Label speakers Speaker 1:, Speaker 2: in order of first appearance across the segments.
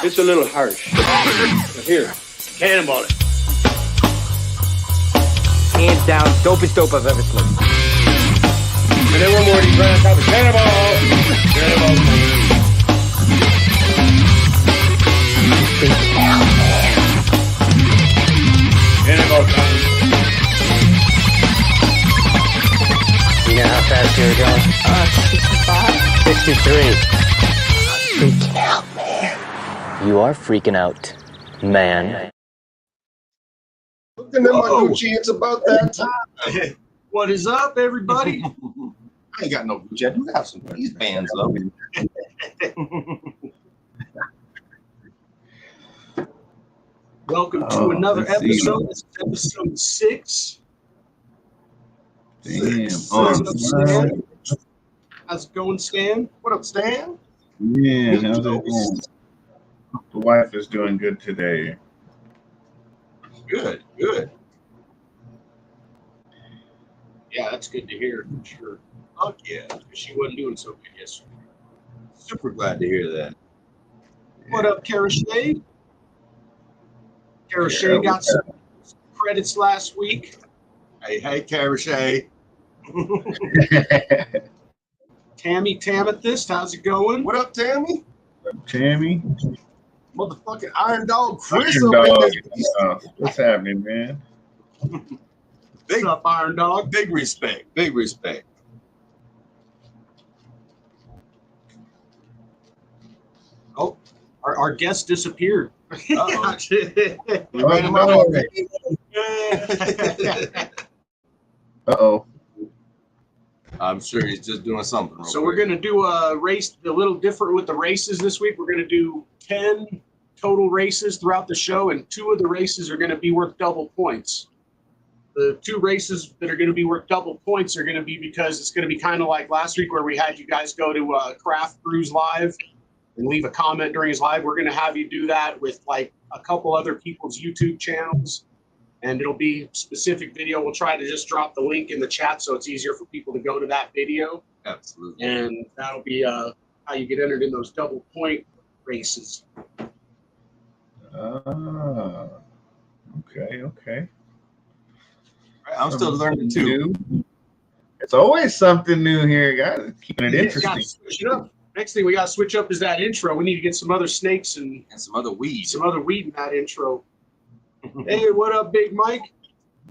Speaker 1: It's a little harsh. Here, cannonball it.
Speaker 2: Hands down, dopest dope I've ever smoked.
Speaker 1: And then one more, he's right on top of cannonball. Cannonball. Cannonball time.
Speaker 2: You know how fast you're going? 65? 63. Freaking out, man. You are freaking out, man.
Speaker 3: Looking at my Gucci, it's about that time.
Speaker 4: What is up, everybody?
Speaker 3: I ain't got no Gucci. I do have some these bands up.
Speaker 4: Welcome to another episode. This is episode 6.
Speaker 5: Damn.
Speaker 4: What's up, Stan? How's it going, Stan?
Speaker 3: What up, Stan?
Speaker 5: Yeah, how's it going? The wife is doing good today.
Speaker 3: Good, good.
Speaker 4: Yeah, that's good to hear, for sure.
Speaker 3: Fuck yeah.
Speaker 4: She wasn't doing so good yesterday.
Speaker 3: Super glad to hear that.
Speaker 4: What up, Gershon? Gershon got some credits last week.
Speaker 3: Hey, Carachet.
Speaker 4: Tammy Tamethyst, how's it going?
Speaker 3: What up, Tammy?
Speaker 5: Tammy?
Speaker 3: Motherfucking Iron Dog Chris
Speaker 5: Iron
Speaker 3: up in
Speaker 5: Dog.
Speaker 3: this piece.
Speaker 5: What's happening, man?
Speaker 3: Big,
Speaker 4: What's up, Iron Dog?
Speaker 3: big respect. Big respect.
Speaker 4: Oh, our guest disappeared.
Speaker 3: Uh-oh. We
Speaker 5: Oh,
Speaker 3: ran him
Speaker 5: no.
Speaker 3: out already.
Speaker 5: Uh-oh.
Speaker 3: I'm sure he's just doing something.
Speaker 4: So we're going to do a race a little different with the races this week. We're going to do 10 total races throughout the show, and 2 of the races are going to be worth double points. The 2 races that are going to be worth double points are going to be because it's going to be kind of like last week where we had you guys go to Craft Brews Live and leave a comment during his live. We're going to have you do that with like a couple other people's YouTube channels. And it'll be specific video. We'll try to just drop the link in the chat so it's easier for people to go to that video.
Speaker 3: Absolutely.
Speaker 4: And that'll be how you get entered in those double point races.
Speaker 5: Okay.
Speaker 3: I'm still learning too.
Speaker 5: New. It's always something new here, guys. Keeping it
Speaker 4: Gotta
Speaker 5: interesting.
Speaker 4: switch it up. Next thing we got to switch up is that intro. We need to get some other snakes and
Speaker 3: And some other weeds.
Speaker 4: some other weed in that intro. Hey, what up, Big Mike?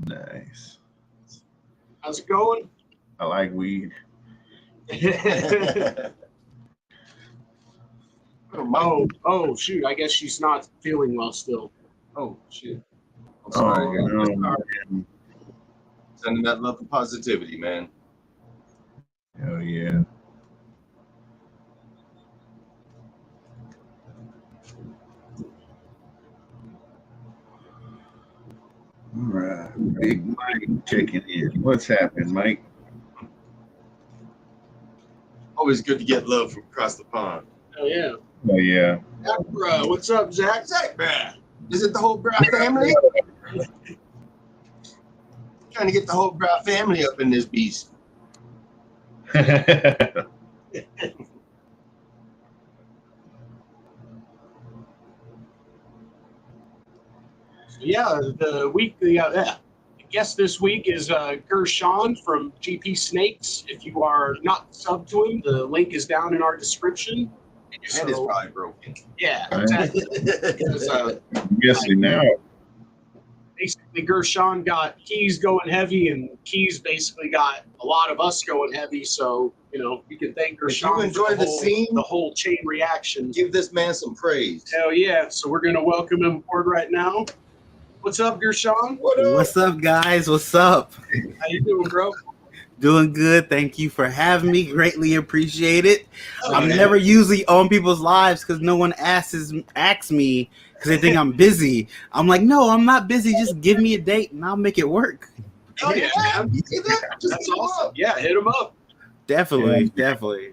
Speaker 5: Nice.
Speaker 4: How's it going?
Speaker 5: I like weed.
Speaker 4: oh, shoot. I guess she's not feeling well still.
Speaker 3: Oh, shit. I'm sorry.
Speaker 5: Oh, no.
Speaker 3: man. Sending that love and positivity, man.
Speaker 5: Hell yeah. All right, Big Mike checking in. What's happening, Mike?
Speaker 3: Always good to get love from across the pond.
Speaker 4: Oh, yeah.
Speaker 5: Oh yeah.
Speaker 4: Zach, bro, what's up, Zach?
Speaker 3: Zach, bruh. Is it the whole Bra family? Trying to get the whole Bra family up in this beast.
Speaker 4: Yeah, the guest this week is Gershon from GP Snakes. If you are not subbed to him, the link is down in our description.
Speaker 3: And your head is probably broken.
Speaker 4: Yeah, exactly. Because,
Speaker 5: I'm guessing now.
Speaker 4: basically, Gershon got Keys going heavy, and Keys basically got a lot of us going heavy. So, you can thank Gershon
Speaker 3: you enjoy
Speaker 4: for
Speaker 3: the scene,
Speaker 4: the whole chain reaction.
Speaker 3: give this man some praise.
Speaker 4: Hell yeah. So we're going to welcome him aboard right now. What's up, Gershon?
Speaker 3: What up?
Speaker 6: What's up, guys? What's up?
Speaker 4: How you doing, bro?
Speaker 6: Doing good. Thank you for having me. Greatly appreciate it. I'm
Speaker 3: man.
Speaker 6: never usually on people's lives because no one asks me because they think I'm busy. I'm like, no, I'm not busy. Just give me a date and I'll make it work.
Speaker 3: Oh, yeah, man. You see that? Just
Speaker 4: That's
Speaker 3: hit him
Speaker 4: awesome.
Speaker 3: up.
Speaker 4: Yeah, hit him up.
Speaker 6: Definitely.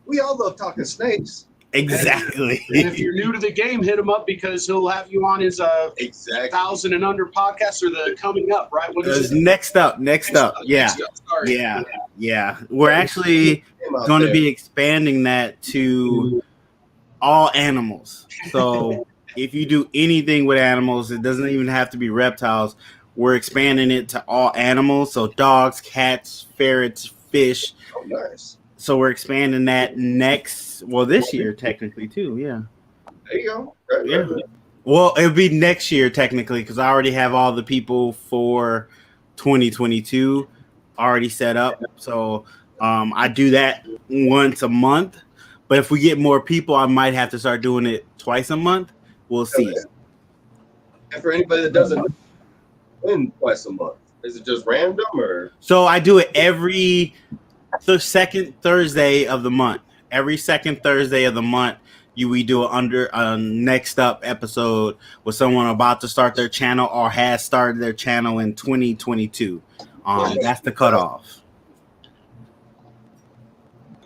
Speaker 3: We all love talking snakes.
Speaker 6: Exactly.
Speaker 4: And if you're new to the game, hit him up because he'll have you on his
Speaker 3: Exactly.
Speaker 4: 1,000 and under podcast or the coming up, right? What is it?
Speaker 6: Next up. Yeah.
Speaker 4: Sorry.
Speaker 6: Yeah. We're actually going to be expanding that to all animals. So if you do anything with animals, it doesn't even have to be reptiles. We're expanding it to all animals. So dogs, cats, ferrets, fish.
Speaker 3: Oh, nice.
Speaker 6: So we're expanding that this year technically too. Yeah.
Speaker 3: There you go. Right,
Speaker 6: Yeah.
Speaker 3: right.
Speaker 6: Well, it'll be next year technically because I already have all the people for 2022 already set up. So I do that once a month. But if we get more people, I might have to start doing it twice a month. We'll see.
Speaker 3: And for anybody that doesn't win twice a month, is it just random or?
Speaker 6: So I do it every second Thursday of the month. Every second Thursday of the month, we do a next up episode with someone about to start their channel or has started their channel in 2022. That's the cutoff.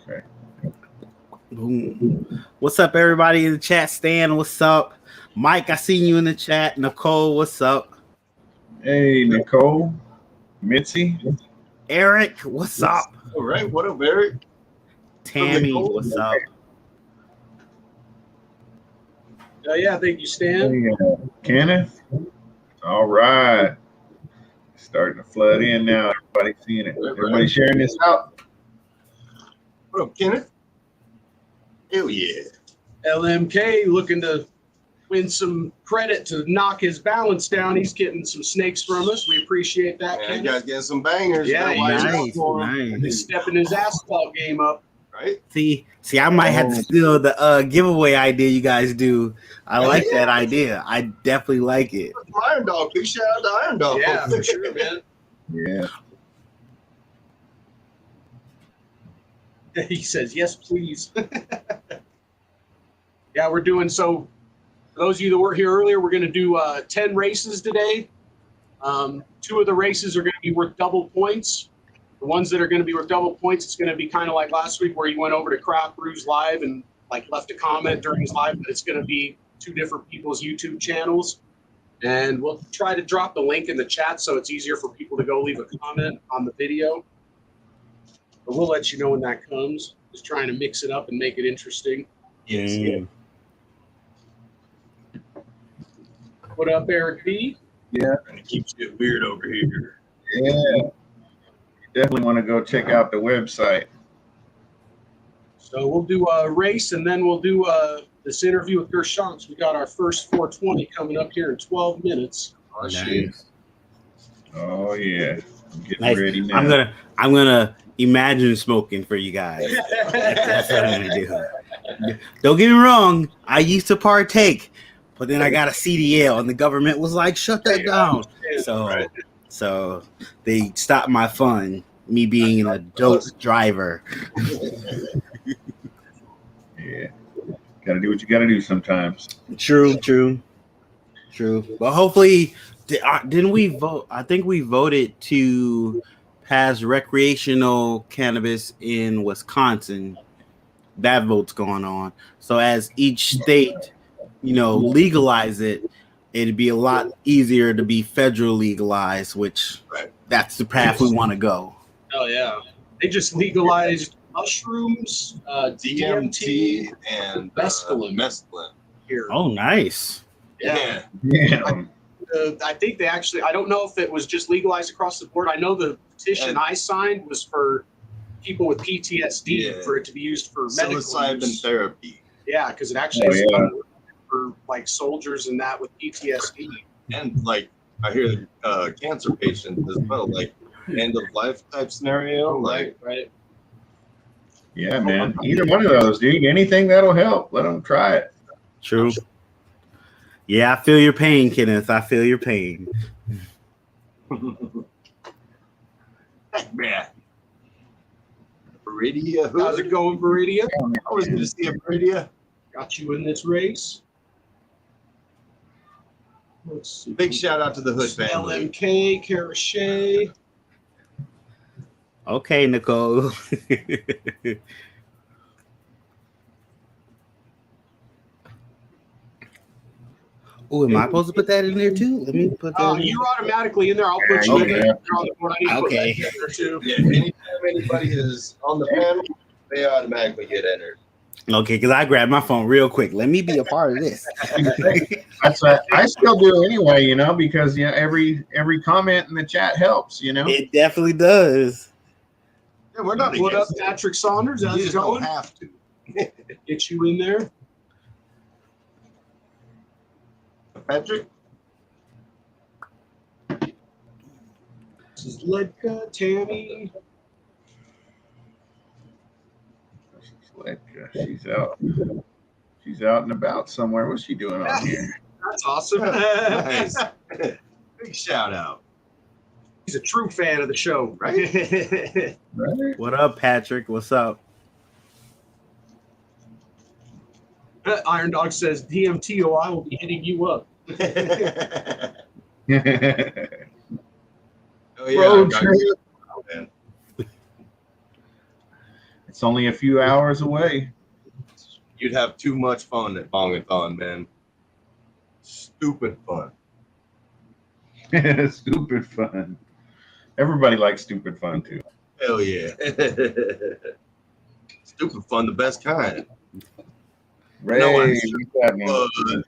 Speaker 5: Okay.
Speaker 6: Boom. What's up, everybody in the chat? Stan, what's up? Mike, I seen you in the chat. Nicole, what's up?
Speaker 5: Hey, Nicole, Mitzi.
Speaker 6: Eric, what's up?
Speaker 3: All right. What up, Eric?
Speaker 6: Tammy, what's up?
Speaker 4: Yeah, thank you, Stan.
Speaker 5: Hey, Kenneth. All right. Starting to flood in now. Everybody's seeing it. Everybody sharing this out.
Speaker 3: What up, Kenneth? Hell yeah.
Speaker 4: LMK looking to win some credit to knock his balance down. He's getting some snakes from us. We appreciate that.
Speaker 3: Man,
Speaker 4: Kenneth.
Speaker 3: you guys getting some bangers.
Speaker 4: Yeah,
Speaker 3: You gotta watch out
Speaker 6: Nice,
Speaker 3: for 'em,
Speaker 4: He's stepping his asphalt game up.
Speaker 3: right?
Speaker 6: See, I might have to steal the giveaway idea you guys do. I like that idea. I definitely like it.
Speaker 3: Iron Dog. Big shout out to Iron Dog.
Speaker 4: Yeah, for sure, man.
Speaker 5: Yeah.
Speaker 4: He says, yes, please. Yeah, we're doing so. For those of you that were here earlier, we're going to do 10 races today. 2 of the races are going to be worth double points. The ones that are going to be worth double points, it's going to be kind of like last week where you went over to Craft Brews Live and like left a comment during his live, but it's going to be 2 different people's YouTube channels. And we'll try to drop the link in the chat so it's easier for people to go leave a comment on the video. But we'll let you know when that comes. Just trying to mix it up and make it interesting.
Speaker 6: Yes.
Speaker 4: What up, Eric B?
Speaker 5: Yeah.
Speaker 3: And it keeps getting weird over here.
Speaker 5: Yeah. You definitely want to go check out the website.
Speaker 4: So we'll do a race and then we'll do this interview with Gershon. We got our first 420 coming up here in 12 minutes.
Speaker 3: Oh, shit.
Speaker 6: Nice.
Speaker 5: Oh yeah. I'm getting
Speaker 6: Nice.
Speaker 5: ready now.
Speaker 6: I'm gonna imagine smoking for you guys. That's what I'm gonna do. Don't get me wrong. I used to partake, but then I got a CDL, and the government was like, "Shut that down." So they stopped my fun. Me being an adult driver.
Speaker 5: Yeah. Gotta do what you gotta do sometimes.
Speaker 6: True. But hopefully, didn't we vote? I think we voted to pass recreational cannabis in Wisconsin. That vote's going on. So as each state, legalize it, it'd be a lot easier to be federal legalized, which that's the path we want to go.
Speaker 4: Oh, yeah. They just legalized mushrooms,
Speaker 3: DMT and mescaline.
Speaker 4: here.
Speaker 6: Oh, nice.
Speaker 3: Yeah.
Speaker 5: Yeah.
Speaker 4: I think they actually, I don't know if it was just legalized across the board. I know the petition I signed was for people with PTSD for it to be used for medical
Speaker 3: Psilocybin
Speaker 4: use.
Speaker 3: therapy.
Speaker 4: Yeah, because it actually is for like soldiers and that with PTSD.
Speaker 3: And like I hear cancer patients as well, like end of life type scenario. Like
Speaker 4: Right.
Speaker 5: Yeah, man. Either one of those, dude. Anything that'll help. Let them try it.
Speaker 6: True. Yeah, I feel your pain, Kenneth. I feel your pain.
Speaker 3: yeah. Viridia.
Speaker 4: How's it going, Viridia?
Speaker 3: I was gonna see a Viridia.
Speaker 4: Got you in this race. Let's see.
Speaker 3: Big shout out to the Hood family.
Speaker 4: LMK, Carachet.
Speaker 6: Okay, Nicole. Oh, am I supposed to put that in there too? Let me put that. in
Speaker 4: You're automatically in there. I'll put you in there. You're on the board. I need to put that in there too.
Speaker 3: Yeah, anytime anybody is on the panel, they automatically get entered.
Speaker 6: Okay, because I grabbed my phone real quick. Let me be a part of this.
Speaker 5: That's what I still do anyway, you know, because every comment in the chat helps, you know.
Speaker 6: It definitely does.
Speaker 3: Yeah, we're not
Speaker 4: What up,
Speaker 3: against it.
Speaker 4: Patrick Saunders? How's
Speaker 3: You
Speaker 4: it
Speaker 3: just don't
Speaker 4: going?
Speaker 3: have to.
Speaker 4: Get you in there.
Speaker 3: Patrick?
Speaker 4: This is Ledka, Tammy.
Speaker 5: She's out. She's out and about somewhere. What's she doing on here?
Speaker 4: That's awesome.
Speaker 3: Nice. Big shout out.
Speaker 4: He's a true fan of the show,
Speaker 3: Right?
Speaker 5: Right?
Speaker 6: What up, Patrick? What's up?
Speaker 4: Iron Dog says DMTOI will be hitting you up.
Speaker 3: Oh yeah,
Speaker 5: Road
Speaker 3: I got
Speaker 5: trip.
Speaker 3: you. Oh, man.
Speaker 5: It's only a few hours away.
Speaker 3: You'd have too much fun at Bongathon, man. Stupid fun.
Speaker 5: Stupid fun. Everybody likes stupid fun too.
Speaker 3: Hell yeah. Stupid fun, the best kind.
Speaker 5: Ray,
Speaker 3: No, I'm
Speaker 5: what's happening?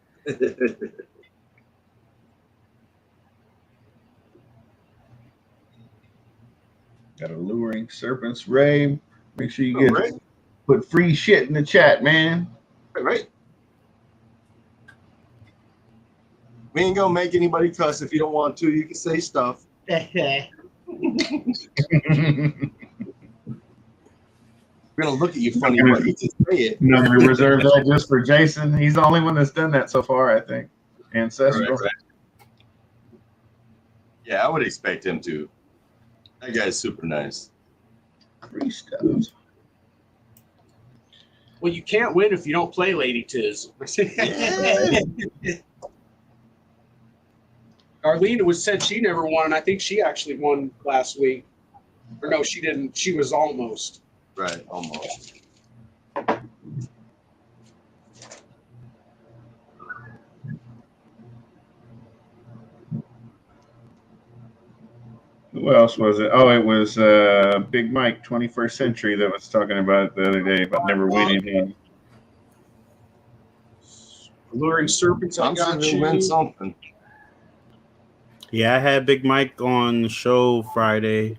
Speaker 5: Got alluring serpents, Ray. Make sure you get
Speaker 3: Right?
Speaker 5: put free shit in the chat, man.
Speaker 3: Right? We ain't gonna make anybody cuss if you don't want to. You can say stuff. We're gonna look at you funny, but you can say it.
Speaker 5: No, we reserve that just for Jason. He's the only one that's done that so far, I think. Ancestral.
Speaker 3: Right. Yeah, I would expect him to. That guy's super nice.
Speaker 5: Free stuff.
Speaker 4: Well, you can't win if you don't play Lady Tiz. Arlene was said she never won, and I think she actually won last week. Or no, she didn't. She was almost.
Speaker 3: Right, almost.
Speaker 5: Who else was it? Oh, it was Big Mike, 21st Century, that was talking about it the other day about never winning him.
Speaker 4: Alluring Serpents, I
Speaker 3: I'm sure
Speaker 4: got
Speaker 3: he'll
Speaker 4: you.
Speaker 3: win something.
Speaker 6: Yeah, I had Big Mike on the show Friday,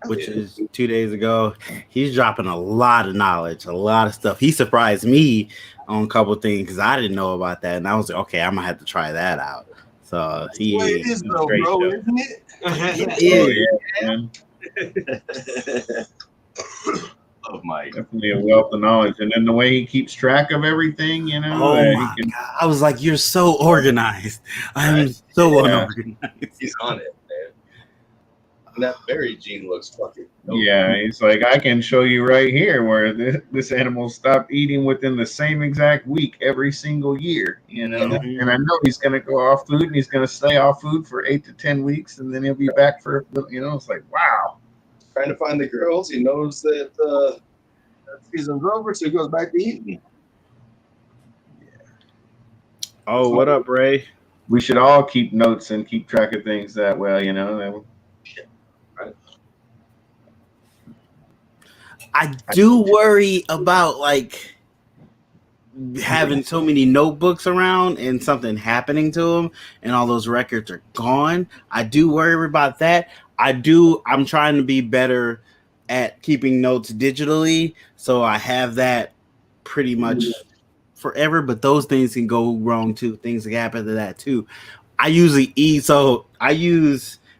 Speaker 6: which is 2 days ago. He's dropping a lot of knowledge, a lot of stuff. He surprised me on a couple of things because I didn't know about that, and I was like, okay, I'm gonna have to try that out. So he
Speaker 3: Well, it is though,
Speaker 5: great
Speaker 3: bro,
Speaker 5: show.
Speaker 3: isn't it?
Speaker 6: It
Speaker 5: Yeah, man.
Speaker 3: Love Mike.
Speaker 5: Definitely a wealth of knowledge. And then the way he keeps track of everything, you know.
Speaker 6: Oh
Speaker 5: he
Speaker 6: my
Speaker 5: can-
Speaker 6: god! I was like, "You're so organized." I'm
Speaker 3: Right.
Speaker 6: so
Speaker 5: Yeah.
Speaker 6: unorganized.
Speaker 3: He's on it, man. And that berry gene looks fucking dope.
Speaker 5: Yeah, he's like, I can show you right here where this animal stopped eating within the same exact week every single year, you know.
Speaker 6: Mhm.
Speaker 5: And I know he's going to go off food and he's going to stay off food for 8 to 10 weeks, and then he'll be back for, you know, it's like, wow.
Speaker 3: Trying to find the girls. He knows that that season's over, so he goes back to eating.
Speaker 6: Oh, what up, Ray?
Speaker 5: We should all keep notes and keep track of things that well, you know.
Speaker 6: I do worry about like having so many notebooks around and something happening to them and all those records are gone. I do worry about that. I'm trying to be better at keeping notes digitally, so I have that pretty much forever, but those things can go wrong too. Things can happen to that too. I use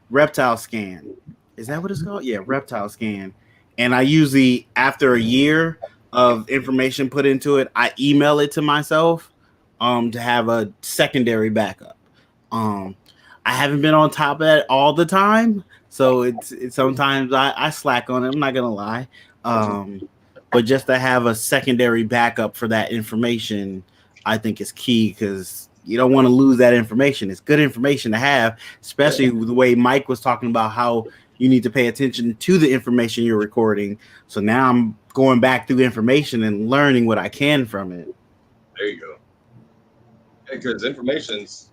Speaker 6: Reptile Scan. Is that what it's called? Yeah, Reptile Scan. And I usually, after a year of information put into it, I email it to myself to have a secondary backup. I haven't been on top of that all the time, so it's sometimes I slack on it. I'm not gonna lie, but just to have a secondary backup for that information, I think is key because you don't want to lose that information. It's good information to have, especially the way Mike was talking about how you need to pay attention to the information you're recording. So now I'm going back through information and learning what I can from it.
Speaker 3: There you go. Because information's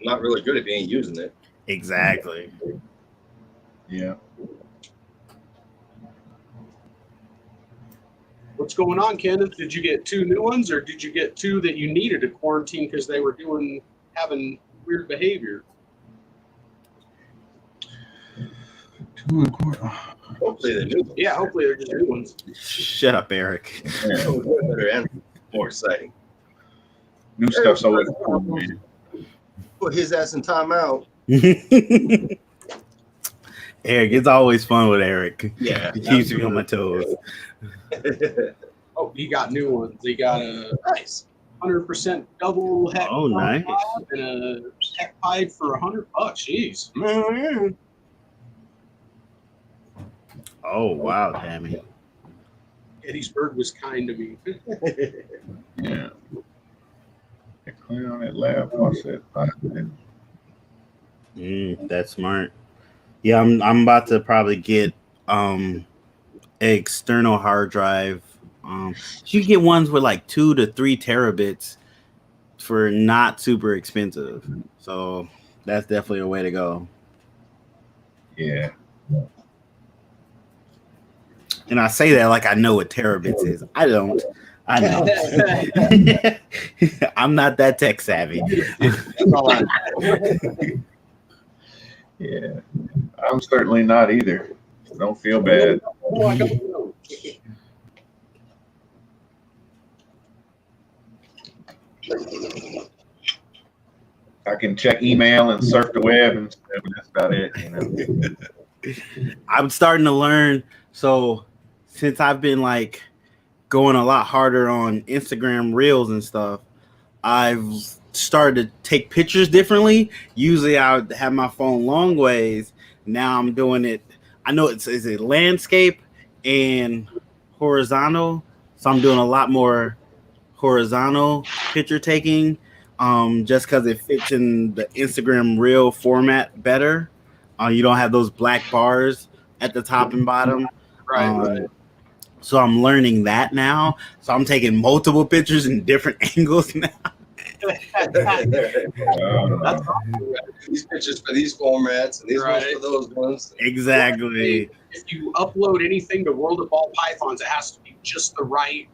Speaker 3: not really good if you ain't using it.
Speaker 6: Exactly.
Speaker 5: Yeah.
Speaker 4: What's going on, Kenneth? Did you get 2 new ones, or did you get 2 that you needed to quarantine because they were having weird behavior?
Speaker 3: Hopefully they're new.
Speaker 4: Yeah, hopefully they're just new ones.
Speaker 6: Shut up, Eric.
Speaker 3: Better and more exciting.
Speaker 5: New stuff's always fun, man.
Speaker 3: Put his ass in timeout.
Speaker 6: Eric, it's always fun with Eric.
Speaker 3: Yeah.
Speaker 6: He keeps me on my toes.
Speaker 4: Oh, he got new ones. He got a
Speaker 3: Nice.
Speaker 4: 100% double heck.
Speaker 6: Oh, nice.
Speaker 4: And a heck pipe for $100. Jeez.
Speaker 6: Oh, wow, Tammy.
Speaker 4: Gettysburg was kind to me.
Speaker 5: Yeah. Clean on that lab. Watch that.
Speaker 6: That's smart. Yeah, I'm about to probably get an external hard drive. You can get ones with like 2 to 3 terabits for not super expensive. So that's definitely a way to go.
Speaker 5: Yeah.
Speaker 6: And I say that like I know what terabits is. I don't. I know. I'm not that tech savvy.
Speaker 5: Yeah. I'm certainly not either. Don't feel bad.
Speaker 4: Oh, I don't know.
Speaker 5: I can check email and surf the web and stuff, but that's about it. You know?
Speaker 6: I'm starting to learn. So since I've been like going a lot harder on Instagram Reels and stuff, I've started to take pictures differently. Usually I would have my phone long ways. Now I'm doing it. I know is it landscape and horizontal. So I'm doing a lot more horizontal picture taking, just because it fits in the Instagram Reel format better. You don't have those black bars at the top and bottom.
Speaker 4: Right.
Speaker 6: So I'm learning that now. So I'm taking multiple pictures in different angles now.
Speaker 3: These pictures for these formats and these ones
Speaker 4: Right.
Speaker 3: for those ones.
Speaker 6: Exactly.
Speaker 4: If you upload anything to World of Ball Pythons, it has to be just the right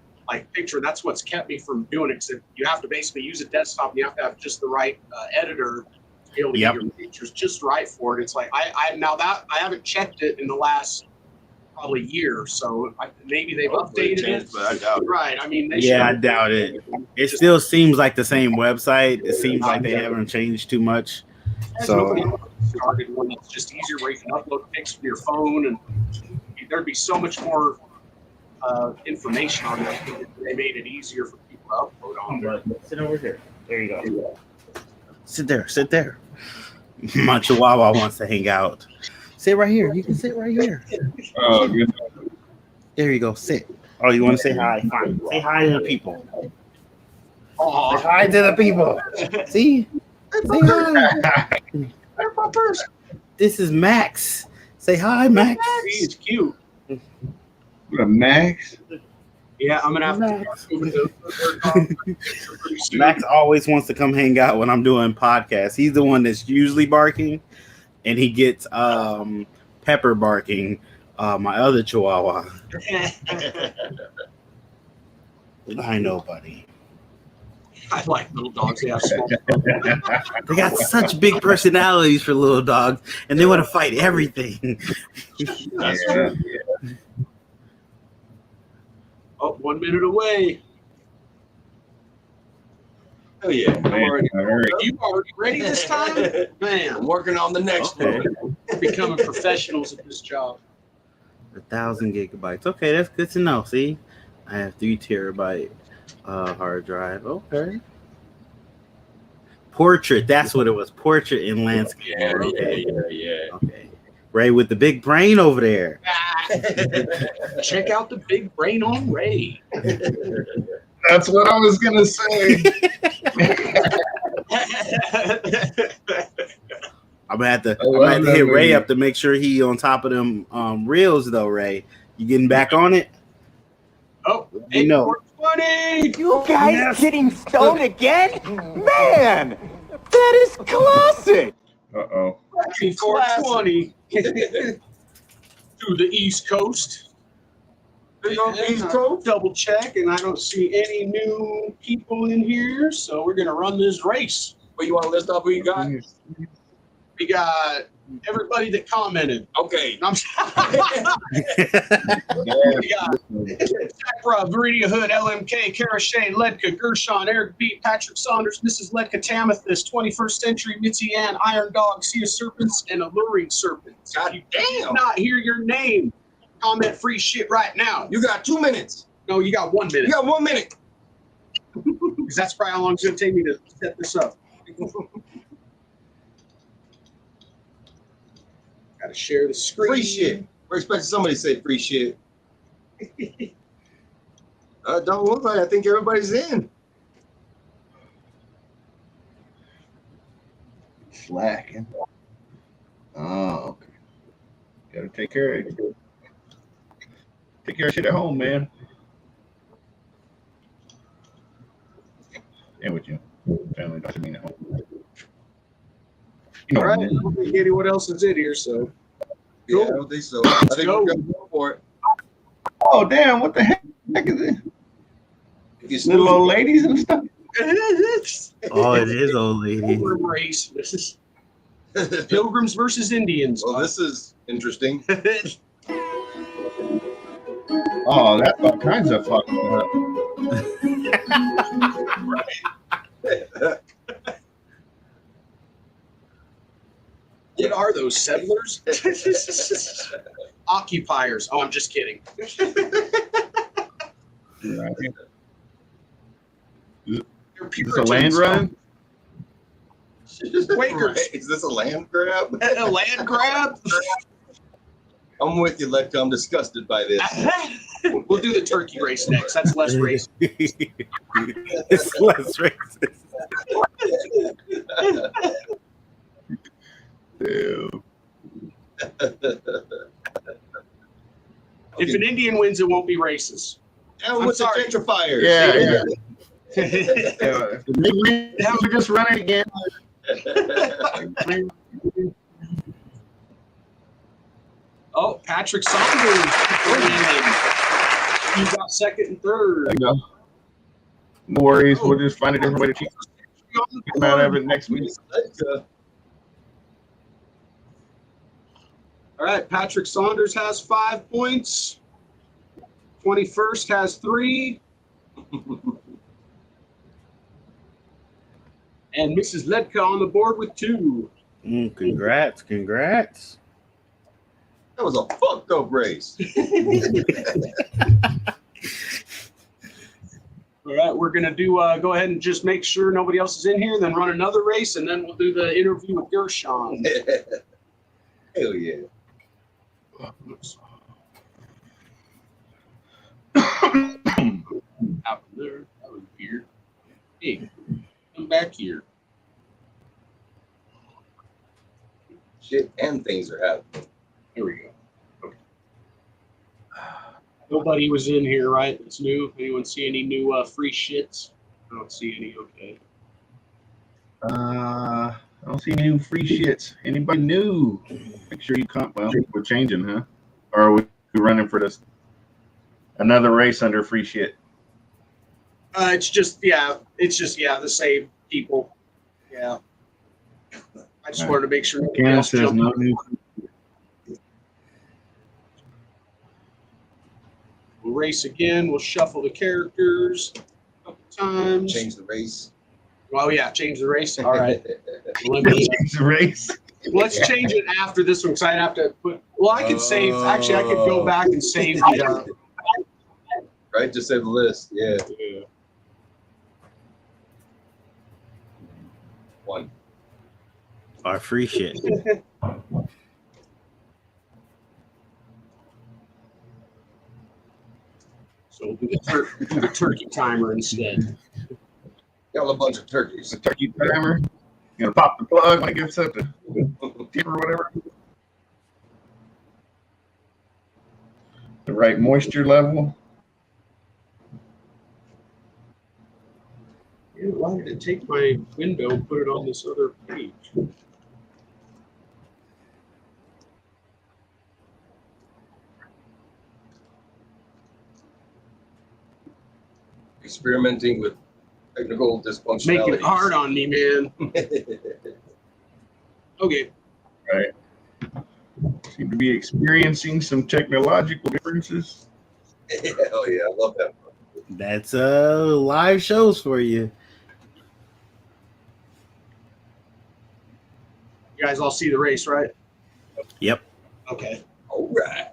Speaker 4: picture. That's what's kept me from doing it. Because you have to basically use a desktop. You have to have just the right editor to be able to get your pictures just right for it. It's like I haven't checked it in the last probably year, so maybe they've updated it.
Speaker 3: But I doubt it.
Speaker 4: Right. I mean,
Speaker 6: I doubt it. It still seems like the same website. It seems like they haven't changed too much. So
Speaker 4: started one that's just easier where you can upload pics from your phone, and there'd be so much more information on that. They made it easier for people to upload on there.
Speaker 6: sit over here. There you go. Sit there. My Chihuahua wants to hang out. Sit right here. You can sit right here.
Speaker 5: Oh, good.
Speaker 6: There you go. Sit. Oh, you want to say hi? Fine. Say hi to the people. Say hi to the people. See? Say hi. This is Max. Say hi, Max.
Speaker 4: It's cute.
Speaker 5: What a Max.
Speaker 4: Yeah, I'm gonna have to.
Speaker 6: Max always wants to come hang out when I'm doing podcasts. He's the one that's usually barking, and he gets Pepper barking, my other Chihuahua. I know, buddy.
Speaker 4: I like little dogs. They have small.
Speaker 6: They got such big personalities for little dogs, and they want to fight everything.
Speaker 5: Yeah.
Speaker 4: Oh, 1 minute away.
Speaker 3: Oh yeah.
Speaker 5: Man, I heard.
Speaker 4: You already ready this time?
Speaker 3: I'm
Speaker 4: Man,
Speaker 3: working on the next
Speaker 6: Okay.
Speaker 3: one.
Speaker 4: we're becoming professionals at this job.
Speaker 6: 1,000 gigabytes. Okay, that's good to know. See, I have 3 terabyte hard drive. Okay. Portrait. That's what it was. Portrait in landscape.
Speaker 3: Yeah.
Speaker 6: Okay. Ray with the big brain over there.
Speaker 4: Check out the big brain on Ray.
Speaker 5: That's what I was gonna say.
Speaker 6: I'm gonna have to hit Ray up to make sure he on top of them reels though. Ray, you getting back on it?
Speaker 4: Oh,
Speaker 6: You know.
Speaker 4: 420.
Speaker 7: You guys getting stoned again? Man, that is classic.
Speaker 5: Uh-oh.
Speaker 4: 420 to the East Coast.
Speaker 3: There you go, East Coast.
Speaker 4: Double check, and I don't see any new people in here, so we're gonna run this race.
Speaker 1: But you want to list off who you got?
Speaker 4: We got everybody that commented.
Speaker 1: Okay.
Speaker 4: I'm we got Sakura, Viridia Hood, LMK, Kara Shea, Ledka, Gershon, Eric B, Patrick Saunders, Mrs. Ledka, Tamethyst, 21st Century, Mitzi Ann, Iron Dog, Sea of Serpents, and Alluring Serpents.
Speaker 1: God
Speaker 4: If you did
Speaker 1: damn.
Speaker 4: not hear your name, comment free shit right now.
Speaker 1: You got 2 minutes.
Speaker 4: No, you got 1 minute.
Speaker 1: You got 1 minute.
Speaker 4: Because that's probably how long it's going to take me to set this up. Got to share the screen.
Speaker 3: Free shit. We're expecting somebody to say free shit. Don't look like I think everybody's in.
Speaker 5: Slacking. Oh, okay. Gotta take care of it. Take care of shit at home, man. And with you. Family doesn't mean at home. You know
Speaker 4: All right.
Speaker 5: what I mean.
Speaker 4: I don't think anyone else is in here, so.
Speaker 3: Yeah, I don't think so. I think
Speaker 4: go.
Speaker 3: we're gonna go for it.
Speaker 5: Oh, damn. What the heck is it?
Speaker 3: If you
Speaker 5: Little old ladies and stuff?
Speaker 6: Oh, it is old lady.
Speaker 4: Pilgrim race. This is Pilgrims versus Indians.
Speaker 3: Well, this is interesting.
Speaker 5: Oh, that's all kinds of fucked up.
Speaker 4: What are those, settlers? Occupiers. Oh, I'm just kidding.
Speaker 5: Right.
Speaker 4: They're
Speaker 5: Is this a land run?
Speaker 4: Quakers.
Speaker 3: Right. Is this a land grab?
Speaker 4: A land grab?
Speaker 3: I'm with you, Letka. I'm disgusted by this.
Speaker 4: We'll do the turkey race next. That's less racist.
Speaker 6: It's less racist.
Speaker 5: Ew.
Speaker 4: If an Indian wins, it won't be racist.
Speaker 3: And
Speaker 4: I'm
Speaker 3: with the
Speaker 4: sorry.
Speaker 3: gentrifiers.
Speaker 5: Yeah, yeah. If they win, we're just running again.
Speaker 4: Oh, Patrick Saunders. You got second and third.
Speaker 5: No worries. We'll just find a different way to keep them out of it next week.
Speaker 4: All right, Patrick Saunders has 5 points. 21st has 3. And Mrs. Ledka on the board with 2.
Speaker 6: Congrats.
Speaker 3: That was a fucked up race.
Speaker 4: All right, we're going to do, go ahead and just make sure nobody else is in here, then run another race, and then we'll do the interview with Gershon.
Speaker 3: Hell yeah.
Speaker 4: Out there. That was weird. Hey, come back here.
Speaker 3: Shit and things are happening.
Speaker 4: Here we go. Okay. Nobody was in here, right? It's new. Anyone see any new free shits? I don't see any. Okay.
Speaker 5: I don't see any new free shits. Anybody new? Make sure you come. Well, we're changing, huh? Or are we running for this another race under free shit?
Speaker 4: It's just the same people. Yeah. I just wanted to make sure. nobody
Speaker 5: Candace
Speaker 4: else
Speaker 5: says
Speaker 4: jumped
Speaker 5: no
Speaker 4: in.
Speaker 5: new.
Speaker 4: We'll race again. We'll shuffle the characters a couple times.
Speaker 3: Change the race.
Speaker 4: Well, yeah, change the race. All right. Let me,
Speaker 5: Change the race.
Speaker 4: let's change it after this one because I have to put. Well, I could save. Actually, I could go back and save the.
Speaker 3: Right? Just say the list. Yeah. One.
Speaker 6: Our free shit.
Speaker 4: So we'll do the turkey timer instead.
Speaker 3: Got a bunch of turkeys.
Speaker 5: The turkey timer. You gonna pop the plug when it gets up to tip or whatever. The right moisture level.
Speaker 4: Yeah, why did it take my window and put it on this other page?
Speaker 3: experimenting with technical dysfunctionality.
Speaker 4: Making it hard on me, man. Okay.
Speaker 5: Right. Seem to be experiencing some technological differences.
Speaker 3: Hell yeah, I love that.
Speaker 6: That's live shows for you.
Speaker 4: You guys all see the race, right?
Speaker 6: Yep.
Speaker 4: Okay.
Speaker 3: All right.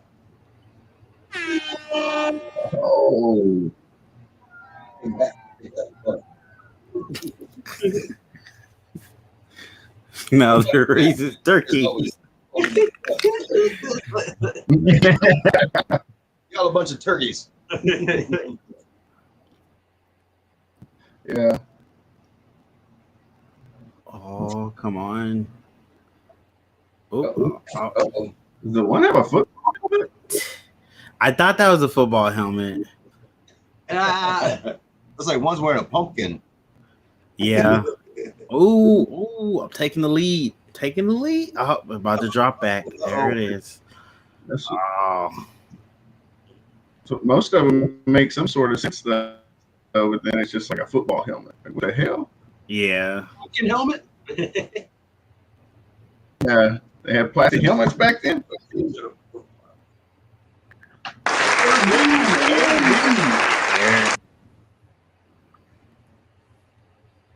Speaker 5: Oh.
Speaker 6: Now the race is turkey.
Speaker 3: Got a bunch of turkeys.
Speaker 5: Yeah.
Speaker 6: Oh, come on. Oh,
Speaker 3: Uh-oh.
Speaker 5: Does the one have a football helmet?
Speaker 6: I thought that was a football helmet.
Speaker 3: It's like one's wearing a pumpkin.
Speaker 6: Yeah. Oh, I'm taking the lead. Taking the lead. Oh, I'm about to drop back. There it is. Oh.
Speaker 5: So most of them make some sort of sense, though, but then it's just like a football helmet. Like, what the hell?
Speaker 6: Yeah.
Speaker 4: Pumpkin helmet?
Speaker 5: Yeah, they had plastic helmets back then.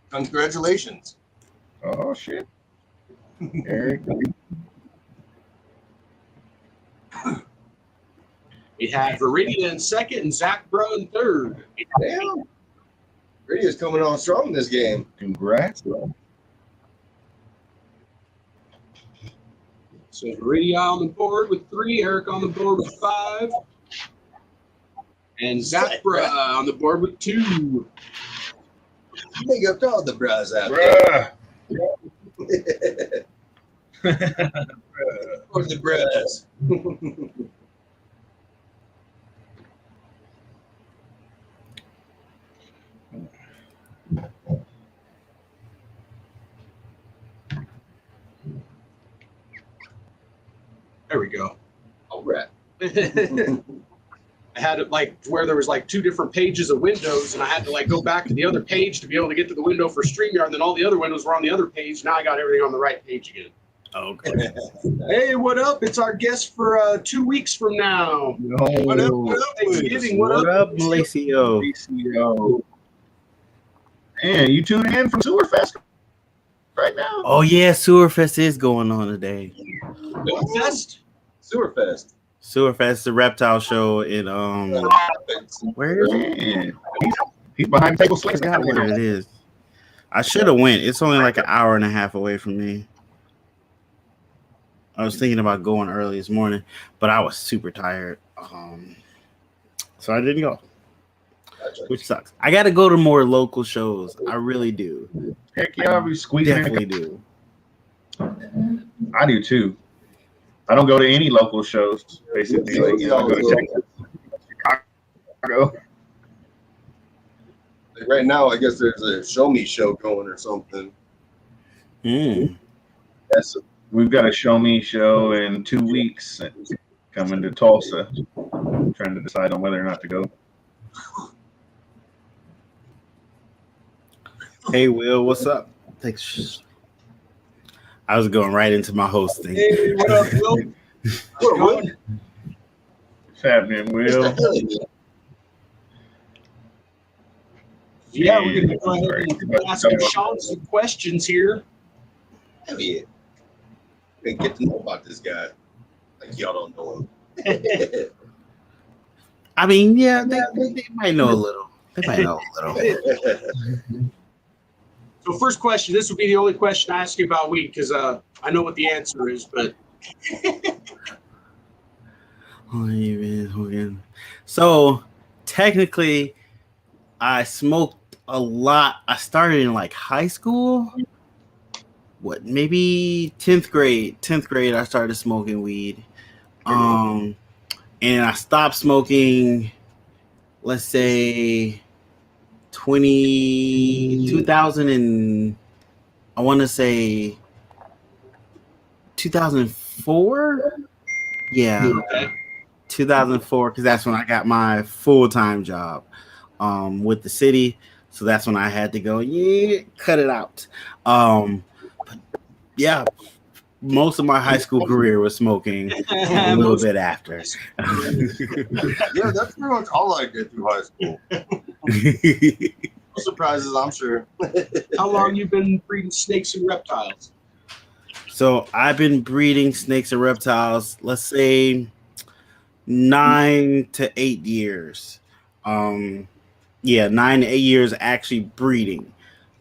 Speaker 3: Congratulations.
Speaker 5: Oh shit, Eric.
Speaker 4: We have Viridian in second and Zach Bro in third.
Speaker 3: Damn. Radio's coming on strong in this game.
Speaker 5: Congrats.
Speaker 4: So Viridian on the board with 3, Eric on the board with 5, and Zach Bro on the board with 2.
Speaker 3: Big up to all the bras out there.
Speaker 5: Bruh.
Speaker 3: For the bras.
Speaker 4: There we go.
Speaker 3: All right.
Speaker 4: I had it like where there was like 2 different pages of windows, and I had to like go back to the other page to be able to get to the window for StreamYard, and then all the other windows were on the other page. Now I got everything on the right page again.
Speaker 6: Okay.
Speaker 4: Hey, what up? It's our guest for 2 weeks from now.
Speaker 3: What up? What up?
Speaker 4: Thanksgiving.
Speaker 6: What up, Malacio?
Speaker 5: PCO. Man, you tuning in from Sewerfest right now?
Speaker 6: Oh yeah, Sewerfest is going on today.
Speaker 4: Fest?
Speaker 3: Sewerfest.
Speaker 6: Sewerfest, the reptile show in where is it?
Speaker 5: Man, he's behind the table
Speaker 6: I
Speaker 5: swinging.
Speaker 6: forgot where it is. I should have went. It's only like an hour and a half away from me. I was thinking about going early this morning, but I was super tired. So I didn't go.
Speaker 3: Gotcha.
Speaker 6: Which sucks. I got to go to more local shows. I really do.
Speaker 5: Heck yeah, I'll be squeezing in.
Speaker 6: Definitely do.
Speaker 5: I do too. I don't go to any local shows, basically.
Speaker 3: Yeah,
Speaker 5: Like,
Speaker 3: yeah,
Speaker 5: I go to
Speaker 3: yeah.
Speaker 5: Texas, Chicago.
Speaker 3: Like right now, I guess there's a show me show going or something.
Speaker 6: Mm.
Speaker 5: Yes, we've got a show me show in 2 weeks coming to Tulsa. I'm trying to decide on whether or not to go.
Speaker 6: Hey, Will, what's up? Thanks. I was going right into my host thing.
Speaker 4: Hey, what up, Will?
Speaker 3: What?
Speaker 5: What's happening, Will?
Speaker 4: Yeah, we're going to go ahead and ask Sean some questions here.
Speaker 3: Hell yeah. We get to know about this guy. Like y'all don't know him.
Speaker 6: I mean, yeah, they might know a little. They might know a little.
Speaker 4: So first question, this would be the only question I ask you about weed because I know what the answer is, but
Speaker 6: so technically I smoked a lot. I started in like high school. What, maybe 10th grade I started smoking weed. And I stopped smoking, let's say 2000 and I want to say 2004. Yeah,
Speaker 4: okay.
Speaker 6: 2004, because that's when I got my full-time job. with the city. So that's when I had to go, cut it out. But yeah, most of my high school career was smoking, and a little bit after.
Speaker 3: Yeah, that's pretty much all I did through high school. No surprises, I'm sure.
Speaker 4: How long you been breeding snakes and reptiles?
Speaker 6: So I've been breeding snakes and reptiles, let's say 9 to 8 years. 9 to 8 years actually breeding.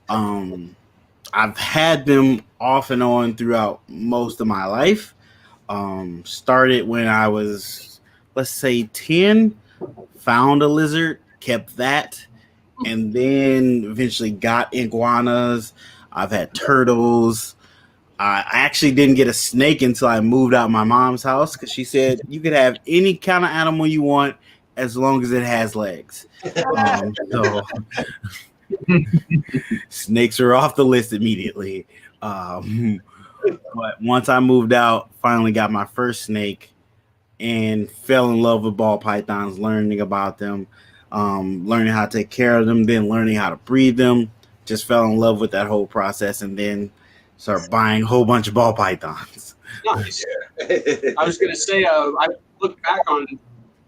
Speaker 6: I've had them off and on throughout most of my life. Started when I was, let's say, 10, found a lizard, kept that, and then eventually got iguanas. I've had turtles. I actually didn't get a snake until I moved out of my mom's house because she said you could have any kind of animal you want as long as it has legs. So snakes are off the list immediately. But once I moved out, finally got my first snake and fell in love with ball pythons, learning about them, learning how to take care of them, then learning how to breed them. Just fell in love with that whole process and then started buying a whole bunch of ball pythons.
Speaker 4: Nice. I was going to say, I looked back on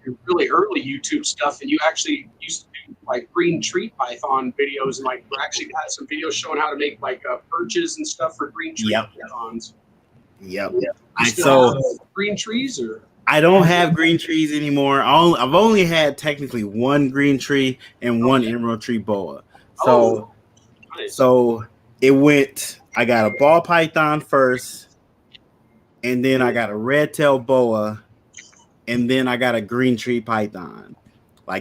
Speaker 4: your really early YouTube stuff, and you actually used to do like green tree python videos, and like actually had some videos showing how to make like perches and stuff for green tree pythons.
Speaker 6: Yep.
Speaker 4: Green trees, or
Speaker 6: I don't have green trees anymore. I've only had technically one green tree and one emerald tree boa. So it went. I got a ball python first, and then I got a red-tailed boa, and then I got a green tree python.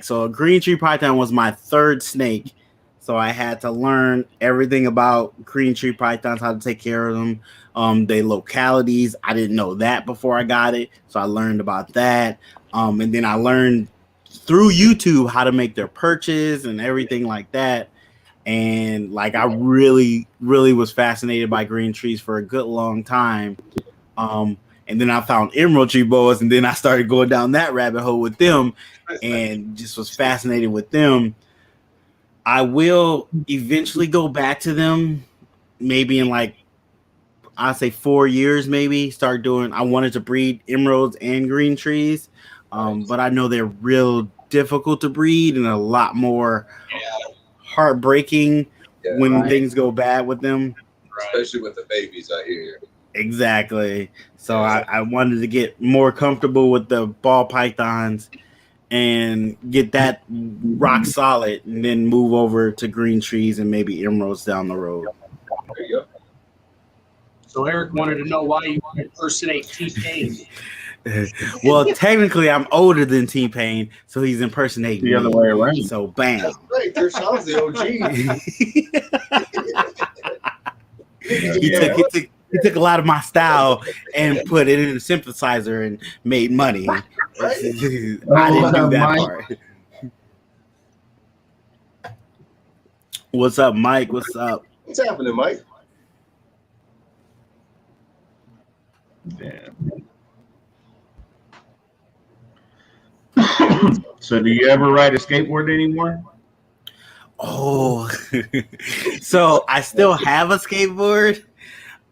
Speaker 6: So a green tree python was my third snake, so I had to learn everything about green tree pythons, how to take care of them, the localities. I didn't know that before I got it, so I learned about that, and then I learned through YouTube how to make their perches and everything like that. And I really, really was fascinated by green trees for a good long time. And then I found emerald tree boas, and then I started going down that rabbit hole with them and just was fascinated with them. I will eventually go back to them, maybe in I'd say 4 years, maybe start doing. I wanted to breed emeralds and green trees, but I know they're real difficult to breed and a lot more heartbreaking when things go bad with them,
Speaker 3: especially with the babies out here.
Speaker 6: Exactly. So I wanted to get more comfortable with the ball pythons and get that rock solid, and then move over to green trees and maybe emeralds down the road.
Speaker 3: There you go.
Speaker 4: So Eric wanted to know why you impersonate T-Pain.
Speaker 6: Well, technically, I'm older than T-Pain, so he's impersonating
Speaker 5: the other way around.
Speaker 6: So bam.
Speaker 3: That's right. Gershon's the OG.
Speaker 6: He took a lot of my style and put it in a synthesizer and made money.
Speaker 3: Right?
Speaker 6: I didn't do that part. What's up, Mike? What's up?
Speaker 3: What's happening, Mike?
Speaker 5: Damn. So do you ever ride a skateboard anymore?
Speaker 6: Oh, so I still have a skateboard.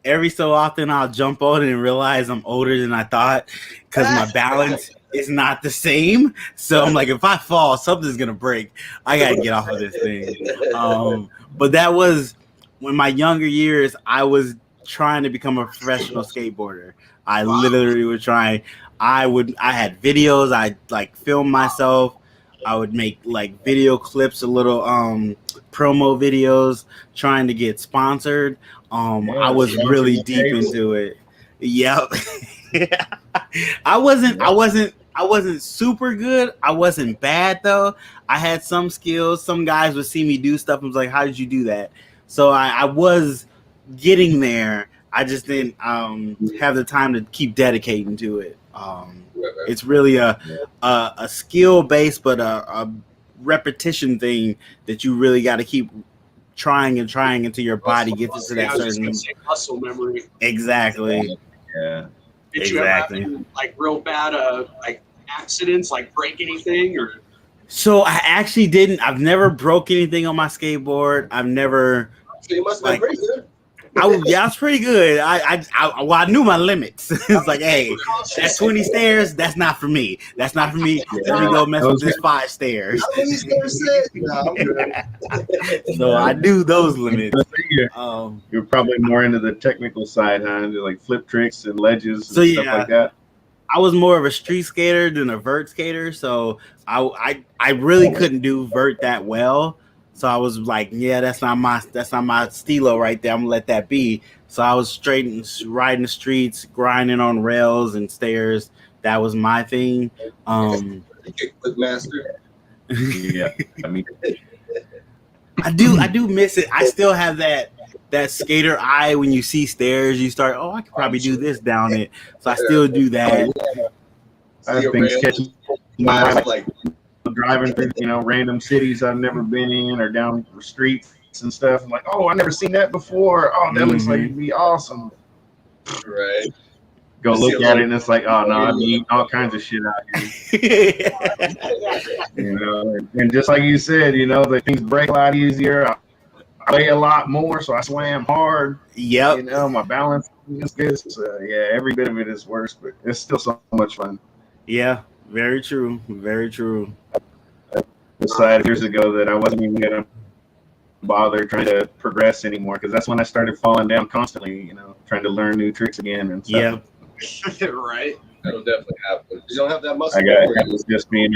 Speaker 6: Every so often I'll jump on it and realize I'm older than I thought because my balance is not the same. So I'm like, if I fall, something's going to break. I got to get off of this thing. But that was when my younger years, I was trying to become a professional skateboarder. I literally was trying. I had videos. I film myself. I would make video clips, a little promo videos, trying to get sponsored. I was really deep into it. Yep. I wasn't super good. I wasn't bad though. I had some skills. Some guys would see me do stuff and was like, "How did you do that?" So I was getting there. I just didn't have the time to keep dedicating to it. It's really a skill based, but a repetition thing that you really got to keep trying until your body gets into that certain
Speaker 4: muscle memory.
Speaker 6: Exactly.
Speaker 5: Yeah.
Speaker 4: Did you ever have any, real bad accidents, break anything or?
Speaker 6: So I actually didn't. I've never broke anything on my skateboard. I've never.
Speaker 3: So you must have been pretty good.
Speaker 6: I was pretty good. I knew my limits. It's like, hey, that 20 stairs, that's not for me. That's not for me. Let me go mess with this 5 stairs.
Speaker 3: How many stairs said? No, I'm good.
Speaker 6: So I knew those limits.
Speaker 5: You're probably more into the technical side, huh? Like flip tricks and ledges and
Speaker 6: So,
Speaker 5: stuff like that.
Speaker 6: I was more of a street skater than a vert skater, so I really couldn't do vert that well. So I was like, yeah, that's not my stilo right there. I'm gonna let that be. So I was straight and riding the streets, grinding on rails and stairs. That was my thing.
Speaker 3: Kickflip master.
Speaker 5: Yeah, I mean,
Speaker 6: I do miss it. I still have that skater eye when you see stairs. You start, I could probably do this down it. So I still do that.
Speaker 5: I have things catching my eye, like driving through, random cities I've never been in or down streets and stuff. I'm like, I never seen that before. Oh, that looks like it'd be awesome.
Speaker 3: Right.
Speaker 5: Go look at it and it's like, oh no, I mean all kinds of shit out here. And just like you said, the things break a lot easier. I weigh a lot more, so I swam hard.
Speaker 6: Yep.
Speaker 5: My balance is good. So yeah, every bit of it is worse, but it's still so much fun.
Speaker 6: Yeah, very true. Very true.
Speaker 5: Decided years ago that I wasn't even gonna bother trying to progress anymore because that's when I started falling down constantly. Trying to learn new tricks again and stuff.
Speaker 6: Yeah.
Speaker 4: Right.
Speaker 3: That'll definitely happen. You don't have that muscle.
Speaker 5: It was just being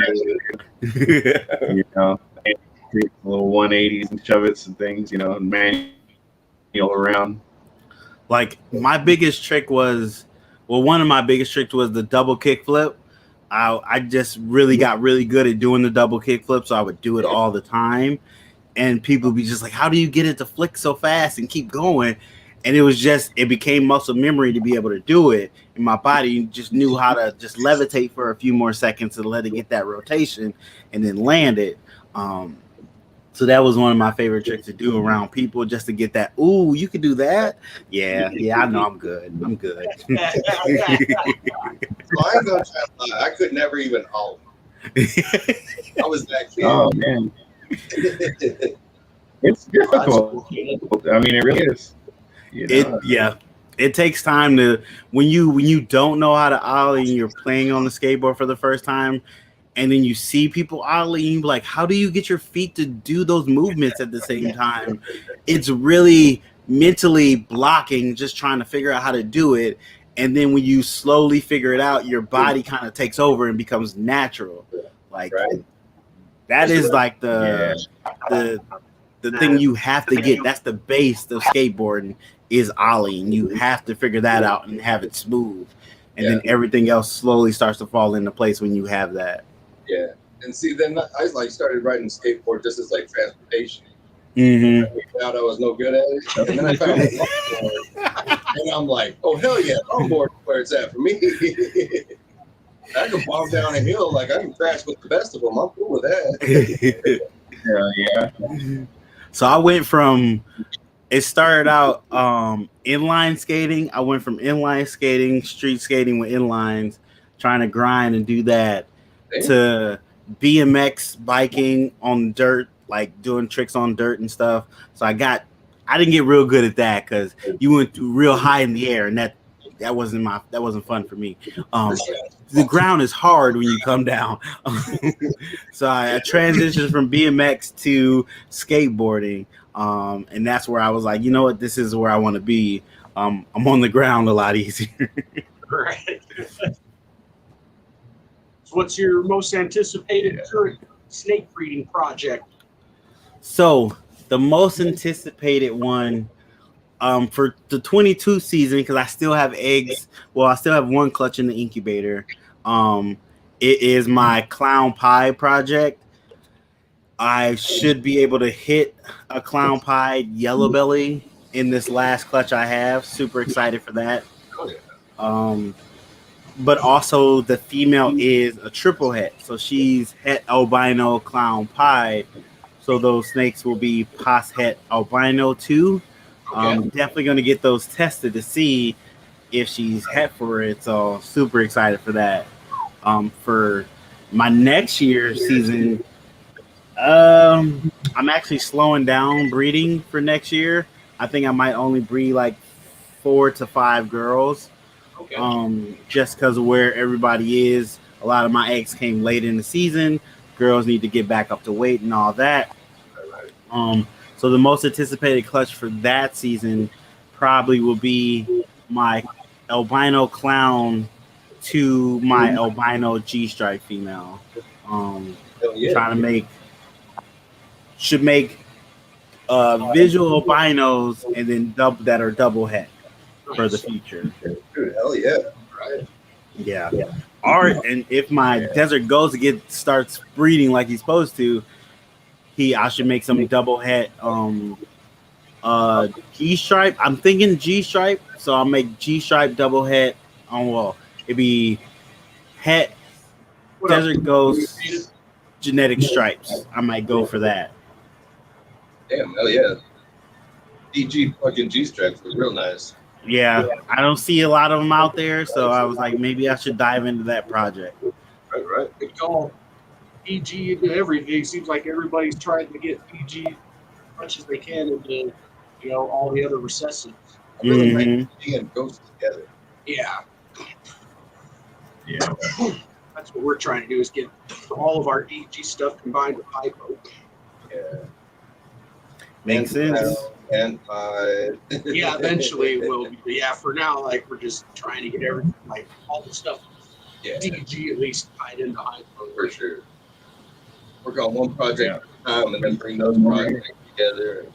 Speaker 5: little 180s and shove it's and things, and manual around.
Speaker 6: Like my biggest trick was, one of my biggest tricks was the double kick flip. I just really got really good at doing the double kick flip, so I would do it all the time. And people would be just like, how do you get it to flick so fast and keep going? And it became muscle memory to be able to do it. And my body just knew how to just levitate for a few more seconds and let it get that rotation and then land it. So that was one of my favorite tricks to do around people, just to get that. Ooh, you could do that. Yeah, I know I'm good. So
Speaker 3: I ain't gonna try to lie. I could never even holler. I was that kid.
Speaker 5: Oh man, it's difficult. I mean, it really is.
Speaker 6: It takes time to when you don't know how to ollie and you're playing on the skateboard for the first time. And then you see people ollie, and you're like, how do you get your feet to do those movements at the same time? It's really mentally blocking, just trying to figure out how to do it. And then when you slowly figure it out, your body kind of takes over and becomes natural. Like that is like the thing you have to get. That's the base of skateboarding is ollieing. You have to figure that out and have it smooth. And then everything else slowly starts to fall into place when you have that.
Speaker 3: Yeah, and see, then I started riding skateboard just as transportation.
Speaker 6: Mm-hmm.
Speaker 3: I figured out I was no good at it, and then I found longboard, and I'm like, oh hell yeah, longboard where it's at for me. I can bomb down a hill, I can crash with the best of them. I'm cool with that.
Speaker 5: Yeah.
Speaker 6: So I went from. It started out inline skating. I went from inline skating, street skating with inlines, trying to grind and do that, to BMX biking on dirt, doing tricks on dirt and stuff. So I didn't get real good at that because you went real high in the air, and that wasn't fun for me. The ground is hard when you come down. So I transitioned from BMX to skateboarding. And that's where I was like, you know what, this is where I want to be. I'm on the ground a lot easier.
Speaker 4: Right. So what's your most anticipated current snake breeding project?
Speaker 6: So the most anticipated one for the 22 season, because I still have eggs. Well, I still have one clutch in the incubator. It is my clown pie project. I should be able to hit a clown pie yellow belly in this last clutch I have. Super excited for that. But also the female is a triple het. So she's het albino clown pie. So those snakes will be pos het albino too. Definitely going to get those tested to see if she's het for it. So super excited for that. For my next year's season, I'm actually slowing down breeding for next year. I think I might only breed like 4 to 5 girls.
Speaker 4: Okay.
Speaker 6: Just because of where everybody is. A lot of my eggs came late in the season. Girls need to get back up to weight and all that. So the most anticipated clutch for that season probably will be my albino clown to my albino G-stripe female. Trying to should make visual albinos and then that are double het for the future.
Speaker 3: Dude, hell yeah. Right.
Speaker 6: Yeah. And if my desert goes starts breeding like he's supposed to, I should make some double het G-stripe. I'm thinking G-stripe, so I'll make G-stripe double het. It'd be het desert ghost genetic stripes. I might go for that.
Speaker 3: Damn, hell yeah. DG fucking G-stripes was real nice.
Speaker 6: Yeah, I don't see a lot of them out there, so I was like, maybe I should dive into that project.
Speaker 3: Right.
Speaker 4: Good call. PG into everything. Seems like everybody's trying to get PG as much as they can into, all the other recessives.
Speaker 3: I really like PG and Ghost together.
Speaker 4: Yeah. That's what we're trying to do, is get all of our DG stuff combined with hypo.
Speaker 3: Yeah.
Speaker 6: Makes sense.
Speaker 3: And
Speaker 4: Yeah, eventually it will be. But yeah, for now, like, we're just trying to get everything, like, all the stuff, DG at least tied into hypo.
Speaker 3: For sure. Work on one project at a time and then bring those projects together. And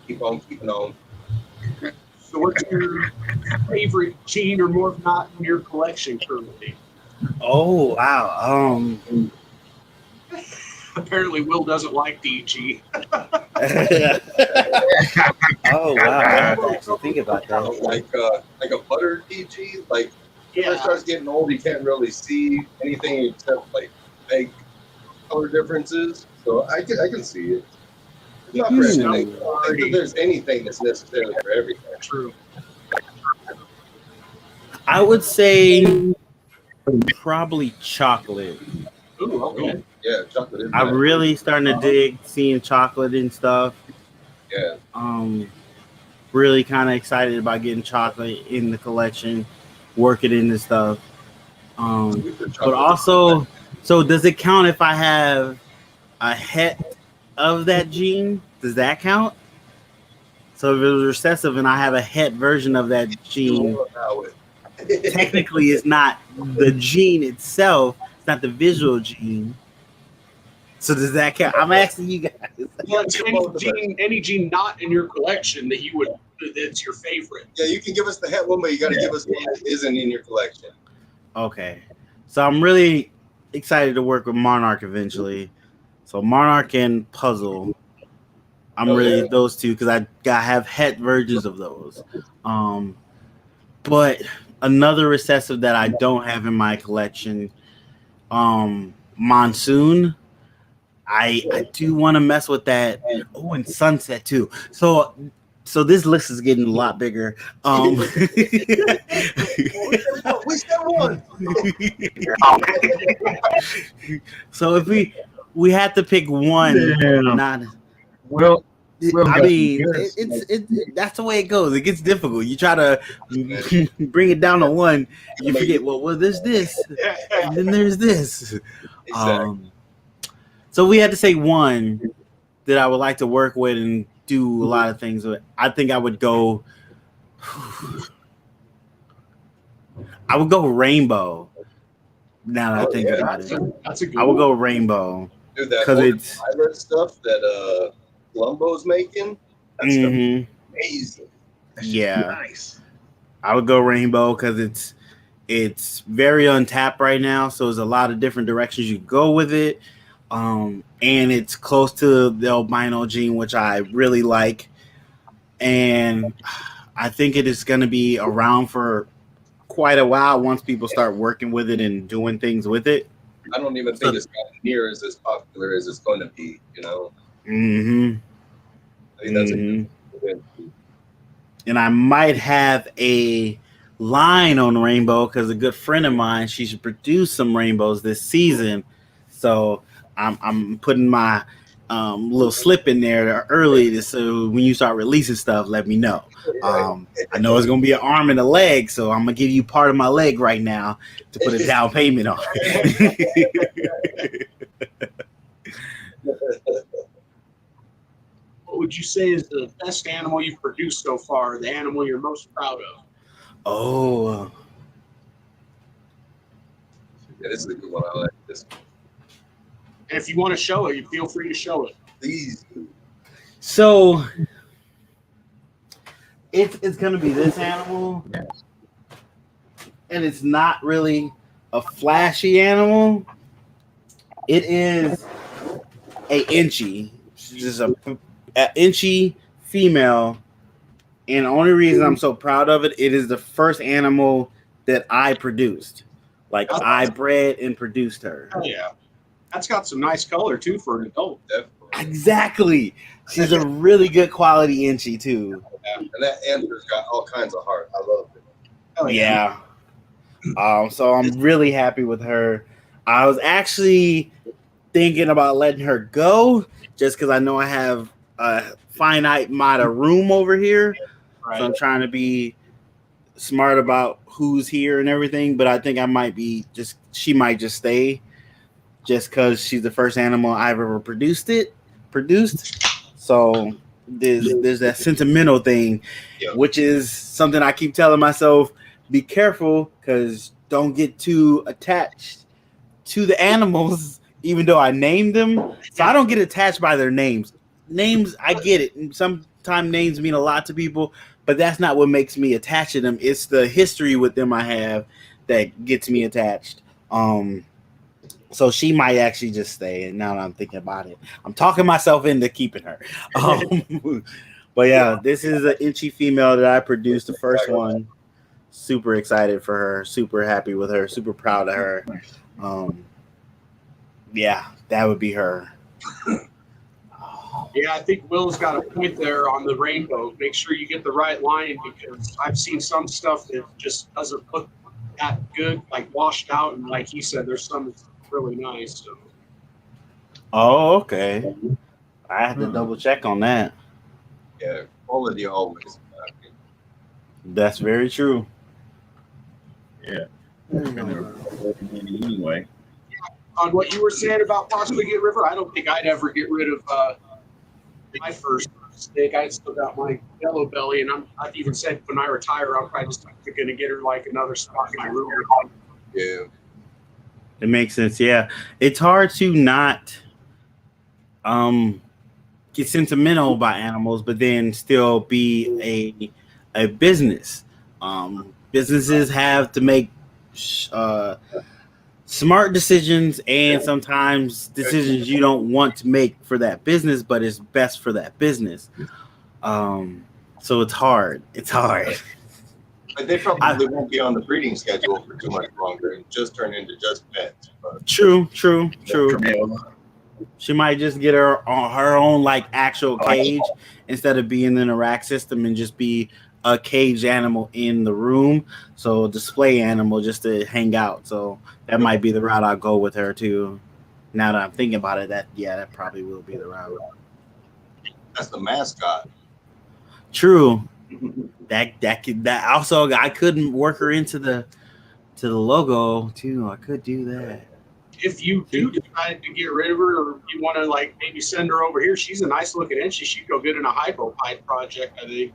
Speaker 3: keep on keeping on.
Speaker 4: So what's your favorite gene or morph knot in your collection currently?
Speaker 6: Oh, wow.
Speaker 4: Apparently Will doesn't like DG.
Speaker 2: Oh, wow. I have to actually think about that.
Speaker 3: Like a butter DG, like when it starts getting old, you can't really see anything except like big color differences. So I can see it. It's not for everything. I don't think that there's anything that's necessarily for everything.
Speaker 4: True.
Speaker 6: I would say probably chocolate.
Speaker 4: Ooh, okay.
Speaker 3: Yeah, chocolate is
Speaker 6: I'm
Speaker 3: nice.
Speaker 6: really starting to dig seeing chocolate and stuff.
Speaker 3: Yeah.
Speaker 6: Really kind of excited about getting chocolate in the collection, working into stuff. But also, so does it count if I have a het of that gene? Does that count? So if it was recessive and I have a het version of that gene, technically it's not the gene itself, it's not the visual gene. So does that count? I'm asking you guys.
Speaker 4: Well, any gene not in your collection that's your favorite.
Speaker 3: Yeah, you can give us the het one, but you got to give us one that isn't in your collection.
Speaker 6: Okay. So I'm really excited to work with Monarch eventually. So Monarch and Puzzle. I'm really those two because I have het versions of those. But another recessive that I don't have in my collection, Monsoon. I do want to mess with that. Oh, and Sunset too. So this list is getting a lot bigger.
Speaker 3: We said one.
Speaker 6: So if we had to pick one, not
Speaker 5: Well,
Speaker 6: I mean, that's the way it goes. It gets difficult. You try to bring it down to one, you forget. Well, there's this, and then there's this.
Speaker 3: Exactly.
Speaker 6: So we had to say one that I would like to work with and do a lot of things with. I think I would go. I would go Rainbow. Now that I think about it,
Speaker 4: That's a good
Speaker 6: I would go Rainbow
Speaker 3: Dude, that
Speaker 6: because it's
Speaker 3: violet stuff that Columbo's making. That's amazing.
Speaker 6: yeah.
Speaker 5: Nice.
Speaker 6: I would go Rainbow because it's very untapped right now, so there's a lot of different directions you go with it. And it's close to the albino gene, which I really like. And I think it is going to be around for quite a while once people start working with it and doing things with it.
Speaker 3: I don't even think it's near as popular as it's going to be,
Speaker 6: Mm-hmm.
Speaker 3: I think that's
Speaker 6: Mm-hmm.
Speaker 3: a good.
Speaker 6: And I might have a line on Rainbow because a good friend of mine, she should produce some rainbows this season. So I'm putting my little slip in there early, so when you start releasing stuff, let me know. I know it's gonna be an arm and a leg, so I'm gonna give you part of my leg right now to put a down payment on.
Speaker 4: What would you say is the best animal you've produced so far? The animal you're most proud of?
Speaker 6: Oh,
Speaker 3: Yeah, this is a good one. I like this.
Speaker 4: And if you want to show it, you feel free to show it.
Speaker 3: Please do.
Speaker 6: so it's gonna be this animal, and it's not really a flashy animal. It is a inchy. She's just a inchy female, and the only reason I'm so proud of it, it is the first animal that I produced. Like I bred and produced her.
Speaker 4: Oh yeah, that's got some nice color too for an adult.
Speaker 3: Definitely.
Speaker 6: Exactly. She's a really good quality inchy too.
Speaker 3: And that antler's got all kinds of heart. I love it.
Speaker 4: Oh
Speaker 6: Yeah. So I'm really happy with her. I was actually thinking about letting her go just because I know I have a finite amount of room over here.
Speaker 4: Right.
Speaker 6: So I'm trying to be smart about who's here and everything. But I think I might be she might just stay just because she's the first animal I've ever produced. So there's that sentimental thing, which is something I keep telling myself, be careful because don't get too attached to the animals, even though I named them. So I don't get attached by their names. Names, I get it. Sometimes names mean a lot to people, but that's not what makes me attached to them. It's the history with them I have that gets me attached. So she might actually just stay. And now that I'm thinking about it, I'm talking myself into keeping her. But yeah, this is an inchy female that I produced, the first one. Super excited for her. Super happy with her. Super proud of her. Yeah, that would be her.
Speaker 4: Yeah, I think Will's got a point there on the rainbow. Make sure you get the right line because I've seen some stuff that just doesn't look that good, like washed out. And like he said, there's some that's really nice. So.
Speaker 6: Oh, okay. I have to double check on that.
Speaker 3: Yeah, quality always.
Speaker 6: That's very true.
Speaker 5: Yeah. Anyway.
Speaker 4: On what you were saying about possibly get River, I don't think I'd ever get rid of my first snake. I still got my yellow belly, and I've even said when I retire, I'm probably just going to get her like another spot in my room.
Speaker 3: Yeah.
Speaker 6: It makes sense. Yeah, it's hard to not get sentimental about animals, but then still be a business. Businesses have to make smart decisions and sometimes decisions you don't want to make for that business, but it's best for that business. So it's hard. It's hard.
Speaker 3: But they probably won't be on the breeding schedule for too much longer and just turn into just pets. But.
Speaker 6: True. She might just get her own like actual cage instead of being in a rack system and just be a caged animal in the room. So display animal just to hang out. So that might be the route I'll go with her too. Now that I'm thinking about it, that probably will be the route.
Speaker 3: That's the mascot.
Speaker 6: True. That also I couldn't work her into the logo too. I could do that.
Speaker 4: If you do decide to get rid of her, or you want to like maybe send her over here, she's a nice looking and she'd go good in a hypo-pipe project, I think.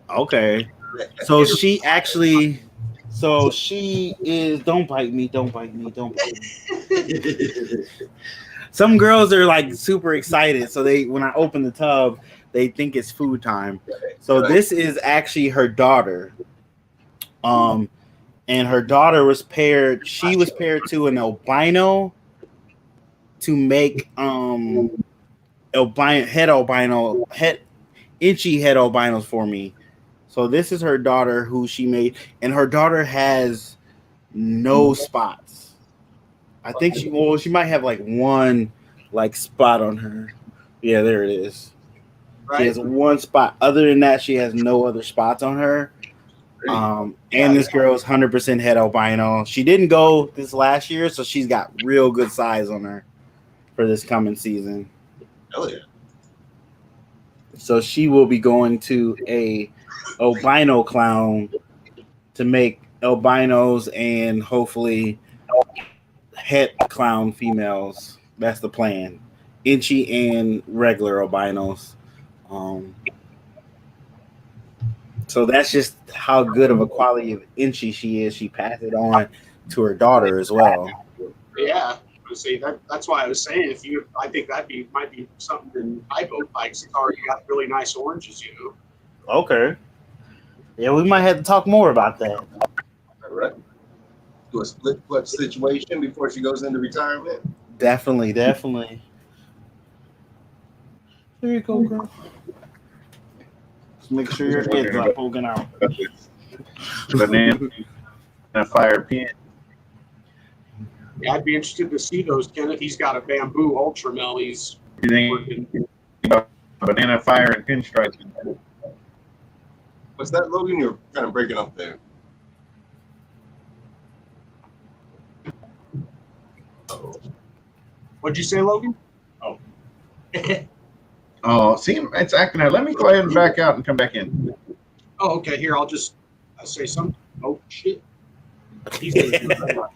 Speaker 6: Okay. So she is. Don't bite me. Some girls are like super excited. So when I open the tub, they think it's food time. So this is actually her daughter. And her daughter was paired. She was paired to an albino to make inchy head albinos for me. So this is her daughter who she made, and her daughter has no spots. I think she might have like one like spot on her. Yeah, there it is. Right. She has one spot. Other than that, she has no other spots on her. And this girl is 100% head albino. She didn't go this last year, so she's got real good size on her. for this coming season.
Speaker 3: Hell yeah.
Speaker 6: So she will be going to a albino clown to make albinos and hopefully het clown females. That's the plan. Inchy and regular albinos. So that's just how good of a quality of Inchy she is. She passed it on to her daughter as well.
Speaker 4: Yeah. See, that's why I was saying I think might be something in Hypo Pikes. It's already got really nice oranges,
Speaker 6: Okay. Yeah, we might have to talk more about that.
Speaker 3: All right. Do a split clutch situation before she goes into retirement.
Speaker 6: Definitely. There you go, girl. Just make sure your head's not poking out.
Speaker 5: Banana fire pin.
Speaker 4: Yeah, I'd be interested to see those, Kenneth. He's got a bamboo ultra mill. He's
Speaker 5: Anything about banana fire and pinstripe.
Speaker 3: What's that, Logan? You're kind of breaking up there.
Speaker 4: What'd you say, Logan? Oh.
Speaker 5: Oh, see, it's acting out. Let me go ahead and back out and come back in.
Speaker 4: Oh, okay. Here, I'll say something. Oh, shit. He's gonna do that.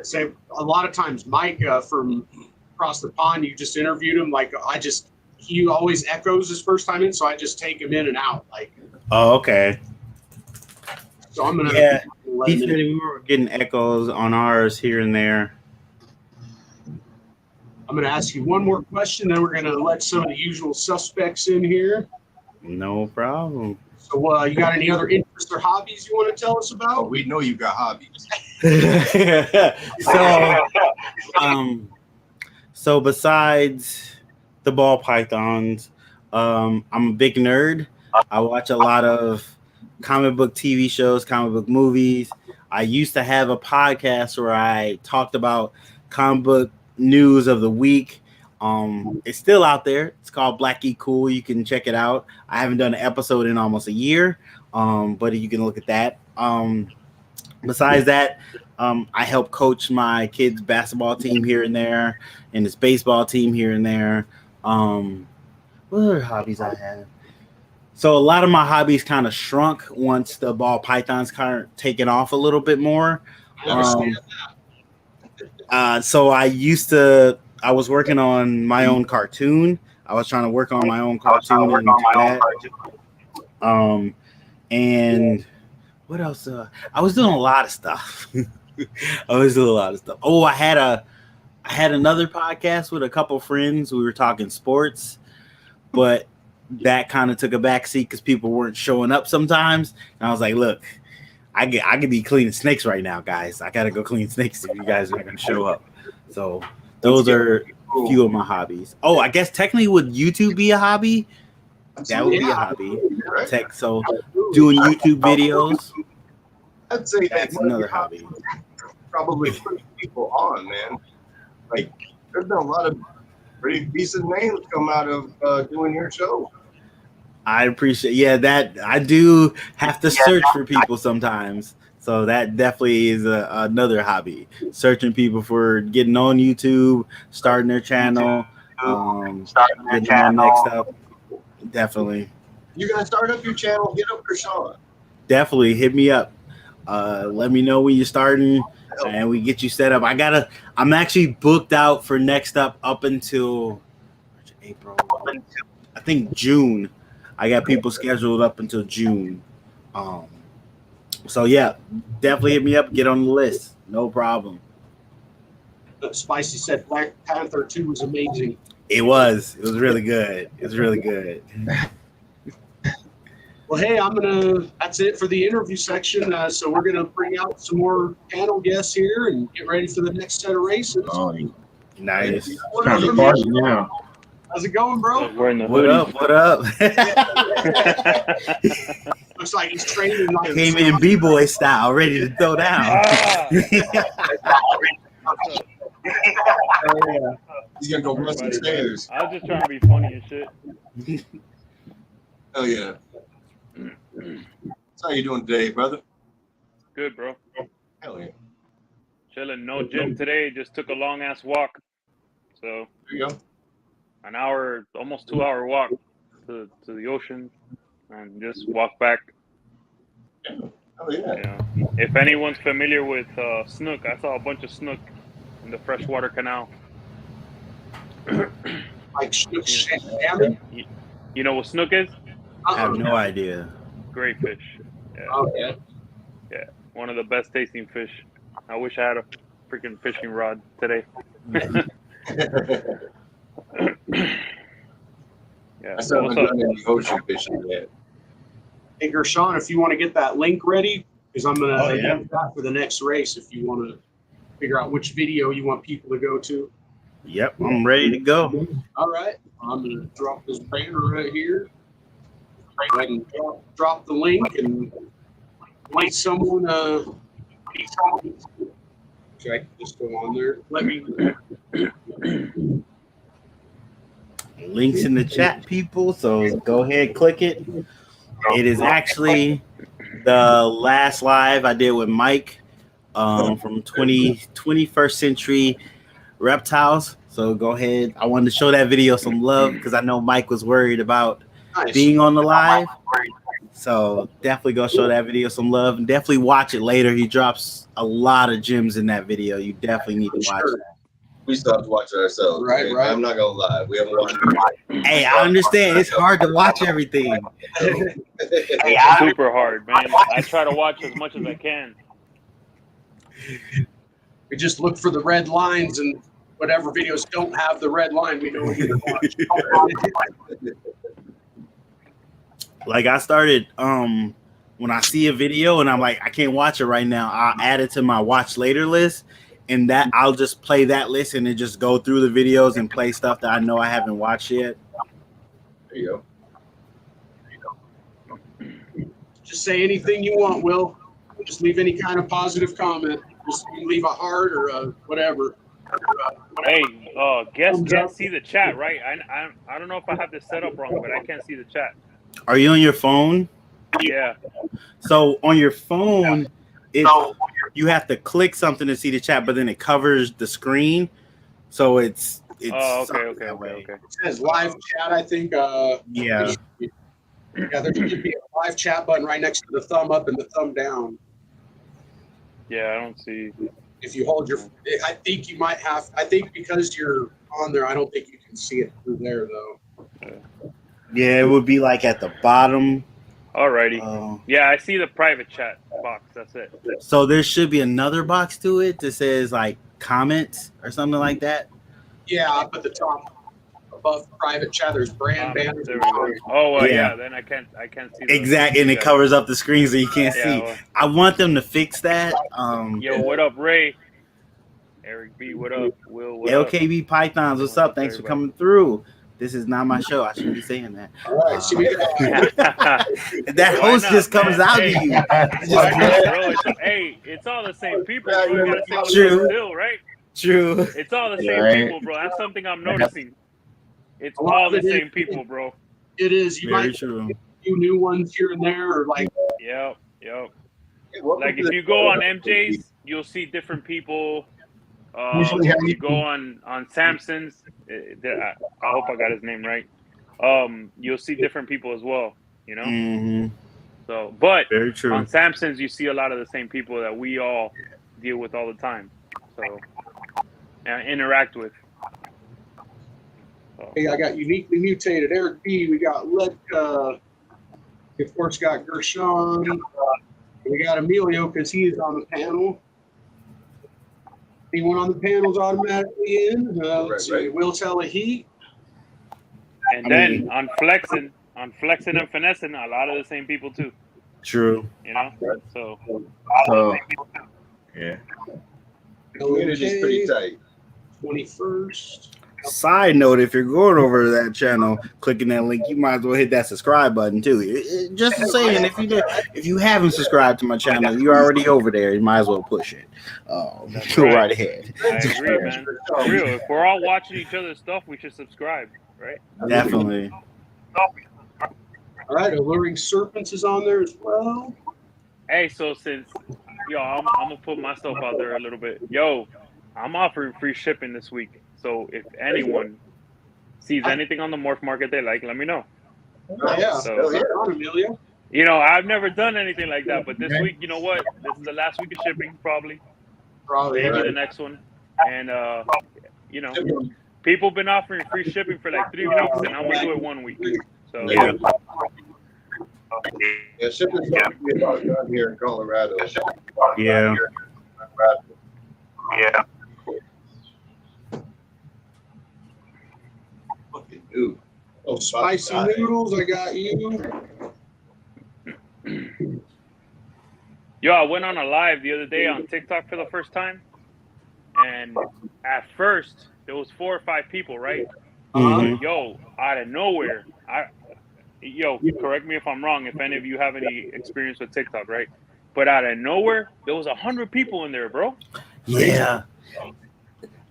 Speaker 4: Say, a lot of times, Mike from across the pond, you just interviewed him. Like, he always echoes his first time in, so I just take him in and out. Like,
Speaker 6: oh, okay.
Speaker 4: So I'm gonna.
Speaker 6: Yeah, he said we were getting echoes on ours here and there.
Speaker 4: I'm gonna ask you one more question, then we're gonna let some of the usual suspects in here.
Speaker 6: No problem.
Speaker 4: So, you got any other interests or hobbies you want to tell us about?
Speaker 3: Oh, we know you got hobbies.
Speaker 6: So besides the ball pythons, I'm a big nerd. I watch a lot of comic book TV shows, comic book movies. I used to have a podcast where I talked about comic book news of the week. It's still out there. It's called Black Geek Cool. You can check it out. I haven't done an episode in almost a year, but you can look at that. Besides that, I help coach my kids' basketball team here and there, and his baseball team here and there. What other hobbies I have? So a lot of my hobbies kind of shrunk once the ball pythons kind of taken off a little bit more. So I was working on my own cartoon. I was trying to work on my own cartoon and what else? I was doing a lot of stuff. Oh, I had another podcast with a couple friends. We were talking sports, but that kind of took a backseat because people weren't showing up sometimes. And I was like, look, I could be cleaning snakes right now, guys. I gotta go clean snakes if you guys are gonna show up. So those are a few of my hobbies. Oh, I guess technically would YouTube be a hobby? That would be a hobby. So doing YouTube videos.
Speaker 3: I'd say
Speaker 6: that's another hobby.
Speaker 3: Probably putting people on, man. Like, there's been a lot of pretty decent names come out of doing your show.
Speaker 6: I appreciate, that I do have to search for people sometimes. So that definitely is another hobby. Searching people for getting on YouTube, starting their channel, getting on next up. Definitely.
Speaker 3: You're going to start up your channel, hit up Gershon.
Speaker 6: Definitely hit me up. Let me know when you're starting and we get you set up. I'm actually booked out for next up until April. I think June. I got people scheduled up until June. So yeah, definitely hit me up. Get on the list. No problem.
Speaker 4: Spicy said Black Panther 2 was amazing.
Speaker 6: It was really good. It was really good.
Speaker 4: Well, hey, that's it for the interview section. So we're going to bring out some more panel guests here and get ready for the next set of races.
Speaker 5: Oh,
Speaker 6: nice.
Speaker 5: It's time to party now.
Speaker 4: How's it going, bro?
Speaker 2: We're in the
Speaker 6: What up?
Speaker 4: Looks like he's training. Like
Speaker 6: Came in B-boy style, ready to throw down.
Speaker 3: He's going to go run some stairs.
Speaker 8: I was just trying to be funny and shit.
Speaker 3: Hell yeah. So how you doing today, brother?
Speaker 8: Good, bro.
Speaker 3: Hell yeah.
Speaker 8: Chilling. No gym today. Just took a long ass walk. So
Speaker 4: There you go.
Speaker 8: an hour, almost 2 hour walk to the ocean, and just walk back.
Speaker 3: Oh yeah.
Speaker 8: You know, if anyone's familiar with snook, I saw a bunch of snook in the freshwater canal.
Speaker 4: Like salmon.
Speaker 8: You know what snook is?
Speaker 6: I have no idea.
Speaker 8: Great fish. Yeah,
Speaker 4: Okay.
Speaker 8: yeah. One of the best tasting fish. I wish I had a freaking fishing rod today. Yeah.
Speaker 3: I still
Speaker 8: What's
Speaker 3: haven't
Speaker 8: up?
Speaker 3: done any ocean fishing yet.
Speaker 4: Hey, Gershon, if you want to get that link ready, because I'm going to
Speaker 5: yeah.
Speaker 4: use that for the next race if you want to figure out which video you want people to go to.
Speaker 6: Yep, I'm ready to go.
Speaker 4: All right. I'm going to drop this banner right here. Go ahead and drop the link and let someone. Okay, I can just go on there. Let me.
Speaker 6: Links in the chat, people. So go ahead, click it. It is actually the last live I did with Mike from 21st Century Reptiles. So go ahead. I wanted to show that video some love because I know Mike was worried about being on the live. So definitely go show that video some love and definitely watch it later. He drops a lot of gems in that video. You definitely need to watch it.
Speaker 3: We still have to watch it ourselves.
Speaker 4: Right.
Speaker 3: I'm not gonna lie. We haven't watched it.
Speaker 6: Hey, I understand. It's hard to watch everything.
Speaker 8: It's super hard, man. I try to watch as much as I can.
Speaker 4: We just look for the red lines, and whatever videos don't have the red line, we know we need to watch.
Speaker 6: Like I started when I see a video and I'm like, I can't watch it right now, I'll add it to my watch later list, and that I'll just play that list and then just go through the videos and play stuff that I know I haven't watched yet.
Speaker 3: There you go.
Speaker 4: Just say anything you want, Will. Just leave any kind of positive comment. Just leave a heart or a whatever.
Speaker 8: Hey, guests can't see the chat, right? I don't know if I have this set up wrong, but I can't see the chat.
Speaker 6: Are you on your phone?
Speaker 8: Yeah.
Speaker 6: So on your phone, you have to click something to see the chat, but then it covers the screen. So it's
Speaker 8: Oh, okay.
Speaker 4: It says live chat, I think.
Speaker 6: Yeah.
Speaker 4: Yeah, there should be a live chat button right next to the thumb up and the thumb down.
Speaker 8: Yeah, I don't see.
Speaker 4: If you hold your, I think you might have. I think because you're on there, I don't think you can see it through there though.
Speaker 6: Yeah, it would be like at the bottom.
Speaker 8: Alrighty. Yeah, I see the private chat box. That's it.
Speaker 6: So there should be another box to it that says like comments or something like that.
Speaker 4: Yeah, up at the top above private chat, there's brand banners.
Speaker 8: There we go. Oh,
Speaker 6: Yeah.
Speaker 8: yeah. Then I can't see.
Speaker 6: Exactly, and it covers up the screen so you can't see.
Speaker 8: well.
Speaker 6: I want them to fix that.
Speaker 8: Yo, what up, Ray? Eric B, what up? Will, what up?
Speaker 6: LKB Pythons, what's up? Thanks for coming through. This is not my show. I shouldn't be saying that.
Speaker 4: All right, so we got,
Speaker 6: That host just comes out to you.
Speaker 8: Hey, it's all the same people, bro. You gotta say what's
Speaker 6: True.
Speaker 8: up still, right?
Speaker 6: True.
Speaker 8: It's all the same people, bro. That's something I'm noticing. It's all the same people, bro.
Speaker 4: it is. You
Speaker 6: Very
Speaker 4: might
Speaker 6: true.
Speaker 4: see a few new ones here and there, or like.
Speaker 8: Yep. Like if you go on MJ's, you'll see different people. If you go on Samson's, I hope I got his name right. You'll see different people as well. You know.
Speaker 6: Mm-hmm.
Speaker 8: So, but
Speaker 6: Very true.
Speaker 8: on Samson's, you see a lot of the same people that we all deal with all the time. So, and interact with. So.
Speaker 4: Hey, I got uniquely mutated Eric B. We got Letka. Of course, got Gershon. We got Emilio because he is on the panel. Anyone on the panel's automatically in. Let's see. Will tell a heat.
Speaker 8: And then on flexing and finessing, a lot of the same people too.
Speaker 6: True.
Speaker 8: You know. So
Speaker 5: yeah.
Speaker 3: Community's pretty tight.
Speaker 4: 21st.
Speaker 6: Side note, if you're going over to that channel, clicking that link, you might as well hit that subscribe button too. Just saying, if you haven't subscribed to my channel, you're already over there. You might as well push it. Go right ahead.
Speaker 8: I agree, man. For real. If we're all watching each other's stuff, we should subscribe, right?
Speaker 6: Definitely.
Speaker 4: All right, Alluring Serpents is on there as well.
Speaker 8: Hey, so since I'm gonna put myself out there a little bit. Yo, I'm offering free shipping this week. So if anyone sees anything on the morph market they like, let me know.
Speaker 4: Yeah.
Speaker 8: So,
Speaker 4: Amelia.
Speaker 8: you know, I've never done anything like that, but this week, you know what? This is the last week of shipping, probably.
Speaker 4: Probably.
Speaker 8: Maybe the next one. And, you know, people been offering free shipping for like 3 weeks, and I'm going to do it 1 week. So,
Speaker 6: Yeah.
Speaker 3: Yeah, shipping's not done here in Colorado.
Speaker 6: Yeah.
Speaker 5: Yeah.
Speaker 3: Fucking dude. Oh,
Speaker 4: Spicy noodles, I got you.
Speaker 8: yo, I went on a live the other day on TikTok for the first time. And at first, there was 4 or 5 people, right?
Speaker 6: Mhm.
Speaker 8: Yo, out of nowhere, correct me if I'm wrong, if any of you have any experience with TikTok, right? But out of nowhere, there was 100 people in there, bro.
Speaker 6: Yeah.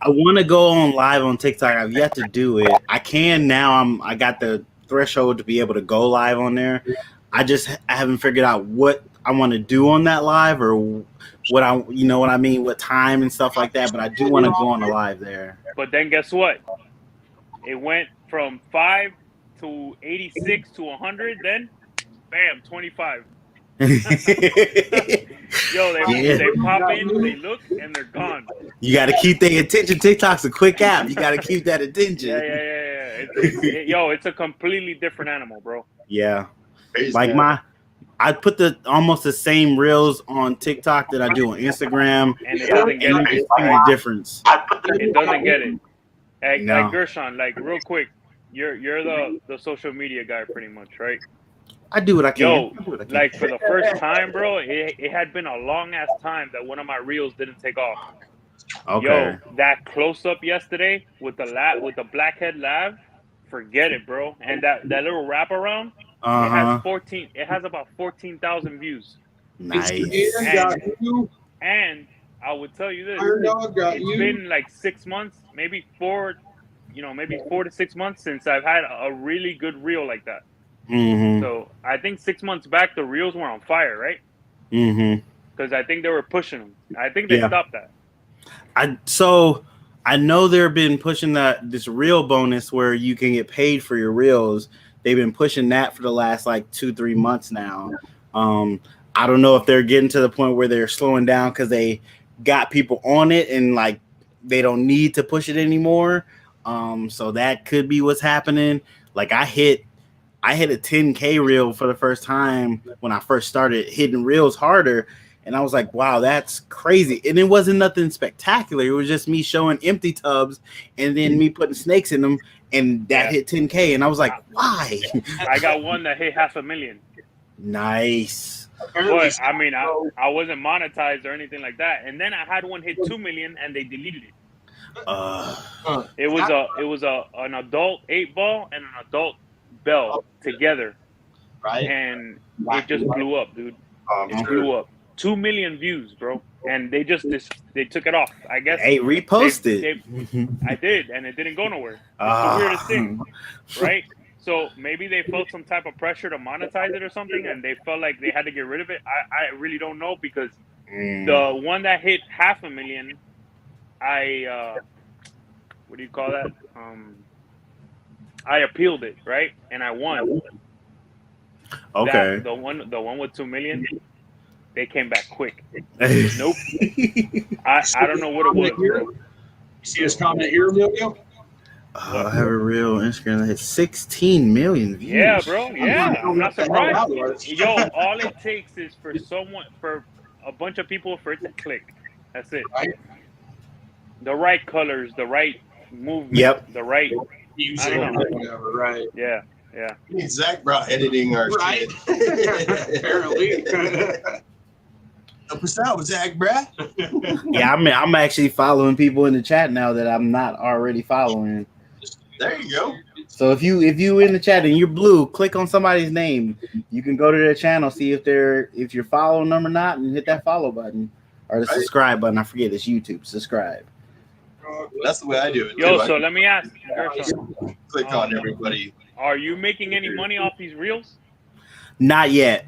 Speaker 6: I want to go on live on TikTok. I've yet to do it. I can now. I got the threshold to be able to go live on there. I haven't figured out what I want to do on that live or what you know what I mean, what time and stuff like that. But I do want to go on the live there.
Speaker 8: But then guess what? It went from 5 to 86 to 100. Then, bam, 25. Yo, they pop in, they look, and they're gone.
Speaker 6: You got to keep their attention. TikTok's a quick app. You got to keep that attention.
Speaker 8: Yeah. It's a completely different animal, bro.
Speaker 6: Yeah. Like I put almost the same reels on TikTok that I do on Instagram.
Speaker 8: And it doesn't get it.
Speaker 6: The difference.
Speaker 8: It doesn't get it. Like Gershon, like real quick, you're the social media guy pretty much, right?
Speaker 6: I do what I can.
Speaker 8: Yo, like for the first time, bro, it had been a long ass time that one of my reels didn't take off.
Speaker 6: Okay.
Speaker 8: Yo, that close up yesterday with the blackhead lav, forget it, bro. And that little wraparound, it has about 14,000 views.
Speaker 6: Nice.
Speaker 8: And I would tell you this, it's been like 6 months, maybe 4 to 6 months since I've had a really good reel like that.
Speaker 6: Mm-hmm.
Speaker 8: So I think 6 months back the reels were on fire, right?
Speaker 6: Mm-hmm.
Speaker 8: Because I think they were pushing them. I think they stopped that.
Speaker 6: I know they've been pushing this reel bonus where you can get paid for your reels. They've been pushing that for the last like 2-3 months now. I don't know if they're getting to the point where they're slowing down because they got people on it and like they don't need to push it anymore. So that could be what's happening. Like I hit a 10K reel for the first time when I first started hitting reels harder. And I was like, wow, that's crazy. And it wasn't nothing spectacular. It was just me showing empty tubs and then me putting snakes in them. And that hit 10K. And I was like, why?
Speaker 8: I got one that hit 500,000.
Speaker 6: Nice.
Speaker 8: But I mean, I wasn't monetized or anything like that. And then I had one hit 2 million and they deleted it. It was an adult 8-ball and an adult bell together.
Speaker 4: Right.
Speaker 8: And it just blew up, dude. It blew up. 2 million views, bro. And they took it off. I guess.
Speaker 6: Hey, reposted.
Speaker 8: I did, and it didn't go nowhere. It's the weirdest thing, right? So maybe they felt some type of pressure to monetize it or something, and they felt like they had to get rid of it. I really don't know because the one that hit 500,000, what do you call that? I appealed it, right, and I won.
Speaker 6: Okay.
Speaker 8: The one with 2 million. They came back quick. Nope. I don't know what it was, bro.
Speaker 4: You see this comment here, Emilio?
Speaker 6: I have a real Instagram that hit 16 million views.
Speaker 8: Yeah, bro. Yeah, I'm not surprised. Yo, all it takes is for a bunch of people for it to click. That's it.
Speaker 4: Right.
Speaker 8: The right colors, the right movement, the right
Speaker 4: music, whatever. Right.
Speaker 8: Yeah.
Speaker 3: Zach brought editing our shit.
Speaker 4: Apparently.
Speaker 3: Help us out with Zach, bruh.
Speaker 6: Yeah, I'm actually following people in the chat now that I'm not already following.
Speaker 3: There you go.
Speaker 6: So if you in the chat and you're blue, click on somebody's name. You can go to their channel, see if you're following them or not, and hit that follow button or the subscribe button. I forget it's YouTube. Subscribe.
Speaker 3: That's the way I do it.
Speaker 8: Yo, so let me ask, Gershon,
Speaker 3: click on everybody.
Speaker 8: Are you making any money off these reels?
Speaker 6: Not yet.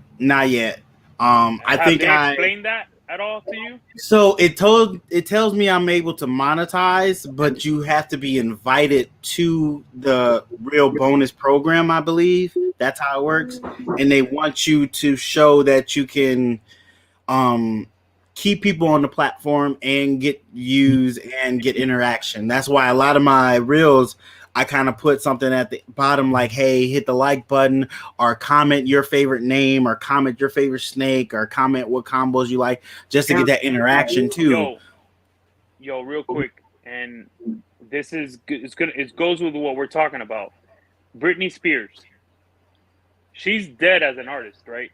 Speaker 6: I think
Speaker 8: I explained that. at all to you?
Speaker 6: So it tells me I'm able to monetize, but you have to be invited to the real bonus program, I believe. That's how it works. And they want you to show that you can keep people on the platform and get views and get interaction. That's why a lot of my reels, I kind of put something at the bottom like, hey, hit the like button, or comment your favorite name, or comment your favorite snake, or comment what combos you like, just to get that interaction too.
Speaker 8: Yo, real quick, and this is it goes with what we're talking about. Britney Spears, she's dead as an artist, right?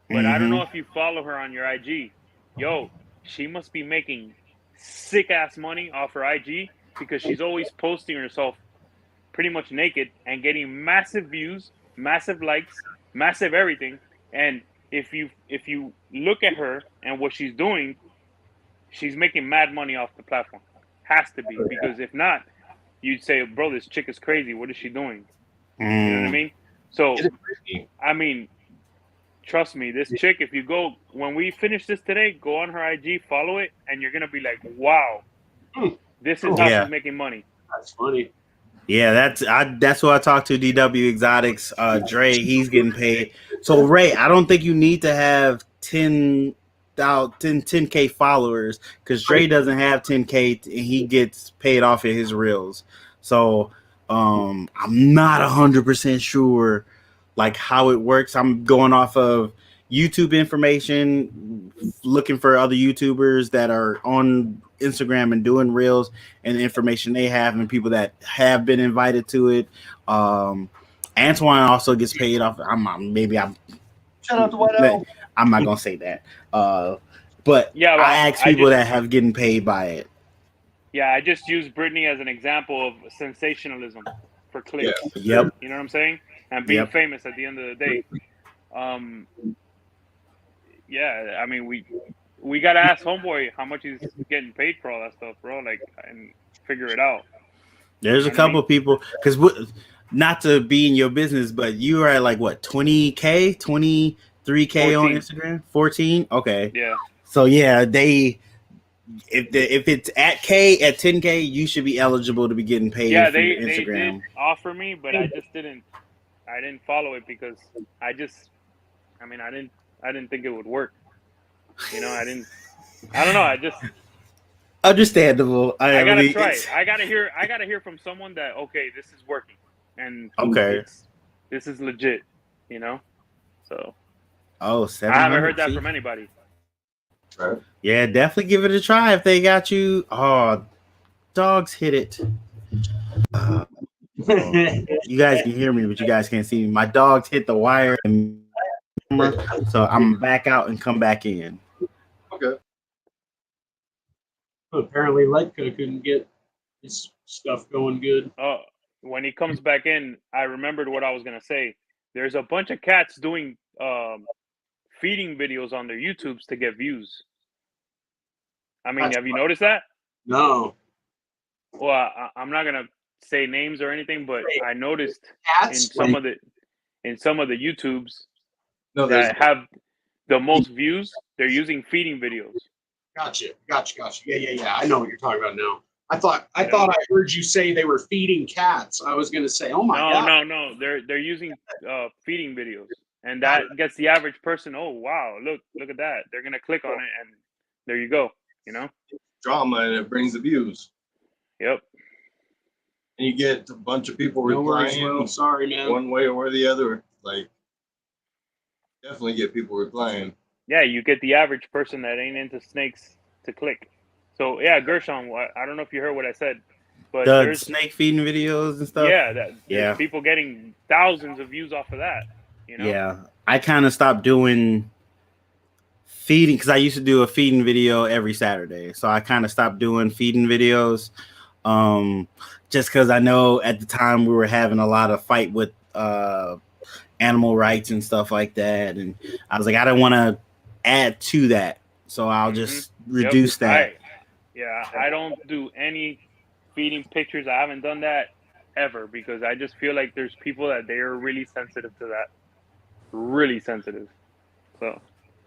Speaker 8: But I don't know if you follow her on your IG. Yo, she must be making sick ass money off her IG, because she's always posting herself pretty much naked and getting massive views, massive likes, massive everything. And if you look at her and what she's doing, she's making mad money off the platform. Has to be, because if not, you'd say, bro, this chick is crazy. What is she doing? You know what I mean? So, I mean, trust me, this chick, if you go, when we finish this today, go on her IG, follow it, and you're going to be like, wow, this is how she's making money.
Speaker 4: That's funny.
Speaker 6: Yeah, that's who I talked to, DW Exotics. Dre, he's getting paid. So, Ray, I don't think you need to have 10K followers, because Dre doesn't have 10K and he gets paid off of his reels. So, I'm not 100% sure like how it works. I'm going off of YouTube information, looking for other YouTubers that are on Instagram and doing reels, and the information they have, and people that have been invited to it. Antoine also gets paid off.
Speaker 3: Shout out to White.
Speaker 6: I'm not gonna say that. But
Speaker 8: Yeah,
Speaker 6: I ask people that have getting paid by it.
Speaker 8: Yeah, I just use Britney as an example of sensationalism for clicks.
Speaker 6: Yeah. Yep.
Speaker 8: You know what I'm saying? And being famous at the end of the day. Yeah, I mean, we gotta ask Homeboy how much he's getting paid for all that stuff, bro. Like, and figure it out.
Speaker 6: There's a couple people, because not to be in your business, but you are at like what, 20K, 23K on Instagram, 14. Okay.
Speaker 8: Yeah.
Speaker 6: So yeah, if it's at 10K, you should be eligible to be getting paid.
Speaker 8: Yeah,
Speaker 6: for your Instagram.
Speaker 8: They did offer me, but I just didn't follow it, because I didn't think it would work. You know, I don't know. I just
Speaker 6: understandable.
Speaker 8: I gotta try it. I gotta hear from someone that, okay, this is working, and this is legit. You know, so I haven't heard that from anybody.
Speaker 3: Right.
Speaker 6: Yeah, definitely give it a try if they got you. Oh, dogs hit it. You guys can hear me, but you guys can't see me. My dogs hit the wire, so I'm back out and come back in.
Speaker 3: Okay.
Speaker 4: Apparently, Letka couldn't get his stuff going good.
Speaker 8: When he comes back in, I remembered what I was gonna say. There's a bunch of cats doing feeding videos on their YouTubes to get views. I mean, have you noticed that?
Speaker 4: No.
Speaker 8: Well, I'm not gonna say names or anything, but I noticed in some of the YouTubes that have the most views, they're using feeding videos.
Speaker 4: Gotcha. Yeah. I know what you're talking about now. I thought I heard you say they were feeding cats. I was gonna say, oh my god.
Speaker 8: No. They're using feeding videos, and that gets the average person. Oh wow, look at that. They're gonna click on it, and there you go. You know,
Speaker 3: drama, and it brings the views.
Speaker 8: Yep.
Speaker 3: And you get a bunch of people replying.
Speaker 4: Sorry, man.
Speaker 3: One way or the other. Like, definitely get people replying.
Speaker 8: Yeah, you get the average person that ain't into snakes to click. So yeah, Gershon, I don't know if you heard what I said, but there's
Speaker 6: snake feeding videos and stuff.
Speaker 8: Yeah, there's people getting thousands of views off of that. You know? Yeah,
Speaker 6: I kind of stopped doing feeding, because I used to do a feeding video every Saturday. So I kind of stopped doing feeding videos, just because I know at the time we were having a lot of fight with animal rights and stuff like that, and I was like, I don't want to add to that, so I'll just reduce that.
Speaker 8: I don't do any feeding pictures. I haven't done that ever, because I just feel like there's people that they are really sensitive to that. Really sensitive. So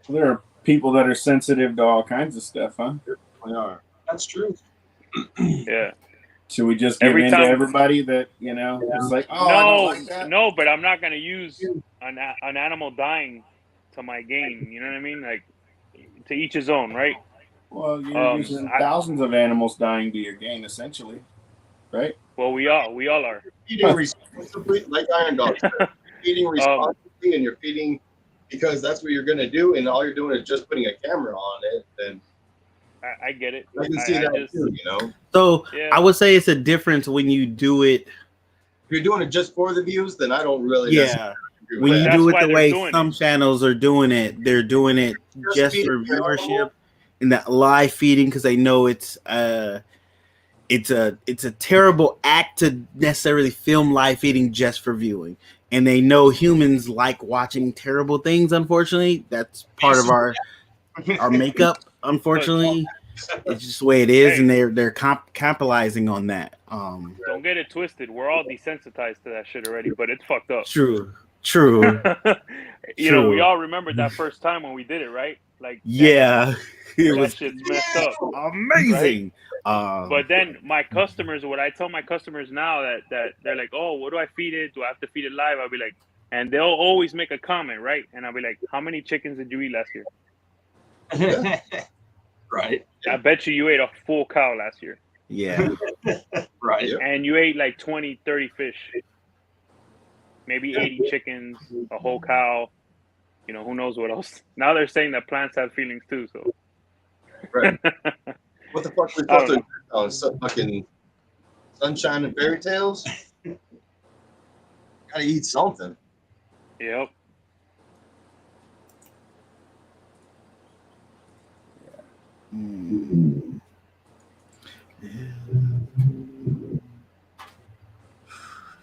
Speaker 1: there
Speaker 5: people that are sensitive to all kinds of stuff, huh?
Speaker 3: We are.
Speaker 4: That's true.
Speaker 8: Yeah.
Speaker 5: Should we just give in to everybody that, you know, it's like, oh, I don't like that?
Speaker 8: No, but I'm not going to use an animal dying to my gain. You know what I mean? Like, to each his own, right?
Speaker 5: Well, you're using thousands of animals dying to your gain, essentially, right?
Speaker 8: Well, we all are.
Speaker 3: Feeding responsibly, like Iron Dog said. Feeding responsibly, and you're feeding because that's what you're going to do, and all you're doing is just putting a camera on it, then
Speaker 8: I get it.
Speaker 3: I can see that too, you know.
Speaker 6: So I would say it's a difference when you do it.
Speaker 3: If you're doing it just for the views, then I don't really.
Speaker 6: Yeah. When you do it the way some channels are doing it, they're doing it just for viewership and that live feeding because they know it's a terrible act to necessarily film live feeding just for viewing. And they know humans like watching terrible things, unfortunately. That's part of our makeup, unfortunately. It's just the way it is, and they're capitalizing on that.
Speaker 8: Don't get it twisted. We're all desensitized to that shit already, but it's fucked up.
Speaker 6: True.
Speaker 8: You know, we all remember that first time when we did it, right? Like,
Speaker 6: yeah,
Speaker 8: it was shit's messed up.
Speaker 6: Amazing.
Speaker 8: Right? But then my customers, what I tell my customers now that they're like, oh, what do I feed it? Do I have to feed it live? I'll be like, and they'll always make a comment, right? And I'll be like, how many chickens did you eat last year?
Speaker 4: Right.
Speaker 8: I bet you ate a full cow last year.
Speaker 6: Yeah.
Speaker 4: Right.
Speaker 8: And you ate like 20, 30 fish. Maybe 80 chickens, a whole cow. You know, who knows what else. Now they're saying that plants have feelings too, so.
Speaker 3: Right. What the fuck are we supposed to do on some fucking sunshine and fairy tales? Gotta eat something.
Speaker 8: Yep.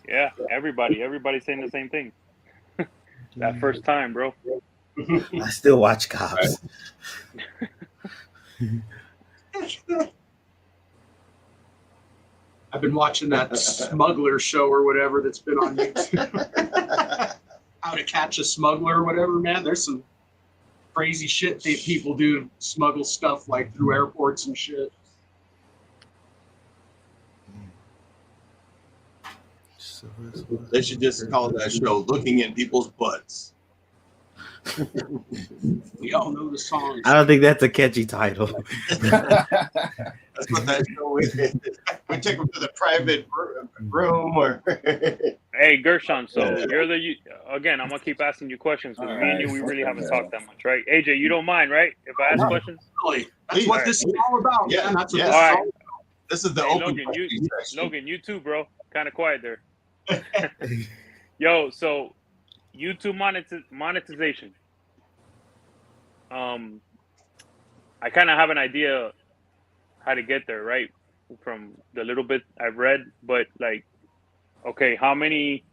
Speaker 8: Yeah, everybody's saying the same thing. That first time, bro.
Speaker 6: I still watch Cops.
Speaker 4: I've been watching that smuggler show or whatever that's been on YouTube. How to Catch a Smuggler or whatever, man. There's some crazy shit that people do to smuggle stuff like through airports and shit.
Speaker 3: They should just call that show "Looking in People's Butts."
Speaker 4: We all know the song.
Speaker 6: I don't think that's a catchy title.
Speaker 3: That's what that show is. We take them to the private room or.
Speaker 8: Hey, Gershon, so you're again, I'm going to keep asking you questions because me and you, we really haven't talked that much, right? AJ, you don't mind, right? If I ask questions?
Speaker 4: That's what this is all about.
Speaker 3: Yeah,
Speaker 4: that's what
Speaker 3: this
Speaker 4: is all about.
Speaker 3: This is the open.
Speaker 8: Logan, you too, bro. Kind of quiet there. Yo, so YouTube monetization. I kind of have an idea how to get there, right? From the little bit I've read, but like, okay, how many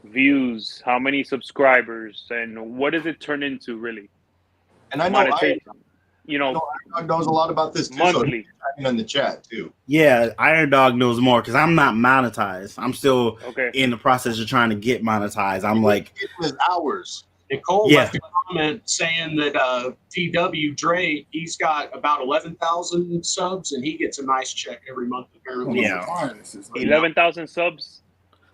Speaker 8: views, how many subscribers, and what does it turn into really?
Speaker 3: And I know
Speaker 8: I
Speaker 3: knows a lot about this too,
Speaker 8: monthly.
Speaker 3: So in the chat too.
Speaker 6: Yeah, Iron Dog knows more because I'm not monetized. I'm still in the process of trying to get monetized. I'm like
Speaker 3: hours.
Speaker 4: Nicole left a comment saying that TW Dre, he's got about 11,000 subs and he gets a nice check every month apparently.
Speaker 6: Yeah,
Speaker 8: 11,000 subs.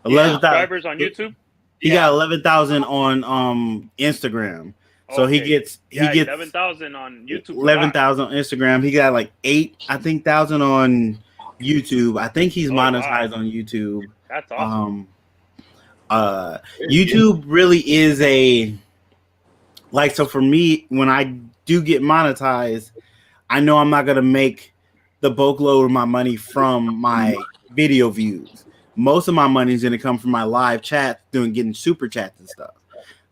Speaker 6: 11,000
Speaker 8: subscribers on YouTube.
Speaker 6: He got 11,000 on Instagram. So he gets
Speaker 8: 11,000 on YouTube.
Speaker 6: 11,000 on Instagram. He got like 8,000 on YouTube. I think he's monetized on YouTube.
Speaker 8: That's awesome.
Speaker 6: YouTube really is so for me, when I do get monetized, I know I'm not gonna make the bulk load of my money from my video views. Most of my money is gonna come from my live chat, getting super chats and stuff.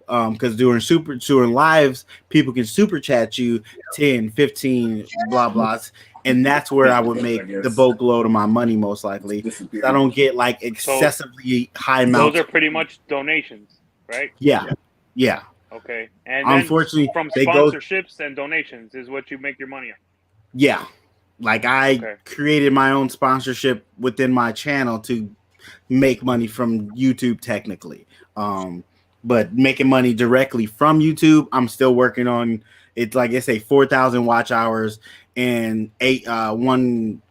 Speaker 6: Because during lives, people can super chat you 10, 15, blah blahs, and that's where I would make the bulk load of my money most likely. I don't get like excessively high amounts.
Speaker 8: Those are pretty much donations, right?
Speaker 6: Yeah.
Speaker 8: Okay, and
Speaker 6: unfortunately,
Speaker 8: from sponsorships and donations is what you make your money on.
Speaker 6: Yeah, like I created my own sponsorship within my channel to make money from YouTube technically. But making money directly from YouTube, I'm still working on It's like it's a 4,000 watch hours and 1,000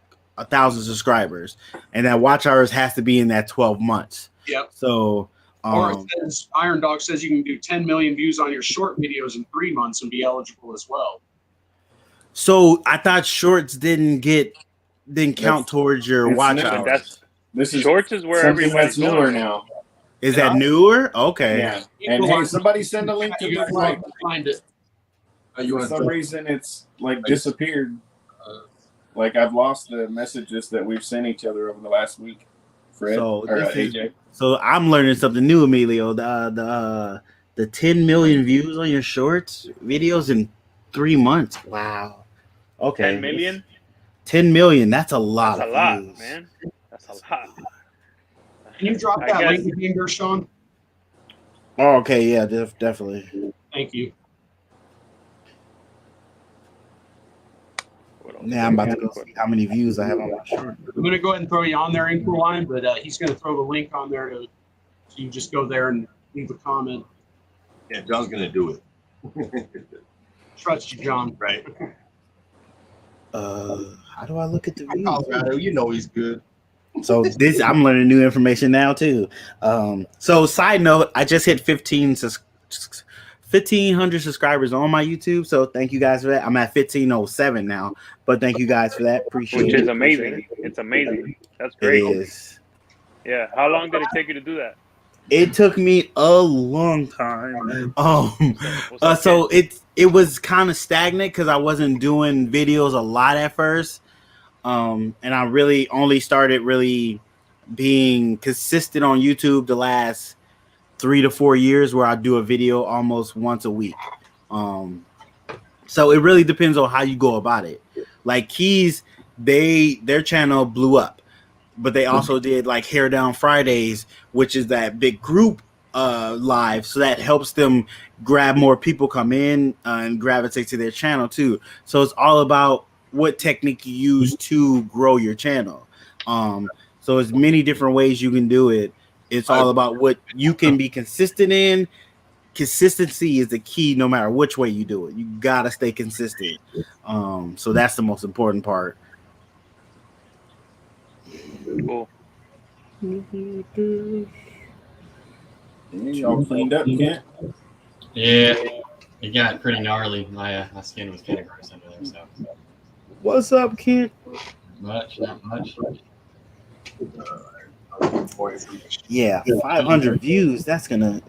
Speaker 6: subscribers, and that watch hours has to be in that 12 months.
Speaker 4: Yep.
Speaker 6: So,
Speaker 4: or it says, Iron Dog says you can do 10 million views on your short videos in 3 months and be eligible as well.
Speaker 6: So I thought shorts didn't count towards your watch hours.
Speaker 5: This is
Speaker 8: shorts is where everybody's
Speaker 5: newer
Speaker 8: going
Speaker 5: now.
Speaker 6: Is that newer? Okay.
Speaker 5: Yeah. And hey, somebody send a link to this like
Speaker 4: find it.
Speaker 5: For some reason it's like disappeared. Like I've lost the messages that we've sent each other over the last week. Fred or AJ.
Speaker 6: So I'm learning something new, Emilio. The 10 million views on your shorts videos in 3 months. Wow. Okay.
Speaker 8: 10 million?
Speaker 6: 10 million. That's a lot.
Speaker 8: That's a lot, man. That's a lot.
Speaker 4: Can you drop that link again, Gershon?
Speaker 6: Oh, okay. Yeah, definitely.
Speaker 4: Thank you.
Speaker 6: Yeah, I'm about to go see how many views I have on my short.
Speaker 4: I'm going to go ahead and throw you on there, Ink Line, but he's going to throw the link on there so you just go there and leave a comment.
Speaker 3: Yeah, John's going to do it.
Speaker 4: Trust you, John.
Speaker 3: Right.
Speaker 6: How do I look at the views?
Speaker 3: Colorado, you know he's good.
Speaker 6: So I'm learning new information now too. So side note, I just hit 1,500 subscribers on my YouTube. So thank you guys for that. I'm at 1,507 now, but thank you guys for that. Appreciate it.
Speaker 8: Which is amazing. It's amazing. That's great.
Speaker 6: It is.
Speaker 8: Yeah. How long did it take you to do that?
Speaker 6: It took me a long time. So it was kind of stagnant because I wasn't doing videos a lot at first. And I really only started really being consistent on YouTube the last 3 to 4 years, where I do a video almost once a week. So it really depends on how you go about it. Like Keys, their channel blew up, but they also did like Hair Down Fridays, which is that big group live. So that helps them grab more people come in and gravitate to their channel too. So it's all about what technique you use to grow your channel. So there's many different ways you can do it. It's all about what you can be consistent in. Consistency is the key no matter which way you do it. You gotta stay consistent. So that's the most important part.
Speaker 8: Cool.
Speaker 5: Y'all cleaned up, Kent?
Speaker 9: Yeah, it got pretty gnarly. My skin was kind of gross under there. So
Speaker 6: What's up, Kent?
Speaker 9: not much.
Speaker 6: Yeah, 500 views. That's gonna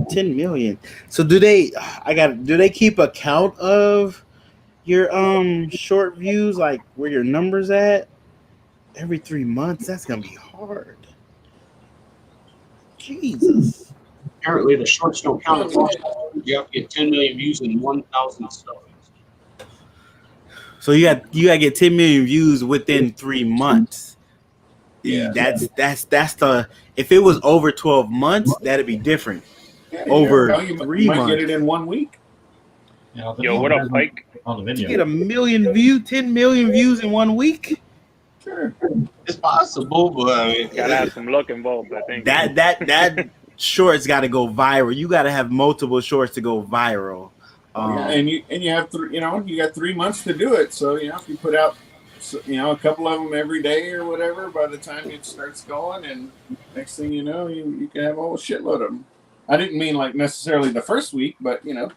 Speaker 6: 10 million. So do they keep a count of your short views, like where your numbers at every 3 months? That's gonna be hard. Jesus.
Speaker 4: Apparently, the shorts don't count as much. You have to get 10 million views in 1,000 stuff.
Speaker 6: So you got to get 10 million views within 3 months.
Speaker 3: Yeah,
Speaker 6: that's the. If it was over 12 months, that'd be different.
Speaker 5: Yeah,
Speaker 6: over
Speaker 5: you
Speaker 6: 3
Speaker 5: might
Speaker 6: months,
Speaker 5: get it in 1 week.
Speaker 9: Yeah,
Speaker 8: Yo, what up, Pike?
Speaker 9: On the video.
Speaker 6: You get 1 million views, 10 million views in 1 week.
Speaker 5: Sure.
Speaker 3: it's possible, but I mean,
Speaker 8: Gotta have some luck involved, I think.
Speaker 6: That shorts got to go viral. You got to have multiple shorts to go viral.
Speaker 5: And you have you got 3 months to do it. So if you put out a couple of them every day or whatever, by the time it starts going, and next thing you know, you can have a whole shitload of them. I didn't mean like necessarily the first week, but you can.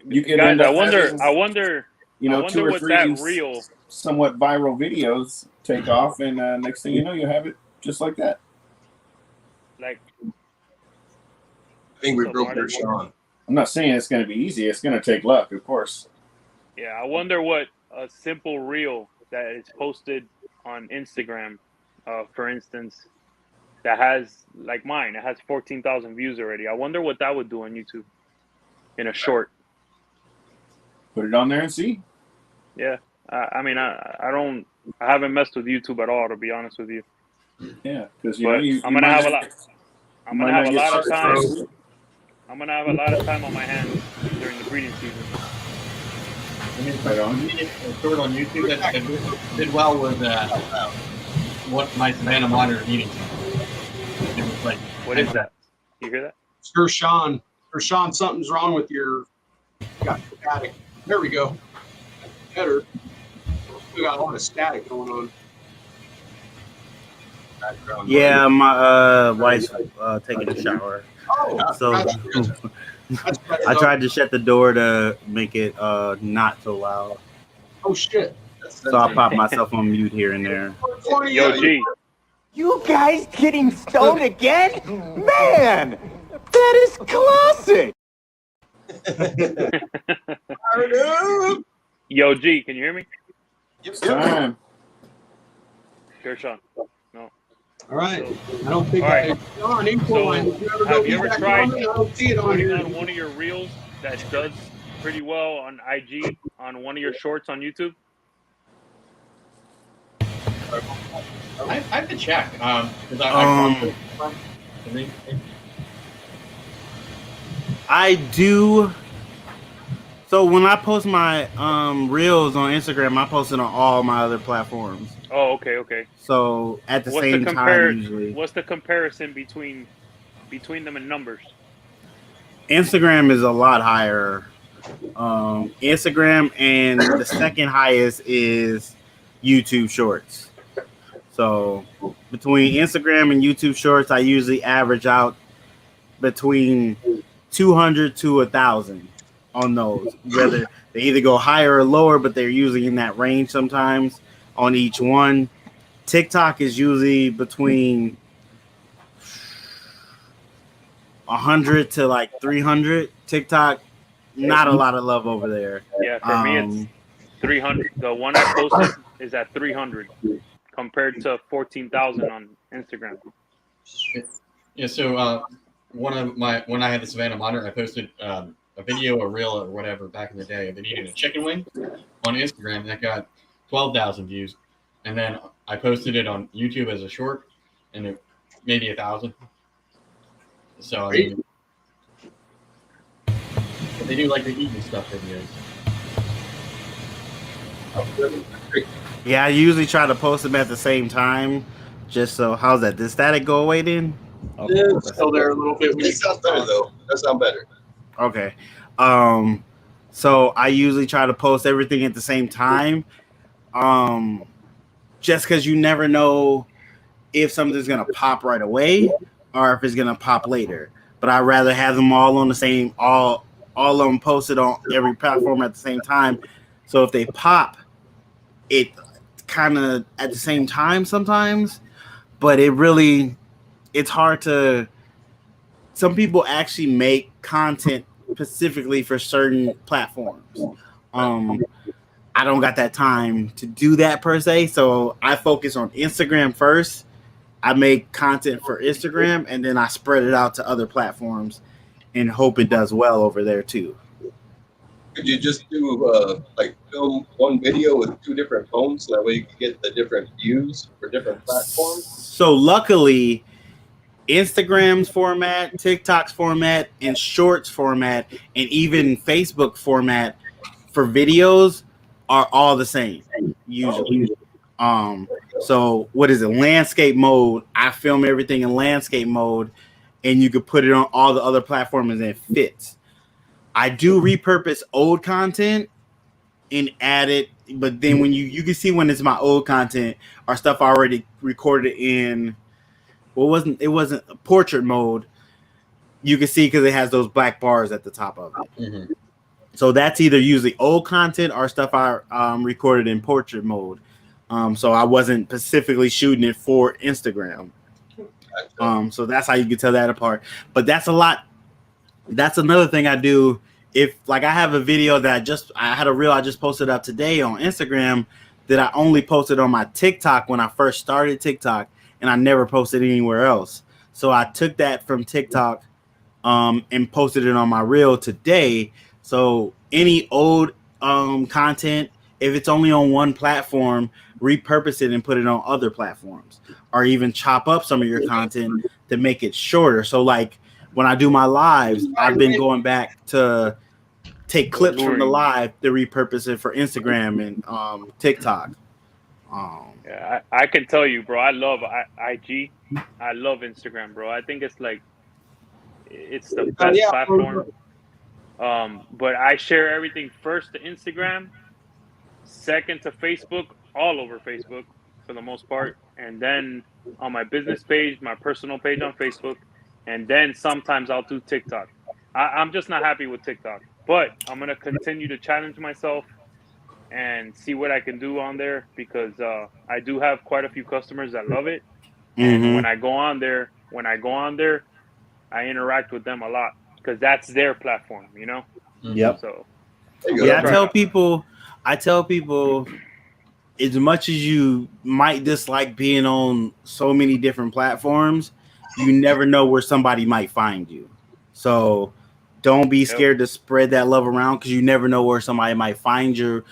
Speaker 8: Guys,
Speaker 5: end up
Speaker 8: I wonder,
Speaker 5: having,
Speaker 8: I wonder
Speaker 5: 2 or
Speaker 8: what
Speaker 5: 3
Speaker 8: that real.
Speaker 5: somewhat viral videos take off, and next thing you know, you have it just like that.
Speaker 8: Like,
Speaker 3: I think we broke their Sean.
Speaker 5: I'm not saying it's going to be easy. It's going to take luck, of course.
Speaker 8: yeah, I wonder what a simple reel that is posted on Instagram, for instance, that has, like mine, it has 14,000 views already. I wonder what that would do on YouTube in a short.
Speaker 5: Put it on there and see.
Speaker 8: Yeah, I mean, I haven't messed with YouTube at all, to be honest with you.
Speaker 5: Yeah, because
Speaker 8: I'm gonna have a lot. I'm gonna have a lot of time. I'm gonna have a lot of time on my hands during the breeding season.
Speaker 5: Right on.
Speaker 9: Short on YouTube that did well with what my Savannah monitor is eating. It was like,
Speaker 8: What is that? You hear that?
Speaker 4: Gershon, something's wrong with your Got static. There we go. Better. We got a lot of static going on.
Speaker 3: Background
Speaker 6: Yeah, my wife's taking a shower.
Speaker 4: Oh,
Speaker 6: So
Speaker 4: that's better.
Speaker 6: I tried to shut the door to make it not so loud.
Speaker 4: Oh shit.
Speaker 6: So I pop myself on mute here and there.
Speaker 8: Yo, G.
Speaker 7: You guys getting stoned again? Man, that is classic.
Speaker 8: Yo, G, can you hear me?
Speaker 5: Time.
Speaker 8: Gershon. No.
Speaker 4: All right. I don't think
Speaker 8: All right.
Speaker 4: on Infoline.
Speaker 8: So, have you ever tried
Speaker 4: I don't see it on
Speaker 8: putting
Speaker 4: here.
Speaker 8: on one of your reels that does pretty well on IG on one of your shorts on YouTube?
Speaker 9: I have to check.
Speaker 6: I do. So when I post my reels on Instagram, I post it on all my other platforms.
Speaker 8: Oh, okay.
Speaker 6: So at the same time, usually.
Speaker 8: What's the comparison between them in numbers?
Speaker 6: Instagram is a lot higher. Instagram, and the second highest is YouTube Shorts. So between Instagram and YouTube Shorts, I usually average out between 200 to 1,000 on those. Whether they either go higher or lower, but they're usually in that range sometimes on each one. TikTok is usually between 100 to like 300. TikTok, not a lot of love over there.
Speaker 8: Yeah, for me it's 300. The one I posted is at 300 compared to 14,000 on Instagram.
Speaker 9: Yeah, so when I had the Savannah monitor, I posted a video, a reel, or whatever back in the day of it eating a chicken wing on Instagram that got 12,000 views, and then I posted it on YouTube as a short, and it maybe 1,000. So I mean, they do like the eating stuff videos.
Speaker 6: Yeah, I usually try to post them at the same time. Just so, how's that? Did static go away then? Okay.
Speaker 4: Yeah, it's still there a little bit.
Speaker 3: It sounds better though. That sounds better.
Speaker 6: Okay. So I usually try to post everything at the same time. Just because you never know if something's gonna pop right away or if it's gonna pop later. But I'd rather have them all on the same, all of them posted on every platform at the same time. So if they pop, it kind of at the same time sometimes, but it's hard to. Some people actually make content specifically for certain platforms. I don't got that time to do that per se, so I focus on Instagram first. I make content for Instagram, and then I spread it out to other platforms and hope it does well over there too.
Speaker 3: Could you just do like film one video with two different phones so that way you can get the different views for different platforms?
Speaker 6: So luckily, Instagram's format, TikTok's format, and Shorts format, and even Facebook format for videos are all the same usually. So what is it? Landscape mode. I film everything in landscape mode, and you could put it on all the other platforms and it fits. I do repurpose old content and add it, but then when you can see when it's my old content or stuff already recorded in it wasn't portrait mode. You can see because it has those black bars at the top of it.
Speaker 9: Mm-hmm.
Speaker 6: So that's either usually old content or stuff I recorded in portrait mode. So I wasn't specifically shooting it for Instagram. So that's how you can tell that apart. But that's a lot. That's another thing I do. If like I have a video that I had a reel I just posted up today on Instagram that I only posted on my TikTok when I first started TikTok, and I never posted anywhere else. So I took that from TikTok and posted it on my reel today. So any old content, if it's only on one platform, repurpose it and put it on other platforms, or even chop up some of your content to make it shorter. So like when I do my lives, I've been going back to take clips from the live to repurpose it for Instagram and TikTok.
Speaker 8: Yeah, I can tell you, bro. I love IG. I love Instagram, bro. I think it's the best platform. But I share everything first to Instagram, second to Facebook, all over Facebook for the most part, and then on my business page, my personal page on Facebook, and then sometimes I'll do TikTok. I'm just not happy with TikTok, but I'm gonna continue to challenge myself and see what I can do on there because I do have quite a few customers that love it. And when I go on there, I interact with them a lot because that's their platform, you know.
Speaker 6: Yep.
Speaker 8: So
Speaker 6: yeah, I tell people, as much as you might dislike being on so many different platforms, you never know where somebody might find you. So don't be scared to spread that love around because you never know where somebody might find your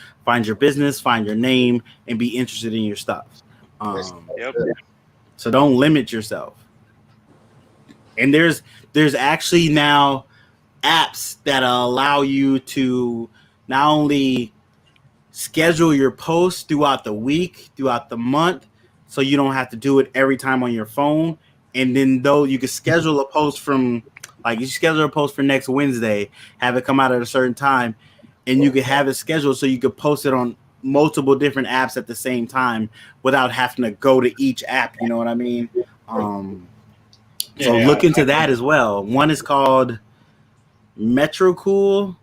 Speaker 6: business, find your name, and be interested in your stuff. So don't limit yourself. And there's actually now apps that allow you to not only schedule your posts throughout the week, throughout the month, so you don't have to do it every time on your phone. And then though you can schedule a post from, like you schedule a post for next Wednesday, have it come out at a certain time, and you can have it scheduled so you could post it on multiple different apps at the same time without having to go to each app. You know what I mean? So look into that as well. One is called Metrocool.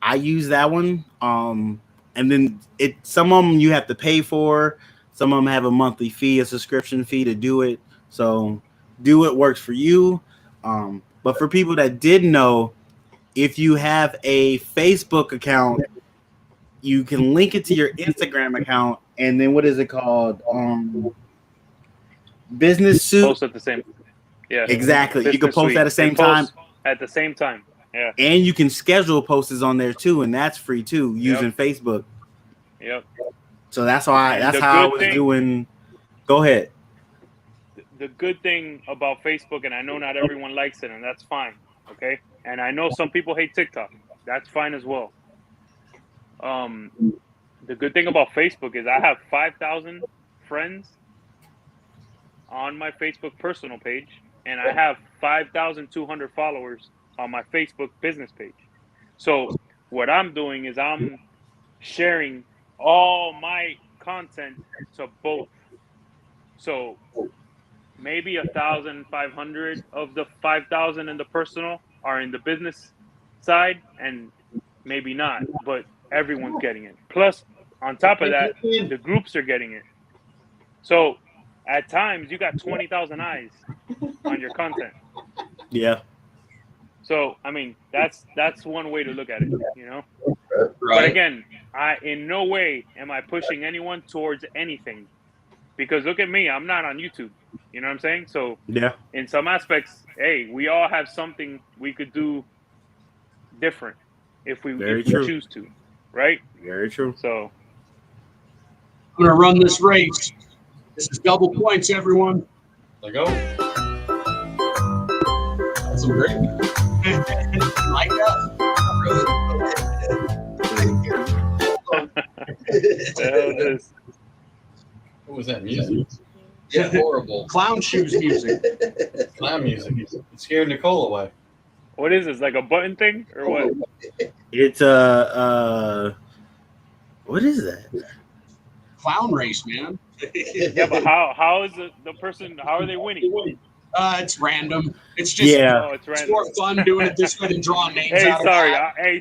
Speaker 6: I use that one. And then some of them you have to pay for. Some of them have a monthly fee, a subscription fee to do it. So do what works for you. But for people that didn't know, if you have a Facebook account, you can link it to your Instagram account. And then what is it called? Business Suite.
Speaker 8: Post at the same. Yeah.
Speaker 6: Exactly.
Speaker 8: Business
Speaker 6: you can post
Speaker 8: Suite.
Speaker 6: at the same time.
Speaker 8: At the same time. Yeah.
Speaker 6: And you can schedule posts on there too, and that's free too, using Facebook.
Speaker 8: Yep.
Speaker 6: So that's how I was doing. Go ahead.
Speaker 8: The good thing about Facebook, and I know not everyone likes it, and that's fine. Okay. And I know some people hate TikTok. That's fine as well. The good thing about Facebook is I have 5,000 friends on my Facebook personal page, and I have 5,200 followers on my Facebook business page. So what I'm doing is I'm sharing all my content to both. So maybe 1,500 of the 5,000 in the personal are in the business side, and maybe not, but everyone's getting it. Plus, on top of that, the groups are getting it. So at times you got 20,000 eyes on your content.
Speaker 6: Yeah.
Speaker 8: So I mean that's one way to look at it, you know. Right. But again, I in no way am I pushing anyone towards anything, because look at me, I'm not on YouTube. You know what I'm saying? So
Speaker 6: yeah,
Speaker 8: in some aspects, hey, we all have something we could do different if we choose to, right?
Speaker 6: Very true.
Speaker 8: So
Speaker 4: I'm gonna run this race. This is double points, everyone.
Speaker 9: Let go.
Speaker 3: That's some great.
Speaker 4: Like that.
Speaker 9: What was that music?
Speaker 3: Yeah, horrible.
Speaker 4: Clown shoes music.
Speaker 9: Clown music. It scared Nicole away.
Speaker 8: What is this? Like a button thing or what?
Speaker 6: It's what is that?
Speaker 4: Clown race, man.
Speaker 8: Yeah, but how is the person? How are they winning?
Speaker 4: It's random. It's just
Speaker 8: it's
Speaker 4: more fun doing it this way than drawing names
Speaker 8: Hey,
Speaker 4: out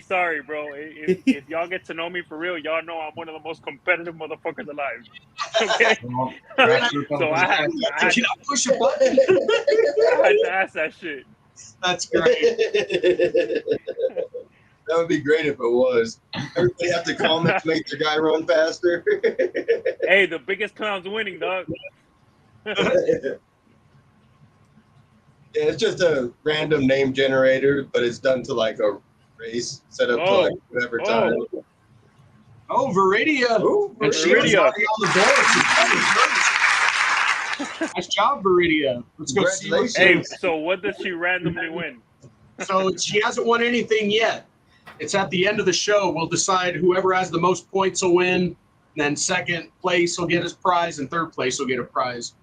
Speaker 8: sorry, bro. If y'all get to know me for real, y'all know I'm one of the most competitive motherfuckers alive. Okay. So I
Speaker 4: can I push a button?
Speaker 8: I had to ask that shit.
Speaker 4: That's great.
Speaker 3: That would be great if it was. Everybody have to comment to make the guy run faster.
Speaker 8: Hey, the biggest clown's winning, dog.
Speaker 3: Yeah, it's just a random name generator, but it's done to like a race set up to like whatever time.
Speaker 4: Oh, Viridia.
Speaker 3: Ooh,
Speaker 4: She was already on the board. Nice job, Viridia. Let's go see what
Speaker 8: Hey, so what does she randomly win?
Speaker 4: So she hasn't won anything yet. It's at the end of the show. We'll decide whoever has the most points will win. And then second place will get his prize, and third place will get a prize.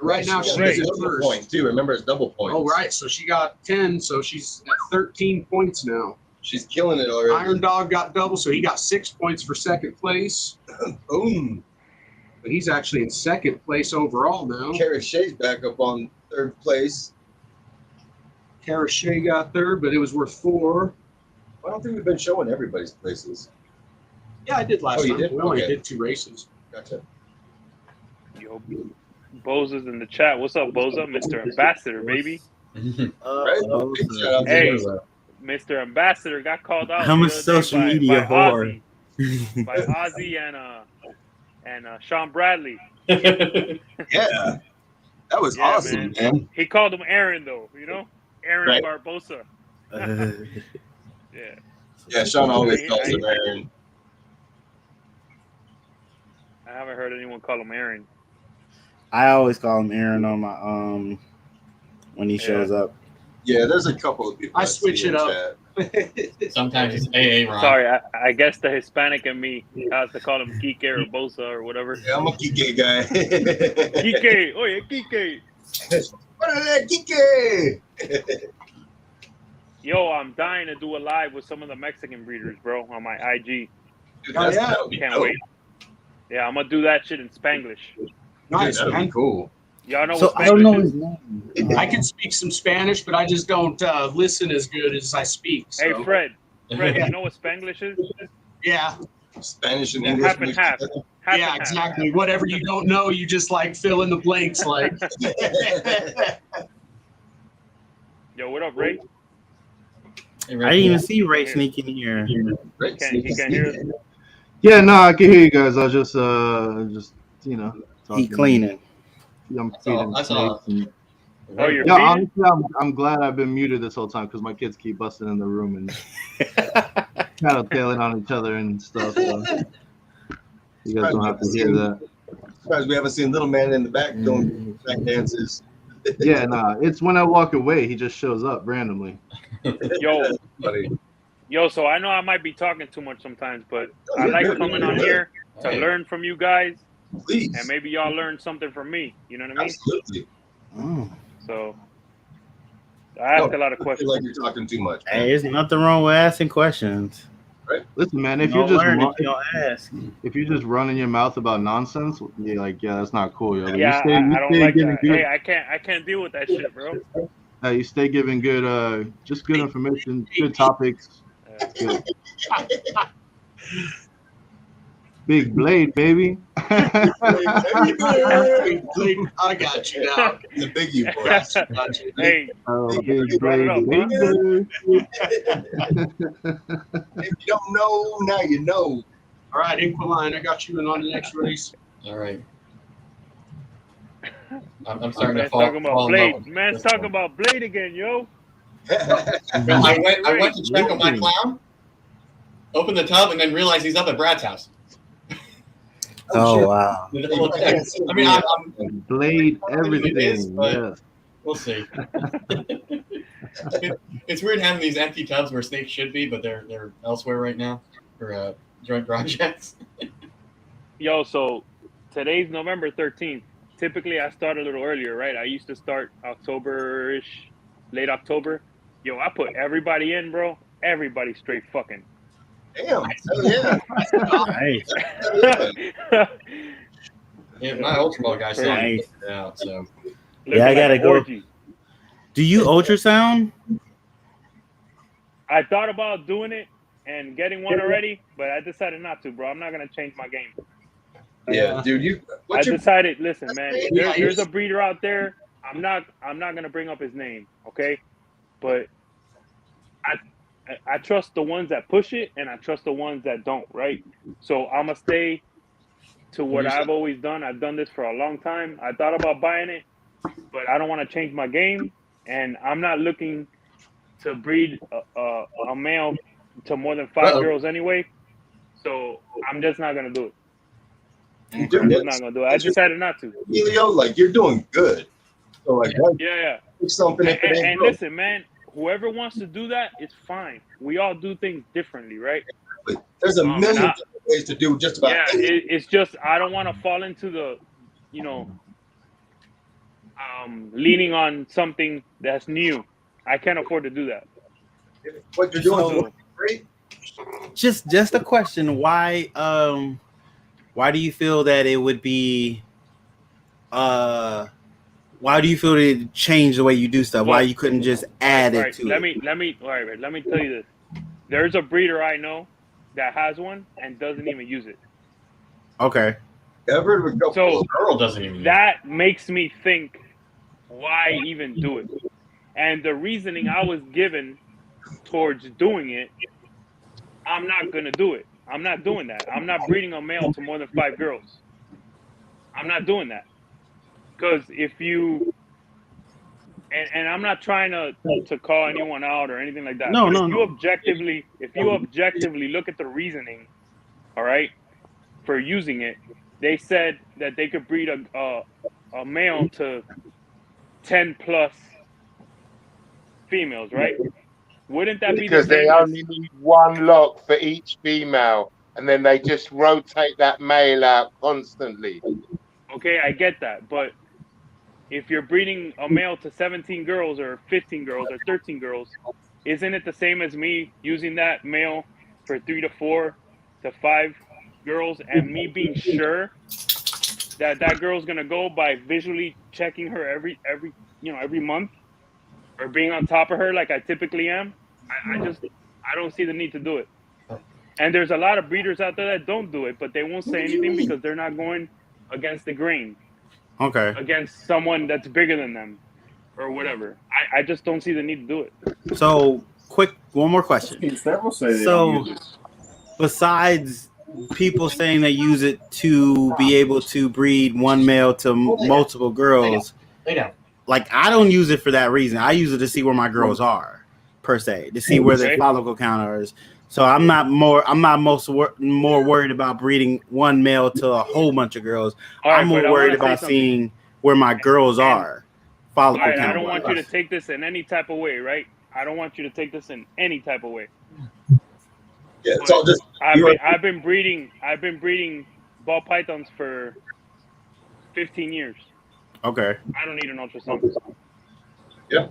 Speaker 4: Right now, she's at
Speaker 3: double
Speaker 4: first.
Speaker 3: point too. Remember, it's double points.
Speaker 4: Oh, right. So she got 10. So she's at 13 points now.
Speaker 3: She's killing it already.
Speaker 4: Iron Dog got double, so he got 6 points for second place.
Speaker 3: Boom.
Speaker 4: But he's actually in second place overall now.
Speaker 3: Kara Shea's back up on third place.
Speaker 4: Kara Shea got third, but it was worth 4.
Speaker 3: I don't think we've been showing everybody's places.
Speaker 4: Yeah, I did last time.
Speaker 3: You did?
Speaker 4: We only
Speaker 3: Okay.
Speaker 4: did 2 races.
Speaker 3: Gotcha.
Speaker 8: Yo, Boza's in the chat. What's up, Boza? Mr. Ambassador, baby.
Speaker 3: Right? Big shout out to
Speaker 8: Hey,
Speaker 3: Boza.
Speaker 8: Mr. Ambassador got called out.
Speaker 6: I'm
Speaker 8: the
Speaker 6: a
Speaker 8: other day
Speaker 6: social media
Speaker 8: by
Speaker 6: whore.
Speaker 8: Ozzy, by Ozzy and Sean Bradley.
Speaker 3: Yeah. That was
Speaker 8: Yeah,
Speaker 3: awesome, man.
Speaker 8: He called him Aaron, though. You know, Aaron
Speaker 3: Right.
Speaker 8: Barbosa. Yeah.
Speaker 3: Yeah, Sean always calls him Aaron.
Speaker 8: I haven't heard anyone call him Aaron.
Speaker 6: I always call him Aaron on my when he shows up.
Speaker 3: Yeah, there's a couple of people.
Speaker 4: I
Speaker 3: that
Speaker 4: switch
Speaker 3: see
Speaker 4: it
Speaker 3: in
Speaker 4: up.
Speaker 3: chat.
Speaker 9: Sometimes it's AA Ron.
Speaker 8: Sorry, I guess the Hispanic in me has to call him Kike or Bosa or whatever.
Speaker 3: Yeah, I'm a Kike guy.
Speaker 8: Kike, oh yeah, Kike.
Speaker 3: What is that, Kike?
Speaker 8: Yo, I'm dying to do a live with some of the Mexican breeders, bro, on my IG.
Speaker 3: Dude,
Speaker 4: Oh, yeah.
Speaker 3: that would be
Speaker 8: Can't
Speaker 3: dope.
Speaker 8: wait. Yeah, I'm gonna do that shit in Spanglish.
Speaker 4: Nice,
Speaker 3: Dude, that'd
Speaker 4: man.
Speaker 3: be cool.
Speaker 8: Y'all know
Speaker 6: So
Speaker 8: what
Speaker 6: I don't know
Speaker 8: Spanglish
Speaker 6: his
Speaker 8: is?
Speaker 6: name.
Speaker 4: I can speak some Spanish, but I just don't listen as good as I speak. So.
Speaker 8: Hey, Fred, you know what Spanglish is?
Speaker 4: Yeah,
Speaker 3: Spanish and
Speaker 8: Yeah,
Speaker 3: English.
Speaker 8: half and
Speaker 3: mixed
Speaker 8: half.
Speaker 3: together.
Speaker 8: Half
Speaker 4: yeah,
Speaker 8: and half.
Speaker 4: exactly. Whatever you don't know, you just like fill in the blanks. Like,
Speaker 8: Yo, what up, Ray?
Speaker 9: Hey,
Speaker 6: I
Speaker 9: Ray.
Speaker 6: didn't even see Ray sneaking here.
Speaker 3: Right,
Speaker 8: He can't
Speaker 3: sneaky,
Speaker 8: hear us.
Speaker 3: sneaky.
Speaker 10: Yeah, no, I can hear you guys. I was just you know,
Speaker 6: He cleaning.
Speaker 10: I'm
Speaker 9: I
Speaker 10: feeding
Speaker 9: saw.
Speaker 10: snakes and-
Speaker 8: Oh, you're
Speaker 10: Yeah,
Speaker 8: feeding?
Speaker 10: honestly, I'm glad I've been muted this whole time because my kids keep busting in the room and kind of tailing on each other and stuff. So you guys don't have to hear that.
Speaker 3: Surprised we haven't seen little man in the back doing back dances.
Speaker 10: Yeah, nah, it's when I walk away, he just shows up randomly.
Speaker 8: Yo,
Speaker 3: Buddy.
Speaker 8: yo, so I know I might be talking too much sometimes, but I
Speaker 3: you're
Speaker 8: like
Speaker 3: good,
Speaker 8: coming
Speaker 3: you're
Speaker 8: on
Speaker 3: good.
Speaker 8: here to
Speaker 9: Hey.
Speaker 8: learn from you guys,
Speaker 3: Please.
Speaker 8: and maybe y'all learn something from me. You know what I mean?
Speaker 3: Absolutely.
Speaker 6: Oh.
Speaker 8: So I ask a lot of
Speaker 3: I feel
Speaker 8: questions.
Speaker 3: like you're talking too much.
Speaker 6: Hey, there's nothing wrong with asking questions.
Speaker 10: Listen, man, if
Speaker 6: You
Speaker 10: you're
Speaker 6: don't
Speaker 10: just
Speaker 6: learn
Speaker 10: run-
Speaker 6: if you don't ask.
Speaker 10: if you're just running your mouth about nonsense, you're like, yeah, that's not cool. Yo.
Speaker 8: Yeah,
Speaker 10: you
Speaker 8: I don't like
Speaker 10: giving
Speaker 8: that.
Speaker 10: good,
Speaker 8: Hey, I can't deal with that shit, bro.
Speaker 10: you stay giving good, just good information, good topics. Good. Big blade, baby.
Speaker 4: I got you now.
Speaker 3: The biggie boy.
Speaker 8: Hey,
Speaker 10: Oh,
Speaker 3: You
Speaker 10: big
Speaker 8: brought it up,
Speaker 10: blade, baby.
Speaker 3: If you don't know, now you know.
Speaker 4: All right, Inquiline, I got you in on the next race.
Speaker 9: All right. I'm starting to
Speaker 8: man's
Speaker 9: fall.
Speaker 8: talking about
Speaker 9: fall in
Speaker 8: Blade.
Speaker 9: love with
Speaker 8: Man's
Speaker 9: this
Speaker 8: talking
Speaker 9: one.
Speaker 8: about Blade again, yo.
Speaker 9: I went to check on my clown, opened the tub, and then realized he's up at Brad's house.
Speaker 6: Oh wow.
Speaker 9: Did a little check. I mean, I'm
Speaker 10: Blade,
Speaker 9: It is,
Speaker 10: everything.
Speaker 9: but-
Speaker 10: Yes.
Speaker 9: we'll see. It's weird having these empty tubs where snakes should be, but they're elsewhere right now for joint projects.
Speaker 8: Yo, so today's November 13th. Typically, I start a little earlier, right? I used to start October-ish, late October. Yo, I put everybody in, bro. Everybody straight fucking.
Speaker 3: Damn. Hell yeah.
Speaker 6: Nice.
Speaker 3: Hell yeah.
Speaker 9: Yeah, my Ultra Ball guy still hasn't
Speaker 6: Nice.
Speaker 9: figured it out, so
Speaker 6: Yeah, I gotta
Speaker 8: an
Speaker 6: go.
Speaker 8: orgy.
Speaker 6: Do you ultrasound?
Speaker 8: I thought about doing it and getting one already, but I decided not to, bro. I'm not gonna change my game.
Speaker 3: Yeah, dude.
Speaker 8: I
Speaker 3: What's your
Speaker 8: decided. Listen, man.
Speaker 3: Yeah,
Speaker 8: There's a breeder out there. I'm not gonna bring up his name, okay? But I trust the ones that push it, and I trust the ones that don't, right? So I'm gonna stay to what I've always done. I've done this for a long time. I thought about buying it, but I don't want to change my game, and I'm not looking to breed a male to more than 5 girls anyway. So I'm just not gonna do it. I'm just not gonna do it. I decided not to.
Speaker 3: Helio, like you're doing good. So like why
Speaker 8: Yeah.
Speaker 3: pick something if it ain't
Speaker 8: And
Speaker 3: broke?
Speaker 8: listen, man, whoever wants to do that, it's fine. We all do things differently, right?
Speaker 3: There's a million
Speaker 8: not-
Speaker 3: different ways to do just about
Speaker 8: Yeah,
Speaker 3: anything.
Speaker 8: it's just I don't want to fall into the, leaning on something that's new. I can't afford to do that.
Speaker 3: What you're doing
Speaker 6: So-
Speaker 3: is great.
Speaker 6: Just a question. Why do you feel that it would be why do you feel it changed the way you do stuff? Why
Speaker 8: Well,
Speaker 6: you couldn't just add
Speaker 8: all
Speaker 6: it
Speaker 8: right,
Speaker 6: to
Speaker 8: let
Speaker 6: it?
Speaker 8: me let me tell you this. There's a breeder I know that has one and doesn't even use it.
Speaker 6: Okay.
Speaker 3: Ever would go.
Speaker 8: So
Speaker 9: Earl doesn't even use it.
Speaker 8: that makes me think, why even do it? And the reasoning I was given towards doing it, I'm not gonna do it. I'm not doing that. I'm not breeding a male to more than 5 girls. I'm not doing that. Because if you and I'm not trying to call anyone out or anything like that.
Speaker 6: No,
Speaker 8: but
Speaker 6: no,
Speaker 8: if you
Speaker 6: no.
Speaker 8: objectively look at the reasoning, all right, for using it, they said that they could breed a male to 10 plus females, right? Wouldn't that be the
Speaker 1: Because they
Speaker 8: same as
Speaker 1: only need one lock for each female, and then they just rotate that male out constantly.
Speaker 8: okay, I get that, but if you're breeding a male to 17 girls or 15 girls or 13 girls, isn't it the same as me using that male for 3 to 4 to 5 girls and me being sure that that girl's going to go by visually checking her every every month or being on top of her like I typically am? I don't see the need to do it. And there's a lot of breeders out there that don't do it, but they won't say anything because they're not going against the grain.
Speaker 6: Okay.
Speaker 8: Against someone that's bigger than them or whatever. I just don't see the need to do it.
Speaker 6: So, one more question.
Speaker 11: Several say they
Speaker 6: So,
Speaker 11: don't use it.
Speaker 6: besides people saying they use it to be able to breed one male to multiple girls, like I don't use it for that reason. I use it to see where my girls are, per se, to see where their follicle count is. So I'm not more worried about breeding one male to a whole bunch of girls.
Speaker 8: Right,
Speaker 6: I'm more worried about seeing where my girls are. Follicle count.
Speaker 8: I don't want you to take this in any type of way, right? I don't want you to take this in any type of way.
Speaker 3: Yeah, it's all just.
Speaker 8: I've been breeding ball pythons for 15 years.
Speaker 6: Okay.
Speaker 8: I don't need an ultrasound.
Speaker 3: Yeah.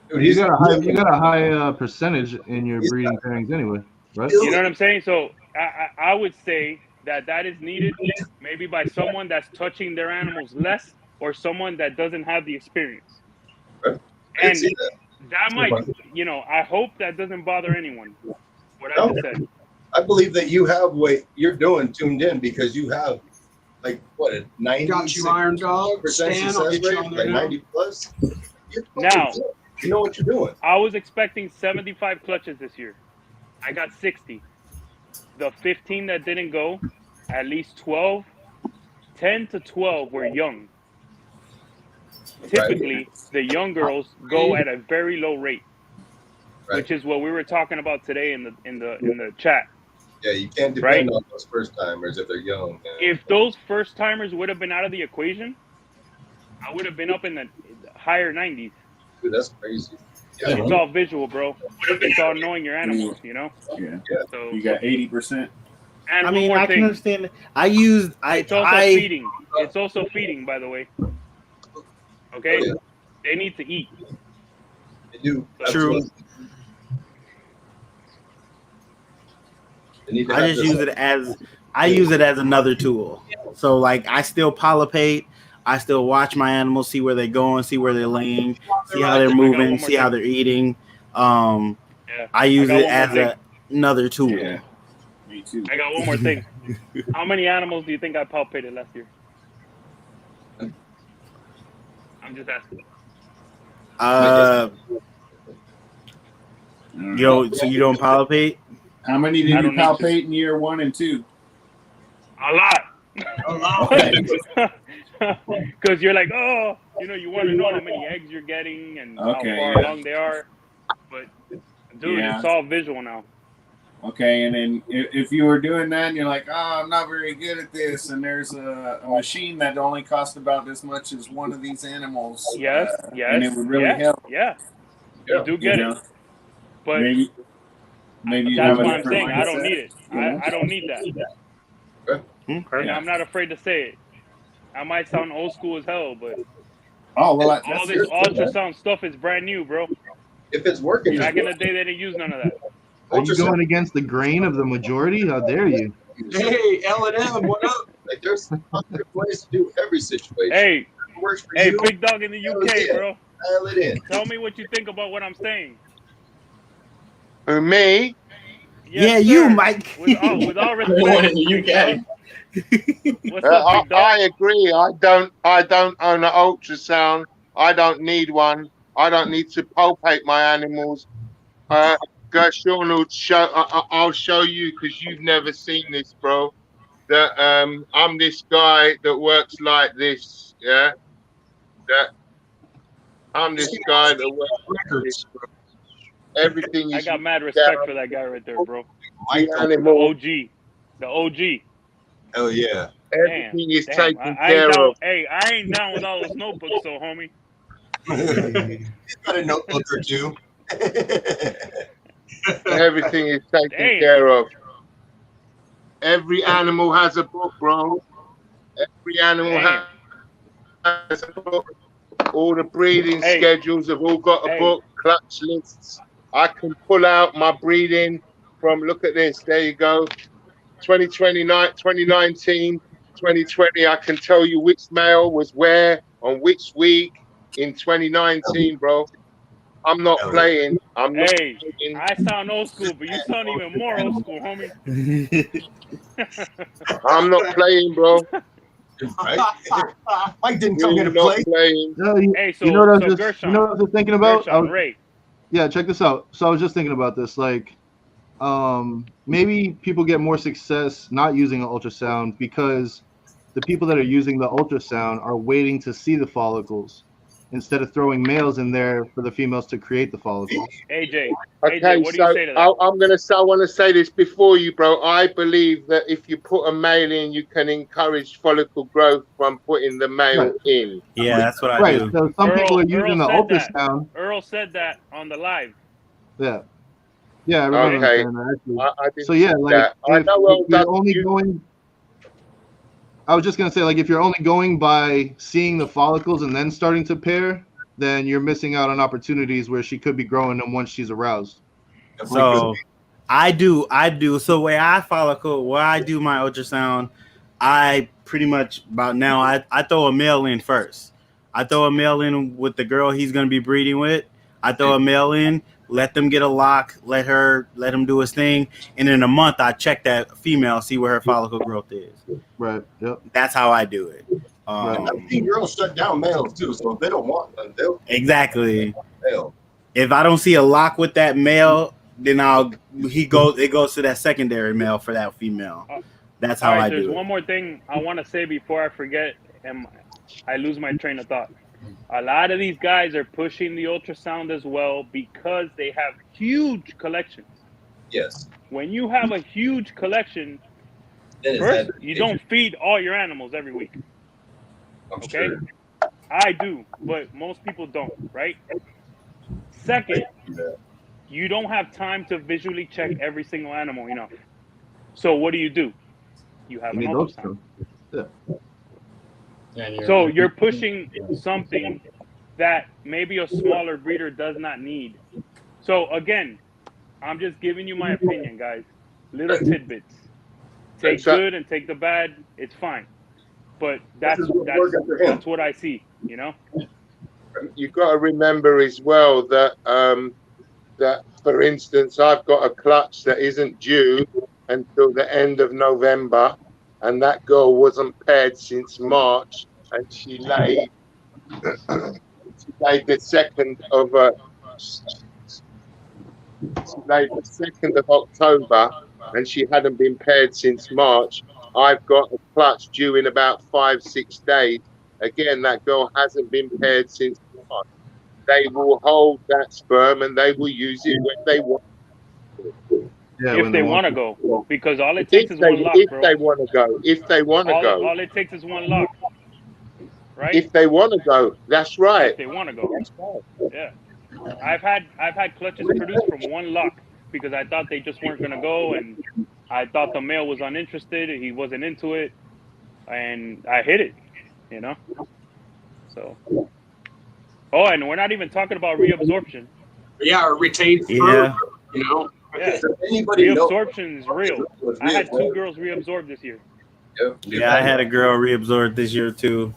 Speaker 10: Dude, you got a high percentage in your breeding pairings anyway, right?
Speaker 8: You know what I'm saying? So I would say that is needed maybe by someone that's touching their animals less or someone that doesn't have the experience.
Speaker 3: Right.
Speaker 8: And that might, I hope that doesn't bother anyone, what I just said.
Speaker 3: I believe that you have what you're doing tuned in because you have like what a 90%
Speaker 4: Got you, Iron Dog.
Speaker 3: success
Speaker 4: Stan, I'll get you
Speaker 3: rate,
Speaker 4: on there
Speaker 3: like
Speaker 4: now.
Speaker 3: 90 plus.
Speaker 8: Now,
Speaker 3: you know what you're doing.
Speaker 8: I was expecting 75 clutches this year. I got 60. The 15 that didn't go, at least 10 to 12 were young. Typically, the young girls go at a very low rate, which is what we were talking about today in the chat.
Speaker 3: Yeah, you can't depend on those first timers if they're young. Man.
Speaker 8: If those first timers would have been out of the equation, I would have been up in the higher 90s.
Speaker 3: Dude, that's crazy.
Speaker 8: Yeah, it's all visual, bro. It's all knowing your animals,
Speaker 11: Yeah.
Speaker 8: So
Speaker 11: You got 80%.
Speaker 8: And
Speaker 6: I mean,
Speaker 8: one more
Speaker 6: I can
Speaker 8: thing.
Speaker 6: understand.
Speaker 8: It's also feeding. It's also feeding, by the way. Okay, they need to eat.
Speaker 3: They do.
Speaker 6: True. I just use it as another tool. So like I still polypate, I still watch my animals, see where they're going, see where they're laying, see how they're moving, see how they're eating. I use it as another tool.
Speaker 11: Yeah. Me too.
Speaker 8: I got one more thing. How many animals do you think I palpated last year? I'm just asking.
Speaker 6: So you don't palpate?
Speaker 11: How many did you palpate in year 1 and 2?
Speaker 8: A lot. A lot. Because you're like, you want to know how many eggs you're getting and how far along they are. But, dude, it's all visual now.
Speaker 11: Okay, and then if you were doing that and you're like, I'm not very good at this, and there's a machine that only costs about as much as one of these animals.
Speaker 8: Yes.
Speaker 11: And it would really help.
Speaker 8: Yeah. You do get it. But
Speaker 11: maybe
Speaker 8: that's why I'm saying I don't need it. I don't need that. And I'm not afraid to say it. I might sound old school as hell, but all this ultrasound stuff is brand new, bro.
Speaker 3: If it's working,
Speaker 8: Back in the day, they didn't use none of that.
Speaker 10: Are you going against the grain of the majority? How dare you?
Speaker 4: Hey, L&M, what up?
Speaker 3: Like there's ways to do every situation.
Speaker 8: Hey,
Speaker 3: Works for
Speaker 8: hey,
Speaker 3: you.
Speaker 8: big dog in the UK, bro.
Speaker 3: Dial it in.
Speaker 8: Tell me what you think about what I'm saying.
Speaker 1: Who, me?
Speaker 8: Yes,
Speaker 6: you,
Speaker 8: sir.
Speaker 6: Mike.
Speaker 8: With all respect,
Speaker 9: Everyone in the
Speaker 8: big
Speaker 9: UK.
Speaker 8: dog. What's up, big dog?
Speaker 1: I agree. I don't own an ultrasound. I don't need one. I don't need to palpate my animals. Gershon will show. I'll show you because you've never seen this, bro. That I'm this guy that works like this. Yeah. That I'm this guy that works like this, bro. Everything
Speaker 8: I
Speaker 1: is
Speaker 8: got mad
Speaker 1: down.
Speaker 8: respect for that guy right there, bro.
Speaker 1: The
Speaker 8: The
Speaker 1: animal.
Speaker 8: OG. The OG.
Speaker 3: Oh yeah.
Speaker 1: Everything is
Speaker 8: Damn.
Speaker 1: taken
Speaker 8: I ain't
Speaker 1: care
Speaker 8: down.
Speaker 1: of.
Speaker 8: Hey, I ain't down with all those notebooks, so homie.
Speaker 3: He's got a notebook or two.
Speaker 1: Everything is taken
Speaker 8: Damn.
Speaker 1: care of. Every animal has a book, bro. Every animal
Speaker 8: Damn.
Speaker 1: has a book. All the breeding
Speaker 8: Hey.
Speaker 1: schedules have all got a
Speaker 8: Hey.
Speaker 1: book, clutch lists. I can pull out my breeding from, look at this, there you go. 2019, 2020, I can tell you which male was where on which week in 2019, bro. I'm not playing. I'm not
Speaker 8: Hey,
Speaker 1: playing.
Speaker 8: I sound old school, but you sound even more old school, homie.
Speaker 1: I'm not playing, bro.
Speaker 3: Mike didn't come here to play.
Speaker 1: Playing.
Speaker 10: No,
Speaker 8: Hey, so,
Speaker 10: you know what I was
Speaker 8: so
Speaker 10: just,
Speaker 8: Gershon.
Speaker 10: you know what I was just thinking about?
Speaker 8: Gershon, Ray.
Speaker 10: Yeah, check this out. So I was just thinking about this. Like, maybe people get more success not using an ultrasound because the people that are using the ultrasound are waiting to see the follicles instead of throwing males in there for the females to create the follicles.
Speaker 8: AJ,
Speaker 1: Okay,
Speaker 8: what do you say to that?
Speaker 1: I want to say this before you, bro. I believe that if you put a male in, you can encourage follicle growth from putting the male in.
Speaker 6: Yeah, that's what I do.
Speaker 10: So some people are using the ultrasound.
Speaker 8: Earl said that on the live.
Speaker 10: Yeah. Yeah, I remember
Speaker 1: Okay.
Speaker 10: saying that actually.
Speaker 1: I didn't
Speaker 10: So yeah,
Speaker 1: see
Speaker 10: like
Speaker 1: that. I
Speaker 10: if
Speaker 1: know Earl
Speaker 10: you're
Speaker 1: does
Speaker 10: only going, I was just gonna say, like, if you're only going by seeing the follicles and then starting to pair, then you're missing out on opportunities where she could be growing them once she's aroused.
Speaker 6: So I do. So where I do my ultrasound, I pretty much about now I throw a male in first. I throw a male in with the girl he's gonna be breeding with. I throw a male in, let them get a lock, let him do his thing, and in a month I check that female, see where her follicle growth is.
Speaker 10: Right. Yep.
Speaker 6: That's how I do it.
Speaker 3: I've seen girls shut down males too, so if they don't want them, they'll
Speaker 6: Exactly.
Speaker 3: male.
Speaker 6: If I don't see a lock with that male, then it goes to that secondary male for that female. That's how I do it.
Speaker 8: There's one more thing I want to say before I forget and I lose my train of thought. A lot of these guys are pushing the ultrasound as well because they have huge collections.
Speaker 3: Yes.
Speaker 8: When you have a huge collection,
Speaker 3: Then it's
Speaker 8: first, you don't feed all your animals every week. Okay?
Speaker 3: Sure.
Speaker 8: I do, but most people don't, right? Second, you don't have time to visually check every single animal enough. So what do? You have an ultrasound.
Speaker 10: Yeah.
Speaker 8: So you're pushing something that maybe a smaller breeder does not need. So again, I'm just giving you my opinion, guys. Little tidbits. Take good and take the bad. It's fine. But that's what I see, you know?
Speaker 1: You've got to remember as well that that, for instance, I've got a clutch that isn't due until the end of November, and that girl wasn't paired since March, and she laid the 2nd of October, and she hadn't been paired since March. I've got a clutch due in about 5-6 days. Again, that girl hasn't been paired since March. They will hold that sperm and they will use it when they want.
Speaker 8: If they want to go, because all it takes is one lock, bro.
Speaker 1: If they want to go.
Speaker 8: All it takes is one lock, right?
Speaker 1: If they want to go, that's right.
Speaker 8: If they want to go, yeah. I've had clutches produced from one lock because I thought they just weren't gonna go, and I thought the male was uninterested. He wasn't into it, and I hit it, you know. So, and we're not even talking about reabsorption.
Speaker 4: Yeah, or retained fur,
Speaker 6: Yeah.
Speaker 4: you know.
Speaker 8: Yeah.
Speaker 3: Does anybody know?
Speaker 8: Reabsorption is real. I had 2 girls reabsorb this year.
Speaker 3: Yep.
Speaker 6: Yeah, I had a girl reabsorbed this year too.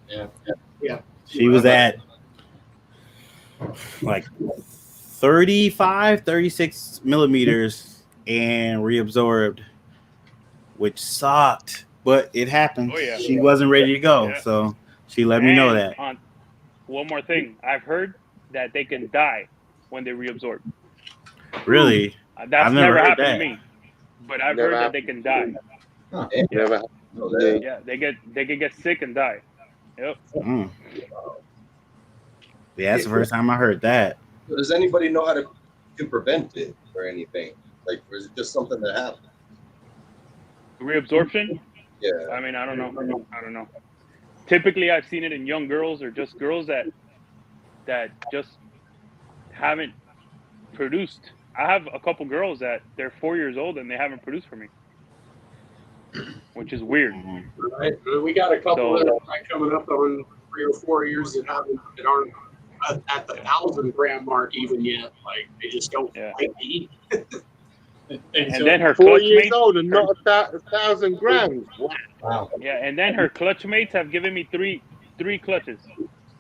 Speaker 4: Yeah.
Speaker 6: She was at like 35, 36 millimeters and reabsorbed, which sucked, but it happened.
Speaker 8: Oh, yeah.
Speaker 6: She wasn't ready to go,
Speaker 8: Yeah.
Speaker 6: so she let me know
Speaker 8: And
Speaker 6: that.
Speaker 8: on one more thing, I've heard that they can die when they reabsorb.
Speaker 6: Really?
Speaker 8: That's
Speaker 6: I've
Speaker 8: never
Speaker 6: heard
Speaker 8: happened
Speaker 6: that.
Speaker 8: to me, but I've
Speaker 1: Never
Speaker 8: heard that they can die.
Speaker 3: Yeah.
Speaker 1: Never happened to me.
Speaker 8: Yeah, they can get sick and die. Yep.
Speaker 6: Mm. Yeah, that's the first time I heard that.
Speaker 3: So does anybody know how to prevent it or anything? Like, or is it just something that happens?
Speaker 8: Reabsorption?
Speaker 3: Yeah.
Speaker 8: I mean, I don't know. Typically, I've seen it in young girls or just girls that just haven't produced. I have a couple girls that they're 4 years old and they haven't produced for me, which is weird.
Speaker 4: Right. We got a couple
Speaker 8: So-
Speaker 4: that are coming up on 3 or 4 years that aren't at the 1,000-gram mark even yet. Like they just don't
Speaker 8: Yeah.
Speaker 4: like to eat.
Speaker 8: And then her
Speaker 1: 4
Speaker 8: clutch
Speaker 1: years
Speaker 8: mates,
Speaker 1: old and not 1,000 grams. Wow.
Speaker 9: Wow.
Speaker 8: yeah, and then her clutch mates have given me three clutches.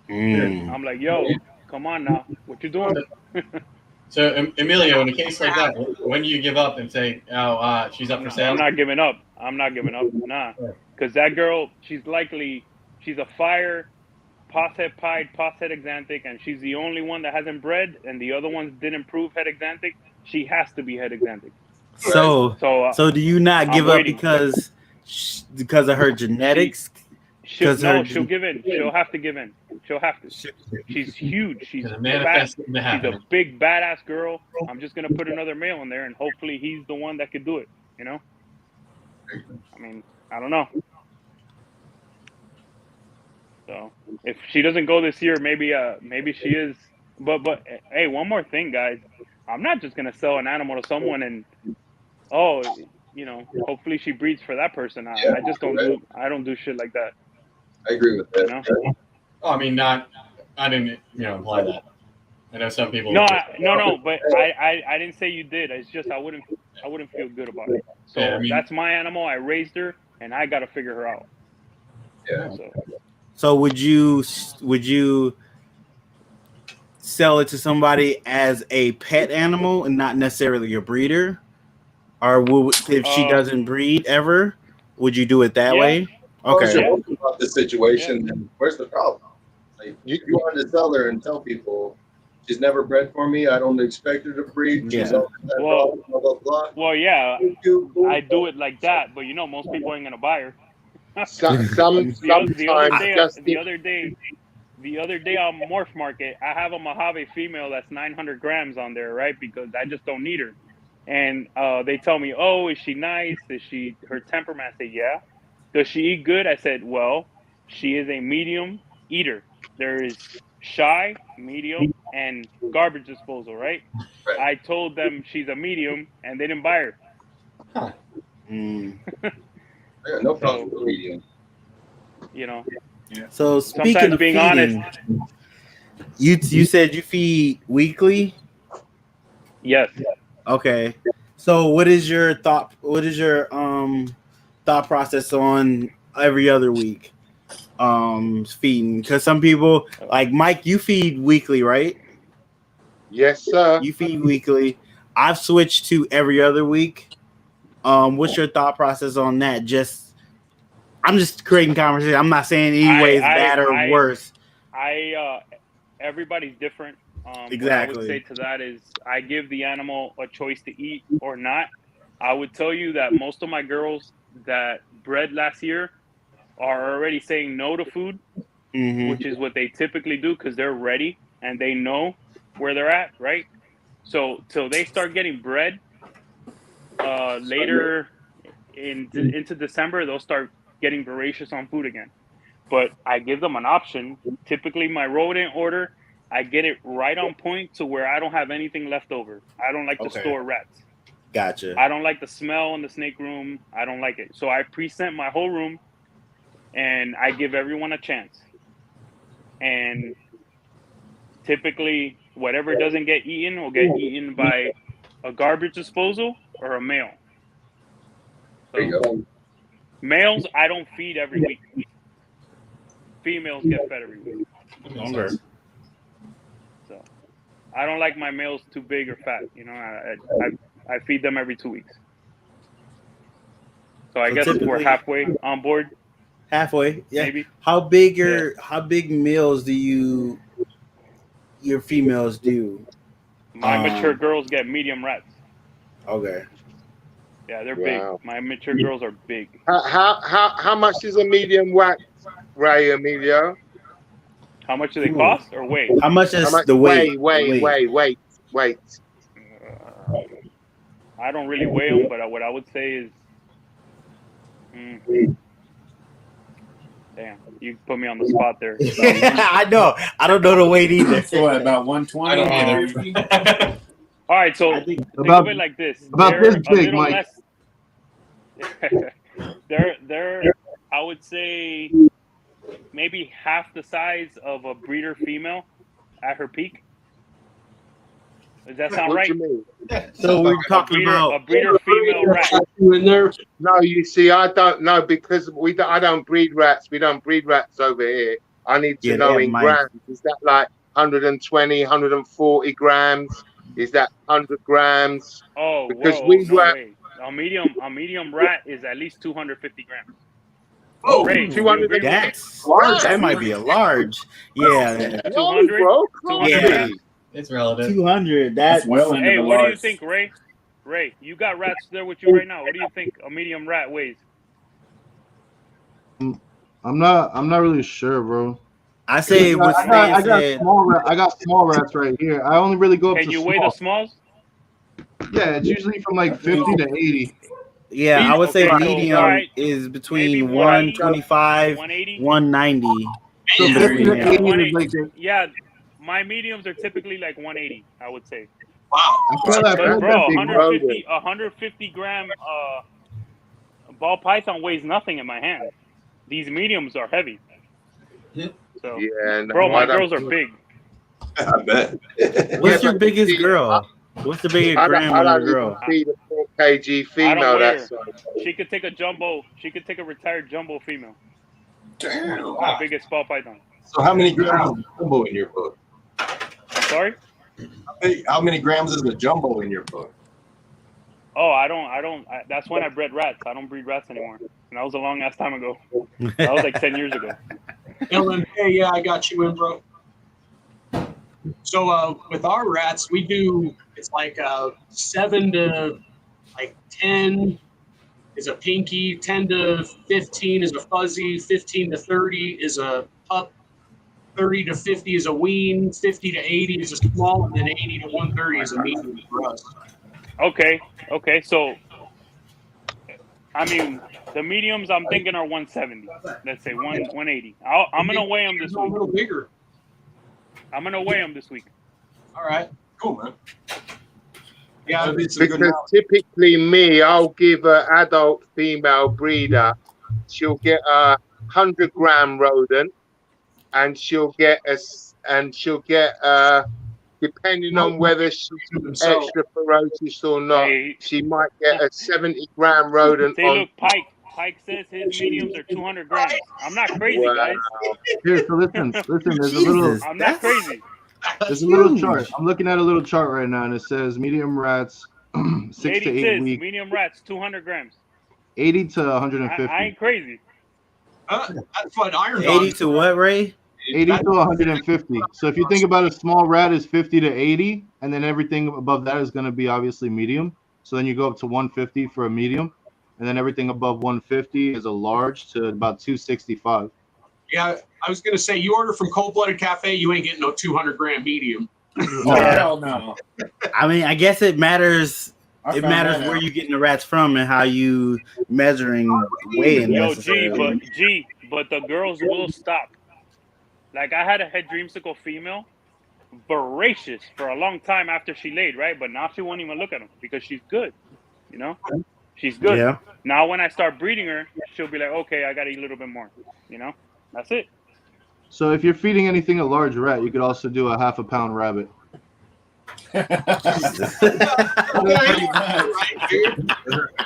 Speaker 6: Mm.
Speaker 8: I'm like, yo, come on now, what you doing?
Speaker 9: So, Emilio, in a case like that, when do you give up and say, "Oh, she's up for sale"?
Speaker 8: I'm not giving up. Nah, because that girl, she's a fire, posset pied, posset exanthic, and she's the only one that hasn't bred, and the other ones didn't prove head exanthic. She has to be head exanthic.
Speaker 6: So do you not
Speaker 8: I'm
Speaker 6: give up
Speaker 8: waiting.
Speaker 6: because of her genetics?
Speaker 8: She'll
Speaker 6: her-
Speaker 8: give in. She'll have to give in. She'll have to. She's huge. She's
Speaker 9: Gonna
Speaker 8: fat.
Speaker 9: manifest into
Speaker 8: She's a
Speaker 9: happening.
Speaker 8: big badass girl. I'm just gonna put another male in there, and hopefully he's the one that could do it. You know. I mean, I don't know. So if she doesn't go this year, maybe she is. But hey, one more thing, guys. I'm not just gonna sell an animal to someone and hopefully she breeds for that person. I just don't do. I don't do shit like that.
Speaker 3: I agree with that.
Speaker 8: You know?
Speaker 9: Oh, I mean, I didn't, imply that. I know some people.
Speaker 8: No, but I didn't say you did. It's just I wouldn't feel good about it. So
Speaker 9: Yeah, I mean-
Speaker 8: that's my animal. I raised her, and I got to figure her out.
Speaker 3: Yeah.
Speaker 6: So would you sell it to somebody as a pet animal and not necessarily a breeder? Or if she doesn't breed ever, would you do it that way?
Speaker 3: Well, if
Speaker 6: Okay.
Speaker 3: you're open about the situation, then where's the problem? Like, you wanted to tell her and tell people she's never bred for me. I don't expect her to breed. She's always had problems, blah, blah, blah.
Speaker 8: Well, yeah, I do it like that, but most people ain't gonna buy her. The other day on Morph Market, I have a Mojave female that's 900 grams on there, right? Because I just don't need her. And they tell me, oh, is she nice? Is she her temperament? I say, yeah. Does she eat good? I said, well, she is a medium eater. There is shy, medium, and garbage disposal, right? I told them she's a medium, and they didn't buy her.
Speaker 9: Huh.
Speaker 3: Yeah, no problem with medium.
Speaker 6: So speaking
Speaker 8: Sometimes
Speaker 6: of
Speaker 8: being
Speaker 6: feeding,
Speaker 8: honest,
Speaker 6: you said you feed weekly.
Speaker 8: yes.
Speaker 6: Okay. So what is your thought process on every other week feeding? Because some people like Mike, you feed weekly, right?
Speaker 1: Yes, sir.
Speaker 6: You feed weekly. I've switched to every other week. What's your thought process on that? I'm just creating conversation. I'm not saying any way is bad or worse.
Speaker 8: Everybody's different.
Speaker 6: Exactly.
Speaker 8: What I would say to that is I give the animal a choice to eat or not. I would tell you that most of my girls that bred last year are already saying no to food, which is what they typically do because they're ready and they know where they're at, right? So till they start getting bred later into December, they'll start getting voracious on food again. But I give them an option. Typically, my rodent order, I get it right on point to where I don't have anything left over. I don't like to store rats.
Speaker 6: Gotcha.
Speaker 8: I don't like the smell in the snake room. I don't like it. So I pre-scent my whole room, and I give everyone a chance. And typically, whatever doesn't get eaten will get eaten by a garbage disposal or a male.
Speaker 3: There you go.
Speaker 8: Males, I don't feed every week. Females get fed every week.
Speaker 6: Longer.
Speaker 8: So I don't like my males too big or fat. You know, I feed them every 2 weeks. So I guess we're halfway on board.
Speaker 6: Halfway, yeah.
Speaker 8: Maybe.
Speaker 6: How big meals do your females do?
Speaker 8: My mature girls get medium rats.
Speaker 6: Okay.
Speaker 8: Yeah, they're big. My mature girls are big.
Speaker 1: How much is a medium wax, Ray Emilio?
Speaker 8: How much do they cost or weigh?
Speaker 6: How much is the weight?
Speaker 1: Weight.
Speaker 8: I don't really weigh them, but what I would say is, damn, you put me on the spot there.
Speaker 6: I know. I don't know the weight either.
Speaker 11: So what, about 120?
Speaker 9: I don't either.
Speaker 8: All right, so think of it like this.
Speaker 10: About
Speaker 8: They're
Speaker 10: this big,
Speaker 8: a little
Speaker 10: Mike.
Speaker 8: less. they're I would say maybe half the size of a breeder female at her peak. Does that sound right?
Speaker 1: What do you mean?
Speaker 6: So we're talking about
Speaker 8: a breeder female rat.
Speaker 4: In there.
Speaker 1: No, you see, I don't know because I don't breed rats. We don't breed rats over here. I need to know in grams. Is that like 120, 140 grams? Is that 100 grams?
Speaker 8: Oh,
Speaker 1: because
Speaker 8: no way. A medium rat is at least 250 grams.
Speaker 1: Oh,
Speaker 8: Ray,
Speaker 1: 200.
Speaker 6: That's large. That might be a large. Yeah.
Speaker 8: 200,
Speaker 1: bro.
Speaker 8: 200 grams.
Speaker 9: It's relative.
Speaker 6: 200.
Speaker 11: That's well into
Speaker 8: Hey,
Speaker 11: the
Speaker 8: what do you
Speaker 11: large.
Speaker 8: think, Ray? Ray, you got rats there with you right now. What do you think a medium rat weighs?
Speaker 10: I'm not really sure, bro.
Speaker 6: I say
Speaker 10: I got small rats right here. I only really go up
Speaker 8: Can
Speaker 10: to
Speaker 8: you
Speaker 10: small.
Speaker 8: weigh the smalls?
Speaker 10: Yeah, it's usually from like 50 to 80.
Speaker 6: Yeah, I would say
Speaker 8: Okay, so,
Speaker 6: medium
Speaker 8: all right,
Speaker 6: is
Speaker 8: maybe
Speaker 6: between
Speaker 8: 180,
Speaker 6: 125,
Speaker 8: 180.
Speaker 6: 190.
Speaker 10: So
Speaker 6: In
Speaker 10: 50 to
Speaker 6: between,
Speaker 10: 80
Speaker 6: yeah.
Speaker 10: is like
Speaker 8: Yeah, my mediums are typically like 180, I would say.
Speaker 4: Wow.
Speaker 10: I feel
Speaker 8: But
Speaker 10: that
Speaker 8: bro,
Speaker 10: big
Speaker 8: 150 gram ball python weighs nothing in my hand. These mediums are heavy. So,
Speaker 1: Yeah, no,
Speaker 8: bro, my
Speaker 1: I don't-
Speaker 8: girls are big.
Speaker 3: I bet.
Speaker 6: What's your
Speaker 1: but
Speaker 6: biggest
Speaker 1: see,
Speaker 6: girl? What's the biggest
Speaker 1: I
Speaker 6: gram
Speaker 1: don't
Speaker 6: on your girl?
Speaker 1: even feed a 4 kg
Speaker 8: I
Speaker 1: female
Speaker 8: don't weigh
Speaker 1: that
Speaker 8: her.
Speaker 1: size.
Speaker 8: She could take a jumbo. She could take a retired jumbo female.
Speaker 3: Damn.
Speaker 8: My biggest ball python.
Speaker 3: So how many grams is a jumbo in your book?
Speaker 8: Sorry?
Speaker 3: How many grams is a jumbo in your book?
Speaker 8: Oh, I don't. That's when I bred rats. I don't breed rats anymore. And that was a long ass time ago. That was like 10 years ago.
Speaker 4: Ellen, hey, yeah, I got you in, bro. So with our rats, we do, it's like 7 to like 10 is a pinky, 10 to 15 is a fuzzy, 15 to 30 is a pup, 30 to 50 is a wean, 50 to 80 is a small, and then 80 to 130 is a medium for us.
Speaker 8: Okay. So, I mean, the mediums I'm thinking are 170. Let's say 180. I'm going to weigh them this
Speaker 4: A
Speaker 8: week.
Speaker 4: little bigger.
Speaker 8: I'm going to weigh them this week.
Speaker 4: All right.
Speaker 3: Cool, man.
Speaker 4: Yeah,
Speaker 3: That'd be some good
Speaker 1: Because typically me, I'll give an adult female breeder, she'll get a 100 gram rodent, and she'll get depending on whether she's extra ferocious or not,
Speaker 8: Hey.
Speaker 1: she might get a 70 gram rodent
Speaker 8: See,
Speaker 1: on.
Speaker 8: look, Pike says his mediums are 200 grams. I'm not crazy,
Speaker 1: Wow.
Speaker 8: guys.
Speaker 10: Here, so listen. There's a little.
Speaker 6: Jesus,
Speaker 8: I'm not crazy.
Speaker 10: There's a little chart. I'm looking at a little chart right now, and it says medium rats, 6 to 8
Speaker 8: says
Speaker 10: weeks,
Speaker 8: medium rats, 200 grams.
Speaker 10: 80 to 150.
Speaker 8: I ain't crazy.
Speaker 4: that's what iron
Speaker 6: 80 to what, Ray?
Speaker 10: 80 to 150. So if you think about a small rat is 50 to 80, and then everything above that is going to be obviously medium. So then you go up to 150 for a medium, and then everything above 150 is a large to about 265.
Speaker 4: Yeah, I was going to say, you order from Cold Blooded Cafe, you ain't getting no 200 gram medium.
Speaker 11: Oh, hell no.
Speaker 6: I mean, I guess it matters.
Speaker 11: I
Speaker 6: It
Speaker 11: found
Speaker 6: matters
Speaker 11: that
Speaker 6: where
Speaker 11: out.
Speaker 6: you're getting the rats from and how you measuring weighing.
Speaker 8: Yo,
Speaker 6: necessarily.
Speaker 8: but the girls will stop. Like, I had a head dreamsicle female, voracious for a long time after she laid, right? But now she won't even look at them because she's good, you know? She's good.
Speaker 6: Yeah.
Speaker 8: Now, when I start breeding her, she'll be like, okay, I got to eat a little bit more, you know? That's it.
Speaker 10: So if you're feeding anything a large rat, you could also do a half a pound rabbit.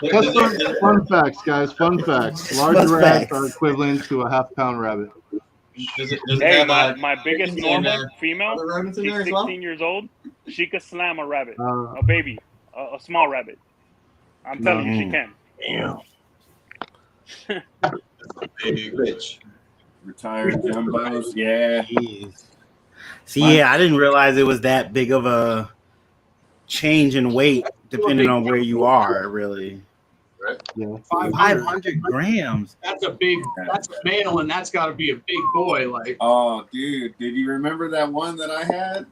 Speaker 10: Just some fun facts, guys. Fun facts. Large
Speaker 6: Fun
Speaker 10: rats
Speaker 6: facts.
Speaker 10: are equivalent to a half-pound rabbit.
Speaker 9: Does it
Speaker 8: Hey,
Speaker 9: have
Speaker 8: my biggest
Speaker 9: chickens and,
Speaker 8: normal female,
Speaker 9: other rodents in
Speaker 8: she's
Speaker 9: there as
Speaker 8: 16
Speaker 9: well?
Speaker 8: years old. She could slam a rabbit,
Speaker 10: Uh,
Speaker 8: a baby, a small rabbit. I'm telling you, she
Speaker 6: Mm.
Speaker 8: can.
Speaker 3: Big bitch.
Speaker 11: Retired jumbos, yeah.
Speaker 6: Jeez. See, yeah, I didn't realize it was that big of a change in weight depending on where you are, really.
Speaker 3: Right?
Speaker 10: Yeah.
Speaker 6: 500 grams.
Speaker 4: That's a male, and that's got to be a big boy. Like,
Speaker 11: Oh, dude, did you remember that one that I had?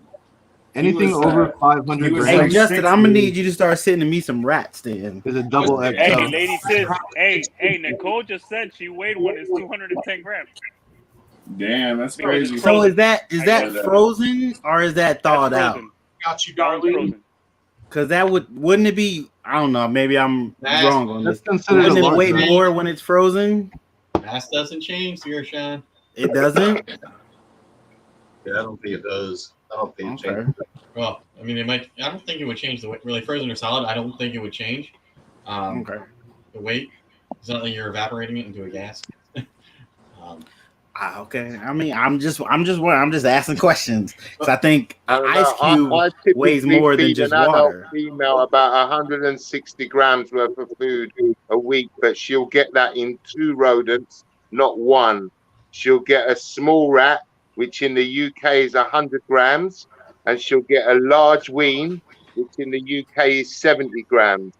Speaker 10: Anything
Speaker 11: was,
Speaker 10: over 500
Speaker 11: he was
Speaker 6: Hey,
Speaker 10: grams
Speaker 11: like
Speaker 6: Justin,
Speaker 11: 60.
Speaker 6: I'm gonna need you to start sending me some rats then.
Speaker 10: is a double XL.
Speaker 8: Hey, lady sis. Hey, Nicole just said she weighed one is 210 grams.
Speaker 11: Damn, that's
Speaker 8: Because it's
Speaker 11: crazy.
Speaker 6: So
Speaker 8: frozen.
Speaker 6: is that
Speaker 8: I get
Speaker 11: that.
Speaker 6: frozen or is that
Speaker 8: That's
Speaker 6: thawed out?
Speaker 8: frozen.
Speaker 4: got you,
Speaker 8: That one's
Speaker 4: darling.
Speaker 8: frozen.
Speaker 6: Because that wouldn't it be? I don't know. Maybe I'm
Speaker 9: That's-
Speaker 6: wrong on
Speaker 10: That's
Speaker 6: this.
Speaker 10: considered a
Speaker 6: Wouldn't it
Speaker 10: large
Speaker 6: weigh
Speaker 10: rat.
Speaker 6: more when it's frozen?
Speaker 9: Mass doesn't change, Gershon.
Speaker 6: It doesn't.
Speaker 3: Yeah, I don't think it does. I don't think it
Speaker 6: Okay.
Speaker 3: changes.
Speaker 9: Well, I mean, it might. I don't think it would change the weight. Really, frozen or solid, I don't think it would change.
Speaker 6: Okay.
Speaker 9: The weight. It's not like you're evaporating it into a gas.
Speaker 6: Okay. I mean, I'm just asking questions because I think
Speaker 1: I don't
Speaker 6: ice
Speaker 1: know.
Speaker 6: cube
Speaker 1: I typically
Speaker 6: weighs more than
Speaker 1: feed
Speaker 6: just
Speaker 1: an adult
Speaker 6: water.
Speaker 1: female about 160 grams worth of food a week, but she'll get that in 2 rodents, not 1. She'll get a small rat, which in the UK is 100 grams, and she'll get a large wean, which in the UK is 70 grams.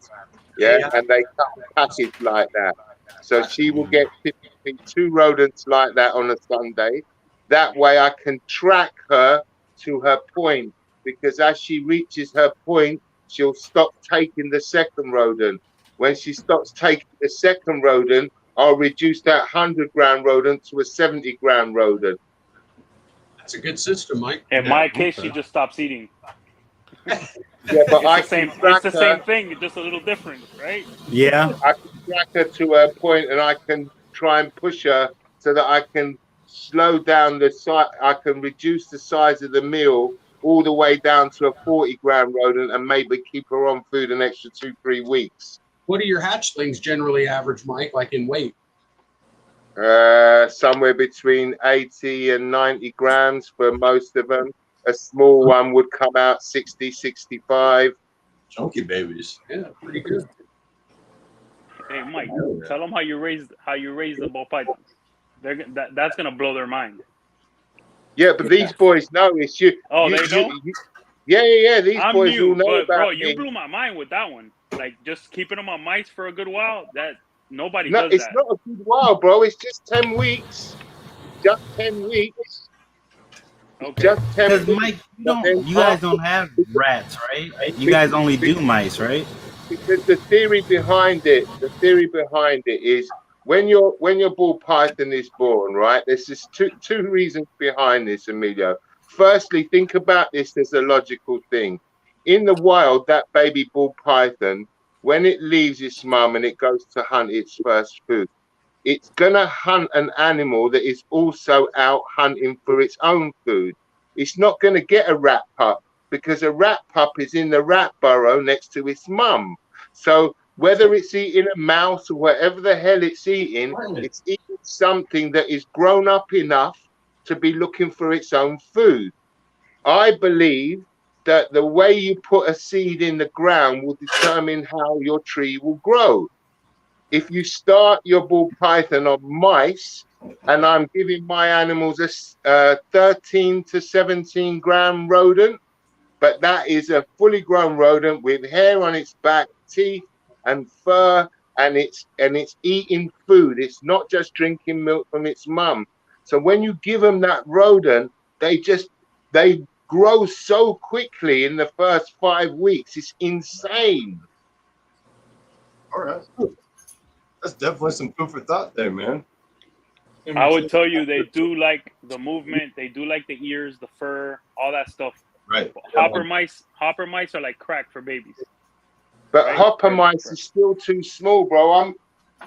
Speaker 1: Yeah, and they come packaged like that. So she will get typically 2 rodents like that on a Sunday. That way I can track her to her point, because as she reaches her point, she'll stop taking the second rodent. When she stops taking the second rodent, I'll reduce that 100-gram rodent to a 70-gram rodent.
Speaker 4: That's a good system, Mike.
Speaker 8: In my case, she just stops eating.
Speaker 1: Yeah, but I can track
Speaker 8: It's the
Speaker 1: her.
Speaker 8: same thing, just a little different, right?
Speaker 6: Yeah.
Speaker 1: I can track her to her point, and I can try and push her so that I can slow down the size. I can reduce the size of the meal all the way down to a 40-gram rodent, and maybe keep her on food an extra 2-3 weeks.
Speaker 4: What do your hatchlings generally average, Mike, like in weight?
Speaker 1: Somewhere between 80 and 90 grams for most of them. A small one would come out 60, 65.
Speaker 3: Chunky babies.
Speaker 4: Yeah, pretty good.
Speaker 8: Hey, Mike, tell them how you raise the ball pythons. That's gonna blow their mind.
Speaker 1: Yeah, but these boys know it's you.
Speaker 8: Oh, they know?
Speaker 1: Yeah. These
Speaker 8: I'm
Speaker 1: boys
Speaker 8: new,
Speaker 1: will know
Speaker 8: but
Speaker 1: about
Speaker 8: bro,
Speaker 1: me.
Speaker 8: you blew my mind with that one. Like just keeping them on mice for a good while. That nobody
Speaker 1: No,
Speaker 8: does
Speaker 1: it's
Speaker 8: that.
Speaker 1: not a good while, bro. It's just 10 weeks. Just 10 weeks.
Speaker 8: Okay.
Speaker 1: Just 10
Speaker 6: Because
Speaker 1: weeks.
Speaker 6: Mike, you guys don't have rats, right? You guys only do mice, right?
Speaker 1: Because the theory behind it is when your ball python is born, right? There's just two reasons behind this, Emilio. Firstly, think about this as a logical thing. In the wild, that baby ball python, when it leaves its mum and it goes to hunt its first food, it's gonna hunt an animal that is also out hunting for its own food. It's not gonna get a rat pup, because a rat pup is in the rat burrow next to its mum. So whether it's eating a mouse or whatever the hell it's eating something that is grown up enough to be looking for its own food. I believe that the way you put a seed in the ground will determine how your tree will grow. If you start your ball python on mice, and I'm giving my animals a 13 to 17 gram rodent, but that is a fully grown rodent with hair on its back, teeth and fur, and it's eating food. It's not just drinking milk from its mum. So when you give them that rodent, they grow so quickly in the first 5 weeks. It's insane.
Speaker 3: All right. That's definitely some food for thought there, man.
Speaker 8: I would tell you they do like the movement, they do like the ears, the fur, all that stuff.
Speaker 3: Right.
Speaker 8: Hopper mice are like crack for babies.
Speaker 1: But
Speaker 8: right?
Speaker 1: hopper mice is still too small, bro.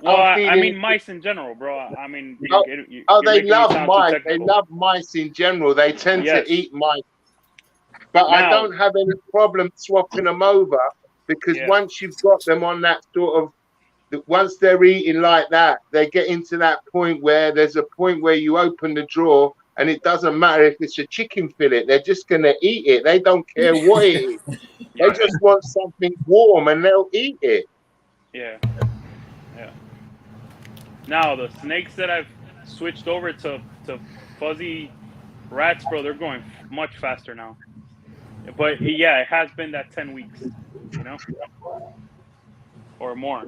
Speaker 8: I mean mice in general, bro. I mean,
Speaker 1: they love mice. They love mice in general. They tend to eat mice. But I
Speaker 8: Now-
Speaker 1: don't have any problem swapping them over because
Speaker 8: Yeah.
Speaker 1: once you've got them on that sort of, once they're eating like that, they get into that point where there's a point where you open the drawer and it doesn't matter if it's a chicken fillet, they're just going to eat it. They don't care what it is. They just want something warm and they'll eat it.
Speaker 8: Yeah. Yeah. Now, the snakes that I've switched over to fuzzy rats, bro, they're going much faster now. But yeah, it has been that 10 weeks, you know, or more.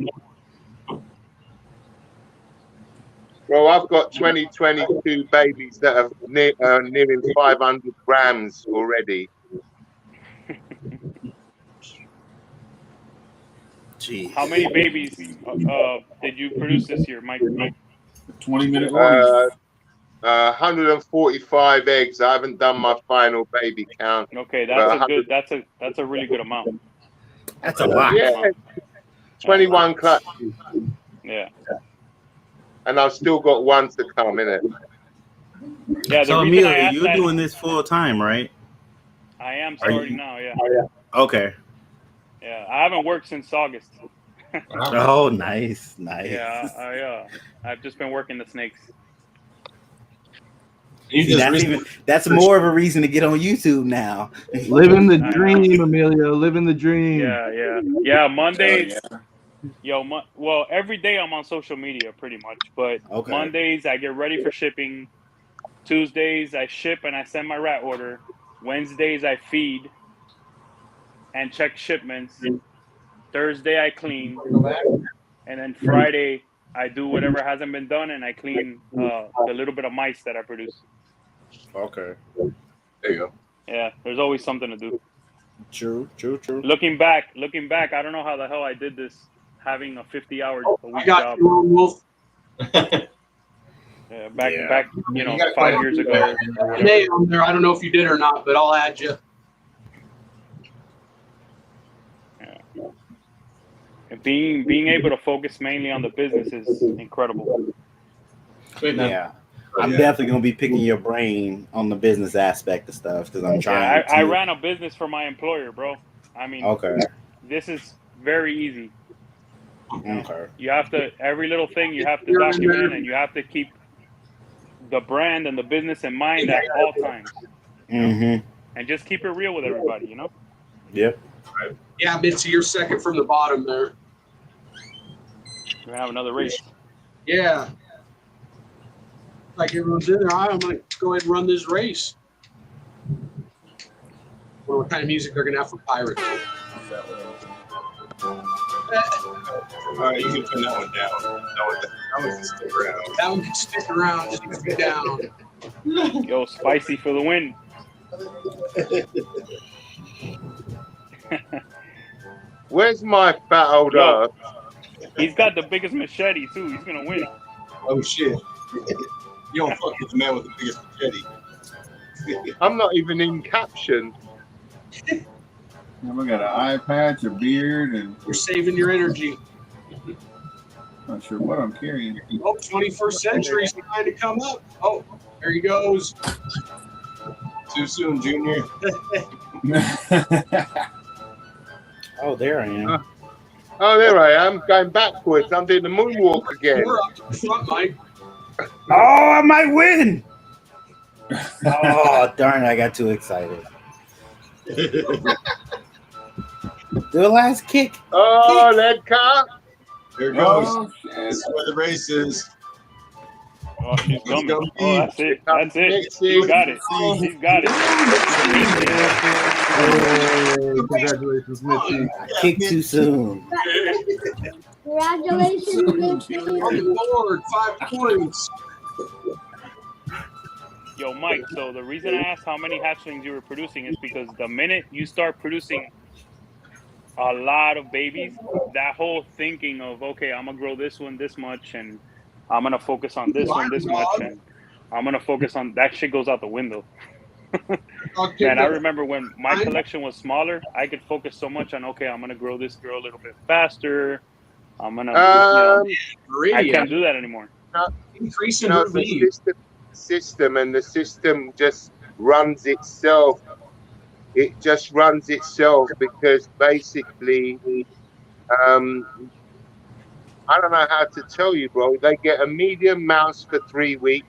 Speaker 1: Bro, I've got 2022 babies that have nearing 500 grams already.
Speaker 6: Jeez.
Speaker 8: How many babies did you produce this year, Mike?
Speaker 11: 20-minute warning.
Speaker 1: 145 eggs. I haven't done my final baby count.
Speaker 8: Okay,
Speaker 1: but
Speaker 8: that's a really good amount.
Speaker 6: That's a lot.
Speaker 1: Yeah, 21 clutches.
Speaker 8: Yeah.
Speaker 1: And I've still got one to come in it.
Speaker 8: Yeah.
Speaker 6: So Amelia, you're doing this full time, right?
Speaker 8: I am starting now. Yeah.
Speaker 6: Okay.
Speaker 8: Yeah. I haven't worked since August.
Speaker 6: Oh, nice.
Speaker 8: Yeah. I've just been working the snakes.
Speaker 6: That's more of a reason to get on YouTube now.
Speaker 10: Living the dream, Emilio. Living the dream.
Speaker 8: Yeah. Mondays. Well, every day I'm on social media pretty much, but Mondays I get ready for shipping. Tuesdays I ship and I send my rat order. Wednesdays I feed and check shipments. Thursday I clean, and then Friday I do whatever hasn't been done and I clean the little bit of mice that I produce.
Speaker 6: Okay.
Speaker 3: There you go.
Speaker 8: Yeah, there's always something to do.
Speaker 6: True.
Speaker 8: Looking back, I don't know how the hell I did this, having a 50-hour a week
Speaker 4: I got
Speaker 8: job.
Speaker 4: you, Lone Wolf.
Speaker 8: Yeah, back, 5 years ago.
Speaker 4: Hey, on there. I don't know if you did or not, but I'll add you.
Speaker 8: And being able to focus mainly on the business is incredible.
Speaker 6: Yeah. I'm definitely gonna be picking your brain on the business aspect of stuff because I'm trying.
Speaker 8: I ran a business for my employer, bro. I mean, this is very easy.
Speaker 6: Okay.
Speaker 8: You have to every little thing you have to document, and you have to keep the brand and the business in mind at all times.
Speaker 6: Mm-hmm.
Speaker 8: And just keep it real with everybody, you know.
Speaker 6: Yep.
Speaker 4: Yeah, Mitzi, you're second from the bottom there.
Speaker 8: We're gonna have another race.
Speaker 4: Yeah. Like everyone's in there, I'm gonna go ahead and run this race. What kind of music they're gonna have for Pirates?
Speaker 3: All right, you can put that one down. That one can stick around.
Speaker 4: That one can stick around, just keep it down.
Speaker 8: Yo, spicy for the win.
Speaker 1: Where's my fat old ass?
Speaker 8: He's got the biggest machete too. He's gonna win.
Speaker 3: Oh shit! You don't fuck with the man with the biggest machete.
Speaker 1: I'm not even in caption.
Speaker 11: We got an eye patch, a beard, and
Speaker 4: you're saving your energy.
Speaker 11: Not sure what I'm carrying.
Speaker 4: Oh, 21st century's trying to come up. Oh, there he goes.
Speaker 3: Too soon, Junior.
Speaker 6: Oh, there I am.
Speaker 1: Oh, there I am, going backwards. I'm doing the moonwalk again.
Speaker 4: We're up to the front, Mike.
Speaker 6: Oh, I might win. Oh, darn it, I got too excited. The last kick.
Speaker 1: Oh, lead car.
Speaker 3: There it goes.
Speaker 11: Oh,
Speaker 3: This is where the race is.
Speaker 8: Oh, she's coming.
Speaker 3: go,
Speaker 8: Oh, that's it. That's it. He's got it. He's got it.
Speaker 10: Hey, congratulations, Mitzi.
Speaker 6: Kick too soon.
Speaker 12: Congratulations, Mitzi.
Speaker 4: On the board, 5 points.
Speaker 8: Yo, Mike, so the reason I asked how many hatchlings you were producing is because the minute you start producing a lot of babies, that whole thinking of, okay, I'm going to grow this one this much, and I'm going to focus on this one this much, and I'm going to focus on that shit goes out the window. Man, I remember when my collection was smaller, I could focus so much on, okay, I'm going to grow this girl a little bit faster. I'm going to, I can't do that anymore.
Speaker 4: Increasing
Speaker 1: the system, and the system just runs itself. it just runs itself because basically, um, I don't know how to tell you, bro. They get a medium mouse for 3 weeks.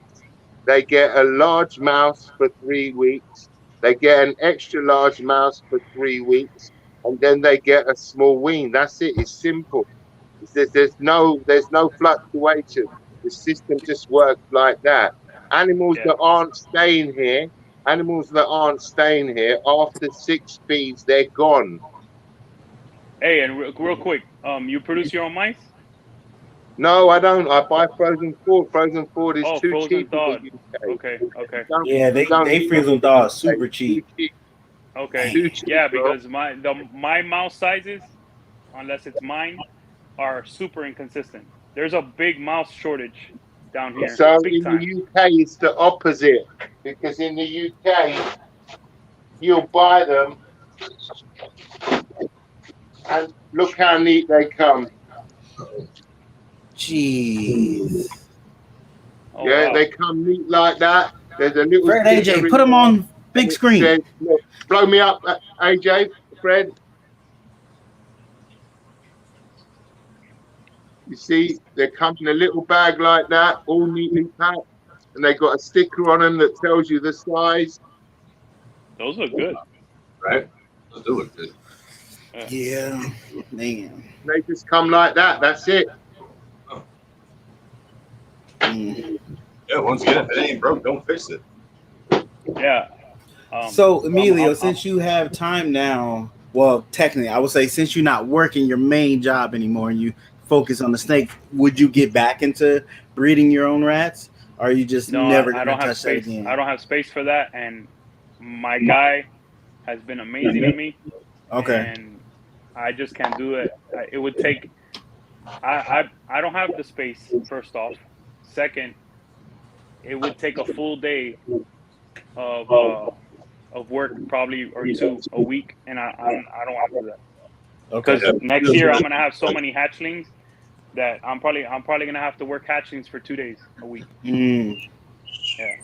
Speaker 1: They get a large mouse for 3 weeks. They get an extra large mouse for 3 weeks, and then they get a small wean. That's it. It's simple. There's no fluctuation. The system just works like that. Animals
Speaker 8: Yeah.
Speaker 1: that aren't staying here, after 6 feeds, they're gone.
Speaker 8: Hey, and real quick, you produce your own mice?
Speaker 1: No, I don't. I buy frozen food. Frozen food is
Speaker 8: Oh,
Speaker 1: too
Speaker 8: frozen
Speaker 1: cheap in the
Speaker 8: thawed.
Speaker 1: UK.
Speaker 8: Okay, okay,
Speaker 6: Yeah,
Speaker 1: You don't
Speaker 6: they
Speaker 1: need
Speaker 6: freeze
Speaker 1: them
Speaker 6: them
Speaker 1: in the
Speaker 6: thaw
Speaker 1: UK.
Speaker 6: super
Speaker 1: It's too
Speaker 6: cheap.
Speaker 1: cheap.
Speaker 8: okay.
Speaker 1: Too cheap,
Speaker 8: Yeah,
Speaker 1: bro.
Speaker 8: because my mouse sizes, unless it's mine, are super inconsistent. There's a big mouse shortage down here,
Speaker 1: So
Speaker 8: big
Speaker 1: in the
Speaker 8: time.
Speaker 1: UK, it's the opposite because in the UK, you'll buy them and look how neat they come.
Speaker 6: Jeez.
Speaker 8: Oh
Speaker 1: Yeah,
Speaker 8: wow.
Speaker 1: they come neat like that. There's a little
Speaker 6: Fred,
Speaker 1: sticker
Speaker 6: AJ,
Speaker 1: in
Speaker 6: put them
Speaker 1: there,
Speaker 6: on big
Speaker 1: and it
Speaker 6: screen.
Speaker 1: says, look, blow me up, AJ, Fred. You see, they come in a little bag like that, all neatly packed, and they got a sticker on them that tells you the size.
Speaker 8: Those look good.
Speaker 3: Right? Those do look good.
Speaker 6: Yeah, man.
Speaker 1: They just come like that. That's it.
Speaker 3: Yeah, once again, if it ain't broke, don't fix it.
Speaker 8: Yeah.
Speaker 6: So, Emilio, since you have time now, well, technically, I would say since you're not working your main job anymore and you focus on the snake, would you get back into breeding your own rats? Or are you just
Speaker 8: No,
Speaker 6: never
Speaker 8: I
Speaker 6: going to
Speaker 8: don't have
Speaker 6: touch that
Speaker 8: space.
Speaker 6: again?
Speaker 8: I don't have space for that, and my guy has been amazing to me.
Speaker 6: Okay.
Speaker 8: And I just can't do it. It would take. I don't have the space. First off, second, it would take a full day of work, probably or two a week, and I don't want to do that.
Speaker 6: Okay.
Speaker 8: Because next year I'm gonna have so many hatchlings that I'm probably gonna have to work hatchlings for 2 days a week. Yeah,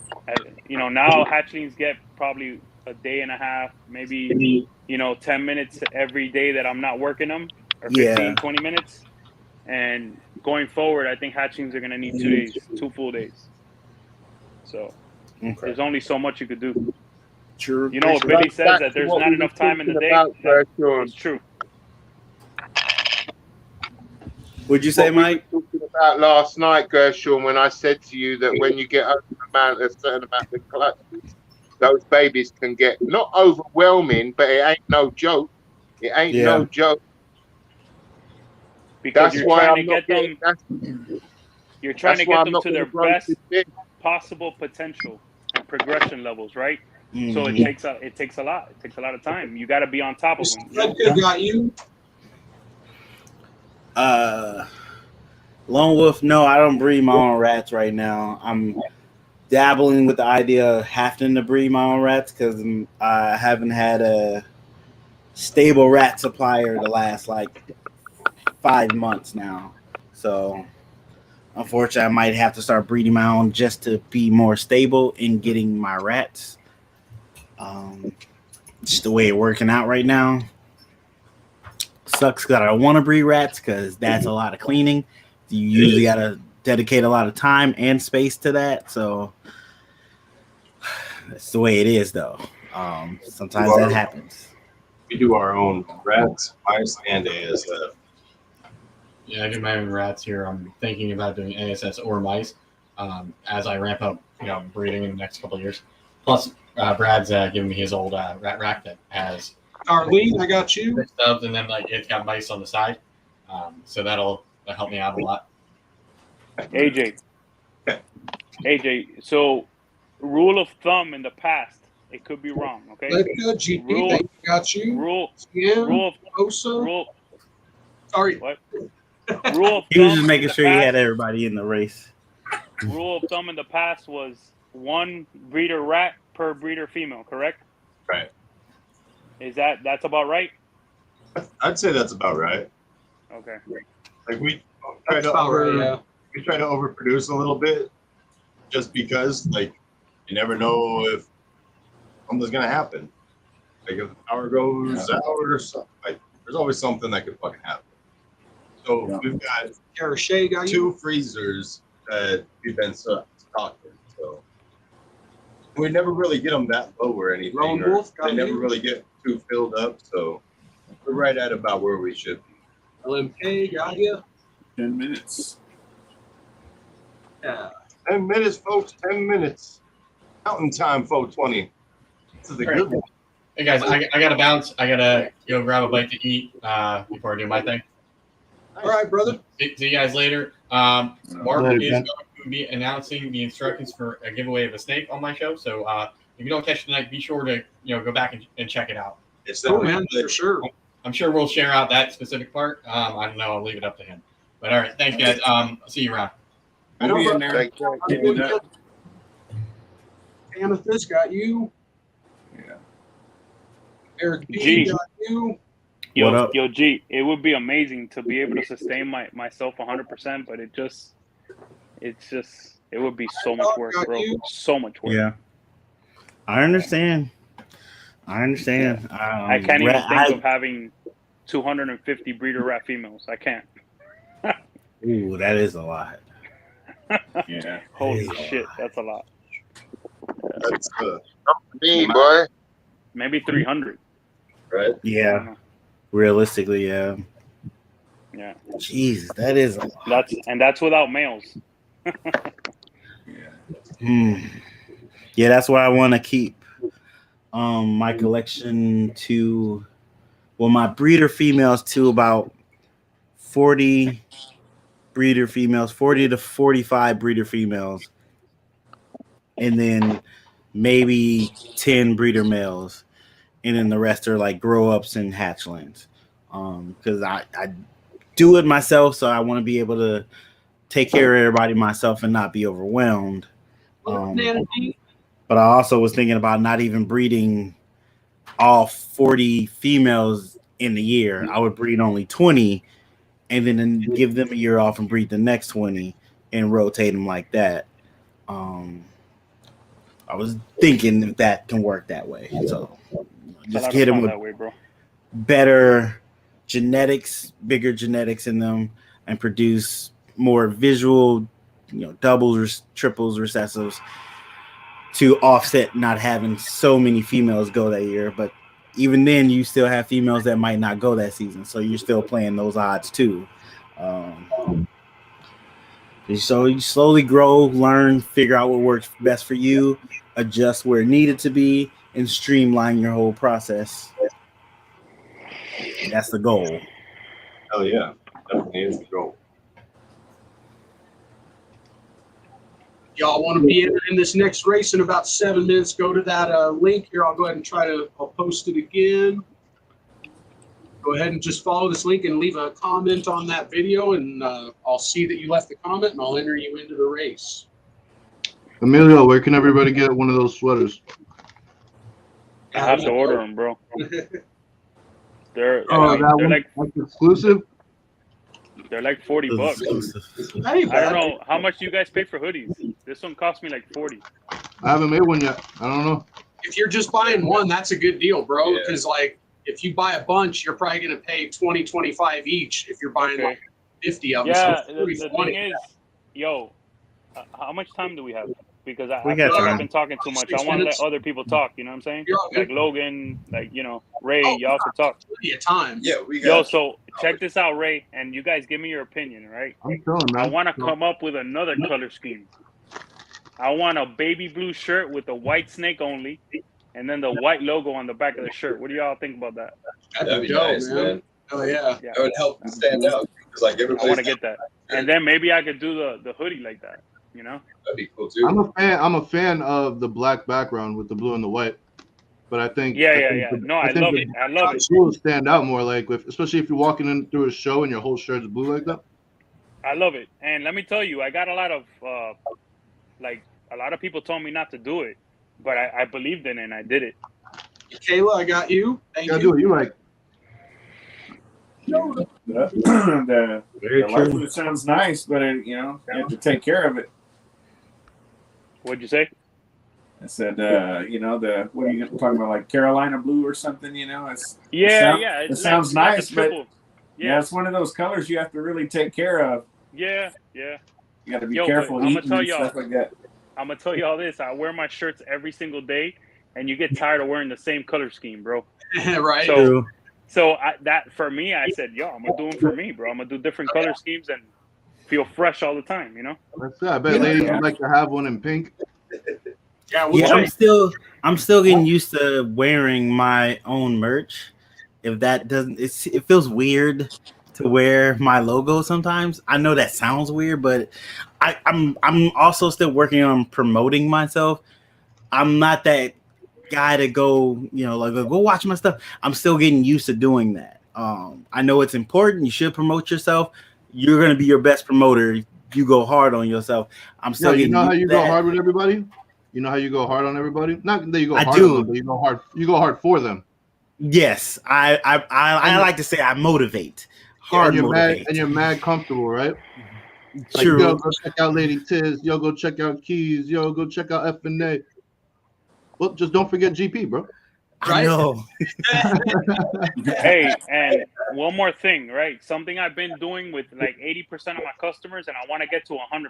Speaker 8: now hatchlings get probably a day and a half, maybe 10 minutes every day that I'm not working them, or 15, 20 minutes. And going forward, I think hatchlings are gonna need 2 days, 2 full days. So there's only so much you could do.
Speaker 6: True.
Speaker 8: You know what Billy says, that there's not enough time in the day. It's true.
Speaker 1: Would you say, Mike? We were talking about last night, Gershon, when I said to you that when you get over a certain amount of clutches, those babies can get not overwhelming, but it ain't no joke. It ain't no joke.
Speaker 8: Because
Speaker 1: that's why I'm not
Speaker 8: getting them. You're trying to get them to their best possible potential and progression levels, right? So it takes a lot. It takes a lot of time. You got to be on top of them.
Speaker 4: Got you.
Speaker 6: Lone Wolf, no, I don't breed my own rats right now. I'm dabbling with the idea of having to breed my own rats because I haven't had a stable rat supplier the last 5 months now. So unfortunately, I might have to start breeding my own just to be more stable in getting my rats. Just the way it's working out right now. Sucks that I don't want to breed rats because that's a lot of cleaning. You usually got to dedicate a lot of time and space to that. So that's the way it is, though. Sometimes that happens.
Speaker 3: We do our own rats, mice, and ASF.
Speaker 9: Yeah, I do my own rats here. I'm thinking about doing ASS or mice as I ramp up, breeding in the next couple of years. Plus, Brad's giving me his old rat rack that has
Speaker 4: Arlene, I got you.
Speaker 9: Stuff, and then it's got mice on the side, so that'll help me out a lot.
Speaker 8: AJ. So, rule of thumb in the past, it could be wrong. Okay.
Speaker 4: GP, got you.
Speaker 8: Rule
Speaker 4: of Sorry.
Speaker 8: What? Rule of
Speaker 6: He was just
Speaker 8: thumb
Speaker 6: making
Speaker 8: in the
Speaker 6: sure he
Speaker 8: past-
Speaker 6: had everybody in the race.
Speaker 8: Rule of thumb in the past was 1 breeder rat per breeder female, correct?
Speaker 3: Right.
Speaker 8: That's about right?
Speaker 3: I'd say that's about right.
Speaker 8: Okay.
Speaker 3: We try to overproduce a little bit, just because you never know if something's gonna happen. Like if the power goes out or something, like there's always something that could fucking happen. So we've got
Speaker 4: Gershon got
Speaker 3: two freezers that we've been stocking. So we never really get them that low or anything.
Speaker 4: Lone
Speaker 3: Or
Speaker 4: Wolf got
Speaker 3: they never
Speaker 4: you.
Speaker 3: really get too filled up. So we're right at about where we should be.
Speaker 4: LMK got you.
Speaker 11: 10 minutes.
Speaker 4: Yeah.
Speaker 3: 10 minutes, folks. 10 minutes. Mountain time, 420. This is a good one.
Speaker 9: Hey guys, I gotta bounce. I gotta go grab a bite to eat before I do my thing.
Speaker 4: All right, brother.
Speaker 9: See you guys later. Mark
Speaker 10: Later,
Speaker 9: is
Speaker 10: man.
Speaker 9: going to be announcing the instructions for a giveaway of a snake on my show. So if you don't catch it tonight, be sure to go back and check it out.
Speaker 3: It's
Speaker 4: Oh man, for sure.
Speaker 9: I'm sure we'll share out that specific part. I don't know. I'll leave it up to him. But all right, thanks guys. I'll see you around.
Speaker 11: We'll be in there. Keep it up.
Speaker 4: Amethyst got you.
Speaker 11: Yeah.
Speaker 4: Eric B
Speaker 8: G.
Speaker 4: got you.
Speaker 8: Yo,
Speaker 6: What up?
Speaker 8: yo, G, it would be amazing to be able to sustain myself 100%, but it would be so much work, bro. So much work.
Speaker 6: Yeah, I understand.
Speaker 8: I can't even think of having 250 breeder rat females. I can't.
Speaker 6: Ooh, that is a lot.
Speaker 11: Yeah.
Speaker 8: Holy shit, that's a lot.
Speaker 3: That's
Speaker 1: Me, boy.
Speaker 8: Maybe 300.
Speaker 3: right.
Speaker 6: Yeah, realistically, yeah.
Speaker 8: Yeah.
Speaker 6: Jesus, that is a lot.
Speaker 8: That's without males.
Speaker 6: Yeah, that's why I want to keep my collection to, well, my breeder females to about 40 breeder females, 40 to 45 breeder females, and then maybe 10 breeder males, and then the rest are like grow ups and hatchlings. Because I do it myself, so I want to be able to take care of everybody myself and not be overwhelmed. But I also was thinking about not even breeding all 40 females in the year. I would breed only 20 and then give them a year off and breed the next 20 and rotate them like that. I was thinking if that can work that way. So just get them with
Speaker 8: that way, bro.
Speaker 6: better genetics, bigger genetics in them, and produce more visual, doubles or triples, recessives, to offset not having so many females go that year. But even then, you still have females that might not go that season, so you're still playing those odds too. So you slowly grow, learn, figure out what works best for you, adjust where it needed to be, and streamline your whole process. That's the goal.
Speaker 3: Hell yeah, definitely is the goal.
Speaker 4: Y'all want to be in this next race in about 7 minutes? Go to that link here. I'll go ahead and I'll post it again. Go ahead and just follow this link and leave a comment on that video, and I'll see that you left the comment, and I'll enter you into the race.
Speaker 10: Emilio, where can everybody get one of those sweaters?
Speaker 8: I have to order them, bro. They're
Speaker 10: that's exclusive.
Speaker 8: They're like $40. I don't know how much you guys pay for hoodies. This one cost me like 40.
Speaker 10: I haven't made one yet. I don't know.
Speaker 4: If you're just buying one, that's a good deal, bro. Because if you buy a bunch, you're probably going to pay 20, 25 each. If you're buying like 50 of them.
Speaker 8: Yeah,
Speaker 4: So
Speaker 8: the thing is, how much time do we have? Because I
Speaker 6: got
Speaker 8: feel like
Speaker 6: time.
Speaker 8: I've been talking too much.
Speaker 4: 6
Speaker 8: I want to let
Speaker 4: minutes.
Speaker 8: other people talk. You know what I'm saying?
Speaker 4: You're all good.
Speaker 8: Like Logan, Ray, y'all could talk.
Speaker 4: Plenty of time.
Speaker 3: Yeah, we got.
Speaker 8: So check this out, Ray, and you guys give me your opinion, right?
Speaker 10: I'm telling, man.
Speaker 8: I want to come up with another color scheme. I want a baby blue shirt with a white snake only, and then the white logo on the back of the shirt. What do y'all think about that?
Speaker 3: That'd be
Speaker 4: dope,
Speaker 3: nice, man.
Speaker 4: Oh yeah.
Speaker 3: That would help stand out. Because like
Speaker 8: I
Speaker 3: everybody,
Speaker 8: want to get that, and then maybe I could do the hoodie like that. You know?
Speaker 3: That'd be cool too.
Speaker 10: I'm a fan of the black background with the blue and the white, but I think
Speaker 8: No, I love it. I love it.
Speaker 10: Blue will stand out more, especially if you're walking in through a show and your whole shirt is blue like that.
Speaker 8: I love it, and let me tell you, I got a lot of a lot of people told me not to do it, but I believed in it and I did it.
Speaker 4: Kayla, I got you. Thank you.
Speaker 10: Do it. You're right.
Speaker 11: The
Speaker 6: Very
Speaker 11: life
Speaker 6: true.
Speaker 11: of it sounds nice, but you have to take care of it.
Speaker 8: What'd you say?
Speaker 11: I said, you know, what are you talking about, like Carolina blue or something? You know, it sounds nice, but yeah, it's one of those colors you have to really take care of.
Speaker 8: Yeah.
Speaker 11: You got to be careful eating and stuff like that.
Speaker 8: I'm gonna tell y'all this. I wear my shirts every single day, and you get tired of wearing the same color scheme, bro.
Speaker 4: Right.
Speaker 8: So that for me, I said, yo, I'm gonna do them for me, bro. I'm gonna do different color schemes and feel fresh all the time, you know.
Speaker 10: That's it. I bet ladies would like to have one in pink.
Speaker 4: Yeah,
Speaker 6: I'm still getting used to wearing my own merch. If that doesn't, it feels weird to wear my logo sometimes. I know that sounds weird, but I'm also still working on promoting myself. I'm not that guy to go, you know, like go watch my stuff. I'm still getting used to doing that. I know it's important. You should promote yourself. You're gonna be your best promoter. You go hard on yourself. I'm still getting.
Speaker 10: You know how you
Speaker 6: go
Speaker 10: hard with everybody. You know how you go hard on everybody. Not that you go hard
Speaker 6: on
Speaker 10: them, but you go hard. You go hard for them.
Speaker 6: Yes, I like to say I motivate. Hard motivate.
Speaker 10: And you're mad comfortable, right?
Speaker 6: True.
Speaker 10: Like, yo, go check out Lady Tiz. Yo, go check out Keys. Yo, go check out F&A. Well, just don't forget GP, bro.
Speaker 6: I know.
Speaker 8: Hey, and one more thing, right? Something I've been doing with like 80% of my customers, and I want to get to 100%.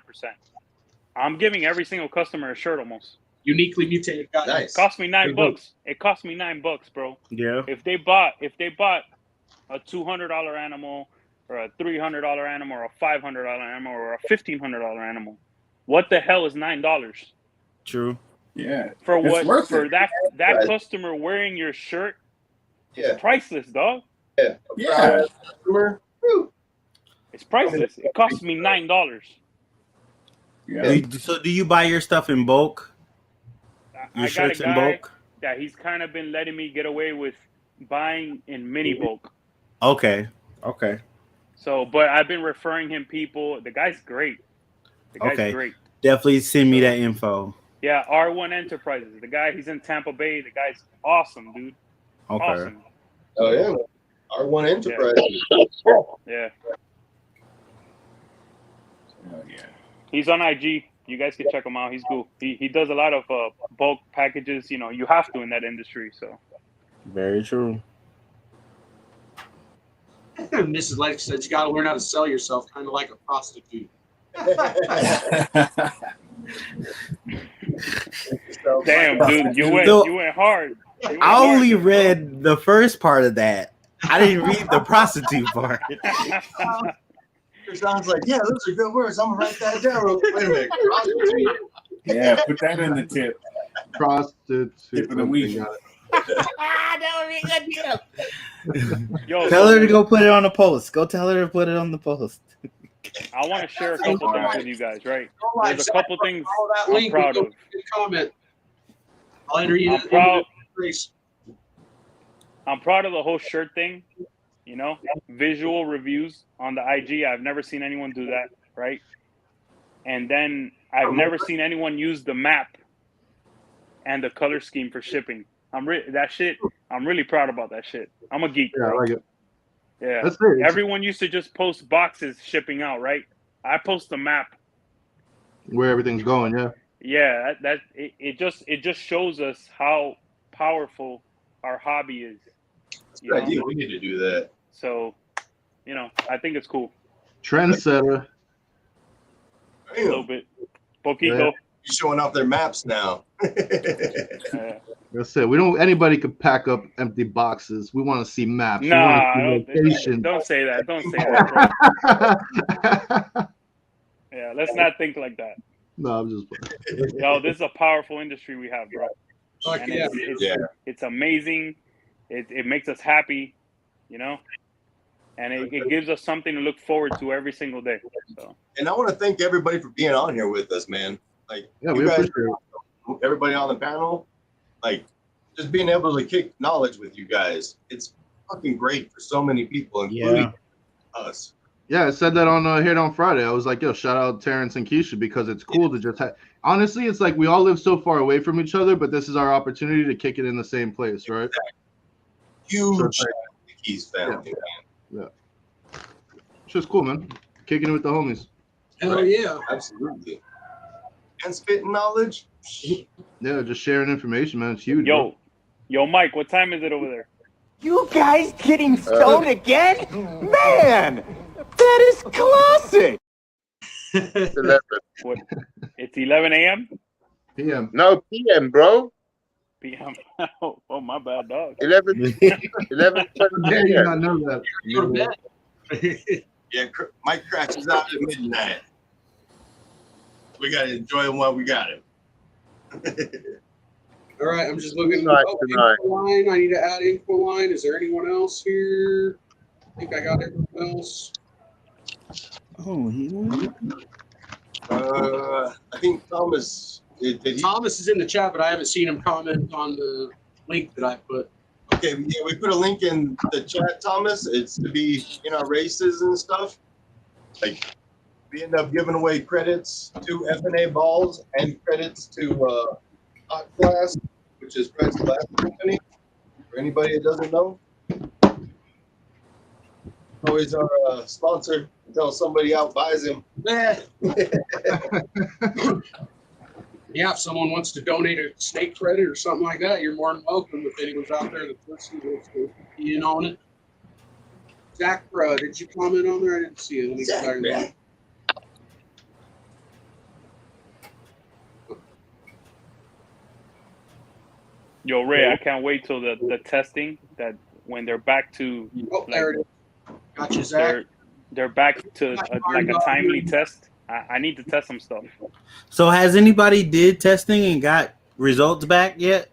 Speaker 8: I'm giving every single customer a shirt almost.
Speaker 4: Uniquely mutated.
Speaker 8: Nice. It cost me $9. It cost me $9, bro.
Speaker 6: Yeah.
Speaker 8: If they bought a $200 animal or a $300 animal or a $500 animal or a $1,500 animal, what the hell is $9?
Speaker 6: True.
Speaker 11: Yeah.
Speaker 8: For
Speaker 11: it's
Speaker 8: what?
Speaker 11: Worth
Speaker 8: for
Speaker 11: it.
Speaker 8: that customer wearing your shirt?
Speaker 3: Yeah.
Speaker 8: Priceless, dog.
Speaker 3: Yeah.
Speaker 8: It's priceless. It cost me $9.
Speaker 6: Yeah. So do you buy your stuff in bulk?
Speaker 8: I got a guy that he's kind of been letting me get away with buying in mini bulk.
Speaker 6: Okay.
Speaker 8: So, but I've been referring him people. The guy's great. Great.
Speaker 6: Definitely send me that info.
Speaker 8: Yeah, R1 Enterprises. The guy, he's in Tampa Bay. The guy's awesome, dude.
Speaker 6: Okay.
Speaker 8: Awesome.
Speaker 3: Oh yeah, R1 Enterprises.
Speaker 8: Yeah.
Speaker 11: Oh yeah.
Speaker 8: He's on IG. You guys can check him out. He's cool. He does a lot of bulk packages. You know, you have to in that industry. So.
Speaker 6: Very true.
Speaker 4: Mrs. Lex said you got to learn how to sell yourself, kind of like a prostitute.
Speaker 8: Damn, dude, you went hard.
Speaker 6: I only read the first part of that. I didn't read the prostitute part.
Speaker 3: Sounds like, yeah, those are good words. I'm gonna write that down. Wait a minute. Prostitute.
Speaker 11: Yeah, put that in the tip.
Speaker 10: Prostitute.
Speaker 11: Tip of the week.
Speaker 6: That would be a good deal.
Speaker 8: Yo,
Speaker 6: tell her to go put it on the post. Go tell her to put it on the post.
Speaker 8: I want to share a couple things with you guys, right? There's a couple things I'm proud of.
Speaker 4: Comment. I'll enter you.
Speaker 8: I'm proud of the whole shirt thing. You know, visual reviews on the IG. I've never seen anyone do that, right? And then I've never seen anyone use the map and the color scheme for shipping. I'm really proud about that shit. I'm a geek.
Speaker 10: Yeah, I like it.
Speaker 8: Yeah.
Speaker 10: That's it.
Speaker 8: Everyone used to just post boxes shipping out, right? I post the map
Speaker 10: where everything's going. Yeah.
Speaker 8: Yeah, it just shows us how powerful our hobby is.
Speaker 3: Good idea. We need to do that.
Speaker 8: So, you know, I think it's cool.
Speaker 10: Trendsetter.
Speaker 8: A little bit. Poquito.
Speaker 3: Yeah. You're showing off their maps now.
Speaker 10: That's it. Anybody could pack up empty boxes. We want to see maps.
Speaker 8: Nah, don't say that. Don't say that, bro. Yeah, let's not think like that.
Speaker 10: No, I'm just playing.
Speaker 8: Yo, this is a powerful industry we have, bro.
Speaker 4: And
Speaker 8: it's amazing. It makes us happy, you know, and it gives us something to look forward to every single day. So.
Speaker 3: And I want to thank everybody for being on here with us, man. Like,
Speaker 10: yeah,
Speaker 3: you
Speaker 10: we
Speaker 3: guys,
Speaker 10: appreciate it.
Speaker 3: Everybody on the panel, like, just being able to kick knowledge with you guys. It's fucking great for so many people, including us.
Speaker 10: Yeah, I said that on Hit on Friday. I was like, yo, shout out Terrence and Keisha, because it's cool to just have. Honestly, it's like we all live so far away from each other, but this is our opportunity to kick it in the same place, right?
Speaker 3: Huge Keys family,
Speaker 10: man. Yeah. It's just cool, man. Kicking it with the homies.
Speaker 4: Hell yeah.
Speaker 3: Absolutely. And spitting knowledge.
Speaker 10: Yeah, just sharing information, man. It's huge.
Speaker 8: Yo, Mike, what time is it over there?
Speaker 7: You guys getting stoned again? Man, that is classic.
Speaker 1: 11
Speaker 8: What? It's 11 a.m.
Speaker 10: PM.
Speaker 1: No, PM, bro.
Speaker 8: p.m. Oh, my bad, dog.
Speaker 1: 11.
Speaker 10: How dare you not know that?
Speaker 3: Go to bed. Yeah, Mike crashes out at midnight. We got to enjoy him while we got him.
Speaker 4: All right, I'm just looking.
Speaker 1: Tonight.
Speaker 4: Info line. I need to add info line. Is there anyone else here? I think I got everyone else.
Speaker 6: Oh,
Speaker 3: I think Thomas.
Speaker 4: Thomas is in the chat, but I haven't seen him comment on the link that I put.
Speaker 3: Okay, yeah, we put a link in the chat, Thomas. It's to be in our races and stuff. Like, we end up giving away credits to FNA balls and credits to Hot Glass, which is Fred's Glass Company. For anybody that doesn't know, always our sponsor until somebody out buys him.
Speaker 4: Yeah, if someone wants to donate a snake credit or something like that, you're more than welcome. If anyone's out there that's listening, wants to be in on it. Zach, did you comment on there? I didn't see it. Let me start it.
Speaker 8: Yo, Ray, I can't wait till the testing that when they're back to
Speaker 4: there it is. Gotcha, Zach.
Speaker 8: They're back to like a timely test. I need to test some stuff.
Speaker 6: So has anybody did testing and got results back yet?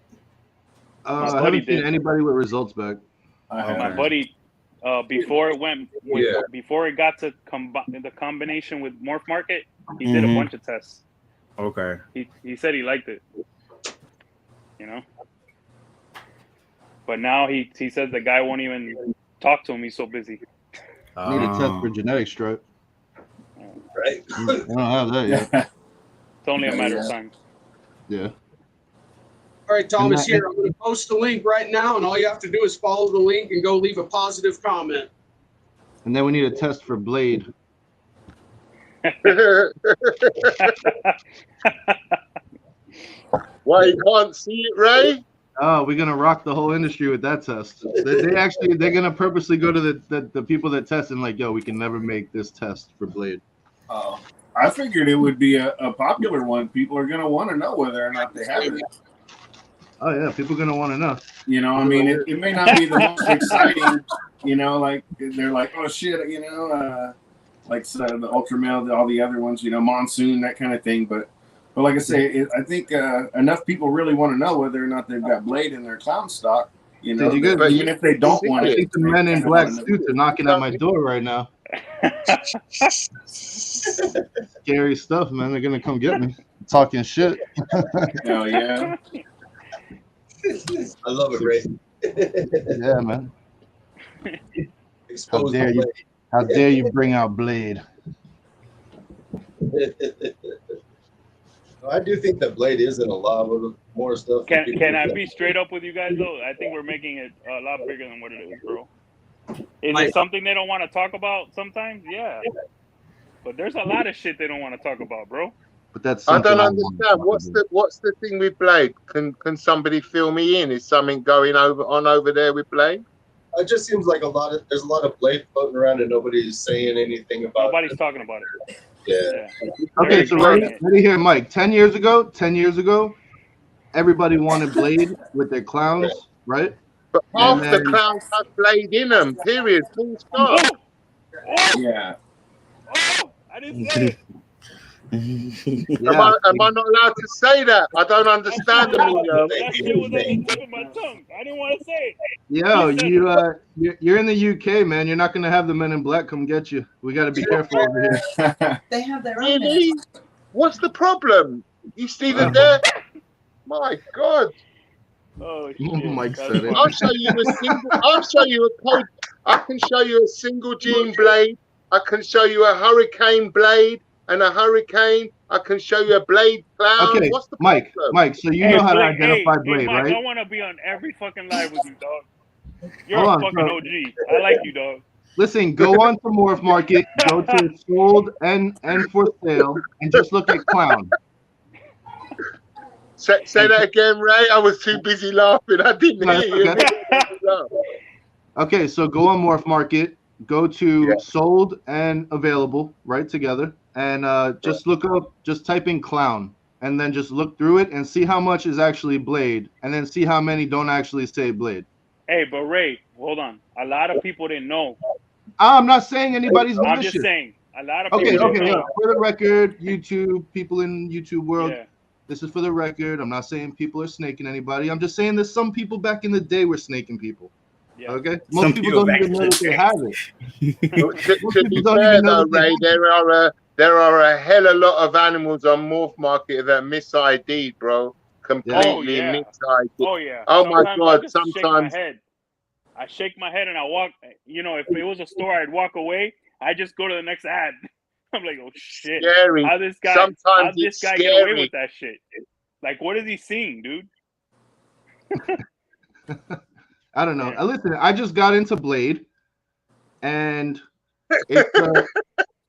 Speaker 10: I haven't seen anybody with results back.
Speaker 8: My buddy, before it went, before it got to the combination with Morph Market, he did a bunch of tests.
Speaker 6: Okay.
Speaker 8: He said he liked it. You know. But now he says the guy won't even talk to him. He's so busy.
Speaker 10: Need a test for genetic stripe.
Speaker 3: Right.
Speaker 10: I don't have that yet.
Speaker 8: It's only a matter of time.
Speaker 10: Yeah.
Speaker 4: All right, Thomas, here. I'm going to post the link right now, and all you have to do is follow the link and go leave a positive comment.
Speaker 10: And then we need a test for Blade.
Speaker 1: Why, you can't see it, Ray?
Speaker 10: Oh, we're gonna rock the whole industry with that test. They're gonna purposely go to the people that test and like, yo, we can never make this test for Blade.
Speaker 11: I figured it would be a popular one. People are gonna want to know whether or not they have it.
Speaker 10: Oh yeah, people are gonna want to know.
Speaker 11: You know, I mean, it may not be the most exciting. You know, like they're like, oh shit, you know, like the Ultra Male, all the other ones, you know, Monsoon, that kind of thing, but like I say, I think enough people really want to know whether or not they've got Blade in their clown stock. You know, even if they don't want it.
Speaker 10: I think the men in black suits are knocking at my door right now. Scary stuff, man. They're gonna come get me, talking shit.
Speaker 11: Oh yeah.
Speaker 3: I love it, Ray.
Speaker 10: Yeah, man. How dare you bring out Blade?
Speaker 3: I do think that Blade is in a lot of more stuff.
Speaker 8: Can I be straight up with you guys though? I think we're making it a lot bigger than what it is, bro. Is it something they don't want to talk about sometimes? Yeah. But there's a lot of shit they don't want to talk about, bro.
Speaker 10: But that's
Speaker 1: I don't understand. What's the thing with Blade? Can somebody fill me in? Is something going on over there with Blade?
Speaker 3: It just seems like there's a lot of Blade floating around and nobody's saying anything about it.
Speaker 8: Nobody's talking about it.
Speaker 3: Yeah.
Speaker 10: Okay, so ready here, Mike. 10 years ago, everybody wanted Blade with their clowns, right?
Speaker 1: But half the clowns have Blade in them, period. Full stop.
Speaker 11: Yeah.
Speaker 8: I didn't say it.
Speaker 1: Am I not allowed to say that? I don't understand them.
Speaker 8: That shit was on the tip of my tongue. I didn't want to say it.
Speaker 10: Yo, you're in the UK, man. You're not gonna have the Men in Black come get you. We got to be careful over here.
Speaker 12: They have their own.
Speaker 1: Really? What's the problem? You see them there? My God.
Speaker 8: Oh,
Speaker 10: Mike said it.
Speaker 1: I'll show you a code. I can show you a single gene Blade. I can show you a hurricane Blade and a hurricane. I can show you a Blade clown.
Speaker 10: Okay,
Speaker 1: what's the
Speaker 10: Mike,
Speaker 1: problem?
Speaker 10: Mike. So you know how to identify Blade,
Speaker 8: Mike,
Speaker 10: right?
Speaker 8: I want to be on every fucking live with you, dog. You're a fucking OG. I like you, dog.
Speaker 10: Listen, go on to Morph Market, go to sold and for sale, and just look at clown.
Speaker 1: Say that again, Ray. I was too busy laughing. I didn't
Speaker 10: No,
Speaker 1: hear
Speaker 10: it's
Speaker 1: you.
Speaker 10: Okay, so go on Morph Market, go to sold and available right together, and just look up, just type in clown, and then just look through it and see how much is actually blade, and then see how many don't actually say blade.
Speaker 8: Hey, but Ray, hold on. A lot of people didn't know.
Speaker 10: I'm not saying anybody's
Speaker 8: I'm
Speaker 10: malicious.
Speaker 8: just saying. A lot of people
Speaker 10: Okay,
Speaker 8: didn't know.
Speaker 10: yeah. For the record, YouTube, people in YouTube world,
Speaker 8: Yeah.
Speaker 10: this is for the record. I'm not saying people are snaking anybody. I'm just saying that some people back in the day were snaking people.
Speaker 8: Yeah.
Speaker 10: Okay? Most people don't even know that they have it.
Speaker 1: To be fair though, Ray, there are a hell of a lot of animals on Morph Market that mis-ID'd, bro. Completely mis-ID'd.
Speaker 8: Oh yeah.
Speaker 1: Oh my
Speaker 8: Sometimes
Speaker 1: God!
Speaker 8: I just shake my head. I shake my head and I walk. You know, if it was a store, I'd walk away. I just go to the next ad. I'm like, oh shit!
Speaker 1: Scary.
Speaker 8: How this guy?
Speaker 1: Sometimes
Speaker 8: How this
Speaker 1: it's
Speaker 8: guy get away
Speaker 1: scary.
Speaker 8: with that shit? Like, what is he seeing, dude?
Speaker 10: I don't know. Listen, I just got into Blade, and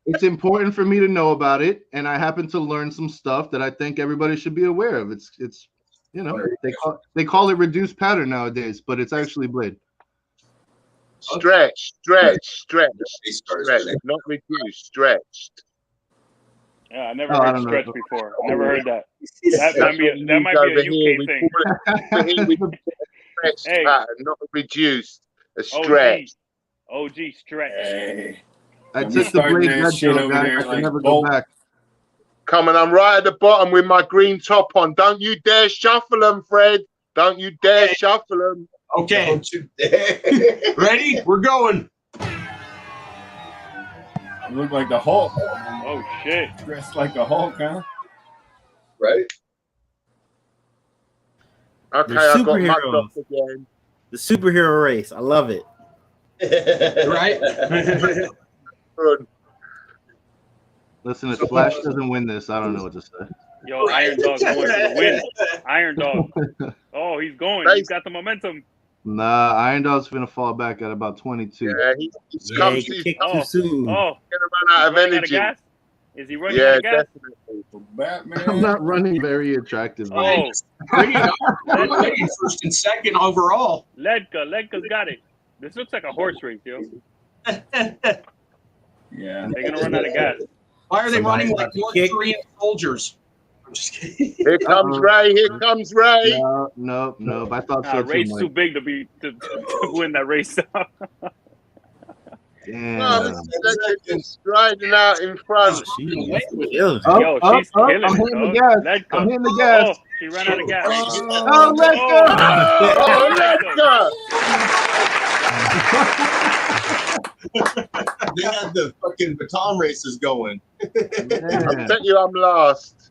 Speaker 10: it's important for me to know about it, and I happen to learn some stuff that I think everybody should be aware of. It's you know, they call it reduced pattern nowadays, but it's actually Blade.
Speaker 1: Stretched, not reduced, stretched.
Speaker 8: Yeah, I never heard stretch before. Never heard that. That might be a UK thing.
Speaker 1: Stretched pattern, not reduced. A stretch.
Speaker 8: OG stretch.
Speaker 11: Hey.
Speaker 10: I took the Blade red pill, guys. I can never go back.
Speaker 1: Come on, I'm right at the bottom with my green top on. Don't you dare shuffle them, Fred. Don't you dare shuffle them.
Speaker 4: Okay. Don't you dare. Ready? We're going.
Speaker 11: You look like the Hulk.
Speaker 8: Oh shit!
Speaker 11: Dressed like the Hulk, huh?
Speaker 3: Right.
Speaker 1: Okay, I got mugged off again.
Speaker 6: The superhero race. I love it.
Speaker 4: Right?
Speaker 1: Good.
Speaker 10: Listen, if Flash doesn't win this, I don't know what to say.
Speaker 8: Yo, Iron Dog's going for the win. Iron Dog. Oh, he's going. He's got the momentum.
Speaker 10: Nah, Iron Dog's gonna fall back at about 22.
Speaker 1: Yeah, he's come too
Speaker 6: soon.
Speaker 8: Oh,
Speaker 1: gonna run out of energy.
Speaker 8: Is he running out of gas?
Speaker 1: Definitely.
Speaker 11: Batman.
Speaker 10: I'm not running very attractive.
Speaker 8: Oh,
Speaker 4: first and second overall.
Speaker 8: Ledka's got it. This looks like a horse race, yo.
Speaker 11: Yeah.
Speaker 8: They're gonna run out of gas.
Speaker 4: Why are they running like North Korean soldiers? I'm just kidding.
Speaker 1: Here comes Ray. Here comes Ray.
Speaker 10: No. I thought so too.
Speaker 8: Ray's too big to win that race.
Speaker 10: Damn.
Speaker 1: No, they're striding out in front.
Speaker 8: Yo, she's killing
Speaker 10: I'm
Speaker 8: it.
Speaker 10: hitting the gas. I'm hitting the gas.
Speaker 8: Oh, she ran out of gas.
Speaker 10: Oh, let's go.
Speaker 3: They had the fucking baton races going.
Speaker 1: I'll tell you, I'm last.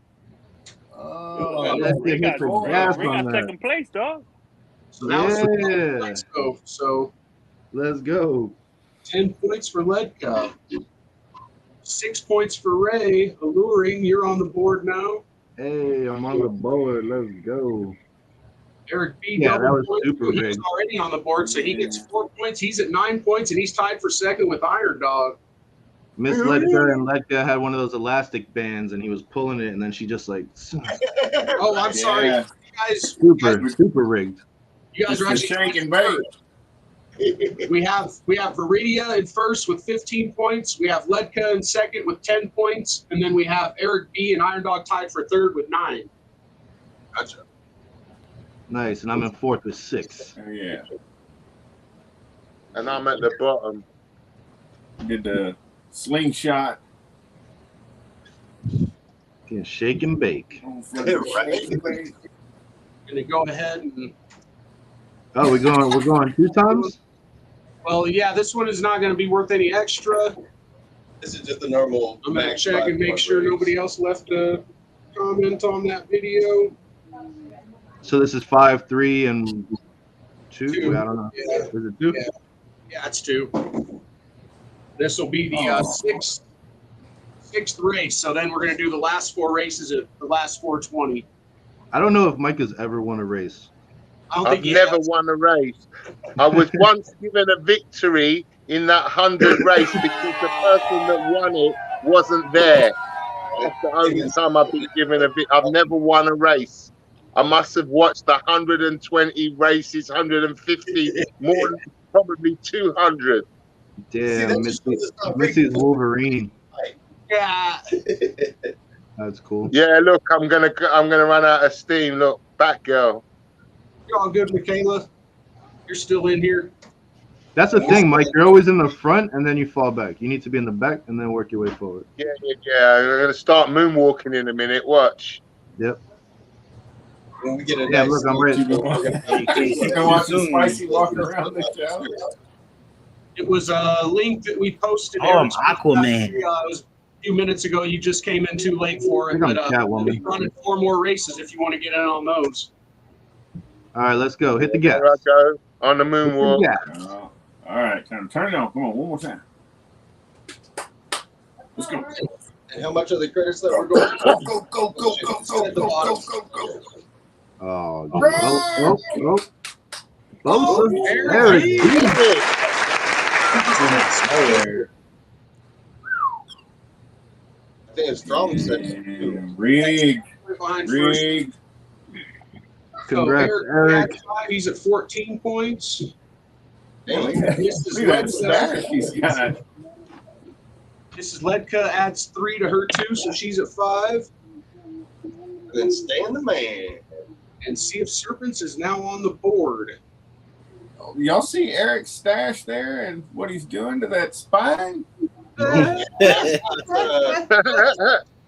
Speaker 8: Ray got second place, dog.
Speaker 4: So now let's go. So
Speaker 10: let's go.
Speaker 4: 10 points for Ledka. 6 points for Ray. Alluring, you're on the board now.
Speaker 10: Hey, I'm on the board. Let's go.
Speaker 4: Eric B.
Speaker 10: Yeah, that was super big.
Speaker 4: He's already on the board, so he gets 4 points. He's at 9 points, and he's tied for second with Iron Dog.
Speaker 10: Miss Ledka, and Ledka had one of those elastic bands, and he was pulling it, and then she just like.
Speaker 4: Oh, I'm sorry, you guys.
Speaker 10: Super rigged.
Speaker 4: You guys are actually
Speaker 11: shaking bait.
Speaker 4: We have Viridia in first with 15 points. We have Ledka in second with 10 points, and then we have Eric B. and Iron Dog tied for third with 9.
Speaker 3: Gotcha.
Speaker 10: Nice, and I'm in fourth with 6.
Speaker 11: Oh, yeah.
Speaker 1: And I'm at the bottom.
Speaker 11: Did the slingshot.
Speaker 10: Can shake and bake.
Speaker 4: Gonna go ahead and.
Speaker 10: Oh, we're going 2 times?
Speaker 4: Well, yeah, this one is not going to be worth any extra.
Speaker 3: This is just a normal.
Speaker 4: I'm going to check and make sure nobody else left a comment on that video.
Speaker 10: So this is 5, 3, and 2?
Speaker 4: 2.
Speaker 10: I don't know.
Speaker 4: Yeah.
Speaker 10: Is it 2?
Speaker 4: Yeah, it's 2. This will be the sixth race. So then we're going to do the last 4 races at the last 420.
Speaker 10: I don't know if Mike has ever won a race.
Speaker 1: I've never won a race. I was once given a victory in that 100 race because the person that won it wasn't there. That's the only time I've been given a victory. I've never won a race. I must have watched 120 races, 150, more than probably 200.
Speaker 10: Damn, Missy's Wolverine.
Speaker 4: Yeah.
Speaker 10: That's cool.
Speaker 1: Yeah, look, I'm gonna run out of steam. Look, Batgirl.
Speaker 4: You're all good, Michaela. You're still in here.
Speaker 10: That's the thing, Mike. You're always in the front, and then you fall back. You need to be in the back, and then work your way forward.
Speaker 1: Yeah. I'm gonna start moonwalking in a minute. Watch.
Speaker 10: Yep.
Speaker 3: When we get a
Speaker 10: Yeah,
Speaker 3: nice
Speaker 10: look, I'm ready.
Speaker 11: You've been watching Spicy walk around the show.
Speaker 4: It was a link that we posted.
Speaker 6: Oh, I'm Aquaman.
Speaker 4: It was a few minutes ago. You just came in too late for it. But we'll be running 4 more races if you want to get in on those.
Speaker 10: All right, let's go. Hit the gas.
Speaker 1: There I go on the moonwalk.
Speaker 10: Yeah.
Speaker 11: All right, turn it on. Come on, one more time. Let's go.
Speaker 3: And how much are the credits that we're going? Go.
Speaker 10: Oh,
Speaker 3: there it is. I think it's strong section.
Speaker 11: Rig.
Speaker 10: Congrats,
Speaker 4: so
Speaker 10: Eric.
Speaker 4: He's at 14 points.
Speaker 3: Mrs.
Speaker 4: Ledka adds 3 to her 2, so she's at 5.
Speaker 3: Then Stan the Man.
Speaker 4: And Sea of Serpents is now on the board.
Speaker 11: Y'all see Eric's stash there and what he's doing to that spine?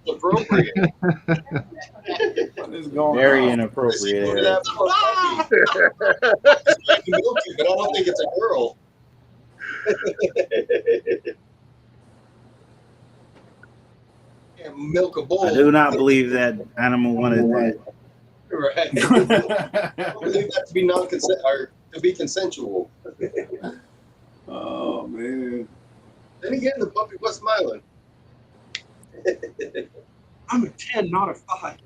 Speaker 3: Appropriate.
Speaker 11: What is going
Speaker 2: Very
Speaker 11: on?
Speaker 2: inappropriate.
Speaker 3: But I don't think it's a girl. Milk a bull.
Speaker 6: I do not believe that animal wanted that.
Speaker 3: Right. I believe that to be non-consent or to be consensual.
Speaker 11: Oh man.
Speaker 3: Then again, the puppy was smiling.
Speaker 4: I'm a 10, not a 5.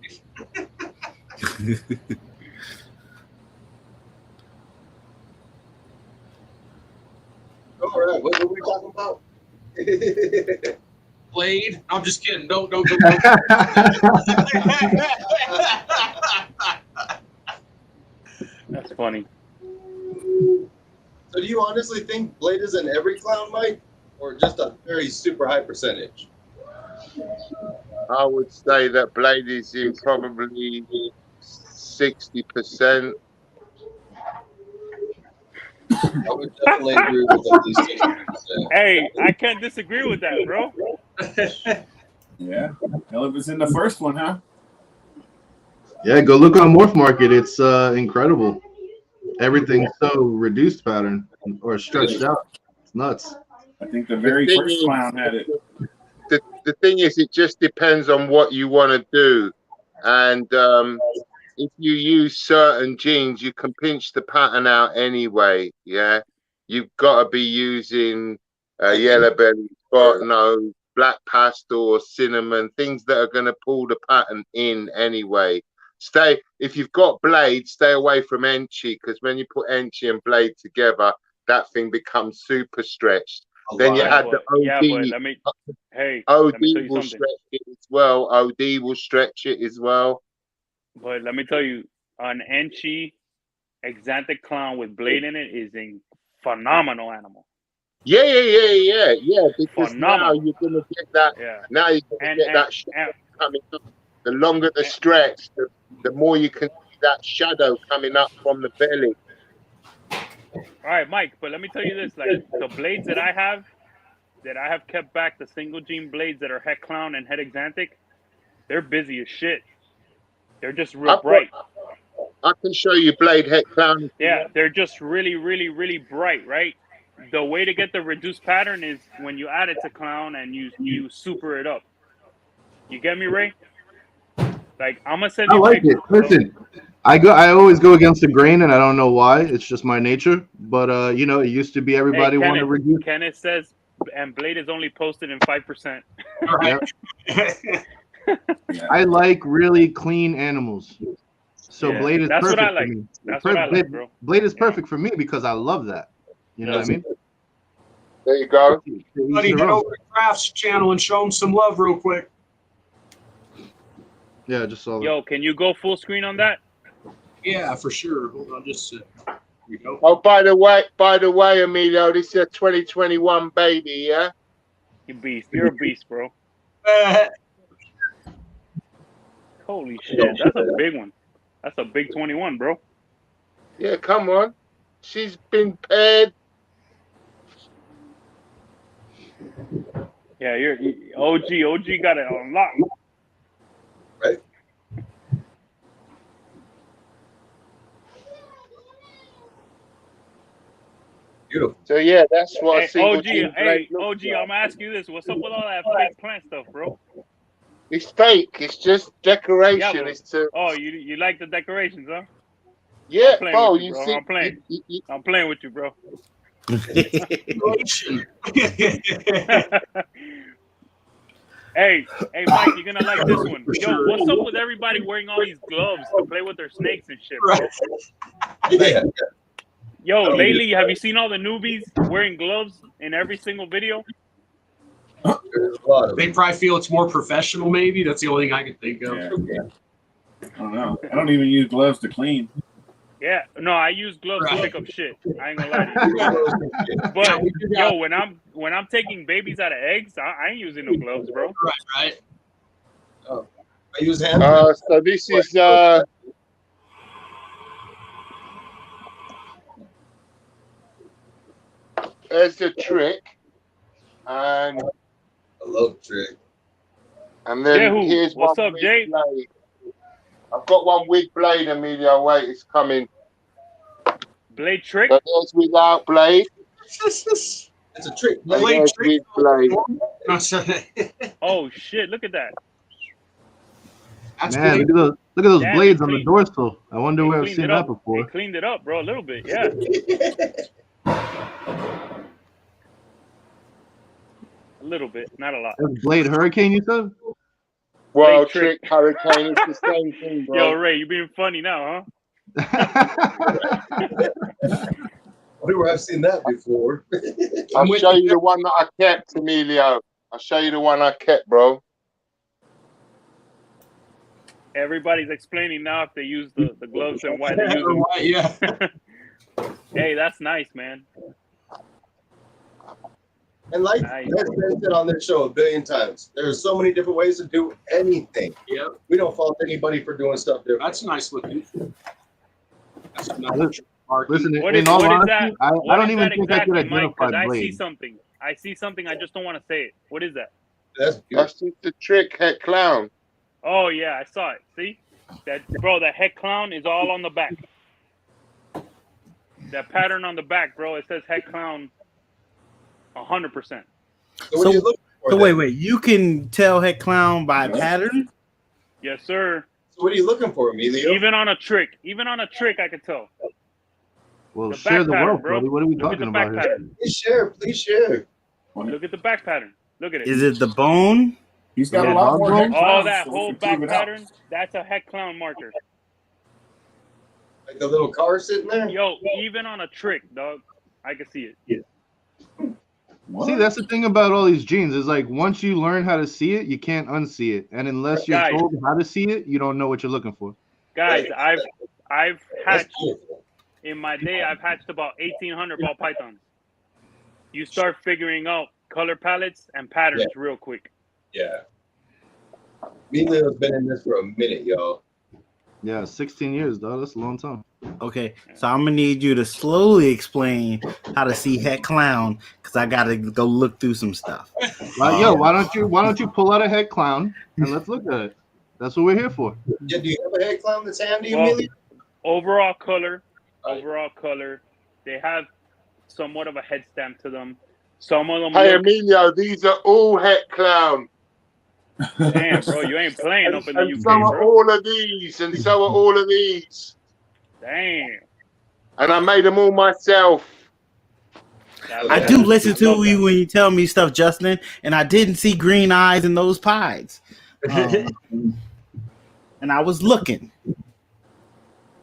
Speaker 3: All right, what were we talking about?
Speaker 4: Blade. I'm just kidding. Don't.
Speaker 8: That's funny.
Speaker 3: So do you honestly think Blade is in every clown, Mike? Or just a very super high percentage?
Speaker 1: I would say that Blade is in probably 60%.
Speaker 3: I would definitely agree with at least 60%.
Speaker 8: Hey, I can't disagree with that, bro.
Speaker 11: Yeah. Hell, it was in the first one, huh?
Speaker 10: Yeah, go look on Morph Market. It's incredible. Everything's so reduced pattern or stretched out. It's nuts.
Speaker 11: I think the very first clown had it.
Speaker 1: The thing is, it just depends on what you want to do. And if you use certain genes, you can pinch the pattern out anyway. Yeah, you've got to be using yellow belly, spot nose, black pastel, or cinnamon, things that are going to pull the pattern in anyway. If you've got Blade, stay away from Enchi, because when you put Enchi and Blade together, that thing becomes super stretched. Then you add the OD.
Speaker 8: Yeah, but let me tell
Speaker 1: OD
Speaker 8: you
Speaker 1: will
Speaker 8: something.
Speaker 1: stretch it as well. OD will stretch it as well.
Speaker 8: But let me tell you, an Enchi Exantic clown with Blade in it is a phenomenal animal.
Speaker 1: Yeah. Because now you're gonna get that.
Speaker 8: Yeah.
Speaker 1: Now you're gonna get that shadow coming up. The longer the stretch, the more you can see that shadow coming up from the belly.
Speaker 8: All right, Mike, but let me tell you this: like the blades that I have kept back, the single gene blades that are head clown and head Exantic, they're busy as shit. They're just real bright.
Speaker 1: I can show you Blade head clown.
Speaker 8: Yeah, they're just really, really, really bright, right? The way to get the reduced pattern is when you add it to clown and you super it up. You get me, Ray? Like I'm gonna send you.
Speaker 10: I like it. Listen, I always go against the grain, and I don't know why. It's just my nature. But it used to be everybody wanted to reduce.
Speaker 8: Kenneth says, and Blade is only posted in 5%.
Speaker 10: I like really clean animals. So
Speaker 8: Yeah,
Speaker 10: Blade is
Speaker 8: that's
Speaker 10: perfect
Speaker 8: what I like.
Speaker 10: for me.
Speaker 8: That's what I like, bro.
Speaker 10: Blade is perfect for me because I love that. You know what I mean?
Speaker 1: There you go.
Speaker 4: Buddy, head over to Crafts channel and show him some love real quick.
Speaker 10: Yeah, just saw that.
Speaker 8: Yo, can you go full screen on that?
Speaker 4: Yeah, for sure. Hold on, just here we go.
Speaker 1: Oh, by the way, Emilio, this is a 2021 baby, yeah?
Speaker 8: You beast. You're a beast, bro. Holy shit. That's a big one. That's a big 21, bro.
Speaker 1: Yeah, come on. She's been paired.
Speaker 8: Yeah, you're OG. OG got it on lock.
Speaker 3: Right? Beautiful.
Speaker 1: So yeah, that's what a
Speaker 8: Hey,
Speaker 1: single
Speaker 8: OG.
Speaker 1: team
Speaker 8: Hey,
Speaker 1: blade looks
Speaker 8: OG.
Speaker 1: like.
Speaker 8: I'm gonna ask you this: what's up with all that fake plant stuff, bro?
Speaker 1: It's fake. It's just
Speaker 8: Yeah,
Speaker 1: decoration.
Speaker 8: but
Speaker 1: It's to
Speaker 8: you like the decorations, huh?
Speaker 1: yeah,
Speaker 8: I'm playing
Speaker 1: bro.
Speaker 8: with you,
Speaker 1: You
Speaker 8: bro.
Speaker 1: see,
Speaker 8: I'm playing. I'm playing with you, bro. Hey, Mike, you're gonna like this one. Yo, what's up with everybody wearing all these gloves to play with their snakes and shit, bro?
Speaker 3: Yeah.
Speaker 8: Yo, lately, have you seen all the newbies wearing gloves in every single video?
Speaker 4: They probably feel it's more professional, maybe. That's the only thing I can think of.
Speaker 11: Yeah. I don't know. I don't even use gloves to clean.
Speaker 8: Yeah, no, I use gloves to pick up shit. I ain't gonna lie to you. But yo, when I'm taking babies out of eggs, I ain't using no gloves, bro.
Speaker 4: Right.
Speaker 3: Oh, I use hand.
Speaker 1: so this is there's the trick, and
Speaker 3: I love trick.
Speaker 1: And then
Speaker 8: Jehu,
Speaker 1: here's
Speaker 8: what's
Speaker 1: one
Speaker 8: up,
Speaker 1: with
Speaker 8: Jay?
Speaker 1: blade. I've got one with blade, Emilio. Wait, it's coming.
Speaker 8: Blade trick?
Speaker 1: But there's without blade.
Speaker 3: It's a trick.
Speaker 1: Blade with blade.
Speaker 8: Oh shit! Look at that.
Speaker 4: That's
Speaker 10: Man, look at those
Speaker 8: Damn,
Speaker 10: blades
Speaker 8: it
Speaker 10: on the
Speaker 8: cleaned-
Speaker 10: dorsal. I wonder where I've
Speaker 8: cleaned
Speaker 10: seen
Speaker 8: it
Speaker 10: that
Speaker 8: up.
Speaker 10: before.
Speaker 8: It cleaned it up, bro, a little bit. Yeah. A little bit, not a lot.
Speaker 10: That's Blade Hurricane, you said?
Speaker 1: Well,
Speaker 8: Blade trick.
Speaker 1: Hurricane, it's the same thing, bro.
Speaker 8: Yo, Ray, you being funny now,
Speaker 3: Where I've seen that before.
Speaker 1: I'll show you the one that I kept, Emilio. I'll show you the one I kept, bro.
Speaker 8: Everybody's explaining now if they use the gloves and why they use them.
Speaker 4: Yeah.
Speaker 8: Hey, that's nice, man.
Speaker 3: And like
Speaker 8: Nice.
Speaker 3: that's been said on this show a billion times, there's so many different ways to do anything.
Speaker 4: Yep.
Speaker 3: We don't fault anybody for doing stuff different.
Speaker 4: That's nice looking. That's a nice
Speaker 10: Listen,
Speaker 8: What
Speaker 10: in
Speaker 8: is
Speaker 10: all
Speaker 8: that?
Speaker 10: honesty, I
Speaker 8: What
Speaker 10: don't
Speaker 8: is
Speaker 10: even
Speaker 8: that
Speaker 10: think I could
Speaker 8: exactly, Mike?
Speaker 10: identify
Speaker 8: Because I see
Speaker 10: Blade.
Speaker 8: something. I see something. I just don't want to say it. What is that?
Speaker 3: That's
Speaker 1: just the trick, head clown.
Speaker 8: Oh yeah, I saw it. See that, bro? The head clown is all on the back. That pattern on the back, bro. It says head clown. 100%.
Speaker 10: So wait, you can tell head clown by pattern?
Speaker 8: Yes, sir.
Speaker 3: So what are you looking for, Emilio?
Speaker 8: Even on a trick, I could tell.
Speaker 10: Well,
Speaker 8: The
Speaker 10: share
Speaker 8: back
Speaker 10: the
Speaker 8: pattern,
Speaker 10: wealth,
Speaker 8: bro.
Speaker 10: buddy. What are we
Speaker 8: Look at
Speaker 10: talking
Speaker 8: the back
Speaker 10: about here?
Speaker 8: pattern.
Speaker 3: Please share. Please share.
Speaker 8: Look at the back pattern. Look at it.
Speaker 6: Is it the bone?
Speaker 11: He's got
Speaker 8: Yeah.
Speaker 11: a lot more head
Speaker 8: All
Speaker 11: clowns,
Speaker 8: that
Speaker 11: so we
Speaker 8: whole
Speaker 11: can
Speaker 8: back
Speaker 11: prove it out.
Speaker 8: pattern, that's a head clown marker.
Speaker 3: Like the little car sitting there?
Speaker 8: Yo, even on a trick, dog, I can see it.
Speaker 3: Yeah.
Speaker 10: See, that's the thing about all these genes is like once you learn how to see it, you can't unsee it, and unless you're
Speaker 8: Guys.
Speaker 10: told how to see it, you don't know what you're looking for.
Speaker 8: Guys, I've hatched in my day. I've hatched about 1,800 ball pythons. You start figuring out color palettes and patterns real quick.
Speaker 3: Yeah. Emilio's been in this for a minute, y'all.
Speaker 10: Yeah, 16 years, dog. That's a long time.
Speaker 6: Okay, so I'm gonna need you to slowly explain how to see head clown because I gotta go look through some stuff.
Speaker 10: Yo, why don't you pull out a head clown and let's look at it? That's what we're here for.
Speaker 3: Yeah, do you have a head clown that's handy,
Speaker 8: Well,
Speaker 3: Emilio?
Speaker 8: overall color, they have somewhat of a head stamp to them. Some of them.
Speaker 1: Hey,
Speaker 8: look,
Speaker 1: Emilio, these are all head clown.
Speaker 8: damn, bro, you ain't playing up in the
Speaker 1: And
Speaker 8: UK,
Speaker 1: so are
Speaker 8: bro.
Speaker 1: all of these, and so are all of these.
Speaker 8: Damn.
Speaker 1: And I made them all myself.
Speaker 6: I do listen to you when you tell me stuff, Justin, and I didn't see green eyes in those pies. And I was looking.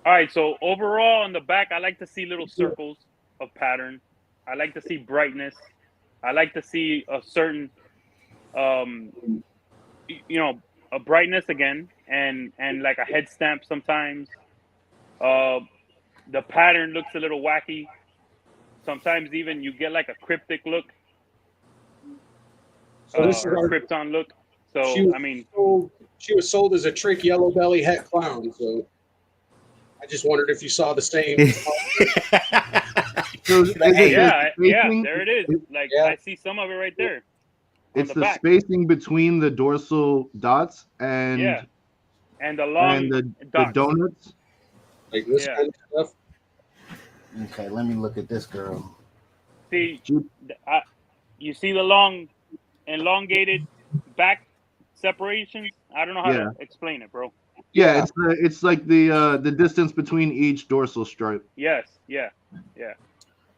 Speaker 8: All right, so overall on the back, I like to see little circles of pattern. I like to see brightness. I like to see a certain, a brightness again, and like a head stamp sometimes. The pattern looks a little wacky. Sometimes even you get like a cryptic look,
Speaker 4: So this is
Speaker 8: or
Speaker 4: our,
Speaker 8: Krypton look. So I mean,
Speaker 4: she was sold as a trick yellow belly het clown. So I just wondered if you saw the same.
Speaker 10: So is it
Speaker 8: yeah,
Speaker 10: the
Speaker 8: yeah,
Speaker 10: spacing?
Speaker 8: there it is. Like I see some of it right there.
Speaker 10: It's
Speaker 8: the
Speaker 10: the
Speaker 8: back.
Speaker 10: spacing between the dorsal dots and
Speaker 8: Yeah, and the long
Speaker 10: the
Speaker 8: dots.
Speaker 10: donuts.
Speaker 4: Like this kind of stuff.
Speaker 6: Okay, let me look at this girl.
Speaker 8: See, you see the long, elongated back separations. I don't know how to explain it, bro.
Speaker 10: Yeah, it's like the distance between each dorsal stripe.
Speaker 8: Yes, yeah.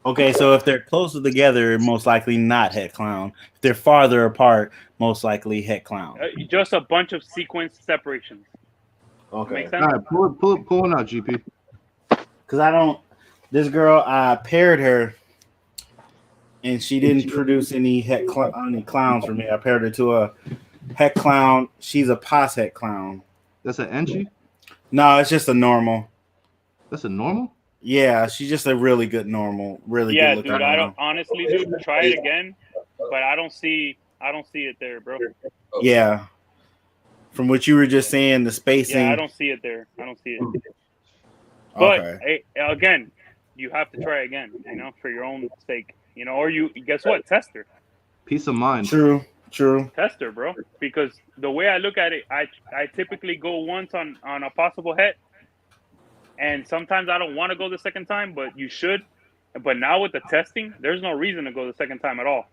Speaker 6: Okay, so if they're closer together, most likely not het clown. If they're farther apart, most likely het clown.
Speaker 8: Just a bunch of sequence separations.
Speaker 6: Okay.
Speaker 8: Make sense?
Speaker 10: All right, pull it out, GP.
Speaker 6: Because I don't. This girl, I paired her, and she didn't produce any any clowns for me. I paired her to a het clown. She's a pos het clown.
Speaker 10: That's an Enchi?
Speaker 6: No, it's just a normal.
Speaker 10: That's a normal?
Speaker 6: Yeah, she's just a really good normal, really good looking.
Speaker 8: Dude. I don't honestly, dude. Try it again, but I don't see it there, bro.
Speaker 6: Yeah. From what you were just saying, the spacing.
Speaker 8: Yeah, I don't see it there. I don't see it. But hey, again, you have to try again, for your own sake, or you guess what? Test her.
Speaker 10: Peace of mind.
Speaker 6: True.
Speaker 8: Test her, bro. Because the way I look at it, I typically go once on a possible het, and sometimes I don't want to go the second time, but you should. But now with the testing, there's no reason to go the second time at all.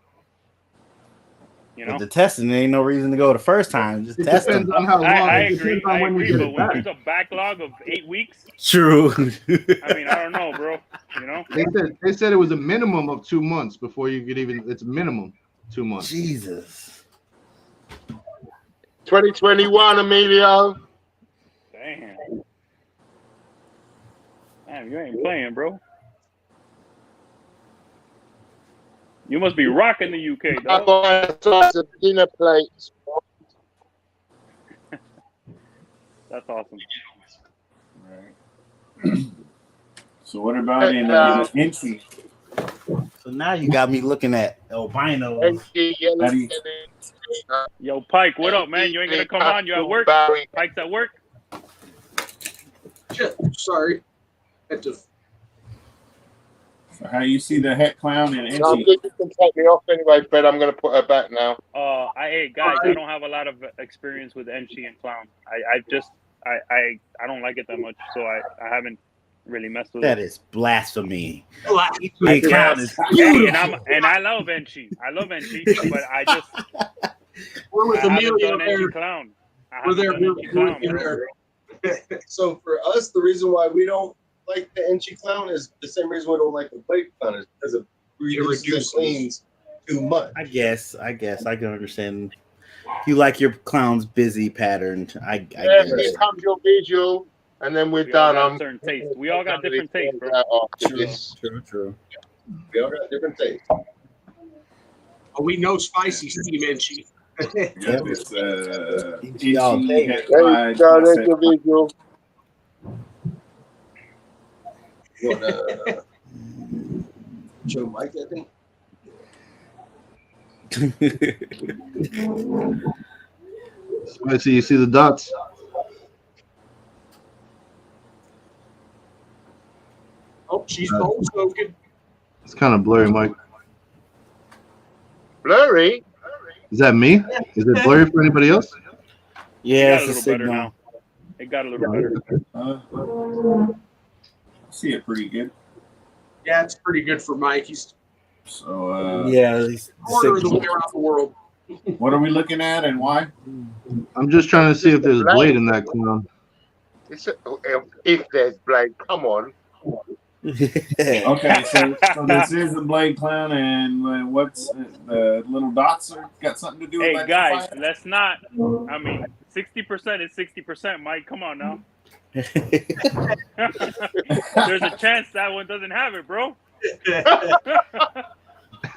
Speaker 6: With the testing, there ain't no reason to go the first time. Just test them.
Speaker 10: On how long.
Speaker 8: I agree. But when there's a backlog of 8 weeks,
Speaker 6: true.
Speaker 8: I mean, I don't know, bro.
Speaker 10: They said it was a minimum of 2 months before you could even. It's a minimum 2 months.
Speaker 6: Jesus.
Speaker 1: 2021, Emilio.
Speaker 8: Damn, you ain't playing, bro. You must be rocking the UK, dog.
Speaker 1: I got a size of dinner plates.
Speaker 8: That's awesome.
Speaker 11: Right. So what about in Enchi?
Speaker 6: So now you got me looking at albino.
Speaker 8: Yo, Pike, what up, man? You ain't gonna come on? You at work? Pike's at work?
Speaker 4: Shit, sorry.
Speaker 11: So how you see the het clown in Enchi?
Speaker 1: No, you can take me off anyway, Fred. I'm going to put her back now.
Speaker 8: Hey guys, I don't have a lot of experience with Enchi and clown. I don't like it that much, so I haven't really messed with
Speaker 6: That
Speaker 8: it.
Speaker 6: is blasphemy.
Speaker 8: Hey, clown is and I love Enchi. I love Enchi, but I just
Speaker 4: we're with Emilio there.
Speaker 8: Clown.
Speaker 4: We're there.
Speaker 3: So for us, the reason why we don't like the Enchi clown is the same reason we don't like the blade clown is because it reduces cleans too much.
Speaker 6: I guess I can understand. You like your clowns busy patterned. I guess.
Speaker 1: Here comes your visual, and then we're done.
Speaker 8: All got certain taste. We all got different tastes, bro.
Speaker 6: True.
Speaker 3: We all got different tastes.
Speaker 4: Oh, we know spicy steam Enchi.
Speaker 11: Yeah, it's
Speaker 6: Y'all take it.
Speaker 1: There's your visual.
Speaker 3: You want to show Mike that thing?
Speaker 10: Spicy, you see the dots?
Speaker 4: Oh, she's cold smoking.
Speaker 10: It's kind of blurry, Mike.
Speaker 1: Blurry?
Speaker 10: Is that me? Is it blurry for anybody else?
Speaker 6: Yeah,
Speaker 8: It got a little better now. It got a little better.
Speaker 11: I see it pretty good.
Speaker 4: Yeah, it's pretty good for Mike. He's
Speaker 11: So
Speaker 6: he's
Speaker 4: quarter of the way around the world.
Speaker 11: What are we looking at and why?
Speaker 10: I'm just trying to see if there's blade in that clown.
Speaker 1: If there's blade, come on.
Speaker 11: Okay, so this is the blade clown, and what's the little dots are got something to do with
Speaker 8: Hey
Speaker 11: that?
Speaker 8: guys, let's not. I mean, 60% is 60%. Mike, come on now. There's a chance that one doesn't have it, bro.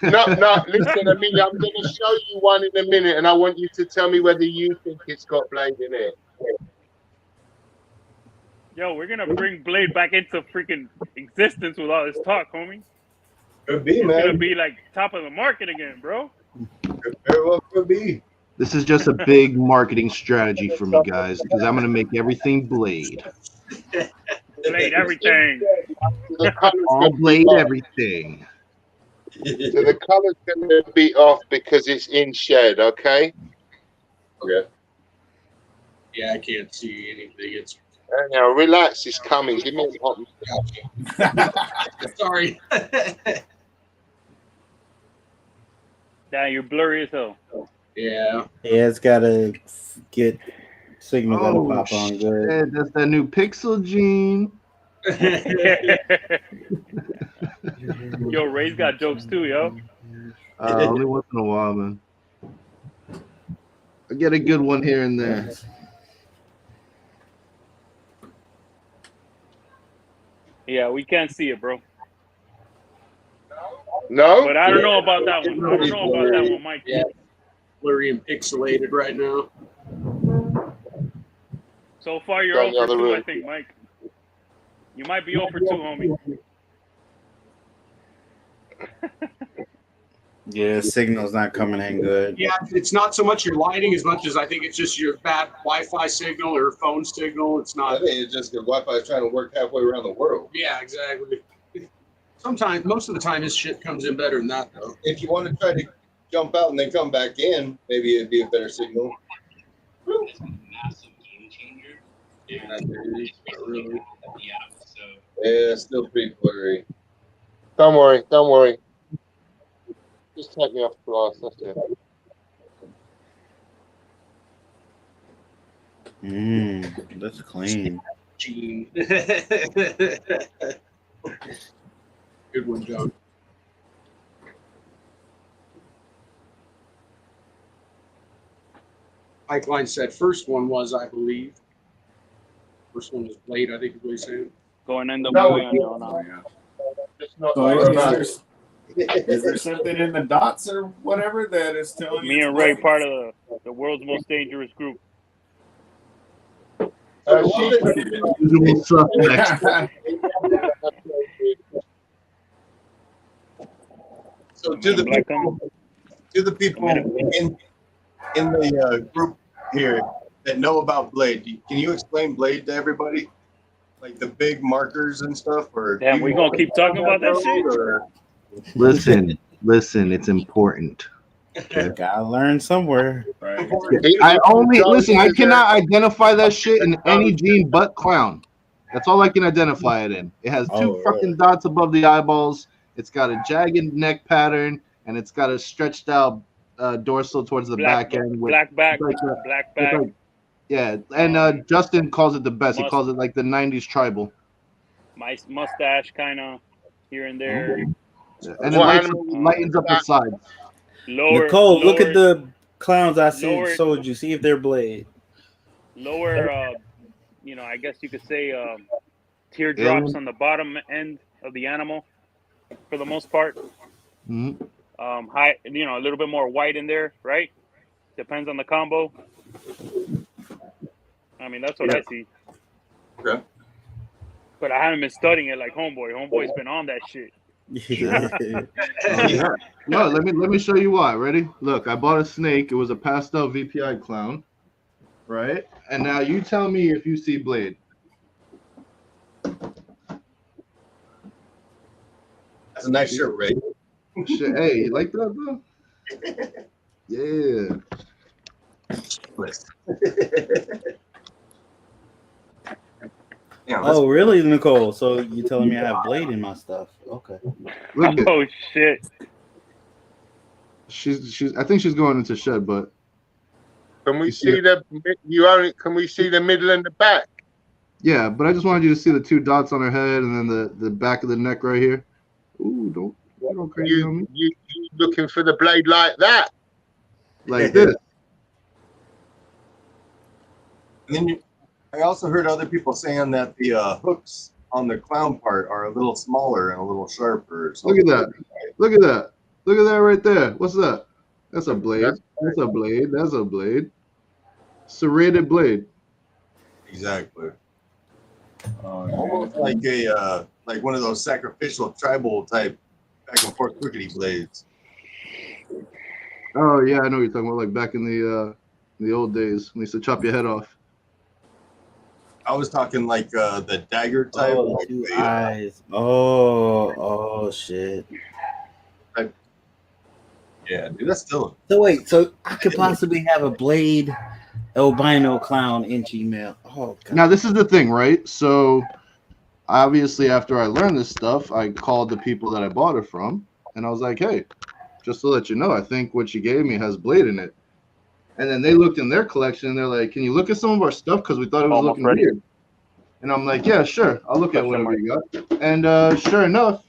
Speaker 1: No, listen, Amelia, I'm going to show you one in a minute, and I want you to tell me whether you think it's got blade in it.
Speaker 8: Yo, we're gonna bring Blade back into freaking existence with all this talk, homie.
Speaker 3: Could be,
Speaker 8: It's
Speaker 3: man.
Speaker 8: gonna be like top of the market again, bro.
Speaker 3: Very well could be.
Speaker 10: This is just a big marketing strategy for me, guys, because I'm gonna make everything Blade.
Speaker 8: Blade everything.
Speaker 1: The color's
Speaker 10: All
Speaker 1: gonna be
Speaker 10: Blade
Speaker 1: off.
Speaker 10: everything.
Speaker 1: So the color's gonna be off because it's in shed. Okay.
Speaker 3: Okay.
Speaker 4: Yeah, I can't see anything. It's
Speaker 1: Now relax. It's coming. Give me a hot.
Speaker 4: sorry.
Speaker 8: Damn, you're blurry as hell.
Speaker 4: Yeah.
Speaker 6: Yeah, it's gotta get signal gotta
Speaker 10: Oh,
Speaker 6: pop on good.
Speaker 10: shit, that's that new Pixel Gene.
Speaker 8: Yo, Ray's got jokes too, yo.
Speaker 10: Only once in a while, man. I get a good one here and there.
Speaker 8: Yeah, we can't see it, bro.
Speaker 1: No.
Speaker 8: But I don't know about that one. I don't know about that one, Mike.
Speaker 4: Yeah. Blurry and pixelated right now.
Speaker 8: So far, you're
Speaker 1: Down the
Speaker 8: 0 for
Speaker 1: other
Speaker 8: 2,
Speaker 1: room.
Speaker 8: I think, Mike. You might be 0 for 2, homie.
Speaker 6: Yeah, signal's not coming in good.
Speaker 4: Yeah, it's not so much your lighting as much as I think it's just your bad Wi-Fi signal or phone signal. It's
Speaker 3: I
Speaker 4: not.
Speaker 3: think it's just the Wi-Fi is trying to work halfway around the world.
Speaker 4: Yeah, exactly. Sometimes, most of the time, his shit comes in better than that, though.
Speaker 3: If you want to try to jump out and then come back in, maybe it'd be a better signal.
Speaker 12: It's a massive game changer.
Speaker 4: Yeah, really.
Speaker 3: Yeah, it's still pretty blurry.
Speaker 1: Don't worry. Don't worry. Just take me off glass. That's it.
Speaker 6: That's clean.
Speaker 4: Gene. Good one, John. Pipeline said first one was, I believe. First one was Blade, I think is what he's saying.
Speaker 8: Going in the
Speaker 1: No,
Speaker 8: way on now.
Speaker 1: Just not.
Speaker 11: So is there something in the dots or whatever that is telling you?
Speaker 8: Me and Ray, part of the world's most dangerous group.
Speaker 10: Usual suspects.
Speaker 3: So to the people in the group here that know about Blade, can you explain Blade to everybody? Like the big markers and stuff, or
Speaker 8: Damn, we gonna keep talking about that shit?
Speaker 3: Or?
Speaker 10: Listen, it's important.
Speaker 6: Okay. Gotta learn somewhere.
Speaker 11: Right.
Speaker 10: I cannot identify that shit in any gene but clown. That's all I can identify it in. It has two fucking dots above the eyeballs. It's got a jagged neck pattern, and it's got a stretched out dorsal towards the back end. With
Speaker 8: black back,
Speaker 10: like
Speaker 8: black back.
Speaker 10: Yeah, and Justin calls it the best. He calls it like the 90s tribal.
Speaker 8: My mustache kind of here and there.
Speaker 10: And it lightens up the sides.
Speaker 6: Nicole, look at the clowns I showed you. See if they're Blade.
Speaker 8: Lower, I guess you could say teardrops on the bottom end of the animal for the most part.
Speaker 10: Mm-hmm.
Speaker 8: High, a little bit more white in there, right? Depends on the combo. I mean, that's what I see.
Speaker 3: Okay.
Speaker 8: But I haven't been studying it like Homeboy. Homeboy's been on that shit.
Speaker 10: Yeah. No, let me show you why. Ready? Look, I bought a snake. It was a pastel VPI clown, right? And now you tell me if you see Blade.
Speaker 3: That's a nice shirt, Ray.
Speaker 10: Shit, hey, you like that, bro? Yeah.
Speaker 6: Oh, really, Nicole? So you telling me I have Blade in my stuff? Okay.
Speaker 8: Oh shit.
Speaker 10: She's. I think she's going into shed, but
Speaker 1: can we see Can we see the middle and the back?
Speaker 10: Yeah, but I just wanted you to see the two dots on her head and then the back of the neck right here. Ooh, don't crazy on me.
Speaker 1: You looking for the Blade like that?
Speaker 10: Like this.
Speaker 3: And then I also heard other people saying that the hooks on the clown part are a little smaller and a little sharper.
Speaker 10: Look at that. Look at that. Look at that right there. What's that? That's a blade. That's a blade. That's a blade. Serrated blade.
Speaker 3: Exactly. Almost like a like one of those sacrificial tribal type back and forth crickety blades.
Speaker 10: Oh yeah, I know what you're talking about. Like back in the old days when they used to chop your head off.
Speaker 3: I was talking like the dagger type.
Speaker 6: Oh,
Speaker 3: like
Speaker 6: two
Speaker 3: the,
Speaker 6: eyes. Oh shit.
Speaker 3: yeah, dude, that's still.
Speaker 6: So wait, so I could possibly have a blade albino clown inchy male. Oh god.
Speaker 10: Now this is the thing, right? So obviously after I learned this stuff, I called the people that I bought it from, and I was like, hey, just to let you know, I think what you gave me has blade in it. And then they looked in their collection and they're like, can you look at some of our stuff? Because we thought it was looking weird. And I'm like, yeah, sure. I'll look at whatever you got. And sure enough,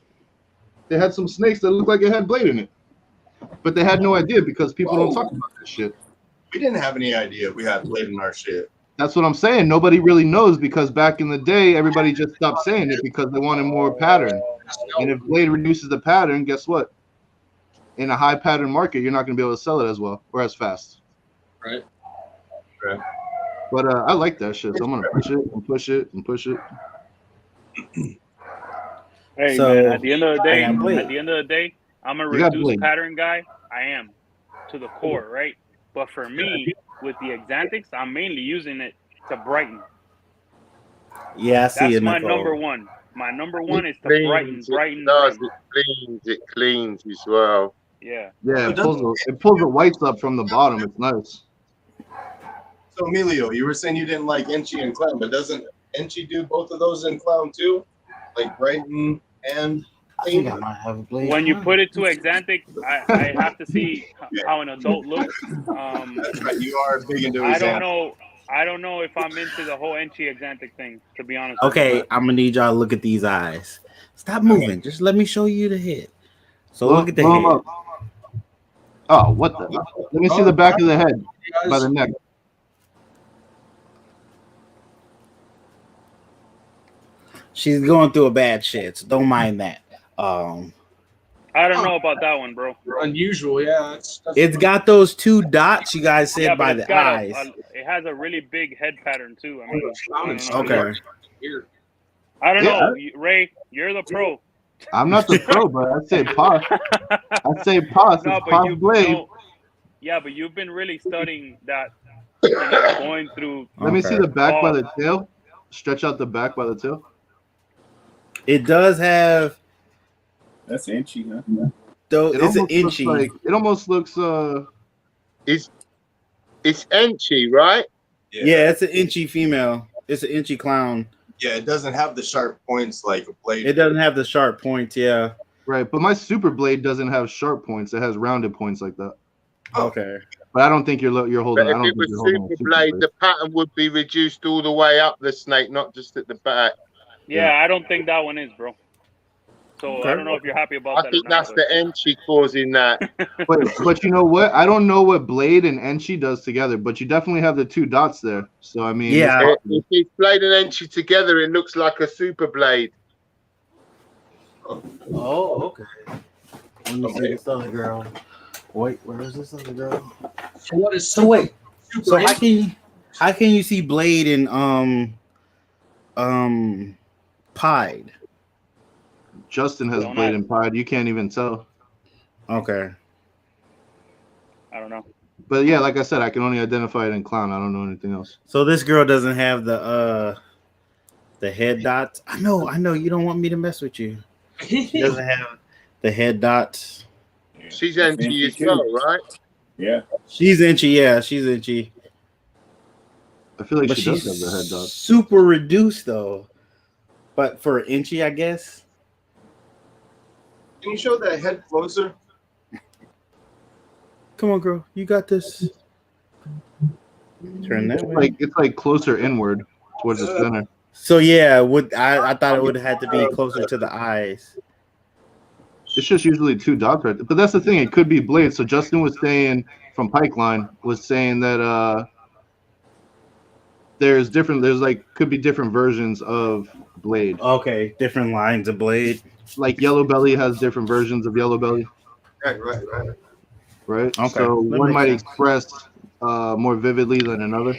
Speaker 10: they had some snakes that looked like it had blade in it. But they had no idea because people don't talk about this shit.
Speaker 3: We didn't have any idea we had blade in our shit.
Speaker 10: That's what I'm saying. Nobody really knows because back in the day, everybody just stopped saying it because they wanted more pattern. And if blade reduces the pattern, guess what? In a high pattern market, you're not going to be able to sell it as well or as fast.
Speaker 3: Right.
Speaker 10: But I like that shit, so I'm gonna push it and push it and push it.
Speaker 8: Hey
Speaker 6: So,
Speaker 8: man, at the end of the day,
Speaker 6: I got blade.
Speaker 8: I'm a
Speaker 10: You got
Speaker 8: reduced
Speaker 10: blade.
Speaker 8: pattern guy. I am to the core, right? But for me, with the Exantics, I'm mainly using it to brighten.
Speaker 6: Yeah, I see
Speaker 8: That's
Speaker 6: it.
Speaker 8: my
Speaker 6: Nicole.
Speaker 8: number one. My number one is to
Speaker 1: Cleans,
Speaker 8: brighten.
Speaker 1: it cleans as well.
Speaker 8: Yeah.
Speaker 10: Yeah, it pulls the whites up from the bottom. It's nice.
Speaker 3: So Emilio, you were saying you didn't like Enchi and Clown, but doesn't Enchi do both of those in Clown too? Like Brighton and
Speaker 6: I think I might have a blade.
Speaker 8: When you put it to Exantic, I have to see how an adult looks.
Speaker 3: That's right, you are big into
Speaker 8: I
Speaker 3: Exantic.
Speaker 8: don't know if I'm into the whole Enchi Exantic thing, to be honest.
Speaker 6: Okay, I'm gonna need y'all to look at these eyes. Stop moving. Just let me show you the head. So look at the
Speaker 10: blow 'em
Speaker 6: head.
Speaker 10: up. Oh, what the? Let me see the back of the head by the neck.
Speaker 6: She's going through a bad shit, so don't mind that.
Speaker 8: I don't know about that one, bro.
Speaker 4: Unusual, yeah.
Speaker 6: It's got those two dots you guys said
Speaker 8: Yeah,
Speaker 6: by
Speaker 8: but it's
Speaker 6: the
Speaker 8: got
Speaker 6: eyes.
Speaker 8: it has a really big head pattern too. I mean, I don't know.
Speaker 6: Okay.
Speaker 8: I don't
Speaker 10: Yeah.
Speaker 8: know, Ray. You're the pro.
Speaker 10: I'm not the pro, but I'd say pos. I'd say pos.
Speaker 8: No,
Speaker 10: It's
Speaker 8: but
Speaker 10: pos blade.
Speaker 8: Yeah, but you've been really studying that. Going through.
Speaker 10: Let me see the back by the tail. Stretch out the back by the tail.
Speaker 6: It does have.
Speaker 11: That's Enchi, huh?
Speaker 6: Though
Speaker 10: It
Speaker 6: it's an
Speaker 10: almost looks
Speaker 6: inchy.
Speaker 10: like it almost looks
Speaker 1: It's Enchi, right?
Speaker 6: Yeah, it's an inchy female. It's an inchy clown.
Speaker 3: Yeah, it doesn't have the sharp points like a blade.
Speaker 6: It doesn't have the sharp points. Yeah.
Speaker 10: right, but my super blade doesn't have sharp points. It has rounded points like that.
Speaker 6: Okay.
Speaker 10: But I don't think you're holding.
Speaker 1: But
Speaker 10: I
Speaker 1: if
Speaker 10: don't
Speaker 1: it
Speaker 10: think
Speaker 1: was
Speaker 10: you're holding a
Speaker 1: super blade, the pattern would be reduced all the way up the snake, not just at the back.
Speaker 8: Yeah, I don't think that one is, bro. So I don't know if you're happy about that.
Speaker 1: I think that's the Enchi causing that.
Speaker 10: But you know what? I don't know what blade and Enchi does together, but you definitely have the two dots there. So I mean,
Speaker 6: Yeah.
Speaker 1: If it's blade and Enchi together, it looks like a super blade.
Speaker 6: Oh, okay. Let me see this other girl. Wait, where is this other girl?
Speaker 4: So what is
Speaker 6: So wait. So how can you see blade in pied?
Speaker 10: Justin has blade and pride. You can't even tell.
Speaker 6: Okay.
Speaker 8: I don't know.
Speaker 10: But yeah, like I said, I can only identify it in clown. I don't know anything else.
Speaker 6: So this girl doesn't have the head dots. I know. You don't want me to mess with you. She doesn't have the head dots.
Speaker 1: She's Enchi as well, right?
Speaker 11: Yeah.
Speaker 6: She's inchy. Yeah, she's inchy.
Speaker 10: I feel like
Speaker 6: But
Speaker 10: she does
Speaker 6: she's
Speaker 10: have the head dots.
Speaker 6: super reduced though. But for inchy, I guess.
Speaker 3: Can you show that head closer?
Speaker 6: Come on, girl. You got this. Turn that way.
Speaker 10: It's like closer inward towards the center.
Speaker 6: So yeah, I thought it would have had to be closer to the eyes.
Speaker 10: It's just usually two dots right there. But that's the thing. It could be blade. So Justin was saying from Pipeline was saying that there's could be different versions of blade.
Speaker 6: Okay, different lines of blade.
Speaker 10: Like Yellow Belly has different versions of Yellow Belly.
Speaker 3: Right.
Speaker 10: Right.
Speaker 6: Okay,
Speaker 10: So
Speaker 6: that
Speaker 10: one
Speaker 6: makes
Speaker 10: might
Speaker 6: sense.
Speaker 10: express more vividly than another.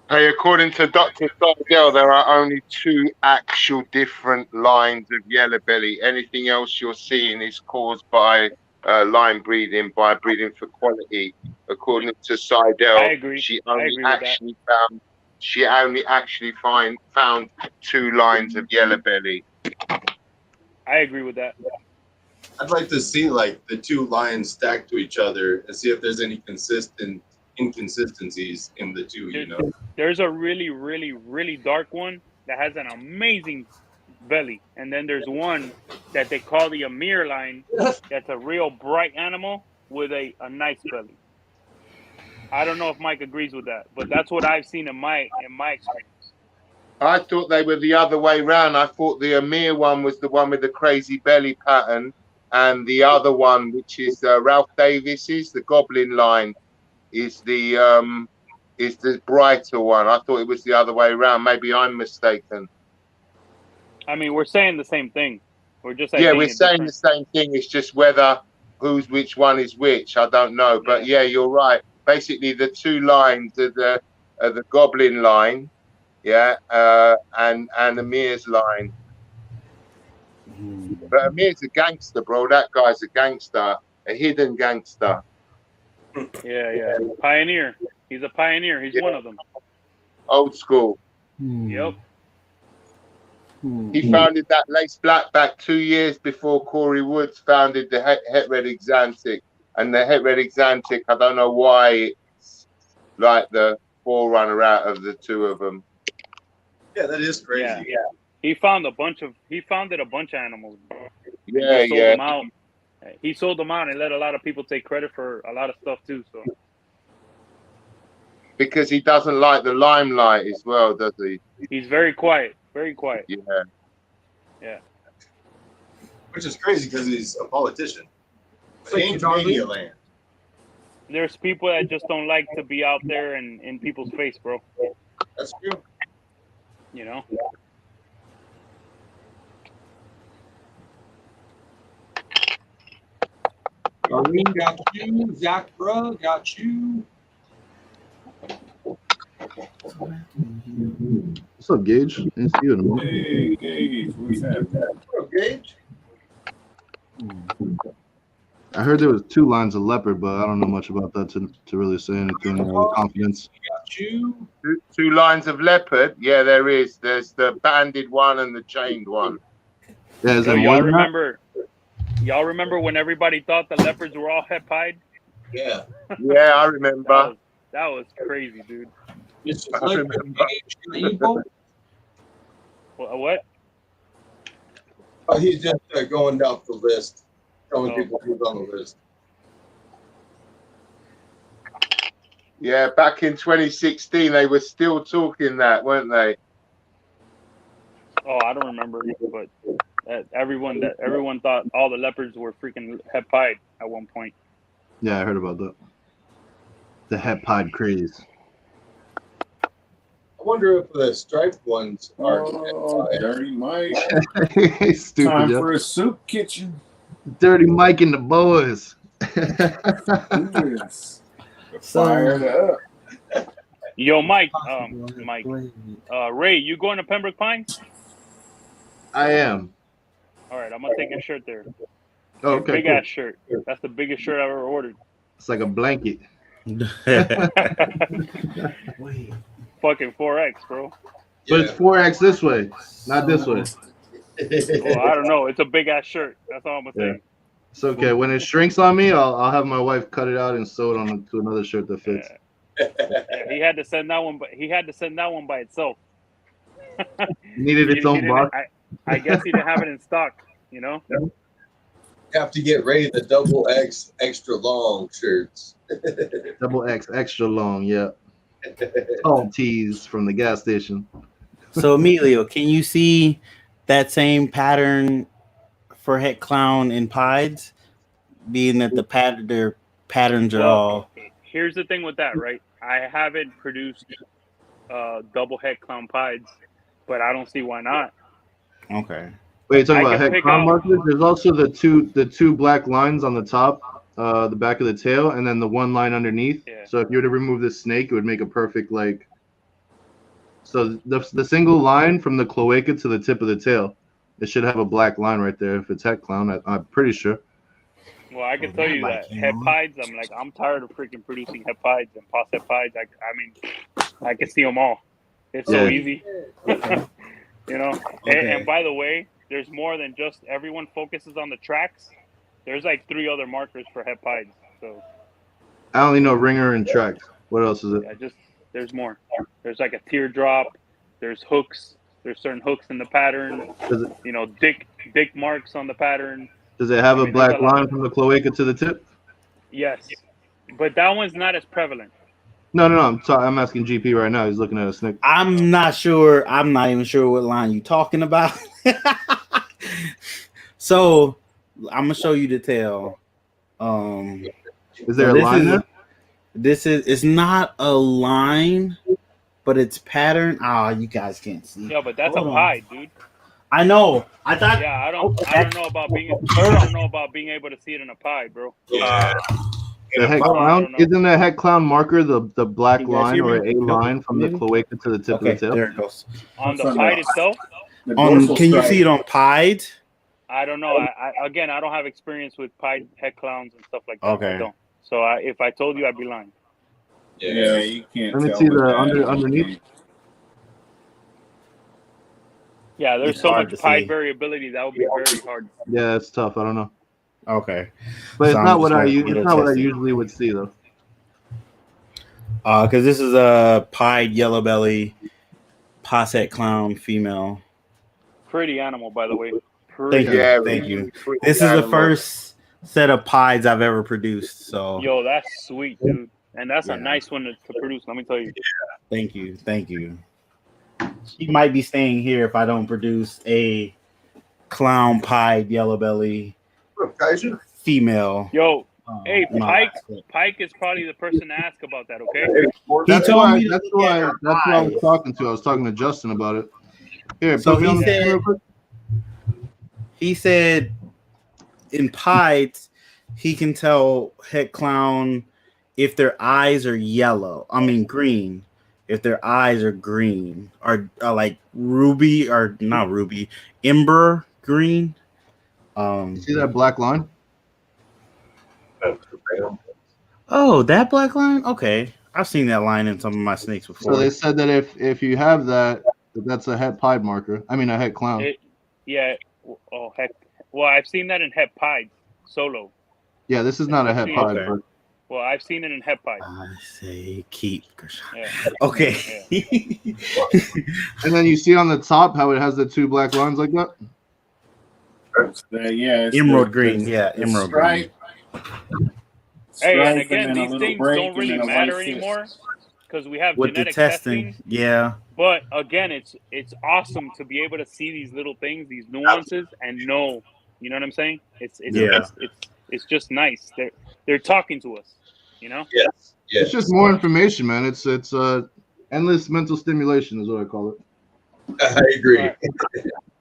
Speaker 1: Hey, according to Dr. Seidel, there are only two actual different lines of yellow belly. Anything else you're seeing is caused by line breeding, by breeding for quality. According to
Speaker 8: I
Speaker 1: Seidel,
Speaker 8: agree. I agree with that.
Speaker 1: she only actually found two lines of yellow belly.
Speaker 8: I agree with that.
Speaker 3: I'd like to see like the two lines stacked to each other and see if there's any consistent inconsistencies in the two. You know,
Speaker 8: There's a really, really, really dark one that has an amazing belly, and then there's one that they call the Amir line. That's a real bright animal with a nice belly. I don't know if Mike agrees with that, but that's what I've seen in my experience.
Speaker 1: I thought they were the other way round. I thought the Amir one was the one with the crazy belly pattern, and the other one, which is Ralph Davis's, the Goblin line, is the brighter one. I thought it was the other way around. Maybe I'm mistaken.
Speaker 8: I mean, we're saying the same thing. We're just
Speaker 1: Yeah,
Speaker 8: saying
Speaker 1: we're
Speaker 8: it
Speaker 1: saying the
Speaker 8: different.
Speaker 1: same thing. It's just whether which one is which. I don't know, but yeah, you're right. Basically, the two lines are the Goblin line, yeah, and Amir's line. But Amir's a gangster, bro. That guy's a gangster, a hidden gangster.
Speaker 8: Yeah. Pioneer. He's a pioneer. He's one of them.
Speaker 1: Old school.
Speaker 8: Yep.
Speaker 1: He founded that lace blackback 2 years before Corey Woods founded the Het Red Exantic. And the Het Red Exantic, I don't know why it's like the forerunner out of the two of them.
Speaker 3: yeah, that is crazy.
Speaker 8: Yeah. He founded a bunch of animals, bro.
Speaker 1: Yeah,
Speaker 8: He sold them out. He sold them out and let a lot of people take credit for a lot of stuff too. So
Speaker 1: because he doesn't like the limelight as well, does he?
Speaker 8: he's very quiet. Very quiet.
Speaker 1: Yeah.
Speaker 3: Which is crazy because he's a politician. He ain't Canadian land.
Speaker 8: There's people that just don't like to be out there and in people's face, bro.
Speaker 3: That's true.
Speaker 8: You know.
Speaker 4: Darlene got you. Zach, bro, got you.
Speaker 10: What's up, Gage? Didn't see you in a moment.
Speaker 11: Hey, Gage, what's happening?
Speaker 3: What's up, Gage?
Speaker 10: I heard there was two lines of leopard, but I don't know much about that to really say anything with confidence.
Speaker 4: Got you.
Speaker 1: Two lines of leopard. Yeah, there is. There's the banded one and the chained one.
Speaker 10: Yeah, is there
Speaker 8: y'all
Speaker 10: more than that?
Speaker 8: remember? Y'all remember when everybody thought the leopards were all het-pied?
Speaker 3: Yeah.
Speaker 1: Yeah, I remember.
Speaker 8: That was crazy, dude.
Speaker 1: I remember.
Speaker 8: What?
Speaker 3: Oh, he's just going down the list, telling people who's on the list.
Speaker 1: Yeah, back in 2016, they were still talking that, weren't they?
Speaker 8: Oh, I don't remember, but everyone thought all the leopards were freaking het-pied at one point.
Speaker 10: Yeah, I heard about that. The het pod craze.
Speaker 3: I wonder if the striped ones are.
Speaker 11: Dirty Mike.
Speaker 10: Stupid.
Speaker 11: Time
Speaker 10: Yeah.
Speaker 11: for a soup kitchen.
Speaker 10: Dirty Mike and the boys.
Speaker 11: Yes. Fired up.
Speaker 8: Yo, Mike, Ray, you going to Pembroke Pines?
Speaker 10: I am.
Speaker 8: All right, I'm gonna take your shirt there.
Speaker 10: Oh, okay.
Speaker 8: Big
Speaker 10: Cool.
Speaker 8: ass shirt. That's the biggest shirt I've ever ordered.
Speaker 10: It's like a blanket.
Speaker 8: Fucking 4X, bro.
Speaker 10: But it's 4X this way, not this way.
Speaker 8: Oh, I don't know. It's a big ass shirt. That's all I'm gonna say.
Speaker 10: It's okay. When it shrinks on me, I'll have my wife cut it out and sew it on to another shirt that fits.
Speaker 8: Yeah, he had to send that one, but he had to send that one by itself.
Speaker 10: Needed its own box.
Speaker 8: I guess he didn't have it in stock. You know.
Speaker 3: Have to get ready the double X extra long shirts.
Speaker 10: Double X extra long, yeah. Tall tees from the gas station.
Speaker 6: So Emilio, can you see that same pattern for Het Clown and Pieds, being that their patterns are all?
Speaker 8: Here's the thing with that, right? I haven't produced double Het Clown Pieds, but I don't see why not.
Speaker 6: Okay.
Speaker 10: Wait, you're talking about Het Clown markers? There's also the two black lines on the top, the back of the tail, and then the one line underneath.
Speaker 8: Yeah.
Speaker 10: So if you were to remove this snake, it would make a perfect like So the single line from the cloaca to the tip of the tail, it should have a black line right there. If it's het clown, I'm pretty sure.
Speaker 8: Well, I can tell you that hepides. I'm tired of freaking producing hepides and pos hepides. I mean, I can see them all. It's so easy. You know. And by the way, there's more than just everyone focuses on the tracks. There's like 3 other markers for hepides. So
Speaker 10: I only know ringer and tracks. What else is it?
Speaker 8: yeah, there's more. There's like a teardrop. There's hooks. There's certain hooks in the pattern. You know, dick marks on the pattern.
Speaker 10: Does it have a black line from the cloaca to the tip?
Speaker 8: Yes, but that one's not as prevalent.
Speaker 10: No. I'm asking GP right now. He's looking at a snake.
Speaker 6: I'm not sure. I'm not even sure what line you're talking about. So I'm gonna show you the tail.
Speaker 10: Is there a line there?
Speaker 6: It's not a line, but it's pattern. You guys can't see.
Speaker 8: Yeah, but that's a pied, dude.
Speaker 6: I know. I thought.
Speaker 8: Yeah, I don't know about being able to see it in a pie, bro.
Speaker 10: The head clown, isn't the head clown marker the black line or a line from the cloaca to the tip of the tail?
Speaker 6: There it goes.
Speaker 8: On the pied itself?
Speaker 6: Can you see it on pied?
Speaker 8: I don't know. I don't have experience with pied head clowns and stuff like that.
Speaker 6: Okay.
Speaker 8: I don't. So if I told you, I'd be lying.
Speaker 11: Yeah, you can't.
Speaker 10: Let me see the underneath.
Speaker 8: Yeah, there's so much pied variability that would be very hard.
Speaker 10: Yeah, it's tough. I don't know.
Speaker 6: Okay,
Speaker 10: but it's not what I usually would see though.
Speaker 6: Because this is a pied yellow belly posset clown female.
Speaker 8: Pretty animal, by the way.
Speaker 6: Thank you. This is the first set of pieds I've ever produced. So
Speaker 8: yo, that's sweet, dude, and that's a nice one to produce. Let me tell you.
Speaker 6: Thank you. She might be staying here if I don't produce a clown pied yellow belly female.
Speaker 8: Yo, hey, Pike is probably the person to ask about that. Okay.
Speaker 10: That's why I was talking to. I was talking to Justin about it. Here,
Speaker 6: so he said in pieds he can tell head clown if their eyes are green. If their eyes are green or like ruby or not ruby, ember green.
Speaker 10: See that black line?
Speaker 6: Oh, that black line? Okay. I've seen that line in some of my snakes before.
Speaker 10: So they said that if you have that's a het pied marker. I mean a het clown.
Speaker 8: Oh heck. Well, I've seen that in het pied solo.
Speaker 10: Yeah, this is not a het pied.
Speaker 8: Okay. Well, I've seen it in het pied.
Speaker 6: I say keep.
Speaker 8: Yeah.
Speaker 6: Okay.
Speaker 8: Yeah.
Speaker 10: And then you see on the top how it has the 2 black lines like that?
Speaker 6: Emerald green. Yeah, emerald green.
Speaker 8: Hey, and again, these things don't really matter anymore because we have genetic testing.
Speaker 6: Yeah.
Speaker 8: But again, it's awesome to be able to see these little things, these nuances, and know. You know what I'm saying? It's just nice. They're talking to us. You know?
Speaker 3: Yes.
Speaker 10: It's just more information, man. It's endless mental stimulation is what I call it.
Speaker 3: I agree.
Speaker 8: All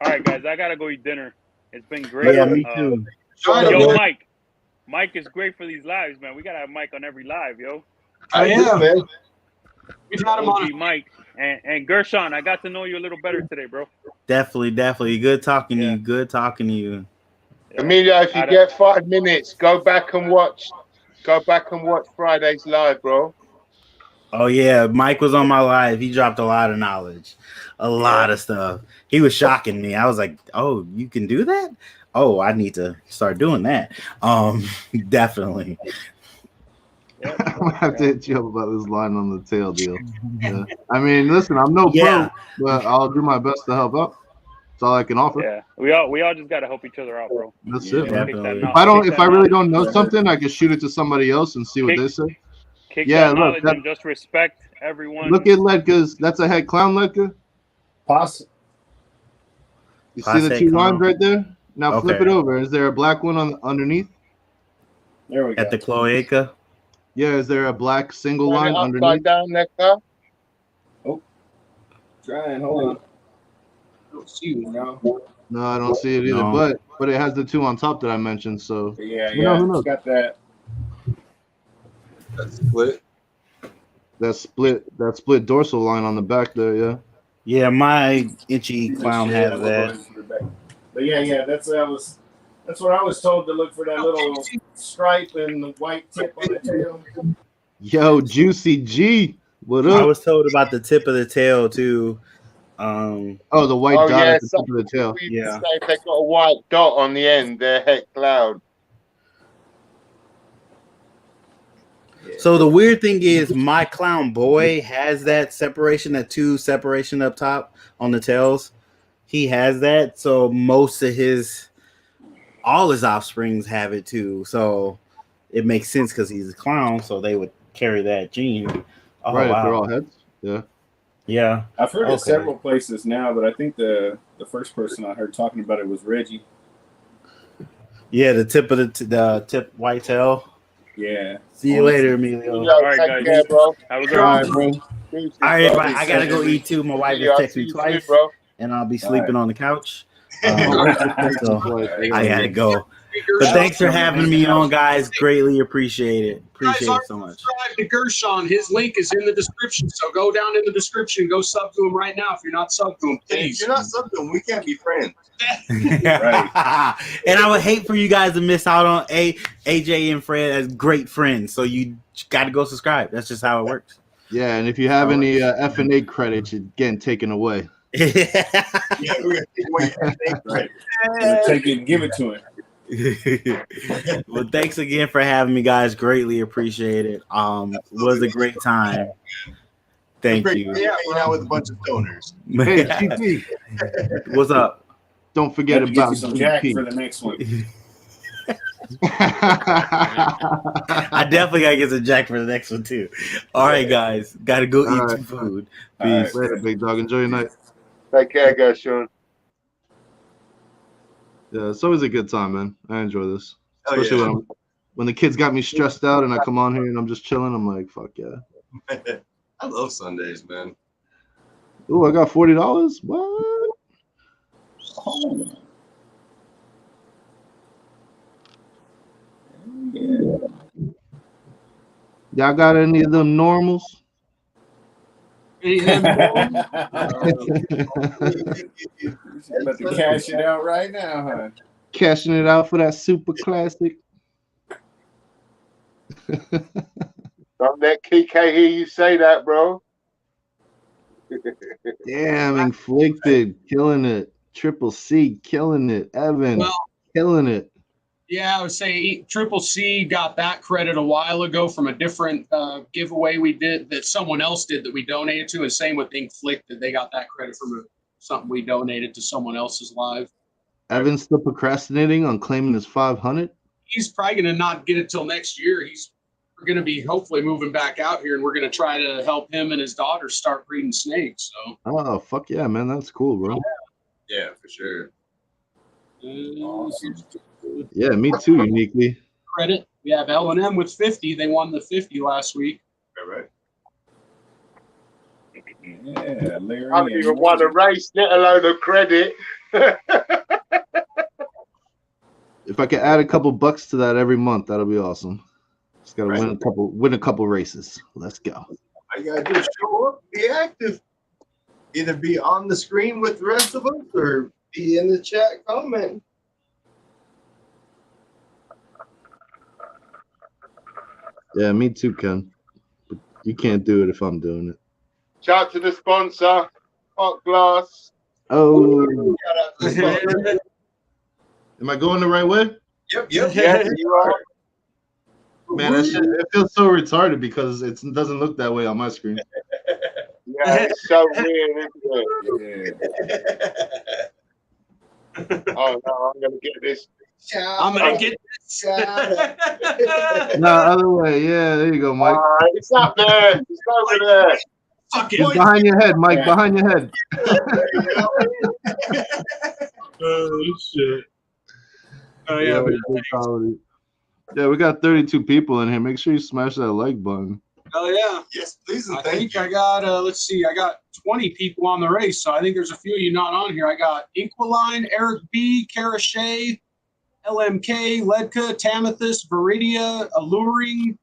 Speaker 8: right, guys, I gotta go eat dinner. It's been great.
Speaker 6: Yeah, me too.
Speaker 8: Yo, Mike is great for these lives, man. We gotta have Mike on every live, yo.
Speaker 3: I am, man.
Speaker 4: We've had him on.
Speaker 8: Mike and Gershon, I got to know you a little better today, bro.
Speaker 6: Definitely. Good talking to you.
Speaker 1: Emilio, if you get 5 minutes, go back and watch Friday's live, bro.
Speaker 6: Oh yeah, Mike was on my live. He dropped a lot of knowledge, a lot of stuff. He was shocking me. I was like, "Oh, you can do that? Oh, I need to start doing that." Definitely.
Speaker 10: I'm gonna have to hit you up about this line on the tail deal. Yeah. I mean, listen, I'm no pro, but I'll do my best to help out. That's all I can offer.
Speaker 8: Yeah, we all just gotta help each other out, bro.
Speaker 10: That's it, man. If I really don't know something, I can shoot it to somebody else and see what they say.
Speaker 8: Look, and just respect everyone.
Speaker 10: Look at Ledka's. That's a head clown, Ledka. You see the 2 lines right there? Now flip it over. Is there a black one underneath?
Speaker 11: There we go.
Speaker 6: At the cloaca.
Speaker 10: Yeah, is there a black single line underneath?
Speaker 1: Upside down, Ledka.
Speaker 11: Oh, trying. Hold on. I don't see you now.
Speaker 10: No, I don't see it either. No. But it has the 2 on top that I mentioned. So
Speaker 11: yeah,
Speaker 10: who knows?
Speaker 11: It's got that.
Speaker 3: That's split.
Speaker 10: That split dorsal line on the back there, yeah.
Speaker 6: Yeah, my itchy clown
Speaker 11: Shit,
Speaker 6: has
Speaker 11: I'm
Speaker 6: that.
Speaker 11: going for the back. But yeah, that's what I was told to look for, that little stripe and the white tip on the tail.
Speaker 10: Yo, Juicy G, what
Speaker 6: I
Speaker 10: up?
Speaker 6: was told about the tip of the tail too.
Speaker 10: Oh, the white
Speaker 1: Oh
Speaker 10: dot
Speaker 1: yeah,
Speaker 10: at the
Speaker 1: some
Speaker 10: tip of the tail.
Speaker 1: people
Speaker 6: Yeah.
Speaker 1: say if they got a white dot on the end, they're heck cloud.
Speaker 6: So the weird thing is, my clown boy has that separation, that two separation up top on the tails. He has that, so all his offsprings have it too. So it makes sense because he's a clown, so they would carry that gene. Oh
Speaker 10: Right, if they're
Speaker 6: wow,
Speaker 10: all heads. Yeah.
Speaker 6: yeah.
Speaker 11: I've heard it
Speaker 6: Okay.
Speaker 11: several places now, but I think the first person I heard talking about it was Reggie.
Speaker 6: Yeah, the tip of the tip white tail.
Speaker 11: Yeah.
Speaker 6: See you later, Emilio.
Speaker 1: Yo,
Speaker 8: All right,
Speaker 1: take
Speaker 8: guys.
Speaker 1: care, bro.
Speaker 8: Have a
Speaker 10: All
Speaker 8: good
Speaker 10: right,
Speaker 8: one.
Speaker 10: bro.
Speaker 1: Deuces,
Speaker 6: All right,
Speaker 1: bro.
Speaker 6: bye. I gotta go eat too. My wife
Speaker 1: See you.
Speaker 6: has
Speaker 1: I'll
Speaker 6: texted
Speaker 1: see
Speaker 6: me
Speaker 1: you soon,
Speaker 6: twice,
Speaker 1: bro.
Speaker 6: and I'll be sleeping on the couch.
Speaker 10: My wife just texted me
Speaker 6: So
Speaker 10: twice.
Speaker 6: I gotta go. But thanks for having me on, guys. Greatly appreciate it. Appreciate it so much.
Speaker 4: Subscribe to Gershon. His link is in the description. So go down in the description. Go sub to him right now if you're not sub to him,
Speaker 3: If
Speaker 4: please.
Speaker 3: you're not sub to him, we can't be friends.
Speaker 11: Right.
Speaker 6: And I would hate for you guys to miss out on AJ and Fred as great friends. So you got to go subscribe. That's just how it works.
Speaker 10: Yeah, and if you have any F&A credits, you're getting taken away.
Speaker 3: Yeah, we're gonna take away your thing, right?
Speaker 11: Take it and give it to him.
Speaker 6: Well, thanks again for having me, guys. Greatly appreciate it. Was a great time. Thank you.
Speaker 3: Yeah, hanging out with a bunch of stoners.
Speaker 10: Hey, GP,
Speaker 6: What's up?
Speaker 10: don't forget
Speaker 11: Gotta get
Speaker 10: about
Speaker 11: you some Jack
Speaker 10: GP.
Speaker 11: for the next one.
Speaker 6: I definitely gotta get some Jack for the next one too. All right, guys, gotta go
Speaker 10: All
Speaker 6: eat
Speaker 10: right.
Speaker 6: some food.
Speaker 11: All right.
Speaker 6: Peace.
Speaker 10: Later, big dog. Enjoy your night.
Speaker 1: Take care, Gershon.
Speaker 10: Yeah, it's always a good time, man. I enjoy this,
Speaker 3: Oh,
Speaker 10: especially
Speaker 3: yeah.
Speaker 10: when the kids got me stressed out and I come on here and I'm just chilling. I'm like, fuck yeah.
Speaker 3: I love Sundays, man.
Speaker 10: Ooh, I got $40. What? Y'all got any of them normals?
Speaker 11: About to cash it out right now, huh?
Speaker 10: Cashing it out for that super classic.
Speaker 1: Don't let KK hear you say that, bro.
Speaker 10: Damn, Inflicted, killing it. Triple C, killing it. Evan,
Speaker 4: Well,
Speaker 10: killing it.
Speaker 4: yeah, I would say Triple C got that credit a while ago from a different giveaway we did that someone else did that we donated to, and same with Inflicted. They got that credit from something we donated to someone else's live.
Speaker 10: Evan's still procrastinating on claiming his 500.
Speaker 4: He's probably going to not get it till next year. We're going to be hopefully moving back out here, and we're going to try to help him and his daughter start breeding snakes. So,
Speaker 10: Oh, fuck yeah, man. That's cool, bro.
Speaker 3: Yeah, for sure.
Speaker 10: Yeah, me too, uniquely.
Speaker 4: credit. We have L&M with 50. They won the 50 last week.
Speaker 3: All right.
Speaker 11: Yeah, Larry.
Speaker 1: I haven't even won a race, let alone a credit.
Speaker 10: If I could add a couple bucks to that every month, that'll be awesome. Just gotta win a couple races. Let's go.
Speaker 3: All you gotta do is show up, be active. Either be on the screen with the rest of us or be in the chat commenting.
Speaker 10: Yeah, me too, Ken. But you can't do it if I'm doing it.
Speaker 1: Shout out to the sponsor, Hot Glass.
Speaker 10: Oh,
Speaker 3: Shout out to the sponsor.
Speaker 10: am I going the right way?
Speaker 3: Yep.
Speaker 1: Yes, you are.
Speaker 10: Man, that shit, it feels so retarded because it doesn't look that way on my screen.
Speaker 1: Yeah, it's so weird, isn't it? Oh no, I'm gonna get this.
Speaker 4: I'm going to get this.
Speaker 10: Nah, other way. Yeah, there you go, Mike.
Speaker 1: It's up there. It's over there.
Speaker 4: Fuck
Speaker 10: It's
Speaker 4: it.
Speaker 10: behind your head, Mike. Behind your head.
Speaker 4: Oh, shit. Oh,
Speaker 10: Yeah,
Speaker 4: yeah.
Speaker 10: we got 32 people in here. Make sure you smash that like button.
Speaker 4: Oh, yeah.
Speaker 3: Yes, please and
Speaker 4: I
Speaker 3: thank
Speaker 4: think
Speaker 3: you.
Speaker 4: I got, let's see, I got 20 people on the race, so I think there's a few of you not on here. I got Inquiline, Eric B., Kara Shea, LMK, Ledka, Tamathus, Viridia, Alluring,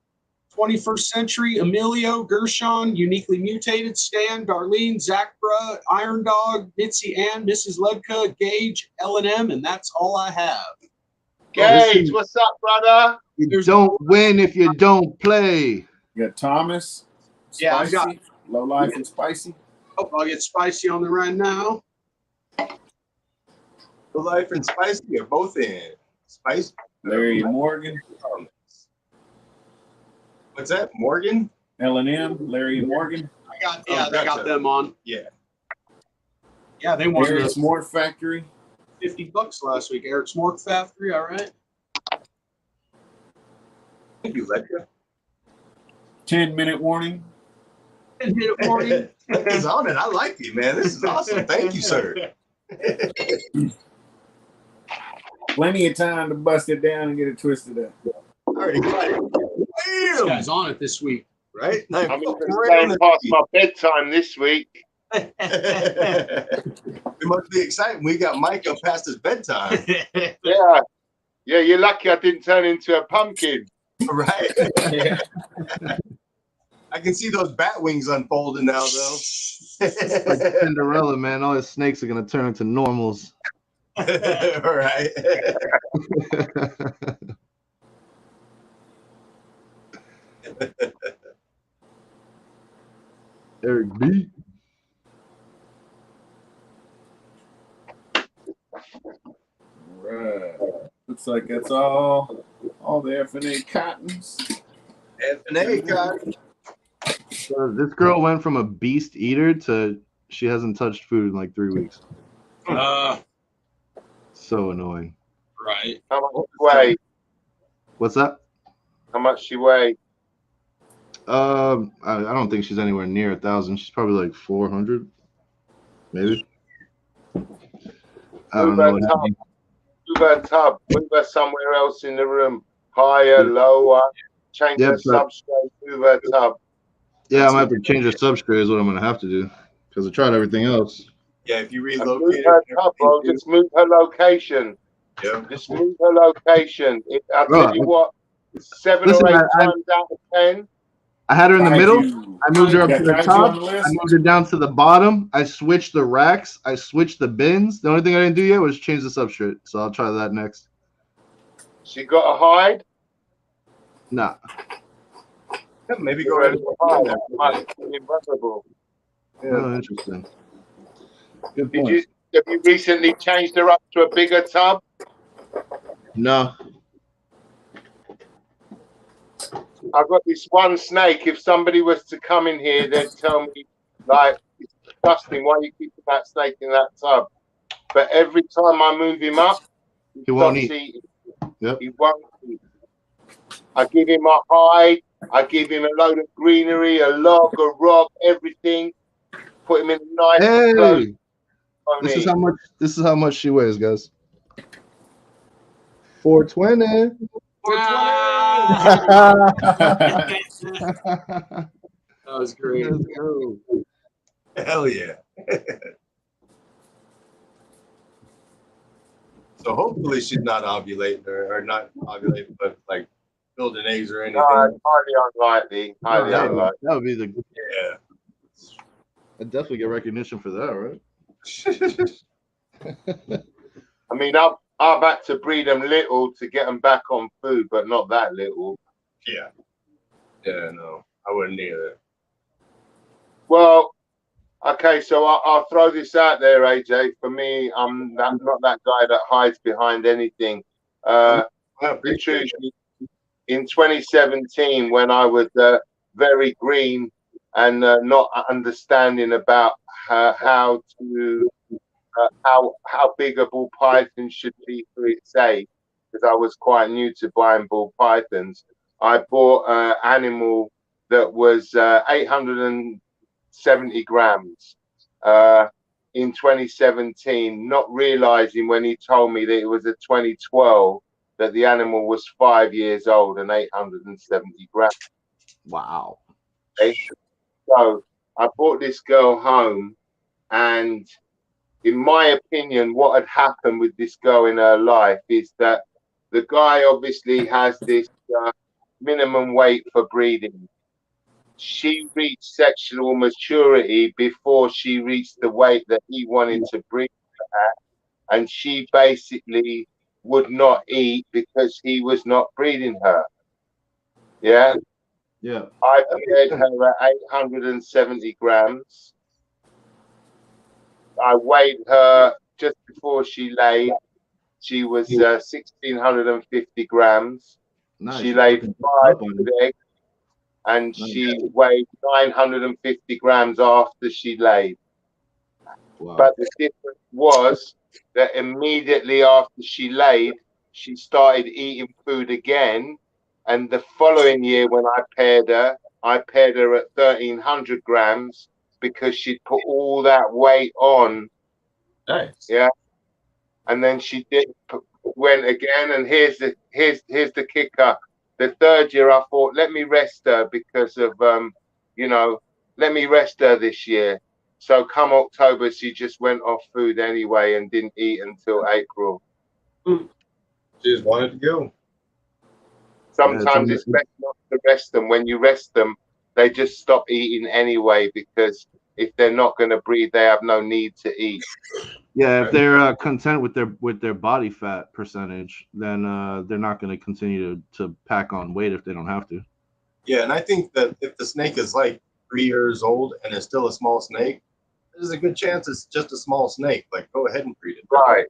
Speaker 4: 21st Century, Emilio, Gershon, Uniquely Mutated, Stan, Darlene, Zachbra, Iron Dog, Mitzi Ann, Mrs. Ledka, Gage, L&M, and that's all I have.
Speaker 1: Gage, what's up, brother?
Speaker 10: You don't win if you don't play.
Speaker 11: You got Thomas. Spicy,
Speaker 4: Yeah, I got
Speaker 11: Low Life and Spicy.
Speaker 4: Oh, I'll get Spicy on the right now.
Speaker 3: Low Life and Spicy are both in. Spicy.
Speaker 11: Larry Morgan.
Speaker 3: What's that? Morgan?
Speaker 11: L&M. Larry and Morgan.
Speaker 4: They got them on.
Speaker 3: Yeah.
Speaker 4: Yeah, they won
Speaker 11: Eric's Morgue Factory.
Speaker 4: $50 last week. Eric's Morgue Factory, all right.
Speaker 3: Thank you, Ledka.
Speaker 11: 10-minute warning.
Speaker 4: 10-minute warning.
Speaker 3: Ledka's on it. I like you, man. This is awesome. Thank you, sir.
Speaker 11: Plenty of time to bust it down and get it twisted up.
Speaker 3: Already got it.
Speaker 4: This guy's on it this week.
Speaker 3: Right?
Speaker 1: I'm staying past my bedtime this week.
Speaker 3: It must be exciting. We got Mike up past his bedtime.
Speaker 1: Yeah. Yeah, you're lucky I didn't turn into a pumpkin.
Speaker 3: Right. I can see those bat wings unfolding now, though.
Speaker 10: Like Cinderella, man. All his snakes are gonna turn into normals.
Speaker 3: All right.
Speaker 10: Eric B.
Speaker 11: Right. Looks like that's all the F&A cottons.
Speaker 3: F&A cotton.
Speaker 10: So this girl went from a beast eater to she hasn't touched food in like 3 weeks. So annoying.
Speaker 4: Right.
Speaker 1: How much she weigh?
Speaker 10: What's that?
Speaker 1: How much she weigh?
Speaker 10: I don't think she's anywhere near 1,000. She's probably like 400, maybe. I don't know.
Speaker 1: Move her tub. Move her somewhere else in the room. Higher, lower. Change her substrate. Move her tub.
Speaker 10: Yeah, I'm gonna have to change her substrate. Is what I'm gonna have to do because I tried everything else.
Speaker 3: Yeah, if you
Speaker 1: Move
Speaker 3: relocate
Speaker 1: her tub, bro. Just move her location.
Speaker 3: Yeah.
Speaker 1: Just move her location. I'll tell you what. 7 or 8 times out of 10.
Speaker 10: I had her in the middle. I moved her up to the
Speaker 11: Got you
Speaker 10: top.
Speaker 11: on the list?
Speaker 10: I moved her down to the bottom. I switched the racks. I switched the bins. The only thing I didn't do yet was change the substrate. So I'll try that next.
Speaker 1: She got a hide.
Speaker 10: Nah.
Speaker 3: Maybe go ahead and
Speaker 1: hide. Impossible.
Speaker 10: Oh, interesting.
Speaker 11: Good
Speaker 1: Have
Speaker 11: point.
Speaker 1: you recently changed her up to a bigger tub?
Speaker 10: No.
Speaker 1: I've got this one snake. If somebody was to come in here, they'd tell me, like, it's disgusting. Why you keep that snake in that tub? But every time I move him up,
Speaker 10: He won't
Speaker 1: stops
Speaker 10: eat.
Speaker 1: eating.
Speaker 10: Yep.
Speaker 1: He won't eat. I give him a hide. I give him a load of greenery, a log, a rock, everything. Put him in a nice clothes.
Speaker 10: Hey, this is how much she weighs, guys. 420.
Speaker 4: That was great.
Speaker 10: Let's go.
Speaker 3: Hell yeah. So hopefully she's not ovulating or not ovulating, but like building eggs or anything.
Speaker 1: Highly unlikely. Highly
Speaker 10: That
Speaker 1: unlikely.
Speaker 10: would be the.
Speaker 3: Yeah.
Speaker 10: I'd definitely get recognition for that, right?
Speaker 1: I mean, I've had to breed them little to get them back on food, but not that little.
Speaker 3: Yeah. Yeah, no, I wouldn't either.
Speaker 1: Well, okay, so I'll throw this out there, AJ. For me, I'm not that guy that hides behind anything. Literally, in 2017, when I was very green and not understanding about how big a ball python should be for its age, because I was quite new to buying ball pythons, I bought an animal that was 870 grams in 2017, not realizing when he told me that it was a 2012 that the animal was 5 years old and 870 grams.
Speaker 10: Wow.
Speaker 1: Okay? So I brought this girl home, and in my opinion, what had happened with this girl in her life is that the guy obviously has this minimum weight for breeding. She reached sexual maturity before she reached the weight that he wanted to breed at, and she basically would not eat because he was not breeding her. Yeah.
Speaker 10: Yeah.
Speaker 1: I paired her at 870 grams. I weighed her just before she laid. She was 1,650 grams.
Speaker 10: Nice.
Speaker 1: She laid 5 eggs, and
Speaker 10: Nice.
Speaker 1: she weighed 950 grams after she laid.
Speaker 10: Wow.
Speaker 1: But the difference was that immediately after she laid, she started eating food again. And the following year, when I paired her at 1,300 grams because she'd put all that weight on.
Speaker 3: Nice.
Speaker 1: Yeah. And then she went again. And here's the kicker. The third year, I thought, let me rest her because of, let me rest her this year. So come October, she just went off food anyway and didn't eat until April.
Speaker 3: She just wanted to go.
Speaker 1: Sometimes it's best not to rest them. When you rest them, they just stop eating anyway because if they're not going to breed, they have no need to eat.
Speaker 10: Yeah, if they're content with their body fat percentage, then they're not going to continue to pack on weight if they don't have to.
Speaker 3: Yeah, and I think that if the snake is like 3 years old and is still a small snake, there's a good chance it's just a small snake. Like, go ahead and breed it.
Speaker 1: Right.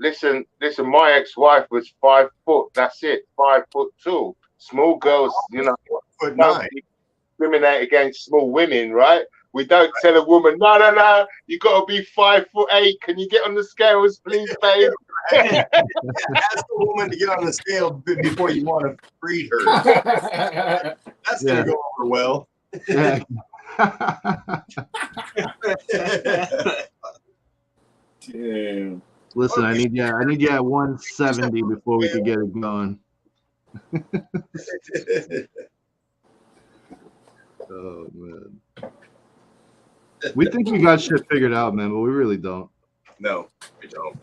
Speaker 1: Listen, my ex-wife was 5 foot. That's it, 5'2". Small girls, don't discriminate against small women, right? We don't tell a woman, no, you got to be 5'8". Can you get on the scales, please, babe?
Speaker 3: Ask the woman to get on the scale before you want to breed her. That's gonna go over well.
Speaker 10: Yeah.
Speaker 11: Damn.
Speaker 10: Listen, I need you at 170 before we could get it going. Oh man. We think we got shit figured out, man, but we really don't.
Speaker 3: No, we don't.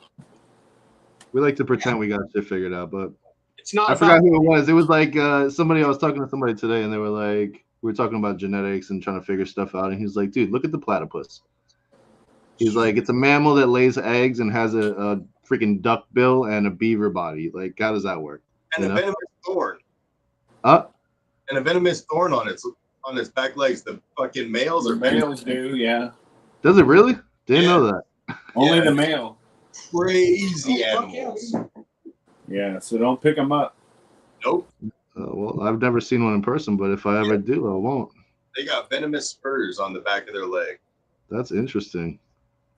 Speaker 10: We like to pretend we got shit figured out, but
Speaker 4: it's not.
Speaker 10: I forgot who it was. It was like somebody. I was talking to somebody today, and they were like, we were talking about genetics and trying to figure stuff out. And he's like, dude, look at the platypus. He's like, it's a mammal that lays eggs and has a freaking duck bill and a beaver body. Like, how does that work?
Speaker 3: And a venomous thorn.
Speaker 10: And
Speaker 3: a venomous thorn on its back legs. The fucking males
Speaker 11: The males do, yeah.
Speaker 10: Does it really? Didn't know that.
Speaker 11: Only the male.
Speaker 3: Crazy animals.
Speaker 11: Yeah, so don't pick them up.
Speaker 3: Nope.
Speaker 10: Well, I've never seen one in person, but if I ever do, I won't.
Speaker 3: They got venomous spurs on the back of their leg.
Speaker 10: That's interesting.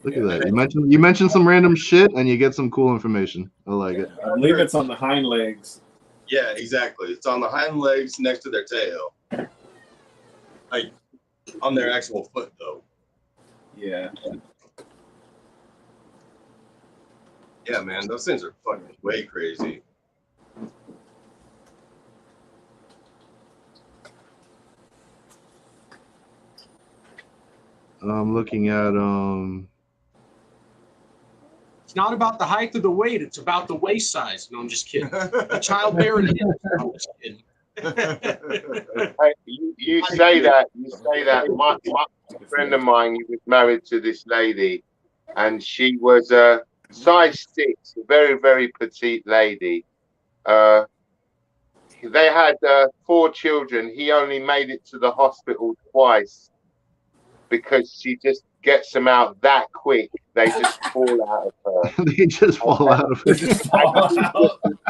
Speaker 10: Look at that. You mentioned some random shit and you get some cool information. I like it.
Speaker 11: I believe it's on the hind legs.
Speaker 3: Yeah, exactly. It's on the hind legs next to their tail. Like on their actual foot though.
Speaker 11: Yeah.
Speaker 3: Yeah, man, those things are fucking way crazy.
Speaker 10: I'm looking at
Speaker 4: It's not about the height of the weight; it's about the waist size. No, I'm just kidding. The childbearing hips. I'm just kidding.
Speaker 1: Hey, you say that. My friend of mine, he was married to this lady, and she was a size 6, a very, very petite lady. They had 4 children. He only made it to the hospital twice because she just gets them out that quick. They just fall out of her.
Speaker 10: They just fall out of it.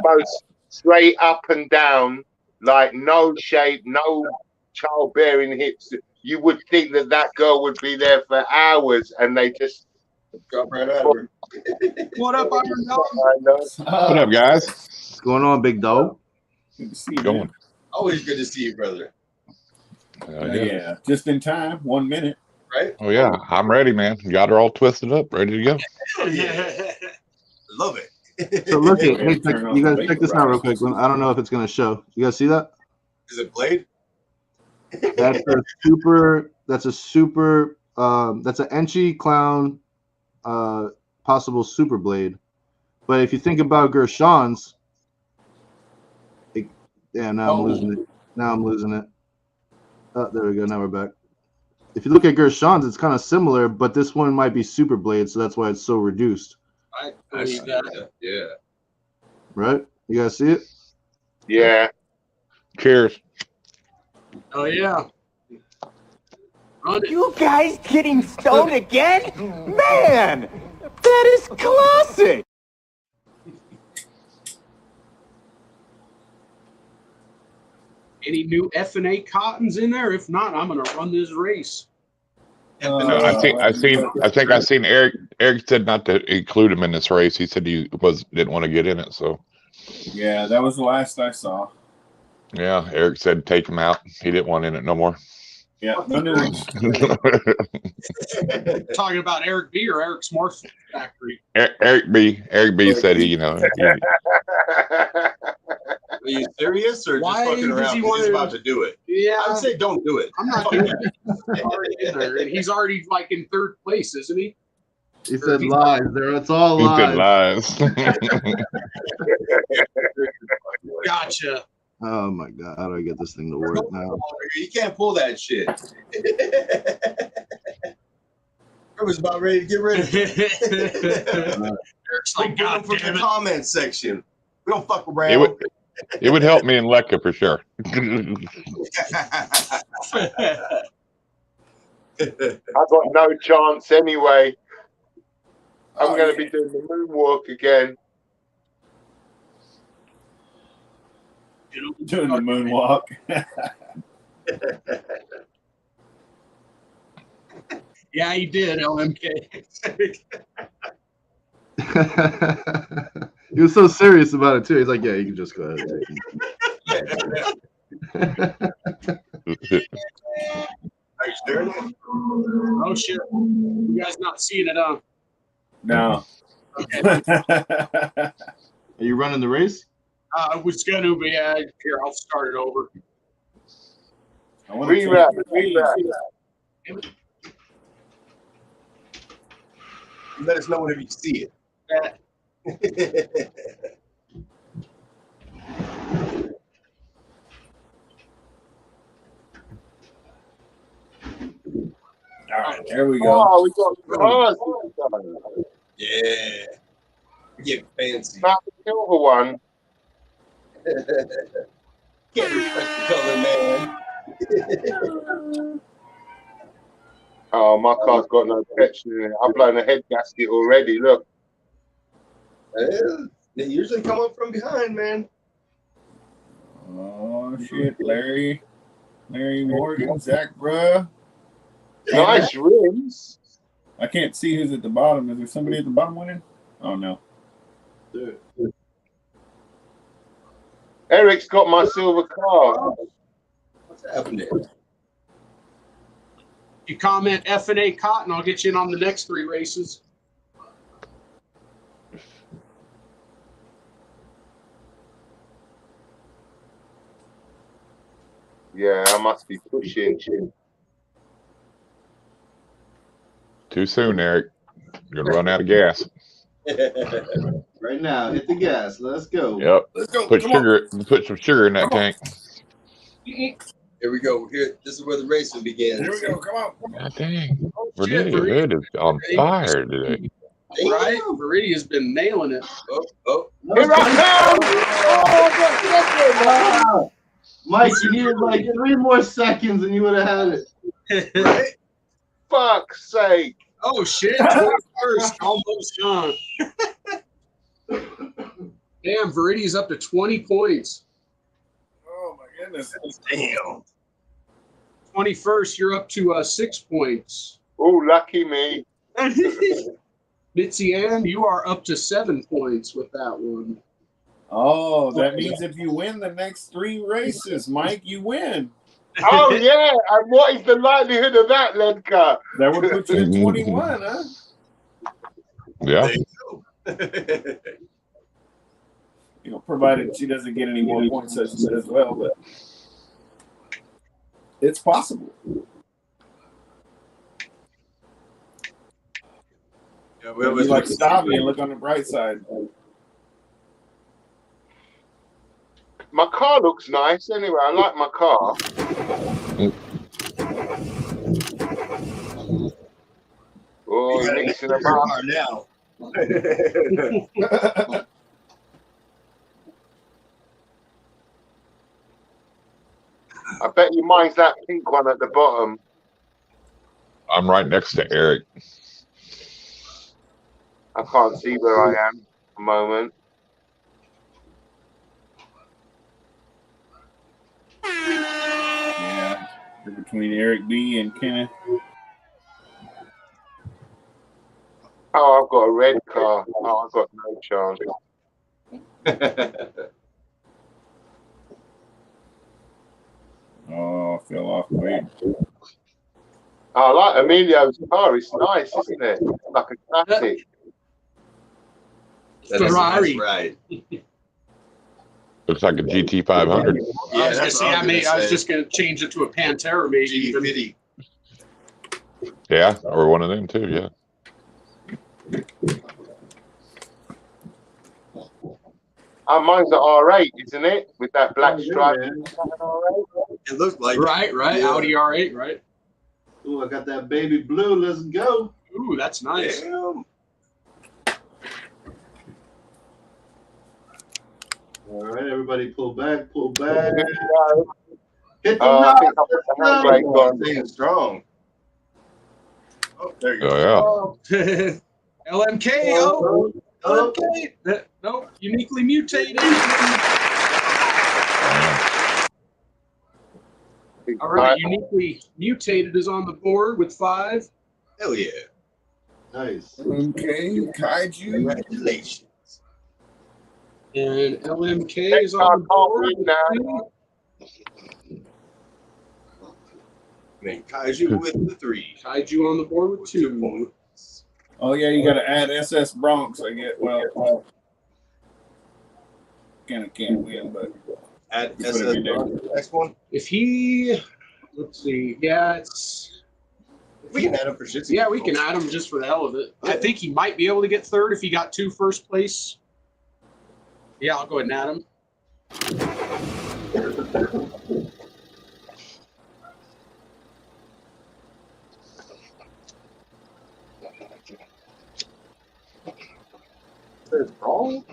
Speaker 1: Most straight up and down, like no shape, no childbearing hips. You would think that girl would be there for hours, and they just
Speaker 3: drop right out of her.
Speaker 4: What up, Iron Dog?
Speaker 13: What up, guys?
Speaker 10: What's going on, big dog?
Speaker 11: Good to see you.
Speaker 13: Going.
Speaker 3: Always good to see you, brother.
Speaker 11: Yeah, just in time. 1 minute.
Speaker 3: Right?
Speaker 13: Oh yeah, I'm ready, man. Got her all twisted up, ready to go.
Speaker 3: Love it.
Speaker 10: So look at, hey, you guys check this out real quick. I don't know if it's gonna show. You guys see that?
Speaker 3: Is it Blade?
Speaker 10: That's a super. That's an Enchi clown, possible super blade. But if you think about Gershon's, it Yeah, now I'm losing it. Oh, there we go. Now we're back. If you look at Gershon's, it's kind of similar, but this one might be Super Blade, so that's why it's so reduced.
Speaker 4: I believe that.
Speaker 3: Yeah.
Speaker 10: Right? You guys see it?
Speaker 1: Yeah.
Speaker 13: Cheers.
Speaker 4: Oh yeah. Run it.
Speaker 7: You guys getting stoned again? Man, that is classic.
Speaker 4: Any new F&A cottons in there? If not, I'm gonna run this race.
Speaker 13: I think I seen Eric. Eric said not to include him in this race. He said he didn't want to get in it. So
Speaker 11: Yeah, that was the last I saw.
Speaker 13: yeah, Eric said take him out. He didn't want in it no more.
Speaker 11: Yeah, no news.
Speaker 4: Talking about Eric B or Eric Smart Factory.
Speaker 13: Eric B said he,
Speaker 3: Are you serious or
Speaker 4: Why
Speaker 3: just fucking
Speaker 4: does
Speaker 3: around?
Speaker 4: he
Speaker 3: 'Cause
Speaker 4: want
Speaker 3: he's
Speaker 4: to-
Speaker 3: about to do it.
Speaker 4: Yeah,
Speaker 3: I'd say don't do it.
Speaker 4: I'm not doing it. Either. And he's already like in third place, isn't he?
Speaker 10: He said lies. It's all
Speaker 13: he said
Speaker 10: lies.
Speaker 13: lies.
Speaker 4: Gotcha.
Speaker 10: Oh my god, how do I get this thing to work now?
Speaker 3: You can't pull that shit. I was about ready to get rid of it.
Speaker 4: Eric's like, God
Speaker 3: from
Speaker 4: damn
Speaker 3: the
Speaker 4: it.
Speaker 3: comment section. We don't fuck around.
Speaker 13: It would help me in Lecca for sure.
Speaker 1: I've got no chance anyway. I'm going to be doing the moonwalk again.
Speaker 11: Doing the moonwalk.
Speaker 4: Yeah, he did, LMK.
Speaker 10: He was so serious about it too. He's like, "Yeah, you can just go ahead."
Speaker 3: Are you sure?
Speaker 4: Oh shit! You guys not seeing it, huh?
Speaker 11: No.
Speaker 4: Okay.
Speaker 10: Are you running the race?
Speaker 4: I was gonna be. Here, I'll start it over.
Speaker 1: Rewrap.
Speaker 3: Let us know whenever you see it.
Speaker 11: All right, there we go.
Speaker 1: Oh, we got cars.
Speaker 3: Yeah. Get fancy.
Speaker 1: Not the silver one.
Speaker 3: Can't refresh the color, man.
Speaker 1: Oh, my car's got no petrol in it. I've blown a head gasket already. Look.
Speaker 3: They usually come up from behind, man.
Speaker 11: Oh shit, Larry Morgan, Zach, bruh.
Speaker 1: Nice rims.
Speaker 11: I can't see who's at the bottom. Is there somebody at the bottom winning? Oh no.
Speaker 3: Dude.
Speaker 1: Eric's got my silver car.
Speaker 3: What's happening?
Speaker 4: You comment F&A cotton, I'll get you in on the next 3 races.
Speaker 1: Yeah, I must be pushing.
Speaker 13: Too soon, Eric. You're gonna run out of gas.
Speaker 10: Right now, hit the gas. Let's go.
Speaker 13: Yep.
Speaker 3: Let's go.
Speaker 13: Put
Speaker 3: Come
Speaker 13: some sugar in that tank.
Speaker 3: Here we go. Here, this is where the racing begins.
Speaker 11: Here we go. Come on.
Speaker 13: God dang.
Speaker 4: shit,
Speaker 13: Virginia Hood is on fire today.
Speaker 4: Right? Viridia's been nailing it.
Speaker 3: Oh.
Speaker 1: Here I come!
Speaker 10: Mike, you needed like 3 more seconds and you would have had it.
Speaker 3: Right?
Speaker 1: Fuck's sake.
Speaker 4: Oh shit! 21st, almost gone. Damn, Viridia's up to 20 points.
Speaker 11: Oh my goodness.
Speaker 3: Damn.
Speaker 4: 21st, you're up to 6 points.
Speaker 1: Oh, lucky me.
Speaker 4: Mitzi Ann, you are up to 7 points with that one.
Speaker 11: Oh, that means if you win the next 3 races, Mike, you win.
Speaker 1: Oh, yeah. And what is the likelihood of that, Ledka?
Speaker 11: That would put you at 21, huh?
Speaker 13: Yeah.
Speaker 11: You know, provided she doesn't get any more points as well, but it's possible.
Speaker 3: Yeah,
Speaker 11: You like stop me and look on the bright side.
Speaker 1: My car looks nice anyway. I like my car. Oh, you're mixing them up.
Speaker 3: Now.
Speaker 1: I bet you mine's that pink one at the bottom.
Speaker 13: I'm right next to Eric.
Speaker 1: I can't see where I am at the moment.
Speaker 11: Yeah, you're between Eric B and Kenneth.
Speaker 1: Oh, I've got a red car. Oh, I've got no chance.
Speaker 11: Oh, fell off quick.
Speaker 1: I like Emilio's car. It's nice, isn't it? It's like a classic.
Speaker 4: Ferrari.
Speaker 3: Right.
Speaker 13: Looks like a GT 500.
Speaker 4: I was gonna say, I was just gonna change it to a Pantera, maybe even.
Speaker 13: Yeah, or one of them too. Yeah.
Speaker 1: Oh, mine's an R8, isn't it? With that black stripe.
Speaker 3: It looks like
Speaker 4: Right.
Speaker 3: Yeah.
Speaker 4: Audi R8, right?
Speaker 10: Ooh, I got that baby blue. Let's go.
Speaker 4: Ooh, that's nice.
Speaker 3: Damn.
Speaker 10: All right, everybody, pull back. Hit the
Speaker 1: I think
Speaker 10: rock.
Speaker 1: I'm right on.
Speaker 3: Staying strong. Oh, there you go.
Speaker 13: Oh
Speaker 4: LMK. Oh, LMK. Nope. Uniquely mutated. All right. Uniquely mutated is on the board with 5.
Speaker 3: Hell yeah.
Speaker 10: Nice.
Speaker 11: Okay, Kaiju.
Speaker 3: Congratulations.
Speaker 4: And LMK is on the board
Speaker 1: now.
Speaker 3: Man, Kaiju with the 3.
Speaker 4: Kaiju on the board with 2.
Speaker 11: Oh yeah, you got to add SS Bronx. I get well. Kind of can't win, but
Speaker 3: Add
Speaker 11: That's what
Speaker 3: SS.
Speaker 11: we do.
Speaker 3: Next one.
Speaker 4: If he, let's see, yeah, it's.
Speaker 3: We can add him for shits.
Speaker 4: Yeah, we can add him just for the hell of it. I think he might be able to get 3rd if he got 2 first place. Yeah, I'll go ahead and add him.
Speaker 3: It's wrong.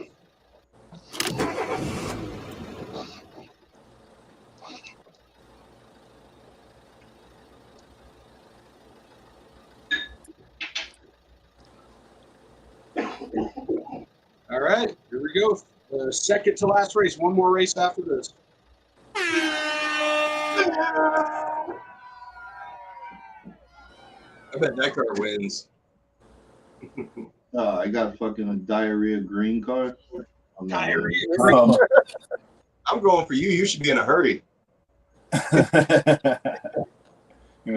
Speaker 4: All right, here we go. Second to last race. One more race after this.
Speaker 3: I bet that car wins.
Speaker 10: I got fucking a diarrhea green card. I'm not
Speaker 3: Diarrhea.
Speaker 11: Oh.
Speaker 3: I'm going for you. You should be in a hurry.
Speaker 11: Gonna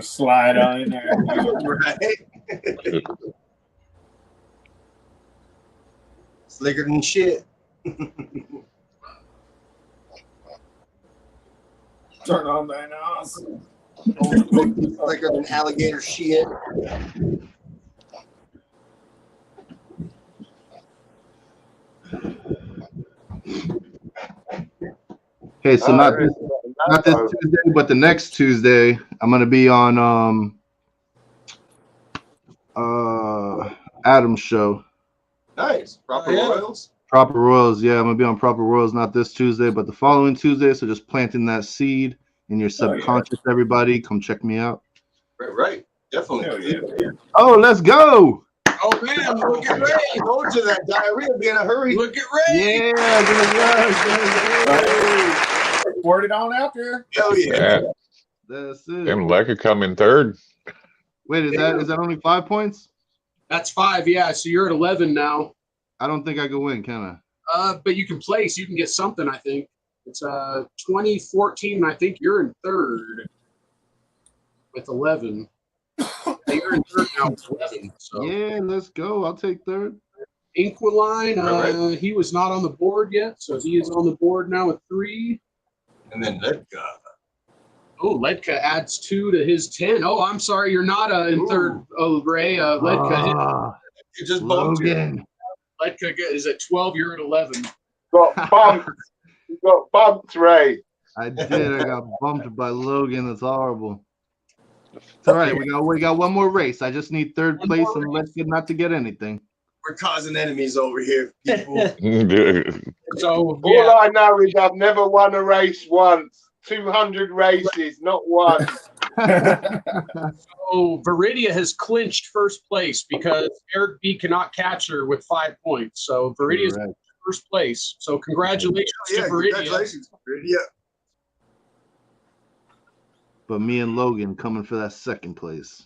Speaker 11: slide on in there.
Speaker 3: Right? Slicker than shit.
Speaker 11: Turn on that ass.
Speaker 3: Slicker than alligator shit.
Speaker 10: Okay, so not this Tuesday, but the next Tuesday, I'm gonna be on Adam's show.
Speaker 3: Nice. Proper Royals.
Speaker 10: Proper Royals, yeah, I'm gonna be on Proper Royals not this Tuesday, but the following Tuesday. So just planting that seed in your subconscious. Everybody, come check me out.
Speaker 3: Right. Definitely.
Speaker 11: Yeah.
Speaker 10: Oh, let's go!
Speaker 4: Oh man, look at Ray!
Speaker 3: I told you that diarrhea be in a hurry.
Speaker 4: Look at Ray!
Speaker 10: Yeah,
Speaker 11: Word it on out there.
Speaker 3: Hell yeah.
Speaker 13: yeah.
Speaker 10: that's it.
Speaker 13: Him Lecca come in 3rd.
Speaker 10: Wait, is that only 5 points?
Speaker 4: That's 5, yeah. So you're at 11 now.
Speaker 10: I don't think I can win, can I?
Speaker 4: But you can place. You can get something. I think it's 2014. I think you're in 3rd with 11. You're in 3rd now with 11. So.
Speaker 10: Yeah, let's go. I'll take 3rd.
Speaker 4: Inquiline,
Speaker 3: Right.
Speaker 4: he was not on the board yet, so he is on the board now with 3.
Speaker 3: And then Ledka.
Speaker 4: Oh, Ledka adds 2 to his 10. Oh, I'm sorry, you're not in 3rd. Oh, Ray, Ledka.
Speaker 3: You just bumped you.
Speaker 10: Logan.
Speaker 4: Ledka is at 12. You're at 11.
Speaker 1: Got bumped. got bumped, Ray.
Speaker 10: I did. I got bumped by Logan. That's horrible. It's all right. We got one more race. I just need third place and let's get not to get anything.
Speaker 3: We're causing enemies over here, people.
Speaker 4: So
Speaker 1: all I know is I've never won a race once. 200 races, not one.
Speaker 4: So Viridia has clinched first place because Eric B cannot catch her with 5 points. So Viridia's first place. So congratulations to Viridia.
Speaker 3: Congratulations, Viridia.
Speaker 10: But me and Logan coming for that second place.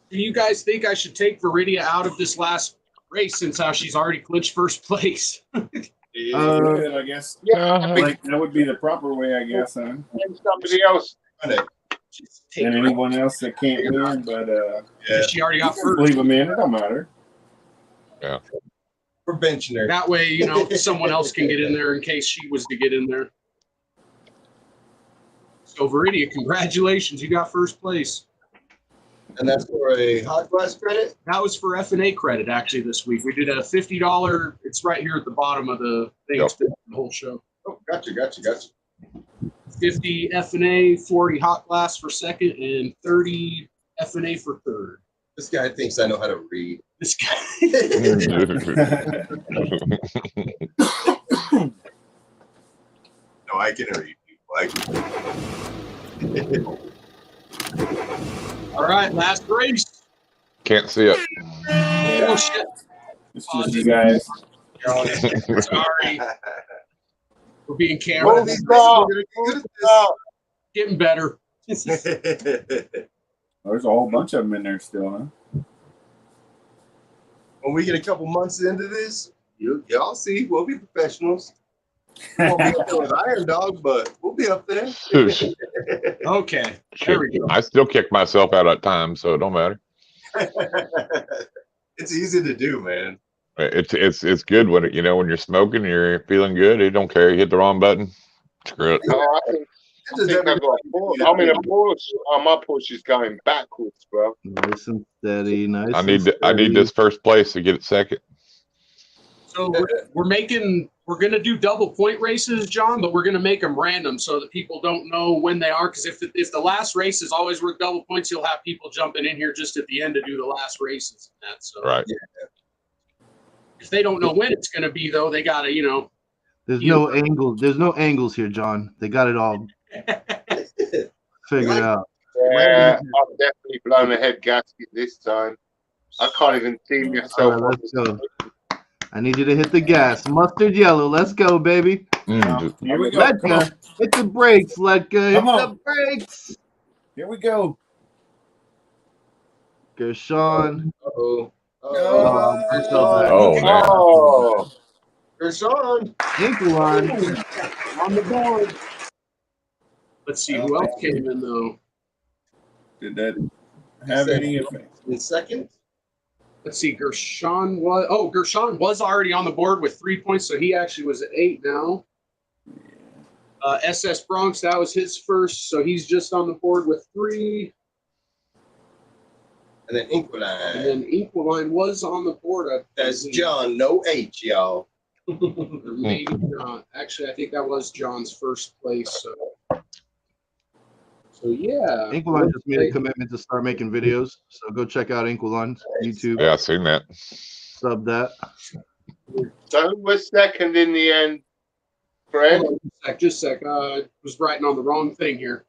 Speaker 4: Do you guys think I should take Viridia out of this last race since how she's already clinched first place?
Speaker 11: I guess. Like, that would be the proper way, I guess. Huh?
Speaker 1: Somebody else.
Speaker 11: And anyone else that can't win, but
Speaker 4: she already got first.
Speaker 11: Leave them in. It don't matter.
Speaker 13: Yeah.
Speaker 3: We're benching her.
Speaker 4: That way, someone else can get in there in case she was to get in there. So Viridia, congratulations, you got first place.
Speaker 3: And that's for a hot glass credit?
Speaker 4: That was for F&A credit, actually, this week. We did a $50, it's right here at the bottom of the thing, it's the whole show.
Speaker 3: Oh, gotcha.
Speaker 4: 50 F&A, 40 hot glass for second, and 30 F&A for third.
Speaker 3: This guy thinks I know how to read.
Speaker 4: This guy.
Speaker 3: No, I can read people.
Speaker 4: All right, last race.
Speaker 13: Can't see it.
Speaker 4: Oh, shit.
Speaker 11: It's just you guys.
Speaker 4: Sorry. We're being camera. Getting better.
Speaker 11: There's a whole bunch of them in there still, huh?
Speaker 3: When we get a couple months into this, y'all see, we'll be professionals. We won't be up there with Iron Dog, but we'll be up there.
Speaker 4: Okay. There we go.
Speaker 13: I still kick myself out at times, so it don't matter.
Speaker 3: It's easy to do, man.
Speaker 13: It's good when when you're smoking, you're feeling good. You don't care. You hit the wrong button. Screw it.
Speaker 1: I think I got a push. I mean, a push. My push is going backwards, bro.
Speaker 10: Nice and steady. Nice.
Speaker 13: I need this first place to get it second.
Speaker 4: So we're gonna do double point races, John, but we're gonna make them random so that people don't know when they are. Because if the last race is always worth double points, you'll have people jumping in here just at the end to do the last races.
Speaker 13: Right.
Speaker 3: Yeah.
Speaker 4: If they don't know when it's gonna be, though, they gotta
Speaker 10: There's no angles. There's no angles here, John. They got it all figured out.
Speaker 1: Yeah, I've definitely blown a head gasket this time. I can't even see myself.
Speaker 10: All right, let's go. I need you to hit the gas. Mustard yellow. Let's go, baby.
Speaker 11: Here we go.
Speaker 10: Letka, hit the brakes, Letka. Hit
Speaker 11: Come on.
Speaker 10: the brakes.
Speaker 11: Here we go.
Speaker 10: Gershon.
Speaker 3: Uh-oh.
Speaker 13: Oh, man.
Speaker 3: Gershon.
Speaker 10: Inkulon.
Speaker 4: on the board. Let's see who else came in though.
Speaker 11: Did that have any effect?
Speaker 3: In second?
Speaker 4: Let's see. Gershon was already on the board with 3 points, so he actually was at 8 now. SS Bronx, that was his first, so he's just on the board with 3.
Speaker 3: And then Inquiline.
Speaker 4: And then Inquiline was on the board.
Speaker 3: That's John, no H, y'all.
Speaker 4: Maybe not. Actually, I think that was John's first place. So yeah.
Speaker 10: Inquiline just made a commitment to start making videos, so go check out Inquiline's YouTube.
Speaker 13: Yeah, I've seen that.
Speaker 10: Sub that.
Speaker 1: So who was second in the end, Fred?
Speaker 4: Just a sec. Was writing on the wrong thing here.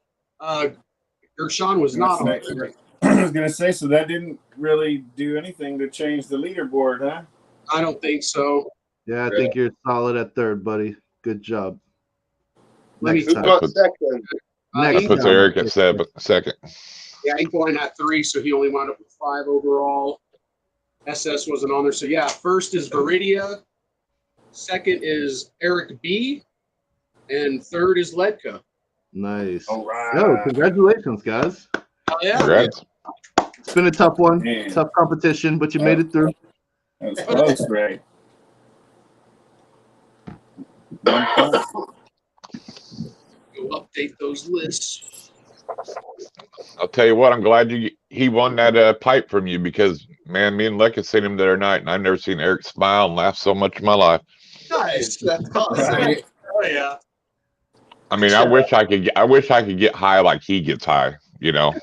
Speaker 4: Gershon was not on there.
Speaker 11: I was gonna say, so that didn't really do anything to change the leaderboard, huh?
Speaker 4: I don't think so.
Speaker 10: Yeah, I think you're solid at third, buddy. Good job.
Speaker 4: Let
Speaker 10: Next
Speaker 4: me
Speaker 10: time.
Speaker 1: Who got second?
Speaker 10: Next
Speaker 13: That puts
Speaker 10: time.
Speaker 13: Eric at second.
Speaker 4: Yeah, Inquiline had 3, so he only wound up with 5 overall. SS wasn't on there. So yeah, first is Viridia, second is Eric B, and third is Ledka.
Speaker 10: Nice.
Speaker 11: All right.
Speaker 10: Yo, congratulations, guys.
Speaker 4: Oh yeah.
Speaker 13: Congrats.
Speaker 10: It's been a tough one,
Speaker 11: Man.
Speaker 10: tough competition, but you made it through.
Speaker 11: That was close, Ray.
Speaker 4: Go update those lists.
Speaker 13: I'll tell you what, I'm glad he won that pipe from you because, man, me and Lekka seen him the other night, and I've never seen Eric smile and laugh so much in my life.
Speaker 3: Nice. That's awesome.
Speaker 4: Oh yeah.
Speaker 13: I mean, I wish I could get high like he gets high. You know.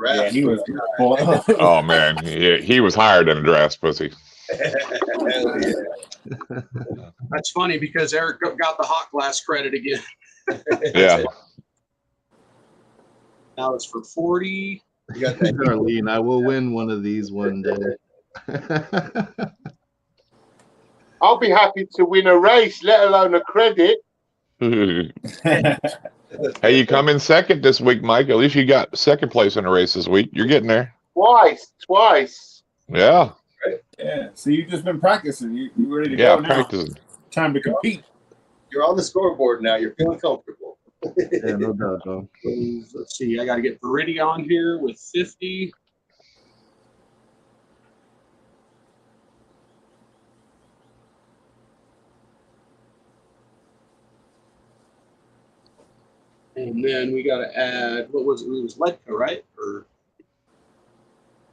Speaker 11: Yeah, he was.
Speaker 13: Oh man, he was higher than a giraffe's pussy.
Speaker 3: Hell yeah.
Speaker 4: That's funny because Eric got the hot glass credit again.
Speaker 13: Yeah.
Speaker 4: Now it's for 40.
Speaker 3: You got that.
Speaker 10: Darlene, I will win one of these one day.
Speaker 1: I'll be happy to win a race, let alone a credit.
Speaker 13: Hey, you come in second this week, Mike. At least you got second place in a race this week. You're getting there.
Speaker 1: Twice.
Speaker 13: Yeah.
Speaker 11: Yeah. So you've just been practicing. You ready to go now?
Speaker 13: Practicing.
Speaker 11: Time to compete.
Speaker 3: You're on the scoreboard now. You're feeling comfortable.
Speaker 10: Yeah, no doubt, though.
Speaker 4: Let's see. I got to get Verity on here with 50. And then we got to add, what was it? It was Ledka, right? Or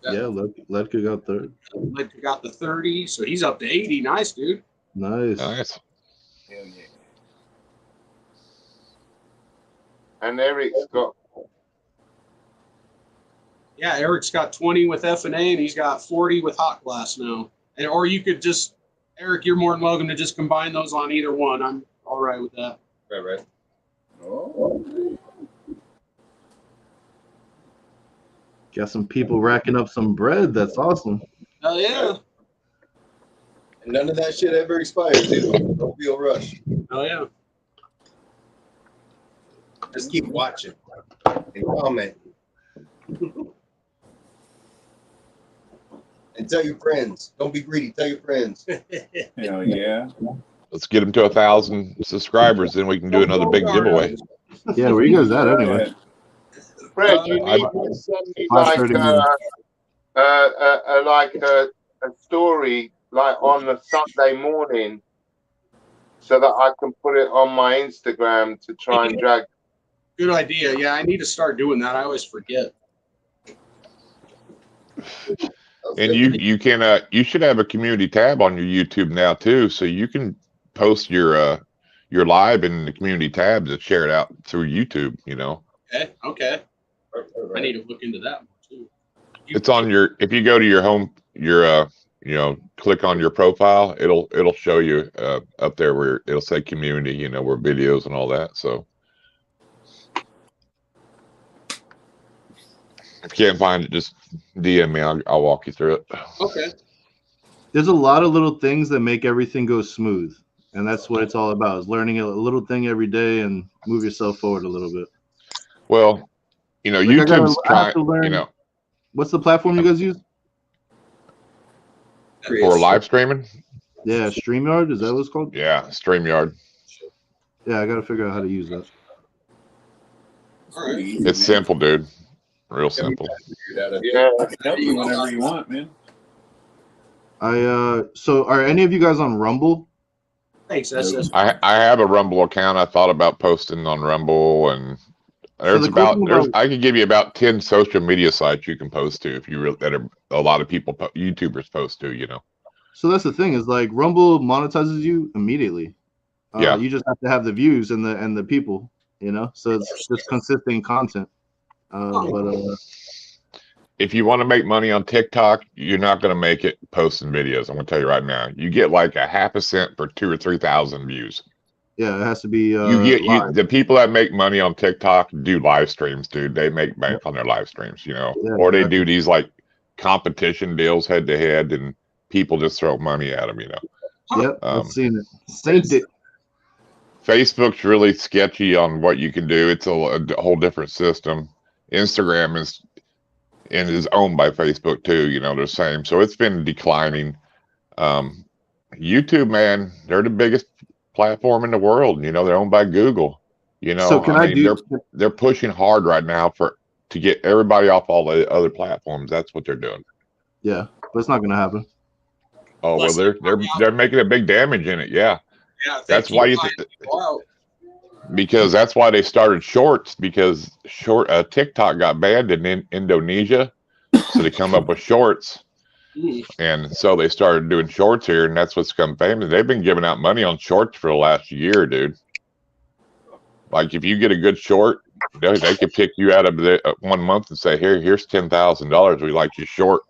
Speaker 10: yeah, Ledka got third.
Speaker 4: Ledka got the 30, so he's up to 80. Nice, dude.
Speaker 10: Nice.
Speaker 13: Nice.
Speaker 11: Hell yeah.
Speaker 1: And Eric's got.
Speaker 4: Yeah, Eric's got 20 with F&A, and he's got 40 with Hot Glass now. And or you could just, Eric, you're more than welcome to just combine those on either one. I'm all right with that.
Speaker 3: Right.
Speaker 11: Oh.
Speaker 10: Got some people racking up some bread. That's awesome.
Speaker 4: Oh yeah.
Speaker 3: And none of that shit ever expires, dude. Don't feel rushed.
Speaker 4: Oh yeah.
Speaker 3: Just keep watching and comment. And tell your friends. Don't be greedy. Tell your friends.
Speaker 11: Hell yeah.
Speaker 13: Let's get him to 1,000 subscribers, then we can do another big giveaway.
Speaker 10: Yeah, where you guys at anyway?
Speaker 1: Fred, you need to send me like a story like on a Sunday morning so that I can put it on my Instagram to try and drag.
Speaker 4: Good idea. Yeah, I need to start doing that. I always forget.
Speaker 13: And you can you should have a community tab on your YouTube now too, so you can post your live in the community tabs and share it out through YouTube. You know.
Speaker 4: Okay. I need to look into that one too.
Speaker 13: It's on your. If you go to your home, click on your profile, it'll show you up there where it'll say community. Where videos and all that. So. If you can't find it, just DM me. I'll walk you through it.
Speaker 4: Okay.
Speaker 10: There's a lot of little things that make everything go smooth, and that's what it's all about: is learning a little thing every day and move yourself forward a little bit.
Speaker 13: Well, YouTube's trying.
Speaker 10: What's the platform you guys use
Speaker 13: for live streaming?
Speaker 10: Yeah, StreamYard. Is that what it's called?
Speaker 13: Yeah, StreamYard.
Speaker 10: Yeah, I got to figure out how to use that.
Speaker 4: All right.
Speaker 13: It's simple, dude. Real simple.
Speaker 3: Yeah,
Speaker 11: I can help you whenever you want, man.
Speaker 10: So are any of you guys on Rumble?
Speaker 4: Thanks. That's
Speaker 13: I have a Rumble account. I thought about posting on Rumble, and there's I could give you about 10 social media sites you can post to if you really that are a lot of people YouTubers post to.
Speaker 10: So that's the thing is like Rumble monetizes you immediately.
Speaker 13: Yeah.
Speaker 10: You just have to have the views and the people. So it's just consistent content.
Speaker 13: If you want to make money on TikTok, you're not going to make it posting videos. I'm going to tell you right now. You get like a half a cent for 2,000 or 3,000 views.
Speaker 10: Yeah, it has to be.
Speaker 13: The people that make money on TikTok do live streams, dude. They make bank on their live streams, or they do these like competition deals head to head, and people just throw money at them,
Speaker 10: Yep, I've seen it. Same thing.
Speaker 13: Facebook's really sketchy on what you can do. It's a whole different system. Instagram is owned by Facebook too. They're the same. So it's been declining. YouTube, man, they're the biggest platform in the world. They're owned by Google. So they're pushing hard right now to get everybody off all the other platforms. That's what they're doing.
Speaker 10: Yeah, but it's not going to happen.
Speaker 13: Oh well, they're making a big damage in it. Yeah.
Speaker 4: Yeah.
Speaker 13: That's why because that's why they started shorts, because TikTok got banned in Indonesia, so they come up with shorts, and so they started doing shorts here, and that's what's become famous. They've been giving out money on shorts for the last year, dude. Like if you get a good short, they could pick you out of the 1 month and say, here's $10,000. We like you short.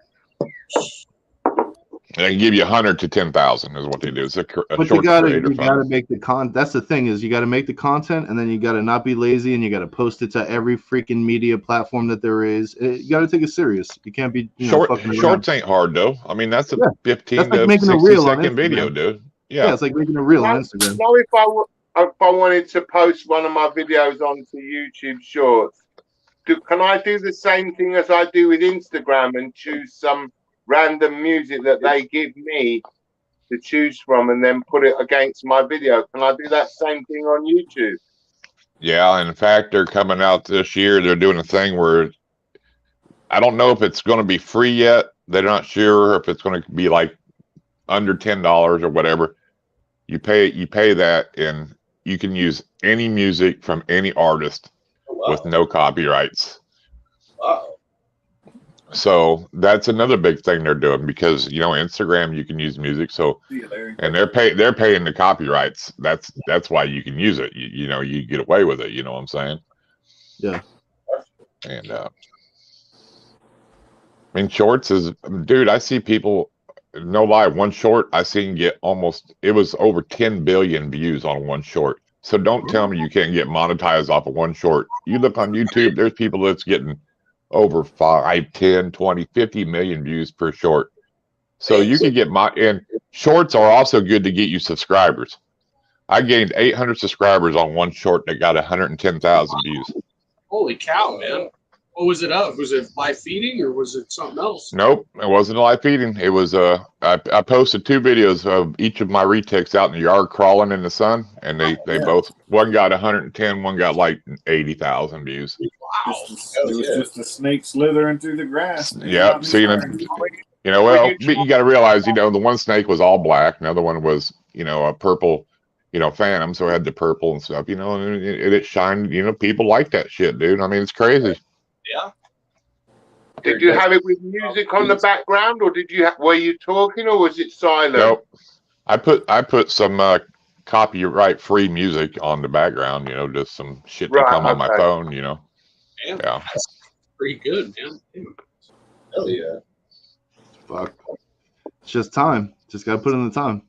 Speaker 13: And they can give you 100 to 10,000 is what they do. It's a
Speaker 10: But
Speaker 13: short creator
Speaker 10: you gotta
Speaker 13: fund.
Speaker 10: make the That's the thing, is you gotta make the content, and then you gotta not be lazy, and you gotta post it to every freaking media platform that there is. You gotta take it serious. You can't be fucking around.
Speaker 13: Shorts ain't hard though. I mean, that's a 15
Speaker 10: That's like
Speaker 13: to
Speaker 10: making a
Speaker 13: 60
Speaker 10: reel on
Speaker 13: second video,
Speaker 10: Instagram.
Speaker 13: dude.
Speaker 10: Yeah, it's like making a reel on Instagram.
Speaker 1: Now, if I wanted to post one of my videos onto YouTube Shorts, can I do the same thing as I do with Instagram and choose some random music that they give me to choose from and then put it against my video? Can I do that same thing on YouTube?
Speaker 13: Yeah, in fact, they're coming out this year. They're doing a thing where I don't know if it's going to be free yet. They're not sure if it's going to be like under $10 or whatever. You pay that, and you can use any music from any artist with no copyrights.
Speaker 3: Wow.
Speaker 13: So that's another big thing they're doing, because Instagram, you can use music. So and they're paying the copyrights. That's why you can use it. You get away with it. You know what I'm saying?
Speaker 10: Yeah.
Speaker 13: And I mean, shorts is, dude. I see people. No lie, one short I seen get it was over 10 billion views on one short. So don't tell me you can't get monetized off of one short. You look on YouTube, there's people that's getting over 5, 10, 20, 50 million views per short. So you can get and shorts are also good to get you subscribers. I gained 800 subscribers on one short that got 110,000 views.
Speaker 4: Holy cow, man. What was it of? Was it live feeding or was it something else?
Speaker 13: Nope, it wasn't live feeding. It was I posted 2 videos of each of my retics out in the yard crawling in the sun, and they both, one got 110, one got like 80,000 views.
Speaker 4: Wow.
Speaker 11: It was just a snake slithering through the grass.
Speaker 13: Yep, seeing it. Well, you got to realize, the one snake was all black, another one was, a purple, phantom, so it had the purple and stuff, and it shined. People like that shit, dude. I mean, it's crazy.
Speaker 4: Yeah.
Speaker 1: Did you have it with music on the background, or were you talking, or was it silent?
Speaker 13: Nope. I put some copyright-free music on the background. Just some shit that come on my phone.
Speaker 4: Damn,
Speaker 13: Yeah.
Speaker 4: that's pretty good, man.
Speaker 3: Hell yeah.
Speaker 10: Fuck. It's just time. Just gotta put in the time.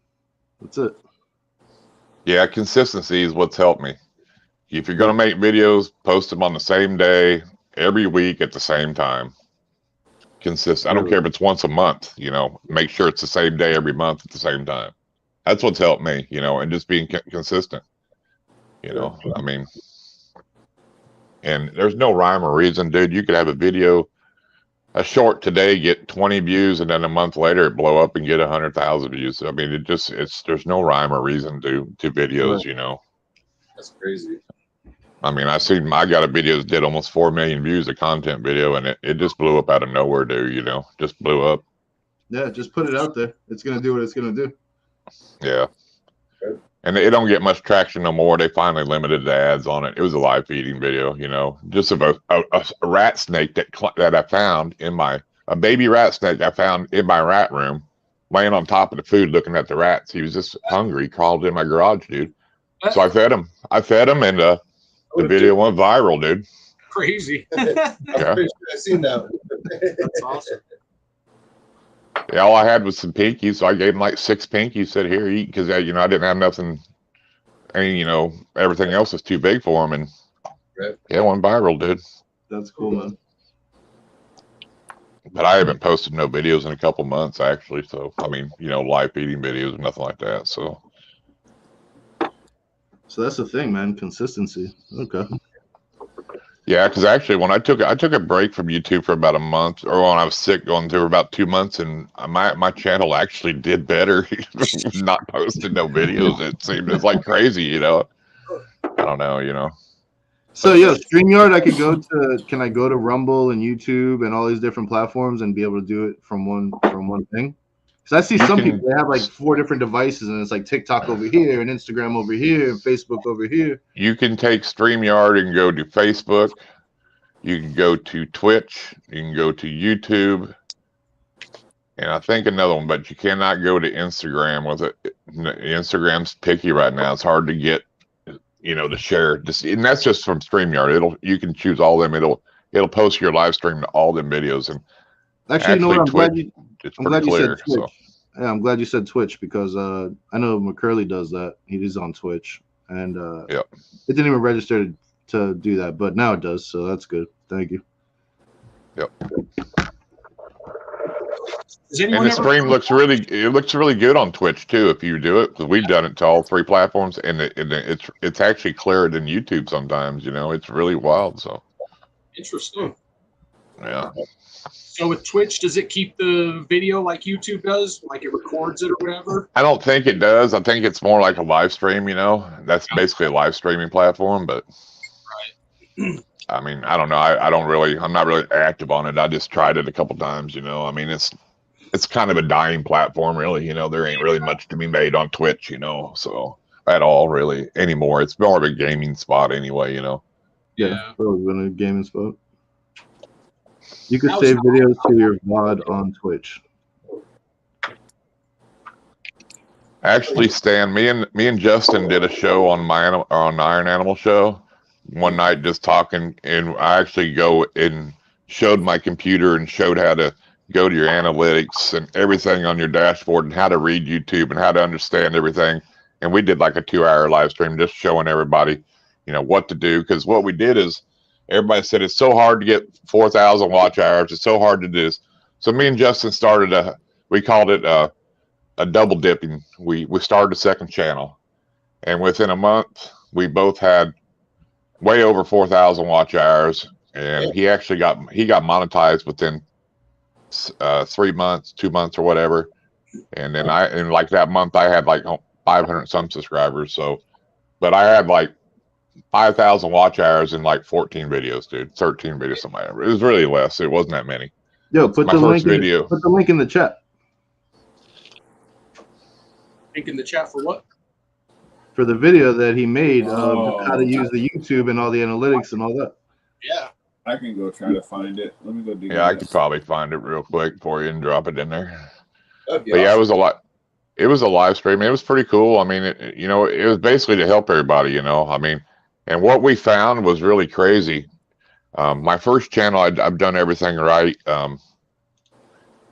Speaker 10: That's it.
Speaker 13: Yeah, consistency is what's helped me. If you're gonna make videos, post them on the same day, every week at the same time. Consistent. I don't care if it's once a month. Make sure it's the same day every month at the same time. That's what's helped me. And just being consistent. I mean, and there's no rhyme or reason, dude. You could have a short today get 20 views, and then a month later it blow up and get 100,000 views. I mean, there's no rhyme or reason to videos.
Speaker 3: That's crazy.
Speaker 13: I mean, I got a video that did almost 4 million views, a content video, and it just blew up out of nowhere, dude. Just blew up.
Speaker 10: Yeah, just put it out there. It's gonna do what it's gonna do.
Speaker 13: Yeah. And it don't get much traction no more. They finally limited the ads on it. It was a live feeding video, just of a rat snake that I found a baby rat snake I found in my rat room, laying on top of the food looking at the rats. He was just hungry, crawled in my garage, dude. So I fed him, and the video went viral, dude.
Speaker 4: Crazy.
Speaker 13: Yeah.
Speaker 3: I've seen that.
Speaker 4: That's awesome.
Speaker 13: Yeah, all I had was some pinkies, so I gave him like 6 pinkies. Said, "Here, eat," because I didn't have nothing. And everything else was too big for him, and yeah, it went viral, dude.
Speaker 10: That's cool, man.
Speaker 13: But I haven't posted no videos in a couple months, actually. So I mean, live feeding videos, nothing like that. So
Speaker 10: that's the thing, man. Consistency. Okay.
Speaker 13: yeah, because actually, when I took a break from YouTube for about a month, or when I was sick, going through about 2 months, and my channel actually did better. Not posting no videos, it seemed it's like crazy, I don't know,
Speaker 10: So yeah, StreamYard, can I go to Rumble and YouTube and all these different platforms and be able to do it from one thing? Because I see some people, they have like 4 different devices, and it's like TikTok over here and Instagram over here and Facebook over here.
Speaker 13: You can take StreamYard and go to Facebook. You can go to Twitch. You can go to YouTube. And I think another one, but you cannot go to Instagram with it. Instagram's picky right now. It's hard to get to share. And that's just from StreamYard. You can choose all of them. It'll post your live stream to all them videos. And
Speaker 10: actually, you know what? I'm
Speaker 13: Twitch,
Speaker 10: glad you said
Speaker 13: clear,
Speaker 10: Twitch.
Speaker 13: so.
Speaker 10: Yeah, I'm glad you said Twitch because I know McCurley does that. He's on Twitch, and it didn't even register to do that, but now it does. So that's good. Thank you.
Speaker 13: Yep.
Speaker 4: And
Speaker 13: the stream looks really good on Twitch too if you do it, because we've done it to all 3 platforms, and it's actually clearer than YouTube sometimes. It's really wild. So
Speaker 4: interesting.
Speaker 13: Yeah.
Speaker 4: So with Twitch, does it keep the video like YouTube does, like it records it or whatever?
Speaker 13: I don't think it does. I think it's more like a live stream. That's basically a live streaming platform. But I mean, I don't know. I'm not really active on it. I just tried it a couple times. I mean, it's kind of a dying platform, really. There ain't really much to be made on Twitch, so at all, really, anymore. It's more of a gaming spot anyway,
Speaker 10: Yeah, it's always been a gaming spot. You could save videos to your VOD on Twitch.
Speaker 13: Actually, Stan, me and Justin did a show on Iron Animal Show one night, just talking, and I actually go and showed my computer and showed how to go to your analytics and everything on your dashboard and how to read YouTube and how to understand everything. And we did like a 2-hour live stream just showing everybody, what to do. Because what we did is everybody said it's so hard to get 4,000 watch hours. It's so hard to do this. So me and Justin started we called it a double dipping. We started a second channel, and within a month we both had way over 4,000 watch hours. And he actually got monetized within 3 months, 2 months, or whatever. And then in like that month I had like 500 some subscribers. So, but I had like 5,000 watch hours in like 14 videos, dude. 13 videos, something like that. It was really less. It wasn't that many.
Speaker 10: Yo, put the link in the chat.
Speaker 4: Link in the chat for what?
Speaker 10: For the video that he made of how to use the YouTube and all the analytics and all that.
Speaker 4: Yeah.
Speaker 11: I can go try to find it. Let me go do
Speaker 13: I could probably find it real quick for you and drop it in there. But
Speaker 3: awesome.
Speaker 13: yeah, it was a live stream. It was pretty cool. I mean, it was basically to help everybody, I mean, and what we found was really crazy. My first channel, I've done everything right.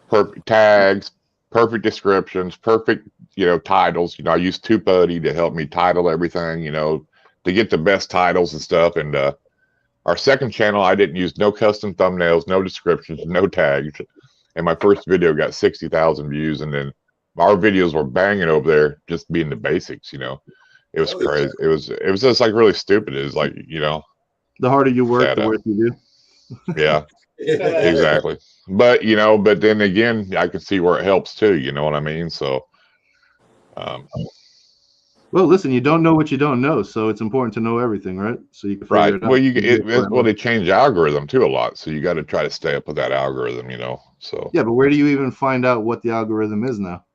Speaker 13: Perfect tags, perfect descriptions, perfect, titles. I used TubeBuddy to help me title everything, to get the best titles and stuff. And our second channel, I didn't use no custom thumbnails, no descriptions, no tags. And my first video got 60,000 views. And then our videos were banging over there, just being the basics, It was crazy. It was just like really stupid. It was like,
Speaker 10: the harder you work, the worse you do.
Speaker 13: Yeah, exactly. But, but then again, I can see where it helps too. You know what I mean? So,
Speaker 10: well, listen, you don't know what you don't know, so it's important to know everything, right? So you can figure it out.
Speaker 13: Well, they change the algorithm too a lot, so you got to try to stay up with that algorithm, So
Speaker 10: yeah, but where do you even find out what the algorithm is now?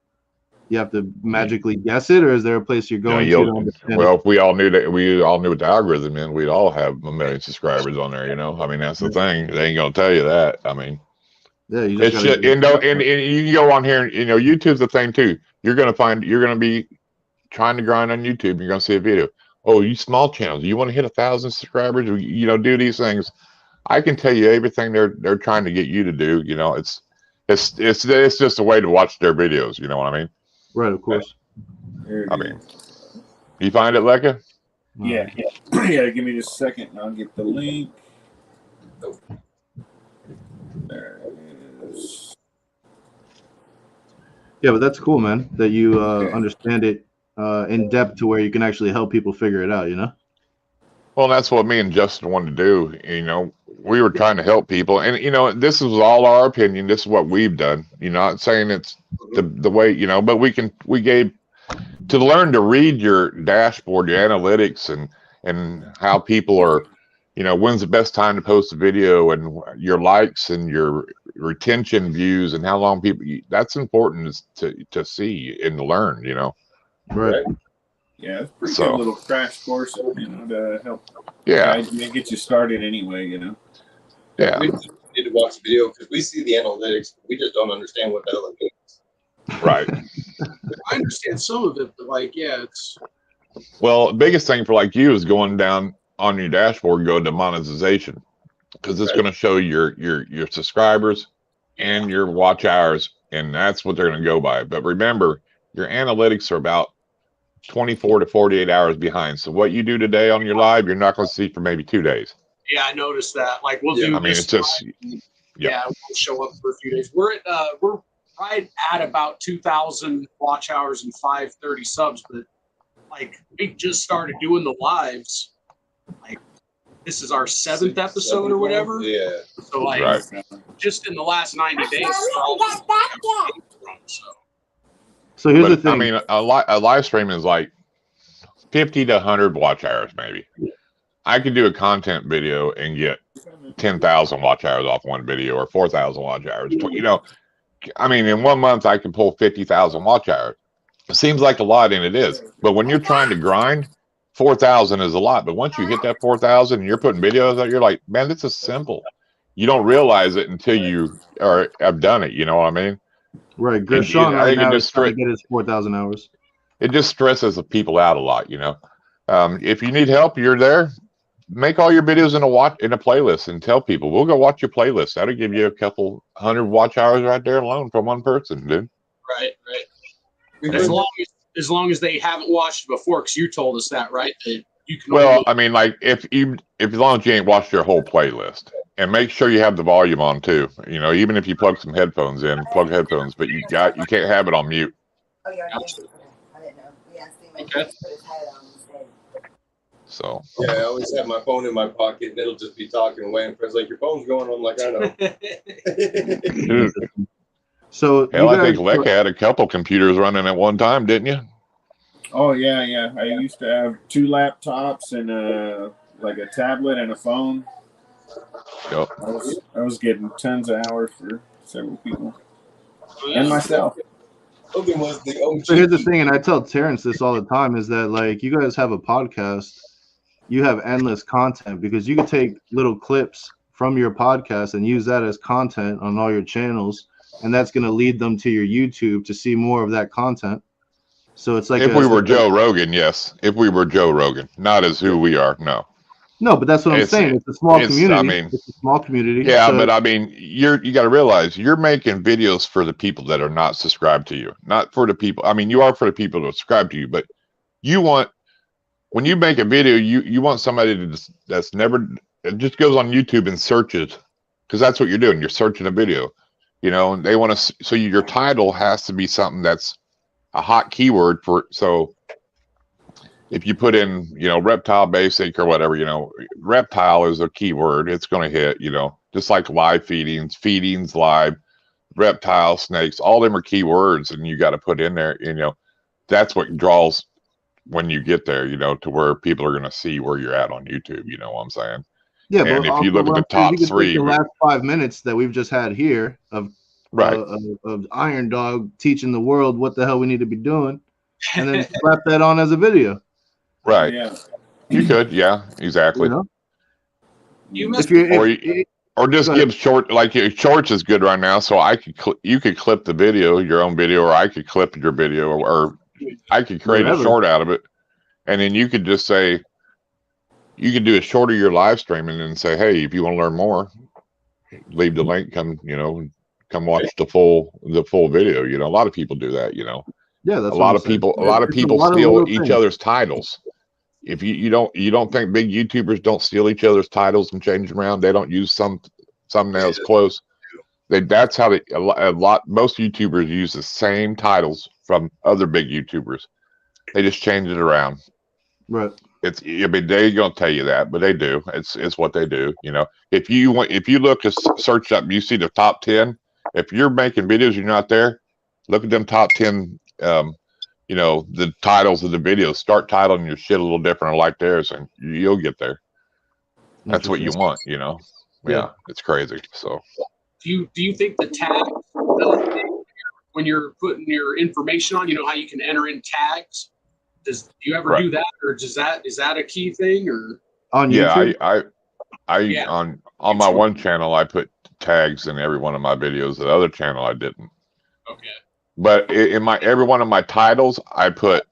Speaker 10: You have to magically guess it, or is there a place you're going to?
Speaker 13: Well, if we all knew what the algorithm is, we'd all have 1 million subscribers on there. I mean, that's the thing. They ain't gonna tell you that. I mean,
Speaker 10: yeah, you
Speaker 13: just and you can go on here. YouTube's the thing too. You're gonna be trying to grind on YouTube. You're gonna see a video. Oh, you small channels, you want to hit 1,000 subscribers? Do these things. I can tell you everything they're trying to get you to do. It's just a way to watch their videos. You know what I mean?
Speaker 10: Right, of course.
Speaker 13: I mean, you find it, Lekka?
Speaker 11: Yeah. Yeah, give me just a second and I'll get the link. There it is.
Speaker 10: Yeah, but that's cool, man, that you understand it in depth to where you can actually help people figure it out,
Speaker 13: Well, that's what me and Justin wanted to do. We were trying to help people, and this is all our opinion. This is what we've done. Not saying it's the way, but we gave to learn to read your dashboard, your analytics, and how people are, when's the best time to post a video, and your likes and your retention views, and how long people. That's important to see and to learn.
Speaker 10: Right.
Speaker 11: Yeah, it's a pretty good little crash course, to help guide you and get you started anyway,
Speaker 13: Yeah.
Speaker 3: We need to watch the video because we see the analytics. We just don't understand what the hell it means.
Speaker 13: Right.
Speaker 4: I understand some of it, but it's
Speaker 13: Well, the biggest thing for like you is going down on your dashboard, go to monetization, because it's going to show your subscribers and your watch hours, and that's what they're going to go by. But remember, your analytics are about 24 to 48 hours behind. So what you do today on your live, you're not going to see for maybe 2 days.
Speaker 4: Yeah, I noticed that. Like we'll do.
Speaker 13: I mean, it's just
Speaker 4: yeah, we'll show up for a few days. We're right at about 2,000 watch hours and 530 subs, but like we just started doing the lives. Like this is our 7th episode or whatever.
Speaker 3: Yeah.
Speaker 4: So like just in the last 90 days.
Speaker 10: So here's the thing.
Speaker 13: I mean, a live stream is like 50 to 100 watch hours, maybe. I could do a content video and get 10,000 watch hours off one video, or 4,000 watch hours. You know, I mean, in 1 month, I can pull 50,000 watch hours. It seems like a lot, and it is. But when you're trying to grind, 4,000 is a lot. But once you hit that 4,000 and you're putting videos out, you're like, man, this is simple. You don't realize it until you have done it. You know what I mean?
Speaker 10: Right. Gershon right now is trying to get his 4,000 hours.
Speaker 13: It just stresses the people out a lot, you know. If you need help, you're there. Make all your videos in a playlist and tell people, we'll go watch your playlist. That'll give you a couple 100 watch hours right there alone from one person, dude.
Speaker 4: Right. As long as they haven't watched it before, because you told us that, right? That you can.
Speaker 13: Well, I mean, like if as long as you ain't watched your whole playlist, and make sure you have the volume on too. You know, even if you plug some headphones in, plug headphones, but you can't have it on mute.
Speaker 14: Oh, yeah, I didn't know. We asked him if he put his head on instead.
Speaker 13: So
Speaker 3: yeah, I always have my phone in my pocket, and it'll just be talking away. And Fred's like, "Your phone's going." I'm like, "I know."
Speaker 10: So
Speaker 13: hell, I think Lecca had a couple computers running at one time, didn't you?
Speaker 11: Oh yeah. I used to have 2 laptops and like a tablet and a phone.
Speaker 13: Yep.
Speaker 11: I was getting tons of hours for several people and myself.
Speaker 10: So here's the thing, and I tell Terrence this all the time, is that like you guys have a podcast, you have endless content, because you could take little clips from your podcast and use that as content on all your channels, and that's going to lead them to your YouTube to see more of that content. So it's like
Speaker 13: if we were Joe Rogan, yes. If we were Joe Rogan, not as who we are, no.
Speaker 10: No, but that's what I'm saying. It's a small community. I mean, it's a small community.
Speaker 13: Yeah, but I mean, you got to realize you're making videos for the people that are not subscribed to you, not for the people. I mean, you are for the people to subscribe to you, but you want, when you make a video, you want somebody that's never, it just goes on YouTube and searches, because that's what you're doing. You're searching a video, you know, and they want to. So your title has to be something that's a hot keyword for. So if you put in, you know, reptile basic or whatever, you know, reptile is a keyword. It's going to hit, you know, just like live feedings live, reptile, snakes, all them are keywords, and you got to put in there, you know, that's what draws when you get there, you know, to where people are going to see where you're at on YouTube. You know what I'm saying?
Speaker 10: Yeah.
Speaker 13: And
Speaker 10: but
Speaker 13: if you look at the top 3,
Speaker 10: the last 5 minutes that we've just had here of Iron Dog teaching the world what the hell we need to be doing, and then slap that on as a video.
Speaker 13: Right.
Speaker 11: Yeah.
Speaker 13: You could. Yeah, exactly.
Speaker 10: You know?
Speaker 13: Or just give short, like your shorts is good right now. So you could clip the video, your own video, or I could clip your video, or I could create a short out of it. And then you could just say, you could do a short of your live stream and then say, hey, if you want to learn more, leave the link, come watch the full video. You know, a lot of people do that, you know.
Speaker 10: Yeah, that's
Speaker 13: a lot of people steal each other's titles. If you don't think big YouTubers don't steal each other's titles and change them around, they don't use something else close. That's how most YouTubers use the same titles from other big YouTubers. They just change it around.
Speaker 10: Right.
Speaker 13: I mean, they're gonna tell you that, but they do. It's what they do. You know, if you look to search up, you see the top 10. If you're making videos, you're not there. Look at them top 10. You know, the titles of the videos. Start titling your shit a little different, like theirs, and you'll get there. That's what you want, you know. Yeah, it's crazy. So,
Speaker 4: do you think the tag, when you're putting your information on, you know how you can enter in tags? Do you ever do that, or is that a key thing, or
Speaker 10: on YouTube?
Speaker 13: On my one channel I put tags in every one of my videos. The other channel I didn't.
Speaker 4: Okay.
Speaker 13: But in every one of my titles, I put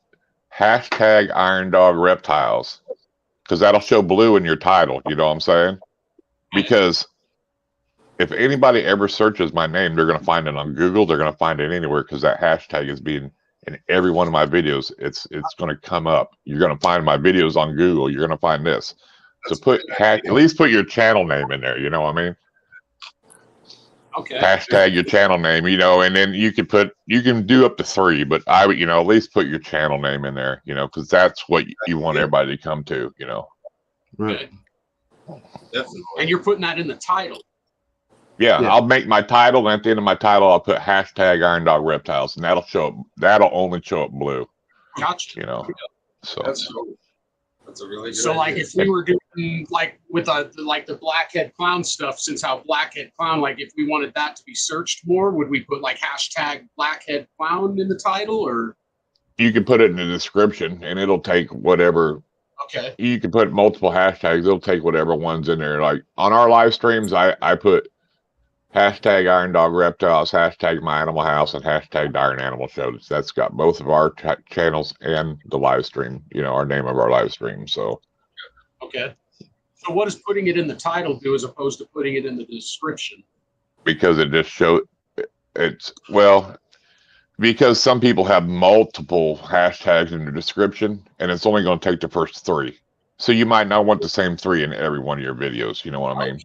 Speaker 13: hashtag Iron Dog Reptiles, because that'll show blue in your title. You know what I'm saying? Because if anybody ever searches my name, they're going to find it on Google. They're going to find it anywhere because that hashtag is being in every one of my videos. It's going to come up. You're going to find my videos on Google. You're going to find this. So at least put your channel name in there. You know what I mean?
Speaker 4: Okay.
Speaker 13: Hashtag your channel name, and then you can do up to 3, but at least put your channel name in there, because that's what you want everybody to come to,
Speaker 4: Right. Definitely. And you're putting that in the title.
Speaker 13: Yeah, I'll make my title, and at the end of my title, I'll put hashtag Iron Dog Reptiles, and that'll only show up blue.
Speaker 4: Gotcha.
Speaker 13: So
Speaker 3: That's a really good
Speaker 4: So,
Speaker 3: idea.
Speaker 4: like, if we were doing like with the Blackhead Clown stuff, since how Blackhead Clown, like, if we wanted that to be searched more, would we put like hashtag Blackhead Clown in the title, or?
Speaker 13: You can put it in the description, and it'll take whatever.
Speaker 4: Okay.
Speaker 13: You can put multiple hashtags. It'll take whatever one's in there. Like on our live streams, I put hashtag Iron Dog Reptiles, hashtag My Animal House, and hashtag the Iron Animal Show. That's got both of our channels and the live stream, our name of our live stream. So,
Speaker 4: okay. So what does putting it in the title do as opposed to putting it in the description?
Speaker 13: Because it just because some people have multiple hashtags in the description, and it's only going to take the first 3. So you might not want the same 3 in every one of your videos. You know what I mean?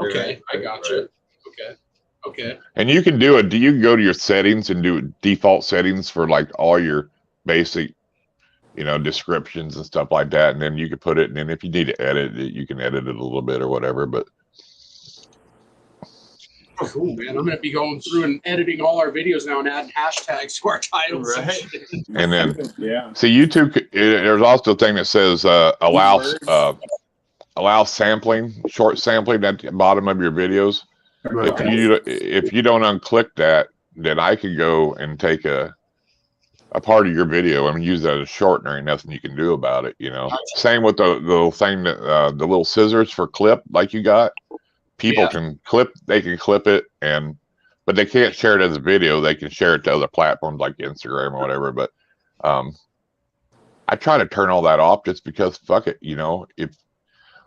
Speaker 4: Okay, I gotcha. Okay.
Speaker 13: And you can you can go to your settings and do default settings for like all your basic, descriptions and stuff like that. And then you can put it, and then if you need to edit it, you can edit it a little bit or whatever. But
Speaker 4: oh, cool, man. I'm going to be going through and editing all our videos now and adding hashtags to our titles.
Speaker 13: Right. And then, see, YouTube, there's also a thing that says allow sampling, short sampling at the bottom of your videos. Right. If you don't unclick that, then I can go and take a part of your video and use that as a shortener, and nothing you can do about it. Same with the little thing that the little scissors for clip, like you got. People can clip it, but they can't share it as a video. They can share it to other platforms like Instagram or whatever. But I try to turn all that off just because fuck it, if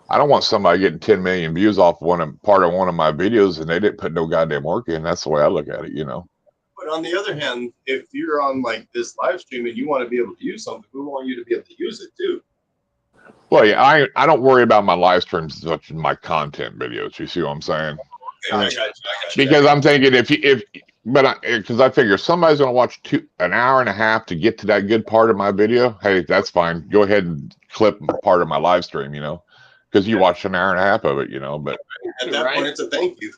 Speaker 13: I don't want somebody getting 10 million views off part of one of my videos and they didn't put no goddamn work in. That's the way I look at it,
Speaker 3: But on the other hand, if you're on like this live stream and you want to be able to use something, we want you to be able to use it too.
Speaker 13: Well, yeah, I don't worry about my live streams as much as my content videos. You see what I'm saying?
Speaker 3: Okay, I got you.
Speaker 13: Because I'm thinking because I figure somebody's going to watch an hour and a half to get to that good part of my video. Hey, that's fine. Go ahead and clip part of my live stream, because you watched an hour and a half of it, but
Speaker 3: at that point, it's a thank you.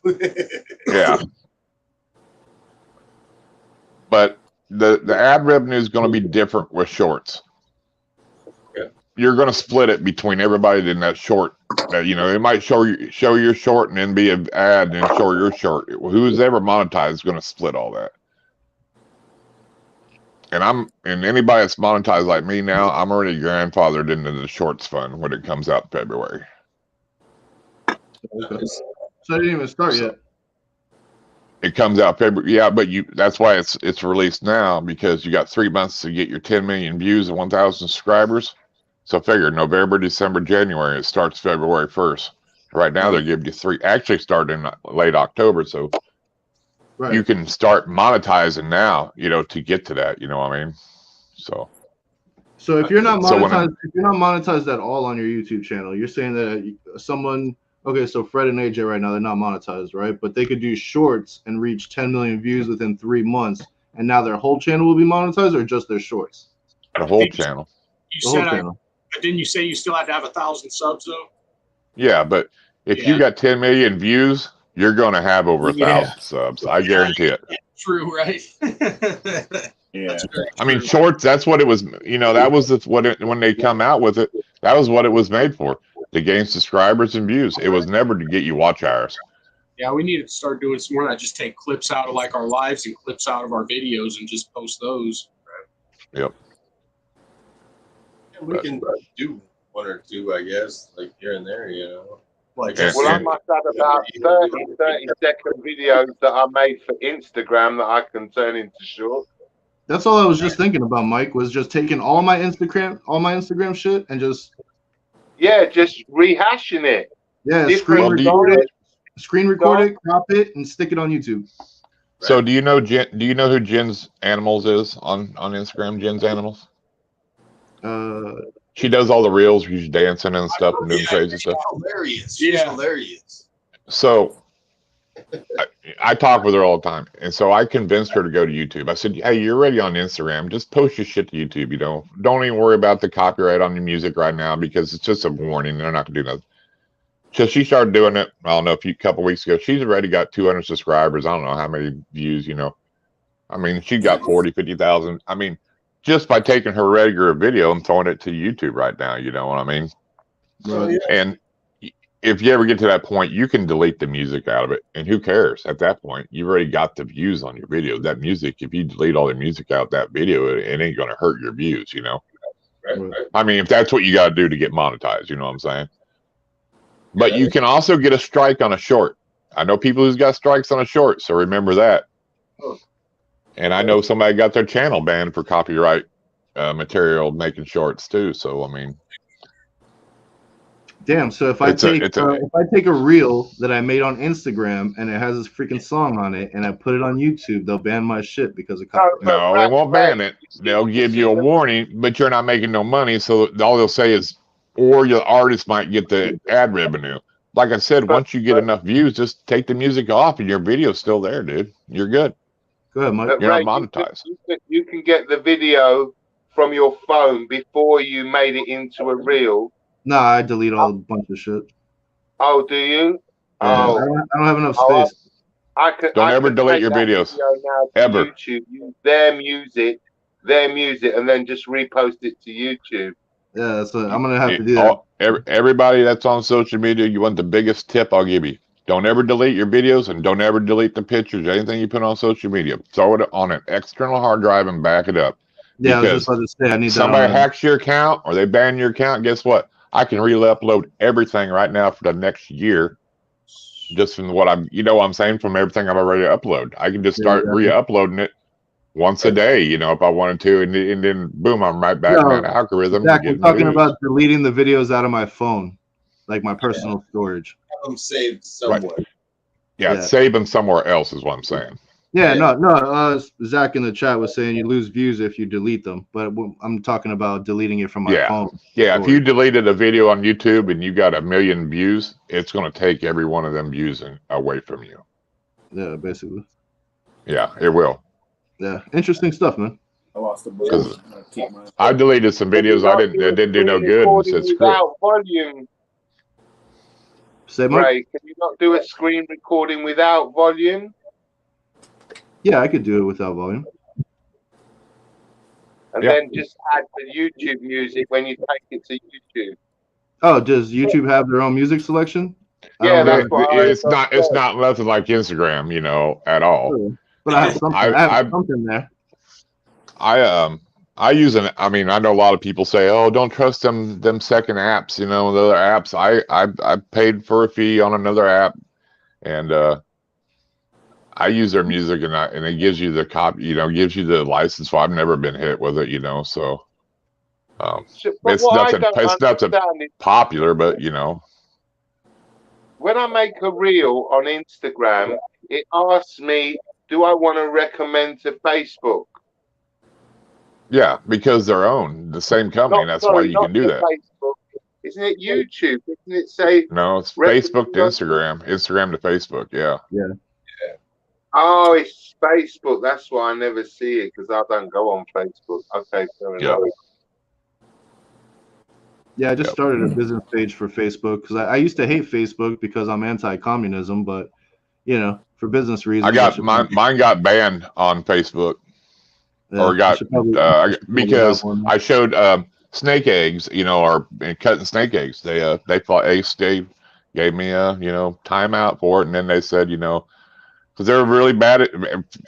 Speaker 13: Yeah. But the ad revenue is going to be different with shorts.
Speaker 3: Okay.
Speaker 13: You're going to split it between everybody in that short. They might show your short and then be an ad and then show your short. Who's ever monetized is going to split all that. And anybody that's monetized like me now, I'm already grandfathered into the shorts fund when it comes out in February.
Speaker 10: Okay. So I didn't even start yet.
Speaker 13: It comes out February, yeah, but that's why it's released now, because you got 3 months to get your 10 million views and 1,000 subscribers. So figure November, December, January. It starts February 1st. Right now they're giving you 3. Actually, starting in late October, so you can start monetizing now. To get to that. You know what I mean? So
Speaker 10: if you're not monetized at all on your YouTube channel, you're saying that someone. Okay, so Fred and AJ right now, they're not monetized, right? But they could do shorts and reach 10 million views within 3 months, and now their whole channel will be monetized, or just their shorts?
Speaker 13: The whole channel.
Speaker 4: Didn't you say you still had to have 1,000 subs though?
Speaker 13: Yeah, but if you got 10 million views, you're going to have over 1,000 subs. I guarantee it.
Speaker 4: True, right?
Speaker 11: Yeah.
Speaker 13: I mean, shorts. That's what it was. That was when they come out with it. That was what it was made for. To gain subscribers and views. It was never to get you watch hours.
Speaker 4: Yeah, we needed to start doing some more of that. Just take clips out of like our lives and clips out of our videos and just post those.
Speaker 13: Yep.
Speaker 3: And we can do 1 or 2, I guess, like here and there, Like,
Speaker 1: well, I must have about 30-second videos that I made for Instagram that I can turn into short.
Speaker 10: That's all I was just thinking about, Mike, was just taking all my Instagram shit and just
Speaker 1: just rehashing it.
Speaker 10: screen record
Speaker 1: Dog.
Speaker 10: it, crop it, and stick it on YouTube.
Speaker 13: So do you know who Jen's Animals is on Instagram? Jen's Animals. She does all the reels. She's dancing and stuff and doing crazy stuff.
Speaker 3: Hilarious. She's hilarious.
Speaker 13: So I talk with her all the time, and so I convinced her to go to YouTube. I said, "Hey, you're already on Instagram. Just post your shit to YouTube. Don't even worry about the copyright on your music right now because it's just a warning. They're not gonna do nothing." So she started doing it. I don't know, a couple weeks ago. She's already got 200 subscribers. I don't know how many views. I mean, she got 40, 50,000. I mean, just by taking her regular video and throwing it to YouTube right now. You know what I mean?
Speaker 10: Right.
Speaker 13: And if you ever get to that point, you can delete the music out of it, and who cares at that point? You've already got the views on your video. That music, if you delete all the music out that video, it ain't gonna hurt your views,
Speaker 3: Right.
Speaker 13: I mean, if that's what you got to do to get monetized, you know what I'm saying? But you can also get a strike on a short. I know people who's got strikes on a short, so remember that. And I know somebody got their channel banned for copyright material making shorts too. So I mean.
Speaker 10: Damn. So if I take a reel that I made on Instagram and it has this freaking song on it and I put it on YouTube, they'll ban my shit because of copyright.
Speaker 13: No, they won't ban it. They'll give you a warning, but you're not making no money. So all they'll say is, or your artist might get the ad revenue. Like I said, once you get enough views, just take the music off and your video's still there, dude. You're good.
Speaker 10: Go ahead, Mike.
Speaker 13: You're not monetized.
Speaker 1: You can get the video from your phone before you made it into a reel.
Speaker 10: Nah, I delete a bunch of shit.
Speaker 1: Oh, do you?
Speaker 10: Yeah,
Speaker 1: Oh,
Speaker 10: I don't have enough space.
Speaker 1: Don't
Speaker 13: ever delete your videos. Ever.
Speaker 1: YouTube, use their music, and then just repost it to YouTube.
Speaker 10: Yeah, so I'm gonna have to do that.
Speaker 13: Everybody that's on social media, you want the biggest tip I'll give you. Don't ever delete your videos and don't ever delete the pictures, anything you put on social media. Throw it on an external hard drive and back it up.
Speaker 10: Yeah, I was just about to say I need
Speaker 13: somebody
Speaker 10: that.
Speaker 13: Hacks your account or they ban your account. Guess what? I can re-upload everything right now for the next year. Just from what I'm saying, from everything I've already uploaded. I can just start re-uploading it once a day, if I wanted to, and then boom, I'm right back in that algorithm.
Speaker 10: Zach, I'm talking about deleting the videos out of my phone, like my personal storage.
Speaker 3: Have them saved somewhere.
Speaker 13: Right. Yeah, save them somewhere else is what I'm saying.
Speaker 10: Yeah, no. Zach in the chat was saying you lose views if you delete them, but I'm talking about deleting it from my phone.
Speaker 13: Yeah, if you deleted a video on YouTube and you got 1 million views, it's going to take every one of them views away from you.
Speaker 10: Yeah, basically.
Speaker 13: Yeah, it will.
Speaker 10: Yeah, interesting stuff, man.
Speaker 11: I lost the book.
Speaker 13: I deleted some videos I didn't do no good and said screw it.
Speaker 1: Volume.
Speaker 10: Say, Mike?
Speaker 1: Right, can you not do a screen recording without volume?
Speaker 10: Yeah, I could do it without volume.
Speaker 1: And then just add the YouTube music when you take it to YouTube.
Speaker 10: Oh, does YouTube have their own music selection?
Speaker 1: Yeah, that's what
Speaker 13: it's not nothing like Instagram, at all.
Speaker 10: But I have something there.
Speaker 13: I use I know a lot of people say, "Oh, don't trust them second apps." The other apps. I paid for a fee on another app, and I use their music, and it gives you the copy. Gives you the license. So I've never been hit with it. So it's nothing popular, but
Speaker 1: When I make a reel on Instagram, it asks me, "Do I want to recommend to Facebook?"
Speaker 13: Yeah, because they're owned the same company. That's why you can do that.
Speaker 1: Facebook. Isn't it YouTube? Isn't it say?
Speaker 13: No, it's Facebook to Instagram. Instagram to Facebook. Yeah.
Speaker 10: Yeah.
Speaker 1: Oh, it's Facebook. That's why I never see it because I don't go on Facebook. Okay, fair enough.
Speaker 10: Yeah, I just started a business page for Facebook because I used to hate Facebook because I'm anti-communism, but for business reasons,
Speaker 13: mine got banned on Facebook.
Speaker 10: Yeah,
Speaker 13: or got because I showed snake eggs, or cutting snake eggs. They gave me a timeout for it, and then they said because they're really bad at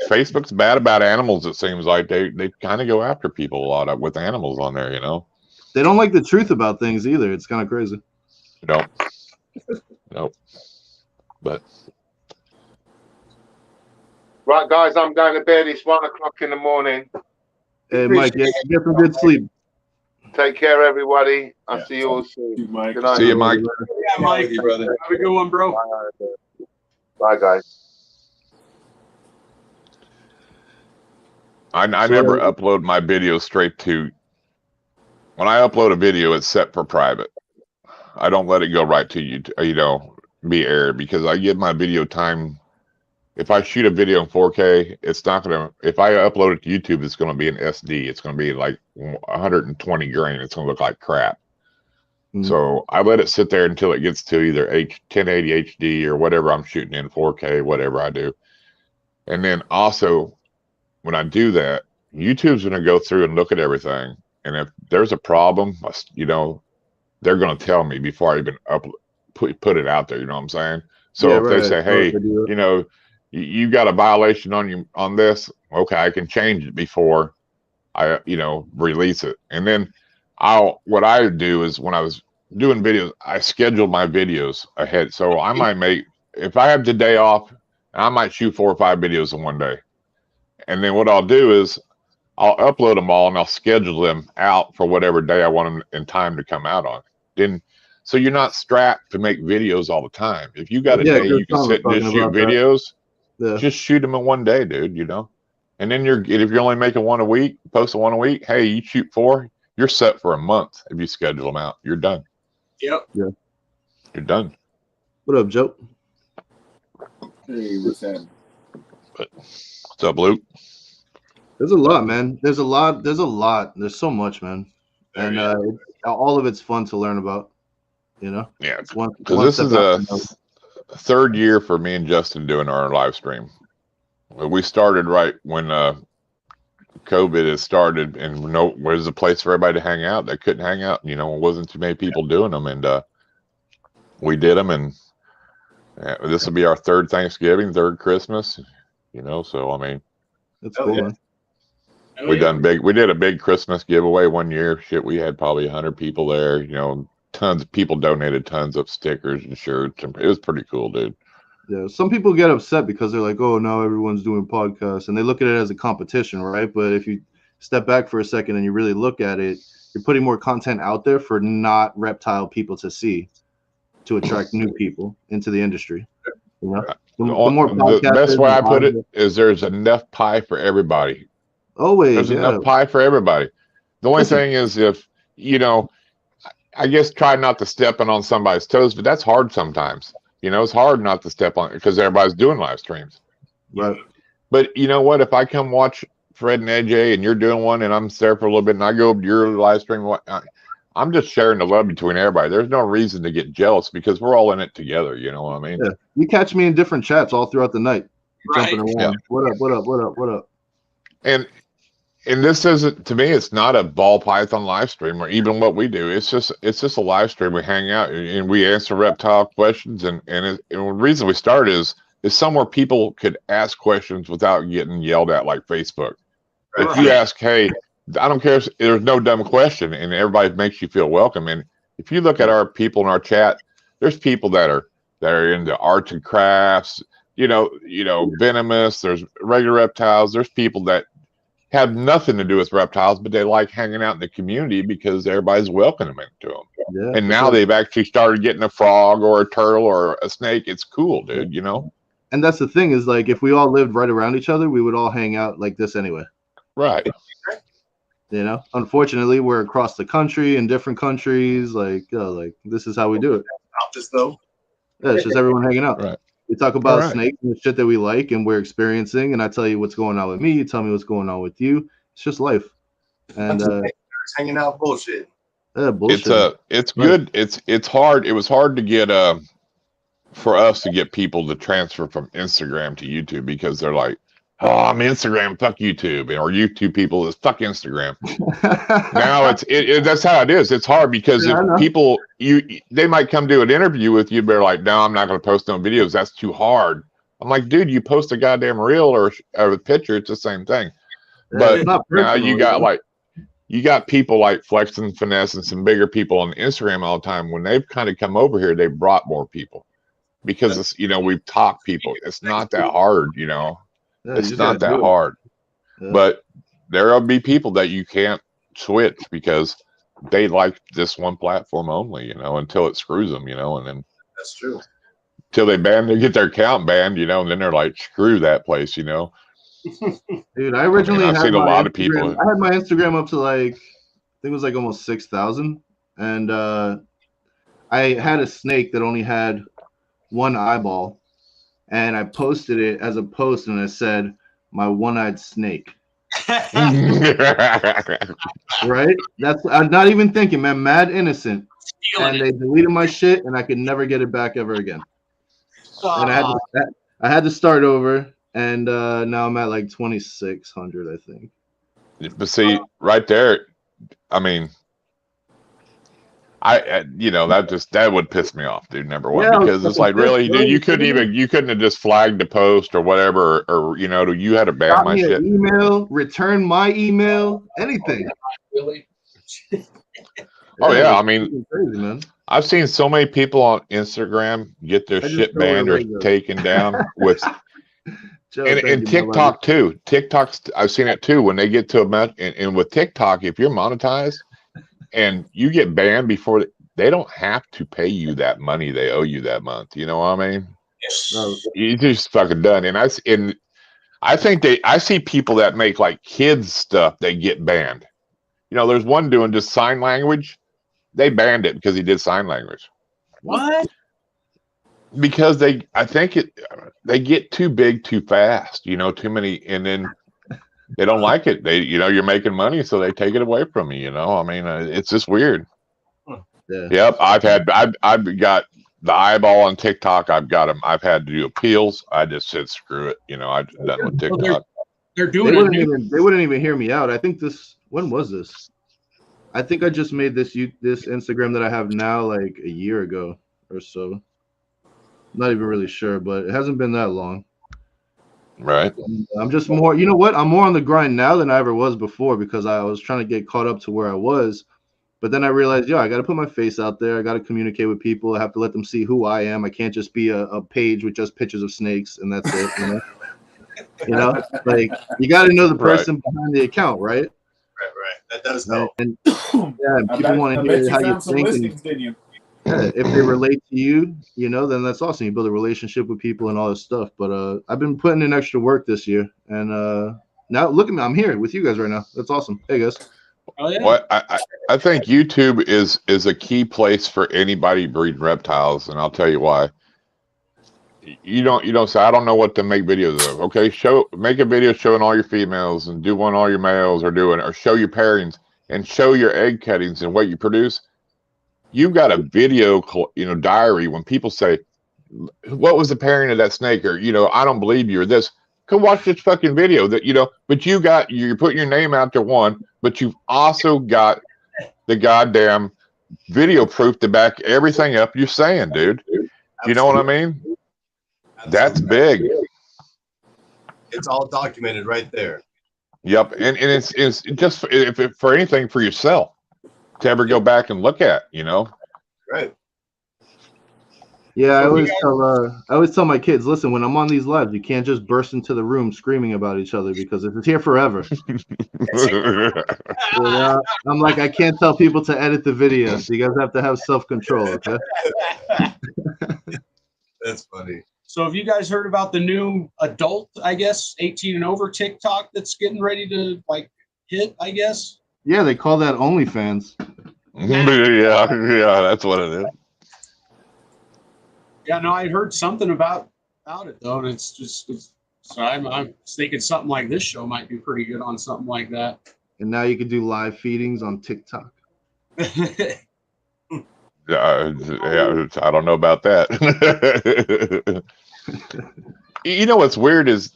Speaker 13: Facebook's bad about animals. It seems like they kind of go after people a lot with animals on there.
Speaker 10: They don't like the truth about things either. It's kind of crazy.
Speaker 13: Nope. But.
Speaker 1: Right, guys, I'm going to bed. It's 1 o'clock in the morning.
Speaker 10: Hey, Mike, get some good sleep.
Speaker 1: Take care, everybody. I'll see you all soon. Good night.
Speaker 13: See you, Mike.
Speaker 4: Yeah, Mike.
Speaker 3: you, brother.
Speaker 4: Have a good one, bro.
Speaker 1: Bye, guys.
Speaker 13: I never upload my videos straight to. When I upload a video, it's set for private. I don't let it go right to you, be aired, because I give my video time. If I shoot a video in 4K, it's not gonna. If I upload it to YouTube, it's gonna be an SD. It's gonna be like 120 grain. It's gonna look like crap. So I let it sit there until it gets to either 1080 HD or whatever I'm shooting in 4K, whatever I do. And then also, when I do that, YouTube's gonna go through and look at everything. And if there's a problem, they're gonna tell me before I even put it out there. You know what I'm saying? So if they say, hey, you got a violation on this, okay, I can change it before I, release it. And then what I do is when I was doing videos, I scheduled my videos ahead. So I might if I have the day off, I might shoot 4 or 5 videos in one day. And then what I'll do is I'll upload them all and I'll schedule them out for whatever day I want them in time to come out on. So you're not strapped to make videos all the time. If you got a day you can sit and just shoot videos, just shoot them in one day, dude, And then if you're only making one a week, posting one a week, hey, you shoot 4, you're set for a month. If you schedule them out, you're done.
Speaker 4: Yep.
Speaker 10: Yeah.
Speaker 13: You're done.
Speaker 10: What up, Joe?
Speaker 11: Hey, what's that?
Speaker 13: What's up, Luke?
Speaker 10: There's a lot, man. There's a lot. There's so much, man. And all of it's fun to learn about.
Speaker 13: Yeah, because this is a third year for me and Justin doing our live stream. We started right when COVID has started, and where's a place for everybody to hang out? They couldn't hang out. It wasn't too many people doing them, and we did them. And this will be our third Thanksgiving, third Christmas. So I mean,
Speaker 10: that's cool. Man.
Speaker 13: We did a big Christmas giveaway one year. Shit, we had probably 100 people there. Tons of people donated tons of stickers and shirts, and it was pretty cool, dude.
Speaker 10: Yeah, some people get upset because they're like, "Oh, now everyone's doing podcasts," and they look at it as a competition, right? But if you step back for a second and you really look at it, you're putting more content out there for not reptile people to see, to attract new people into the industry.
Speaker 13: The best way I put it is there's enough pie for everybody.
Speaker 10: Always,
Speaker 13: there's enough pie for everybody. The only thing is, if I guess try not to step on somebody's toes, but that's hard sometimes. It's hard not to step on because everybody's doing live streams.
Speaker 10: Right.
Speaker 13: But you know what? If I come watch Fred and AJ and you're doing one and I'm there for a little bit and I go to your live stream, I'm just sharing the love between everybody. There's no reason to get jealous because we're all in it together. You know what I mean?
Speaker 10: Yeah. You catch me in different chats all throughout the night.
Speaker 4: Right.
Speaker 10: Jumping around. Yeah. What up?
Speaker 13: And this isn't, to me, it's not a ball python live stream or even what we do. It's just a live stream. We hang out and we answer reptile questions. And the reason we started is somewhere people could ask questions without getting yelled at like Facebook. Right. If you ask, hey, I don't care if there's no dumb question and everybody makes you feel welcome. And if you look at our people in our chat, there's people that are into arts and crafts, venomous, there's regular reptiles, there's people that have nothing to do with reptiles, but they like hanging out in the community because everybody's welcoming to them. Yeah, and now they've actually started getting a frog or a turtle or a snake. It's cool, dude,
Speaker 10: And that's the thing is, like, if we all lived right around each other, we would all hang out like this anyway.
Speaker 13: Right.
Speaker 10: Unfortunately, we're across the country in different countries. Like this is how we do it.
Speaker 3: Out this though.
Speaker 10: Yeah, it's just everyone hanging out.
Speaker 13: Right.
Speaker 10: We talk about snakes and shit that we like and we're experiencing, and I tell you what's going on with me. You tell me what's going on with you. It's just life. And
Speaker 3: hanging out bullshit.
Speaker 10: Bullshit.
Speaker 13: It's good. It's hard. It was hard to get for us to get people to transfer from Instagram to YouTube because they're like, oh, I'm Instagram, fuck YouTube, or YouTube people is fuck Instagram. Now that's how it is. It's hard because if people they might come do an interview with you, but they're like, no, I'm not going to post no videos. That's too hard. I'm like, dude, you post a goddamn reel or a picture, it's the same thing. But now you got people like Flex and Finesse and some bigger people on Instagram all the time. When they've kind of come over here, they've brought more people because it's, we've talked people. It's not that hard,
Speaker 10: Yeah,
Speaker 13: it's not that hard. Yeah. But there'll be people that you can't switch because they like this one platform only, you know, until it screws them, you know, and then
Speaker 3: That's true.
Speaker 13: till they get their account banned, you know, and then they're like, screw that place, you know.
Speaker 10: Dude, I originally
Speaker 13: I've
Speaker 10: had
Speaker 13: seen a
Speaker 10: my
Speaker 13: lot of
Speaker 10: Instagram.
Speaker 13: people.
Speaker 10: I had my Instagram up to like, I think it was like almost 6,000, and I had a snake that only had one eyeball, and I posted it as a post, and I said, "My one-eyed snake." Right? That's I'm not even thinking, man. Mad innocent, and they deleted my shit, and I could never get it back ever again. And I had to start over, and now I'm at like 2,600, I think.
Speaker 13: But see, right there, I mean, you know, that would piss me off, dude. Number one,
Speaker 10: Yeah, I was
Speaker 13: because it's
Speaker 10: fucking
Speaker 13: like,
Speaker 10: pissed,
Speaker 13: really,
Speaker 10: bro.
Speaker 13: dude,
Speaker 10: You kidding me?
Speaker 13: you couldn't have just flagged the post or whatever, or you know, you had to ban
Speaker 10: Got
Speaker 13: my
Speaker 10: me
Speaker 13: shit.
Speaker 10: an email, return my email, anything.
Speaker 3: Really?
Speaker 13: Oh yeah, I
Speaker 10: it's
Speaker 13: mean,
Speaker 10: fucking crazy, man.
Speaker 13: I've seen so many people on Instagram get their
Speaker 10: I just
Speaker 13: shit
Speaker 10: throw it
Speaker 13: banned or
Speaker 10: away, though.
Speaker 13: taken down with,
Speaker 10: Joe, thank
Speaker 13: and
Speaker 10: you, my
Speaker 13: TikTok
Speaker 10: buddy.
Speaker 13: too. TikTok's I've seen it too when they get to and with TikTok, if you're monetized and you get banned before they don't have to pay you that money they owe you that month. You know what I mean?
Speaker 10: No,
Speaker 13: You just fucking done. And I think I see people that make like kids stuff, they get banned. You know, there's one doing just sign language. They banned it because he did sign language.
Speaker 4: What?
Speaker 13: Because they get too big too fast, you know, too many, and then they don't like it. They, you know, you're making money, so they take it away from you. You know, I mean, it's just weird.
Speaker 10: Yeah.
Speaker 13: Yep, I've got the eyeball on TikTok. I've got them. I've had to do appeals. I just said screw it. You know, I'm done with TikTok.
Speaker 4: They're
Speaker 10: They
Speaker 4: doing
Speaker 10: wouldn't even hear me out. I think when was this? I think I just made this Instagram that I have now like a year ago or so. Not even really sure, but it hasn't been that long.
Speaker 13: Right.
Speaker 10: I'm just more, you know what? I'm more on the grind now than I ever was before because I was trying to get caught up to where I was. But then I realized, I got to put my face out there. I got to communicate with people. I have to let them see who I am. I can't just be a page with just pictures of snakes and that's it. You know, like you got to know the person behind the account, right?
Speaker 3: Right. That does help.
Speaker 10: And people want to hear how you think.
Speaker 11: Listings, didn't you?
Speaker 10: Yeah, if they relate to you, you know, then that's awesome. You build a relationship with people and all this stuff. But I've been putting in extra work this year, and now look at me, I'm here with you guys right now. That's awesome. Hey guys.
Speaker 4: Oh, yeah.
Speaker 13: Well, I think YouTube is a key place for anybody breeding reptiles, and I'll tell you why. You don't say I don't know what to make videos of. Okay, make a video showing all your females and do one all your males or show your pairings and show your egg cuttings and what you produce. You've got a video, you know, diary. When people say, "What was the pairing of that snake?" or you know, "I don't believe you," or this, go watch this fucking video. That you know, but you're putting your name out there, one, but you've also got the goddamn video proof to back everything up you're saying, dude. You know what I mean? That's big.
Speaker 3: It's all documented right there.
Speaker 13: Yep, and it's just for anything for yourself to ever go back and look at, you know.
Speaker 3: Right.
Speaker 10: Yeah, I always tell my kids, listen, when I'm on these lives, you can't just burst into the room screaming about each other because it's here forever. You know, I'm like, I can't tell people to edit the video, so you guys have to have self-control, okay?
Speaker 3: That's funny.
Speaker 4: So have you guys heard about the new adult, I guess, 18 and over TikTok that's getting ready to like hit, I guess?
Speaker 10: Yeah, they call that OnlyFans.
Speaker 13: yeah, that's what it is.
Speaker 4: Yeah, no, I heard something about it though, and so I'm thinking something like this show might be pretty good on something like that.
Speaker 10: And now you can do live feedings on TikTok.
Speaker 13: Yeah, I don't know about that. You know what's weird is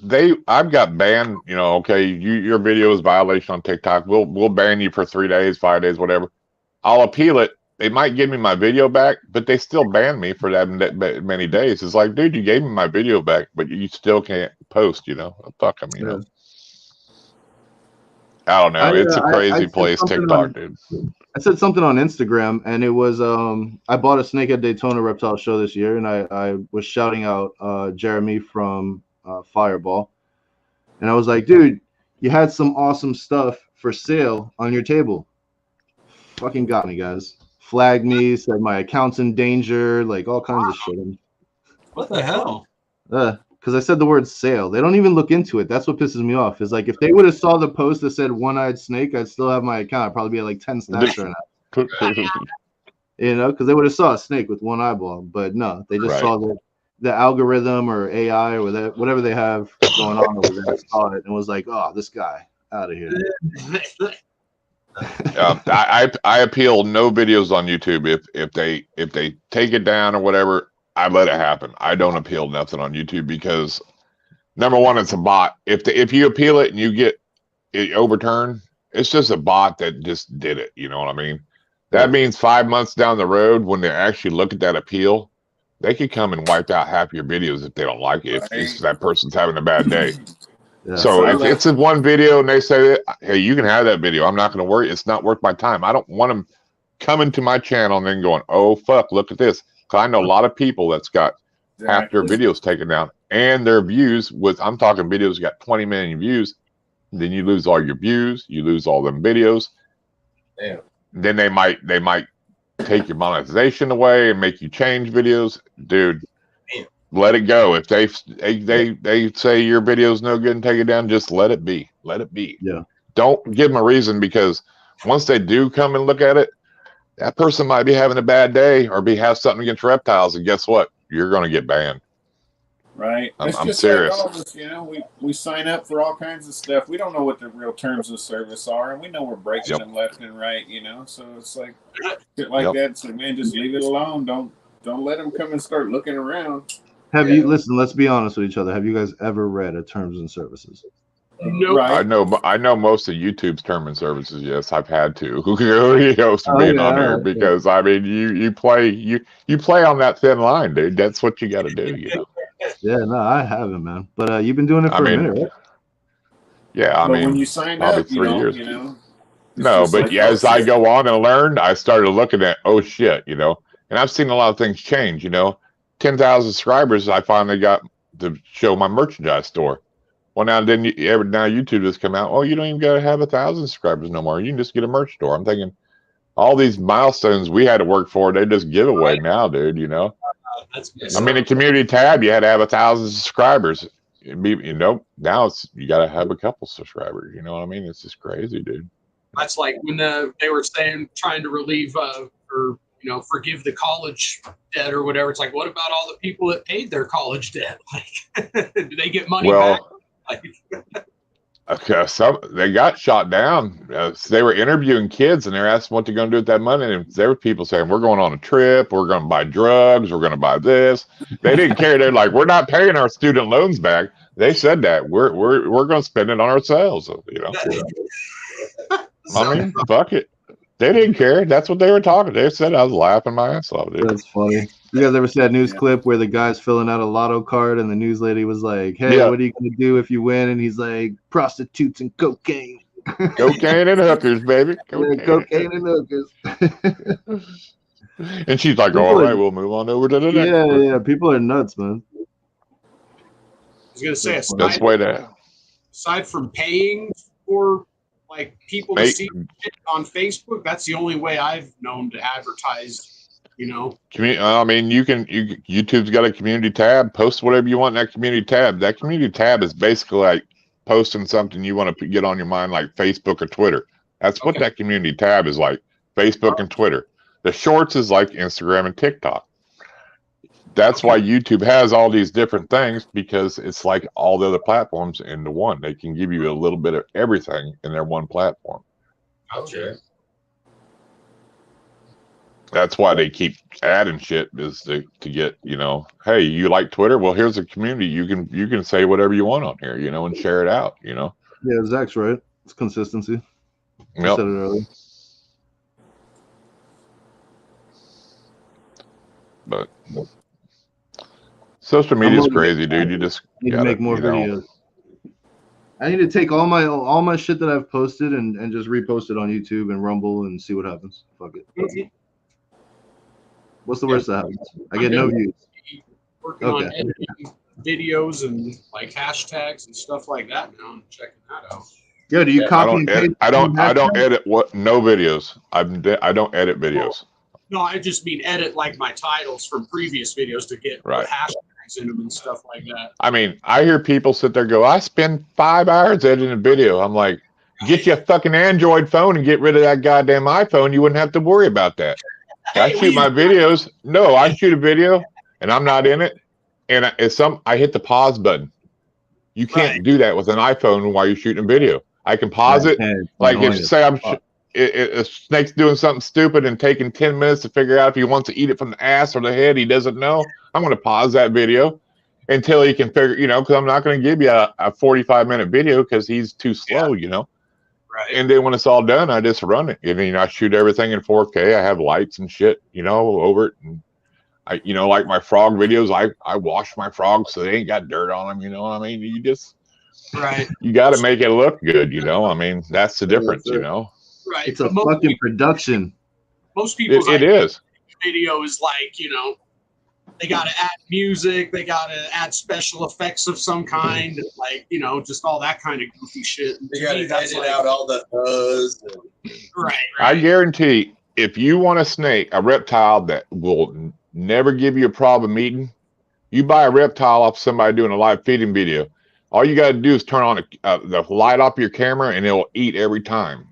Speaker 13: I've got banned. You know, okay, your video is violation on TikTok. We'll ban you for 3 days, 5 days, whatever. I'll appeal it. They might give me my video back, but they still ban me for that many days. It's like, dude, you gave me my video back, but you still can't post. You know, fuck them. You know. I don't know. It's a crazy place, TikTok, dude.
Speaker 10: I said something on Instagram, and it was I bought a snake at Daytona Reptile Show this year, and I was shouting out Jeremy from Fireball, and I was like, dude, you had some awesome stuff for sale on your table. Fucking got me, guys. Flagged me, said my account's in danger, like all kinds of shit.
Speaker 4: What the hell?
Speaker 10: Because I said the word sale. They don't even look into it. That's what pisses me off. Is like if they would have saw the post that said one-eyed snake, I'd still have my account. I'd probably be at like 10 stats right now. You know, because they would have saw a snake with one eyeball. But no, they just saw the algorithm or AI or whatever they have going on over there. Saw it and was like, oh, this guy out of here.
Speaker 13: I appeal no videos on YouTube. If they take it down or whatever, I let it happen. I don't appeal nothing on YouTube because number one, it's a bot. If you appeal it and you get it overturned, it's just a bot that just did it. You know what I mean? That means 5 months down the road, when they actually look at that appeal, they could come and wipe out half your videos if they don't like it. If that person's having a bad day. Yeah. So if it's in one video and they say, hey, you can have that video, I'm not going to worry. It's not worth my time. I don't want them coming to my channel and then going, oh, fuck, look at this. Because I know a lot of people that's got half their videos taken down and their views I'm talking videos got 20 million views. Then you lose all your views. You lose all them videos.
Speaker 3: Damn.
Speaker 13: Then they might take your monetization away and make you change videos. Dude, let it go. If they say your video's no good and take it down, just let it be. Let it be.
Speaker 10: Yeah.
Speaker 13: Don't give them a reason, because once they do come and look at it, that person might be having a bad day or have something against reptiles, and guess what? You're going to get banned.
Speaker 11: Right.
Speaker 13: I'm
Speaker 11: just
Speaker 13: serious.
Speaker 11: like all of us, you know, we sign up for all kinds of stuff. We don't know what the real terms of service are, and we know we're breaking them left and right, you know. So it's like shit like that. It's like, man, just leave it alone. Don't let them come and start looking around.
Speaker 10: Have you listen? Let's be honest with each other. Have you guys ever read a terms and services?
Speaker 4: No.
Speaker 13: Right. I know most of YouTube's term and services. Yes, I've had to. Being on here because I mean you play on that thin line, dude. That's what you got to do, you know.
Speaker 10: Yeah, no, I haven't, man. But you've been doing it for a minute, right?
Speaker 13: Yeah, I mean,
Speaker 11: when you signed
Speaker 13: probably
Speaker 11: up,
Speaker 13: 3 years.
Speaker 11: You know.
Speaker 13: No, but as I go on and learned, I started looking at shit, you know, and I've seen a lot of things change. You know, 10,000 subscribers, I finally got to show my merchandise store. Well, now YouTube just come out. Oh, you don't even got to have 1,000 subscribers no more. You can just get a merch store. I'm thinking, all these milestones we had to work for, they just give away now, dude. You know, I mean, a community tab, you had to have 1,000 subscribers. Now you got to have a couple subscribers. You know what I mean? It's just crazy, dude.
Speaker 4: That's like when they were trying to relieve or forgive the college debt or whatever. It's like, what about all the people that paid their college debt? Like, do they get money back?
Speaker 13: Okay, so they got shot down. They were interviewing kids, and they're asking what they're going to do with that money. And there were people saying, "We're going on a trip. We're going to buy drugs. We're going to buy this." They didn't care. They're like, "We're not paying our student loans back." They said that we're going to spend it on ourselves. You know, I mean, fuck it. They didn't care. That's what they were talking. They said I was laughing my ass off, dude.
Speaker 10: That's funny. You guys ever see that news clip where the guy's filling out a lotto card and the news lady was like, "Hey, what are you going to do if you win?" And he's like, "Prostitutes and cocaine."
Speaker 13: Cocaine and hookers, baby.
Speaker 10: Cocaine and hookers.
Speaker 13: And she's like, "All right, we'll move on over to the next."
Speaker 10: Yeah. People are nuts, man.
Speaker 4: I was going to say, aside from paying for like people to see shit on Facebook, that's the only way I've known to advertise. You know,
Speaker 13: I mean, YouTube's got a community tab. Post whatever you want in that community tab. That community tab is basically like posting something you want to get on your mind, like Facebook or Twitter. That's what that community tab is like. Facebook and Twitter. The shorts is like Instagram and TikTok. That's why YouTube has all these different things, because it's like all the other platforms into one. They can give you a little bit of everything in their one platform.
Speaker 3: Okay.
Speaker 13: That's why they keep adding shit, is to get, you know, hey, you like Twitter? Well, here's a community. You can say whatever you want on here, you know, and share it out, you know.
Speaker 10: Yeah, Zach's right. It's consistency. I said it earlier.
Speaker 13: But social media is crazy, dude. You just
Speaker 10: need to make more videos. I need to take all my shit that I've posted and just repost it on YouTube and Rumble and see what happens. Fuck it. What's the worst that happens? I get no views.
Speaker 4: Working on editing videos and like hashtags and stuff like that now. I'm checking that out.
Speaker 10: Yo, do you copy and paste?
Speaker 13: I don't edit no videos. I don't edit videos.
Speaker 4: No, I just mean edit like my titles from previous videos to get
Speaker 13: Right.
Speaker 4: hashtags in them and stuff like that.
Speaker 13: I mean, I hear people sit there and go, I spend 5 hours editing a video. I'm like, get you a fucking Android phone and get rid of that goddamn iPhone. You wouldn't have to worry about that. I shoot my videos. No, I shoot a video and I'm not in it. And I hit the pause button. You can't do that with an iPhone while you're shooting a video. I can pause it. Like if say a snake's doing something stupid and taking 10 minutes to figure out if he wants to eat it from the ass or the head, he doesn't know. I'm going to pause that video until he can figure, because I'm not going to give you a 45-minute video because he's too slow,
Speaker 4: Right.
Speaker 13: And then when it's all done, I just run it. And, I shoot everything in 4K. I have lights and shit, over it. And I, like my frog videos, I wash my frogs so they ain't got dirt on them. You know what I mean? You just, you got to make it look good. I mean, that's the difference,
Speaker 4: Right.
Speaker 10: It's a fucking production.
Speaker 4: Most people's
Speaker 13: it is.
Speaker 4: video is like, they got to add music, they got to add special effects of some kind, like, just all that kind of goofy shit. And
Speaker 3: they got to edit out all the
Speaker 4: Right.
Speaker 13: I guarantee if you want a reptile that will never give you a problem eating, you buy a reptile off somebody doing a live feeding video. All you got to do is turn on the light off your camera and it'll eat every time.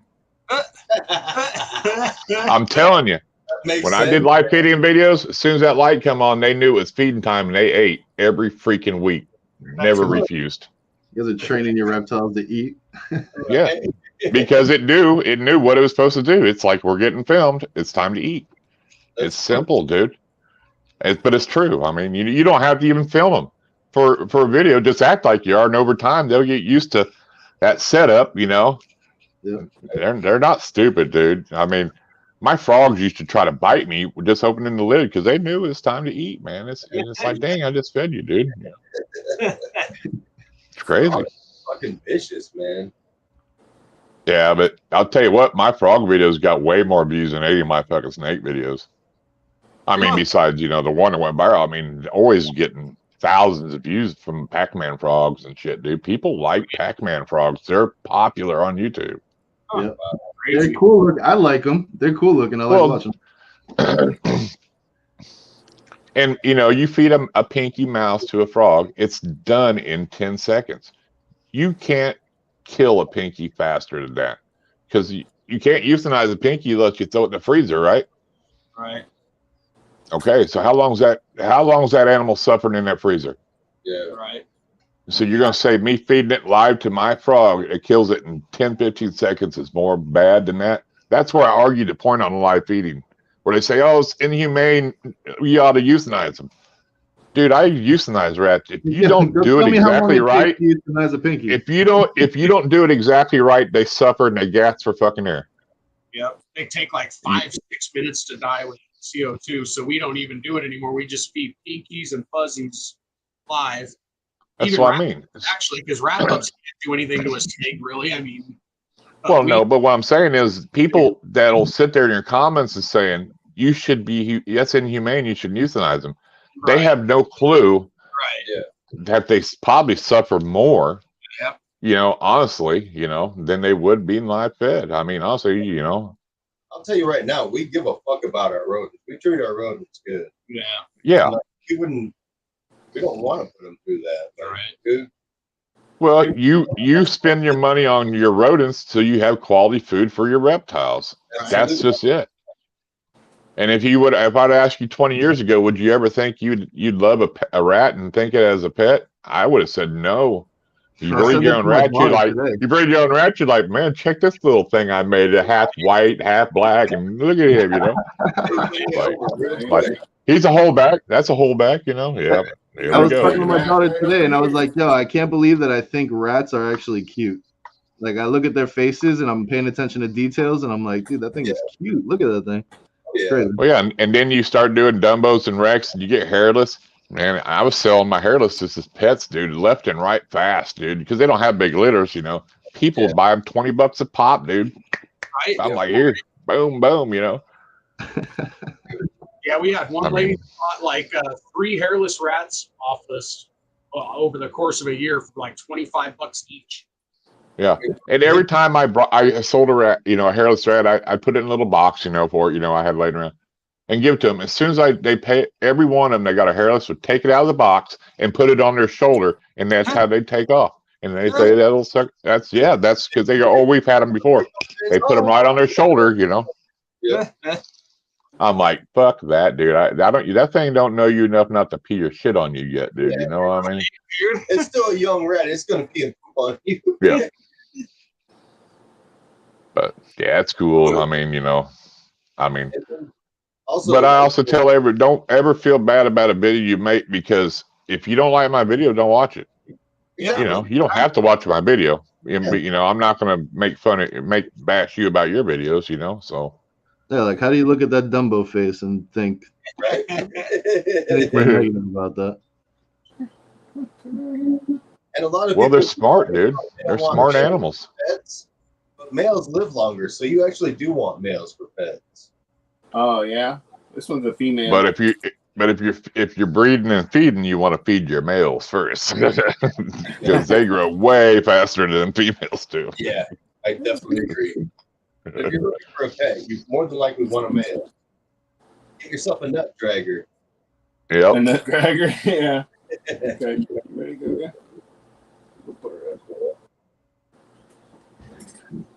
Speaker 13: I'm telling you. When I did live feeding videos, as soon as that light come on, they knew it was feeding time and they ate every freaking week. Never refused.
Speaker 10: You guys are training your reptiles to eat.
Speaker 13: Yeah, because it knew what it was supposed to do. It's like, we're getting filmed. It's time to eat. It's simple, dude. But it's true. I mean, you don't have to even film them for a video. Just act like you are, and over time they'll get used to that setup. Yeah. They're not stupid, dude. I mean, my frogs used to try to bite me just opening the lid because they knew it was time to eat, man. It's like, dang, I just fed you, dude. It's crazy.
Speaker 3: Fucking vicious, man.
Speaker 13: Yeah, but I'll tell you what, my frog videos got way more views than any of my fucking snake videos. I mean, besides, the one that went viral, I mean, always getting thousands of views from Pac-Man frogs and shit, dude. People like Pac-Man frogs. They're popular on YouTube.
Speaker 10: Yeah. They're cool looking. I like them. They're cool looking. I like watching them.
Speaker 13: And, you feed a pinky mouse to a frog, it's done in 10 seconds. You can't kill a pinky faster than that because you can't euthanize a pinky unless you throw it in the freezer, right?
Speaker 4: Right.
Speaker 13: Okay, so how long is that animal suffering in that freezer?
Speaker 3: Yeah.
Speaker 4: Right.
Speaker 13: So you're going to say me feeding it live to my frog, it kills it in 10, 15 seconds is more bad than that? That's where I argue the point on live feeding, where they say, oh, it's inhumane, we ought to euthanize them. Dude, I euthanize rats. If you don't do it exactly right,
Speaker 10: euthanize a pinky.
Speaker 13: if you don't do it exactly right, they suffer and they gasp for fucking air.
Speaker 4: Yep. They take like 5-6 minutes to die with CO2, so we don't even do it anymore. We just feed pinkies and fuzzies live.
Speaker 13: That's what I mean.
Speaker 4: Actually, because rat pups can't do anything to a snake, really. I mean,
Speaker 13: but what I'm saying is people that'll sit there in your comments and saying you should be, that's inhumane, you should euthanize them. Right. They have no clue that they probably suffer more, honestly, than they would being live fed. I mean, honestly,
Speaker 3: I'll tell you right now, we give a fuck about our rodents. We treat our rodents good.
Speaker 4: Yeah.
Speaker 13: Yeah.
Speaker 3: Like, we don't want to put them through that. Like, dude.
Speaker 13: Well, you spend your money on your rodents so you have quality food for your reptiles. That's just it. And if I'd asked you 20 years ago, would you ever think you'd love a rat and think it as a pet? I would have said no. You breed your own rat, you're like, man, check this little thing I made, half white, half black, and look at him, like he's a holdback. That's a holdback, Yeah.
Speaker 10: I was talking to my daughter today, and I was like, yo, I can't believe that I think rats are actually cute. Like, I look at their faces, and I'm paying attention to details, and I'm like, dude, that thing is cute. Look at that thing.
Speaker 3: Yeah.
Speaker 13: Well, yeah, and then you start doing Dumbos and Rex, and you get hairless. Man, I was selling my hairless just as pets, dude, left and right fast, dude, because they don't have big litters, People buy them $20 a pop, dude.
Speaker 4: Right.
Speaker 13: I'm like, here, boom, boom,
Speaker 4: Yeah, we had one lady bought like 3 hairless rats off us over the course of a year for like $25 each.
Speaker 13: Yeah, and every time I sold a rat, a hairless rat, I put it in a little box, for it, I had laying around, and give it to them. As soon as they pay, every one of them, they got a hairless, would take it out of the box and put it on their shoulder, and that's how they take off. And they say that'll suck. That's because they go, oh, we've had them before. They put them right on their shoulder,
Speaker 3: Yeah.
Speaker 13: I'm like, fuck that, dude. I don't. That thing don't know you enough not to pee your shit on you yet, dude. You know what I mean?
Speaker 3: It's still a young rat. It's gonna pee and poop on you.
Speaker 13: Yeah. But yeah, it's cool. I mean,
Speaker 3: Also,
Speaker 13: but I also tell don't ever feel bad about a video you make, because if you don't like my video, don't watch it.
Speaker 3: Yeah.
Speaker 13: You don't have to watch my video. I'm not gonna bash you about your videos. So.
Speaker 10: Yeah, like how do you look at that Dumbo face and think anything negative about that?
Speaker 3: And a lot of
Speaker 13: they're smart, dude. They're smart animals.
Speaker 3: Pets, but males live longer, so you actually do want males for pets.
Speaker 11: Oh yeah, this one's a female.
Speaker 13: But if you're breeding and feeding, you want to feed your males first, because they grow way faster than females do.
Speaker 3: Yeah, I definitely agree. If you're looking for a pet, you more than likely want a male. Get yourself a nut dragger.
Speaker 13: Yep.
Speaker 11: A nut dragger, yeah. Okay, ready to go,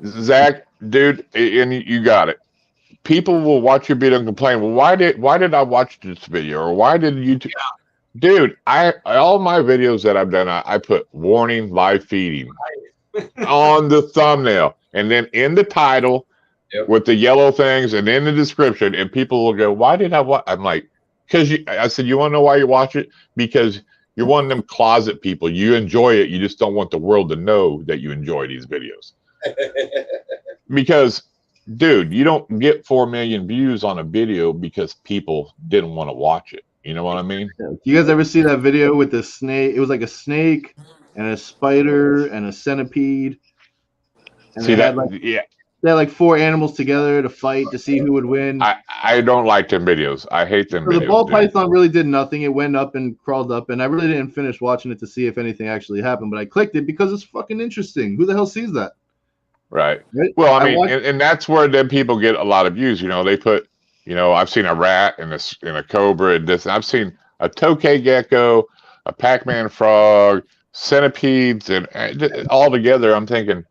Speaker 13: Zach, dude, and you got it. People will watch your video and complain, well, why did I watch this video, or why did YouTube? Dude, all my videos that I've done, I put warning live feeding on the thumbnail, and then in the title with the yellow things, and in the description, and people will go, why did I watch? I'm like, I said, you want to know why you watch it? Because you're one of them closet people. You enjoy it. You just don't want the world to know that you enjoy these videos. Because, dude, you don't get 4 million views on a video because people didn't want to watch it. You know what I mean?
Speaker 10: You guys ever see that video with the snake? It was like a snake and a spider and a centipede. And
Speaker 13: See that?
Speaker 10: They had like 4 animals together to fight to see who would win.
Speaker 13: I don't like them videos. I hate them videos.
Speaker 10: The ball python really did nothing. It went up and crawled up, and I really didn't finish watching it to see if anything actually happened. But I clicked it because it's fucking interesting. Who the hell sees that?
Speaker 13: Right. Well, I mean, and that's where then people get a lot of views. They put, I've seen a rat and a cobra and this. I've seen a tokay gecko, a Pac-Man frog, centipedes, and all together. I'm thinking,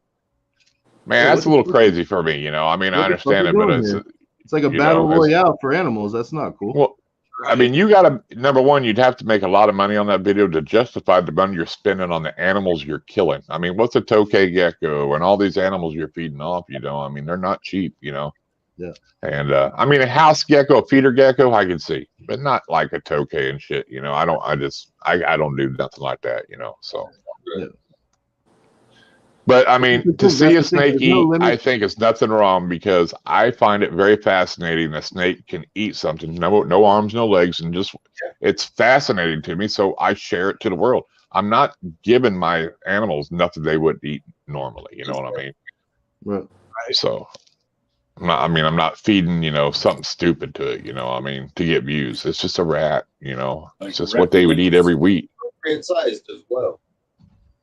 Speaker 13: man, that's a little crazy for me. I mean, I understand it, but
Speaker 10: it's like a battle royale for animals. That's not cool.
Speaker 13: Well, I mean, you got to, number one, you'd have to make a lot of money on that video to justify the money you're spending on the animals you're killing. I mean, what's a tokay gecko and all these animals you're feeding off? I mean, they're not cheap.
Speaker 10: Yeah.
Speaker 13: And I mean, a house gecko, a feeder gecko, I can see, but not like a tokay and shit. I don't do nothing like that. So.
Speaker 10: Yeah.
Speaker 13: But I mean, to see a snake eat, I think it's nothing wrong, because I find it very fascinating. A snake can eat something, no arms, no legs, and it's fascinating to me. So I share it to the world. I'm not giving my animals nothing they wouldn't eat normally. You know what I mean?
Speaker 10: Right.
Speaker 13: So, I'm not feeding, something stupid to it. I mean, to get views. It's just a rat. It's just what they would eat every week.
Speaker 3: Appropriate sized as well.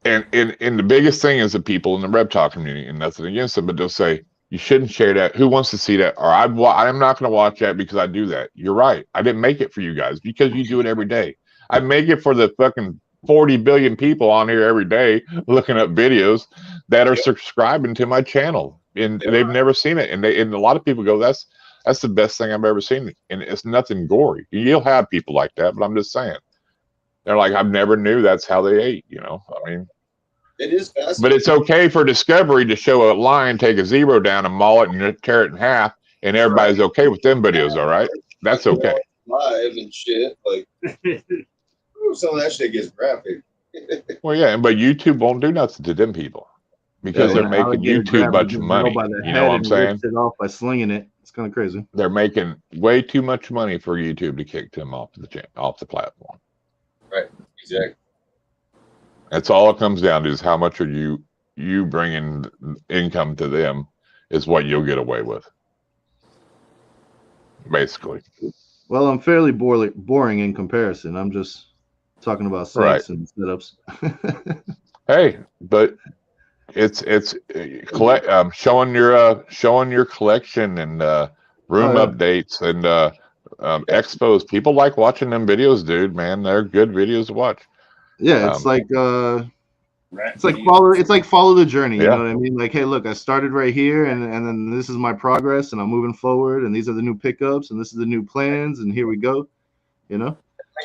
Speaker 13: And the biggest thing is the people in the reptile community, and nothing against them, but they'll say, you shouldn't share that. Who wants to see that? Or I'm not going to watch that because I do that. You're right. I didn't make it for you guys because you do it every day. I make it for the fucking 40 billion people on here every day looking up videos that are subscribing to my channel, and they've never seen it. And a lot of people go, that's the best thing I've ever seen. And it's nothing gory. You'll have people like that, but I'm just saying. They're like, I've never knew that's how they ate, I mean,
Speaker 3: it is fascinating.
Speaker 13: But it's okay for Discovery to show a lion take a zebra down and maul it and tear it in half, and everybody's okay with them videos, all right? That's okay.
Speaker 3: Live and shit, like some of that shit gets graphic.
Speaker 13: Well, yeah, but YouTube won't do nothing to them people because they're making YouTube much money. You know what I'm saying?
Speaker 10: It off by slinging it. It's kind of crazy.
Speaker 13: They're making way too much money for YouTube to kick them off the platform.
Speaker 3: Right, exactly.
Speaker 13: That's all it comes down to, is how much are you bringing income to them is what you'll get away with, basically.
Speaker 10: Well, I'm fairly boring in comparison. I'm just talking about sites and setups.
Speaker 13: Hey, but collect showing your collection and room
Speaker 10: Oh,
Speaker 13: updates and expos. People like watching them videos, dude. Man, they're good videos to watch.
Speaker 10: yeah, it's like follow the journey. You
Speaker 13: Yeah.
Speaker 10: know what I mean? Like, hey, look, I started right here, and then this is my progress, and I'm moving forward, and these are the new pickups, and this is the new plans, and here we go. You know,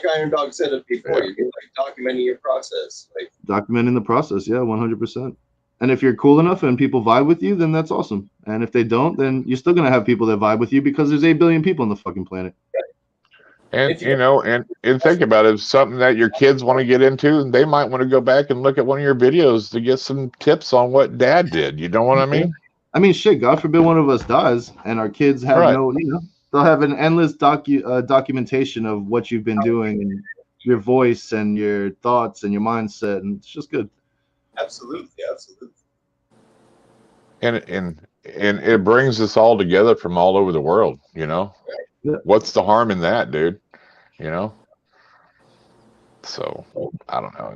Speaker 3: Like Iron Dog said it before, you're like documenting your process, like
Speaker 10: documenting the process. Yeah, 100%. And if you're cool enough and people vibe with you, then that's awesome. And if they don't, then you're still gonna have people that vibe with you because there's 8 billion people on the fucking planet.
Speaker 13: And and think about it, if something that your kids want to get into, they might want to go back and look at one of your videos to get some tips on what dad did. You know what I mean?
Speaker 10: I mean, shit. God forbid one of us dies, and our kids have
Speaker 13: Right.
Speaker 10: they'll have an endless documentation of what you've been doing and your voice and your thoughts and your mindset, and it's just good.
Speaker 3: absolutely.
Speaker 13: And it brings us all together from all over the world. You know, what's the harm in that, dude? You know. So I don't know.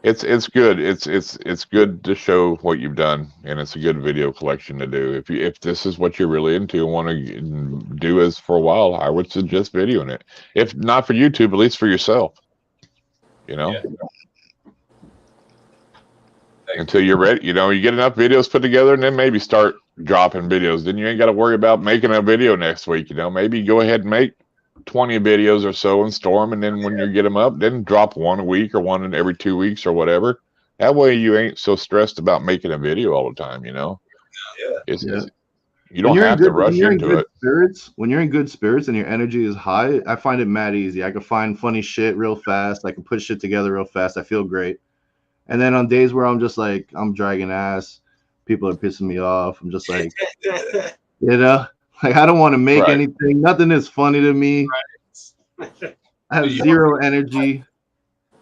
Speaker 13: It's good. It's good to show what you've done, and it's a good video collection to do. If this is what you're really into and want to do as for a while, I would suggest videoing it. If not for YouTube, at least for yourself. You know. Yeah. Until you're ready, you get enough videos put together, and then maybe start dropping videos. Then you ain't got to worry about making a video next week. Maybe go ahead and make 20 videos or so and store them, and then when you get them up, then drop one a week or one every 2 weeks or whatever. That way you ain't so stressed about making a video all the time. You don't have to rush into it.
Speaker 10: When you're in good spirits and your energy is high, I find it mad easy. I can find funny shit real fast. I can put shit together real fast. I feel great. And then on days where I'm just like, I'm dragging ass, people are pissing me off. I'm just like, like I don't want to make anything. Nothing is funny to me. Right. I have zero energy.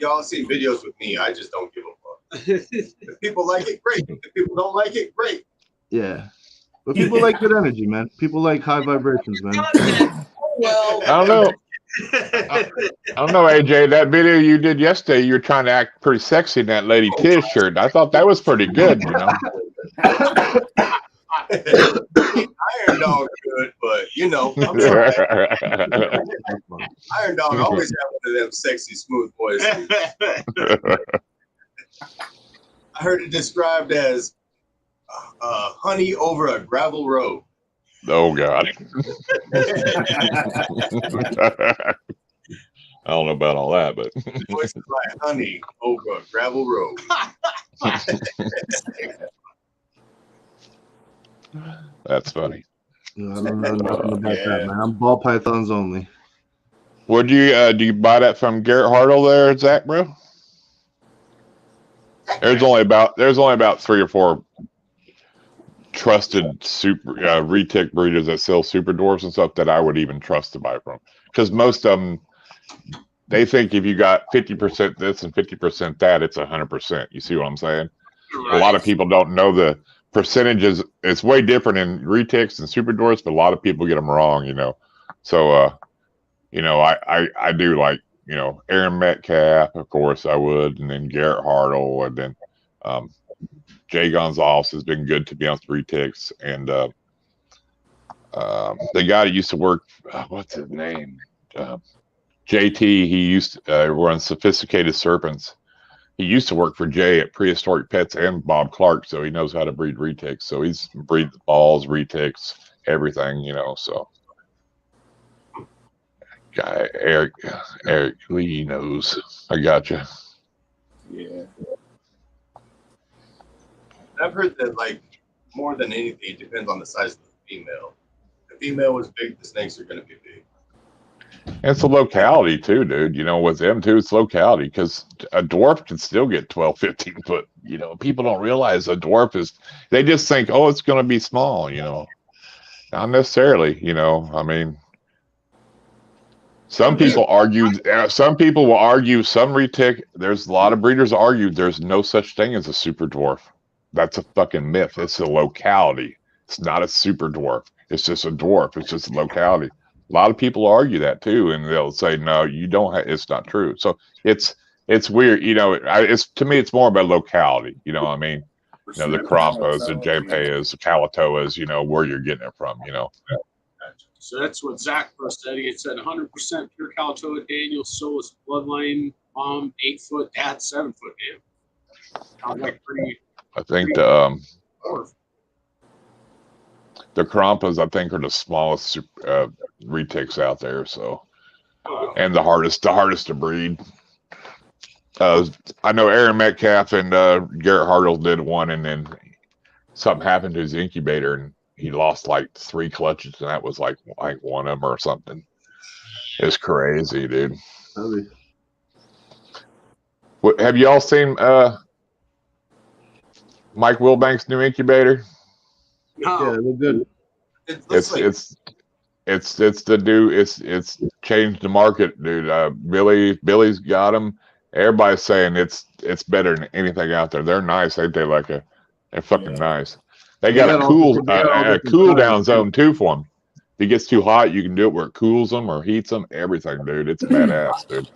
Speaker 3: Y'all see videos with me. I just don't give a fuck. If people like it, great. If people don't like it, great.
Speaker 10: Yeah. But people like good energy, man. People like high vibrations, man.
Speaker 3: Well,
Speaker 13: I don't know. I don't know, AJ. That video you did yesterday, you were trying to act pretty sexy in that Lady Tiz shirt. I thought that was pretty good,
Speaker 3: Iron Dog good, but I'm sorry. Iron Dog always have one of them sexy, smooth voices. I heard it described as honey over a gravel road.
Speaker 13: Oh God. I don't know about all that, but
Speaker 3: voices like honey over a gravel road.
Speaker 13: That's funny.
Speaker 10: No, I don't know nothing about that, man. I'm ball pythons only.
Speaker 13: Would you do you buy that from Garrett Hartle there, Zach, bro? There's only about 3 or 4 trusted super retic breeders that sell super dwarfs and stuff that I would even trust to buy from, because most of them, they think if you got 50% this and 50% that, it's 100%. You see what I'm saying? Right. A lot of people don't know the percentages. It's way different in retics and super dwarfs, but a lot of people get them wrong. So I do like Aaron Metcalf, of course I would, and then Garrett Hartle, and then Jay Gonzalez has been good to be on 3 ticks, and the guy that used to work, what's his name? JT. He used to run Sophisticated Serpents. He used to work for Jay at Prehistoric Pets and Bob Clark, so he knows how to breed retics. So he's breed balls, retics, everything, So guy Eric Lee knows. I gotcha.
Speaker 3: Yeah. I've heard that, like, more than anything, it depends on the size of the female. If the female is big, the snakes are going to be big.
Speaker 13: It's the locality, too, dude. With them, too, it's locality, because a dwarf can still get 12, 15 foot. People don't realize a dwarf is, they just think, oh, it's going to be small, Not necessarily, I mean, some people argue, some people will argue, some retic, there's a lot of breeders argue there's no such thing as a super dwarf. That's a fucking myth. It's a locality. It's not a super dwarf. It's just a dwarf. It's just a locality. A lot of people argue that too, and they'll say, no, you don't have, it's not true. So it's it's weird. It's to me, it's more about locality. You know what I mean? The Crampos, the Jepes, the Kalatoas, where you're getting it from.
Speaker 4: So that's what Zach first said. He had said 100% pure Kalatoa Daniel, Solis bloodline, mom 8 foot, dad 7 foot. Damn. Sounds like pretty.
Speaker 13: I think the Crampos, I think, are the smallest retics out there. So, and the hardest to breed. I know Aaron Metcalf and Garrett Hartle did one, and then something happened to his incubator, and he lost like 3 clutches, and that was like one of them or something. It's crazy, dude. Have you all seen Mike Wilbank's new incubator?
Speaker 4: No.
Speaker 10: Yeah, they're good.
Speaker 13: It's the new. It's changed the market, dude. Billy's got them. Everybody's saying it's better than anything out there. They're nice, ain't they? They're fucking nice. They got a cool down zone too for them. If it gets too hot, you can do it where it cools them or heats them. Everything, dude. It's badass, dude.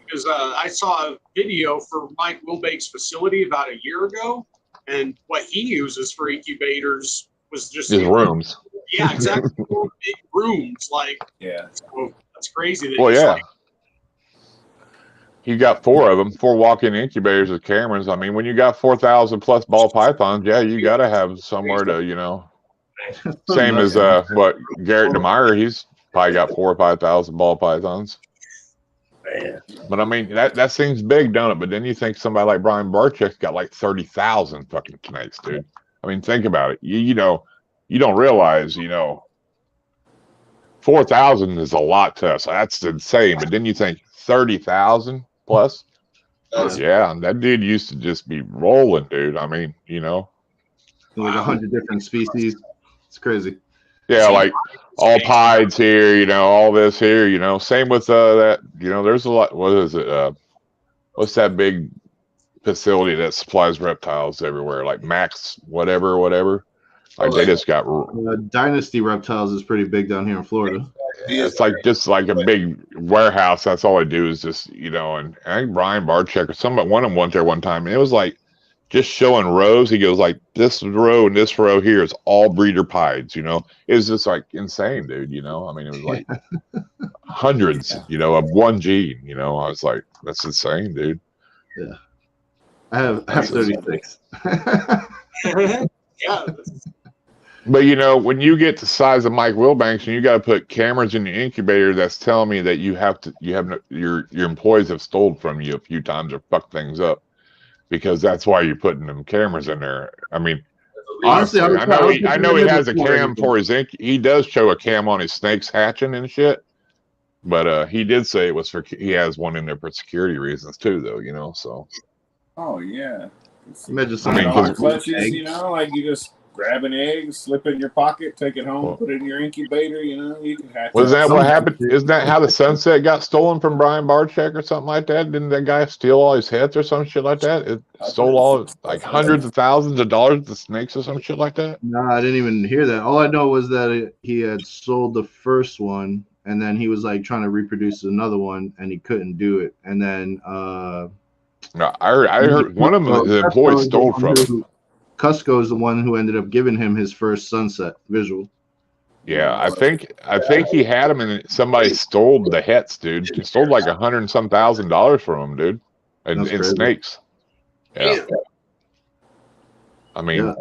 Speaker 4: Because I saw a video for Mike Wilbake's facility about a year ago, and what he uses for incubators was just
Speaker 13: his rooms.
Speaker 4: Yeah, exactly. Big rooms, So that's crazy.
Speaker 13: You got 4 of them, 4 walk-in incubators with cameras. I mean, when you got 4,000 plus ball pythons, yeah, you got to have somewhere to, Same as what Garrett DeMeyer, he's probably got 4,000 or 5,000 ball pythons.
Speaker 11: Man.
Speaker 13: But I mean, that seems big, don't it? But then you think somebody like Brian Barczyk got like 30,000 fucking snakes, dude. I mean, think about it. You don't realize, 4,000 is a lot to us. That's insane. But then you think 30,000 plus. Yeah, that dude used to just be rolling, dude. I mean,
Speaker 10: like 100 different species. It's crazy.
Speaker 13: Yeah, like all pieds here, all this here, Same with that, there's a lot. What is it? What's that big facility that supplies reptiles everywhere? Like Max, whatever. Like they just got
Speaker 10: Dynasty Reptiles is pretty big down here in Florida.
Speaker 13: It's just like a big warehouse. That's all I do is just, and I think Brian Barczyk or one of them went there one time, and it was like just showing rows. He goes like, this row and this row here is all breeder pieds, It was just like insane, dude, I mean, it was like hundreds, of one gene, I was like, that's insane, dude.
Speaker 10: Yeah. I have 36.
Speaker 4: Yeah.
Speaker 13: But when you get the size of Mike Wilbanks and you got to put cameras in the incubator, that's telling me that your employees have stolen from you a few times or fucked things up, because that's why you're putting them cameras in there. I mean, honestly, I know he has a cam for his ink. He does show a cam on his snakes hatching and shit, but he did say it was he has one in there for security reasons too, though. So.
Speaker 11: Oh yeah.
Speaker 10: Imagine
Speaker 11: clutches, like you just grab an egg, slip it in your pocket, take it home, put it in your incubator, you can hatch.
Speaker 13: Was that what happened? Isn't that how the Sunset got stolen from Brian Barczyk or something like that? Didn't that guy steal all his heads or some shit like that? It stole all like hundreds of thousands of dollars of snakes or some shit like that?
Speaker 10: No, I didn't even hear that. All I know was that he had sold the first one, and then he was like trying to reproduce another one, and he couldn't do it. And then
Speaker 13: no, I heard one of them, the employees stole from him.
Speaker 10: Cusco is the one who ended up giving him his first Sunset visual.
Speaker 13: Yeah, I think he had them, and somebody stole the hets, dude. He stole like $100 and some $1,000 from him, dude, and snakes. Yeah. I mean,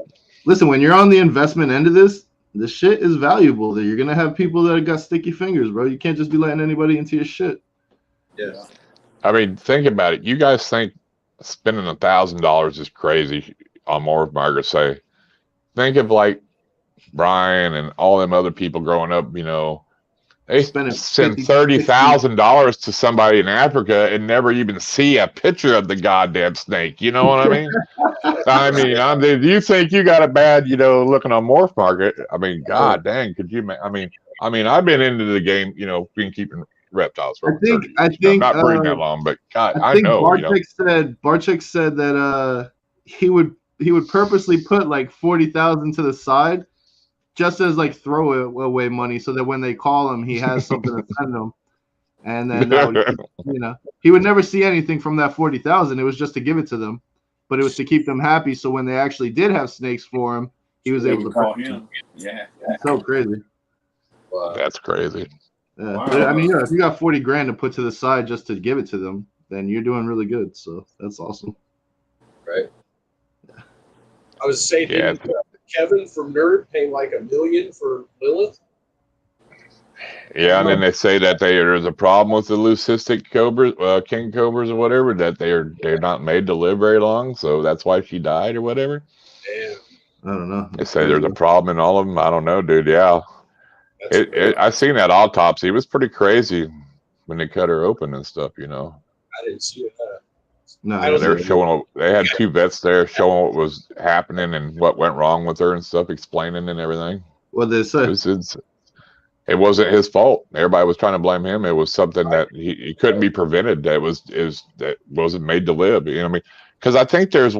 Speaker 10: listen, when you're on the investment end of this shit is valuable. That you're gonna have people that have got sticky fingers, bro. You can't just be letting anybody into your shit.
Speaker 3: Yeah.
Speaker 13: I mean, think about it. You guys think spending $1,000 is crazy on Morph Margaret? Say, think of like Brian and all them other people growing up. They send $30,000 to somebody in Africa and never even see a picture of the goddamn snake. You know what I mean? I mean, do you think you got it bad? Looking on Morph Market. I mean, god dang, could you? I mean, I've been into the game. Been keeping reptiles for
Speaker 10: I think
Speaker 13: not breeding that long, but God, I know.
Speaker 10: Barczyk said that he would purposely put like 40,000 to the side just as like throw away money, so that when they call him, he has something to send them. And then I would, he would never see anything from that 40,000. It was just to give it to them, but it was to keep them happy. So when they actually did have snakes for him, he was able to
Speaker 11: call him. Yeah,
Speaker 10: so crazy.
Speaker 3: Wow.
Speaker 13: That's crazy.
Speaker 10: Yeah.
Speaker 11: Wow.
Speaker 10: But, I mean, if you got 40 grand to put to the side just to give it to them, then you're doing really good. So that's awesome.
Speaker 3: Right.
Speaker 4: I was saying, didn't Kevin from Nerd pay like $1 million for Lilith?
Speaker 13: Yeah, and then they say that there's a problem with the leucistic cobras, king cobras or whatever, that they're not made to live very long, so that's why she died or whatever.
Speaker 4: Damn.
Speaker 10: I don't know.
Speaker 13: They say there's a problem in all of them. I don't know, dude. Yeah, I seen that autopsy. It was pretty crazy when they cut her open and stuff.
Speaker 4: I didn't see that.
Speaker 10: No,
Speaker 13: they were showing. They had 2 vets there showing what was happening and what went wrong with her and stuff, explaining and everything.
Speaker 10: What did they say?
Speaker 13: It wasn't his fault. Everybody was trying to blame him. It was something that he couldn't be prevented. That wasn't made to live. You know what I mean? Because I think there's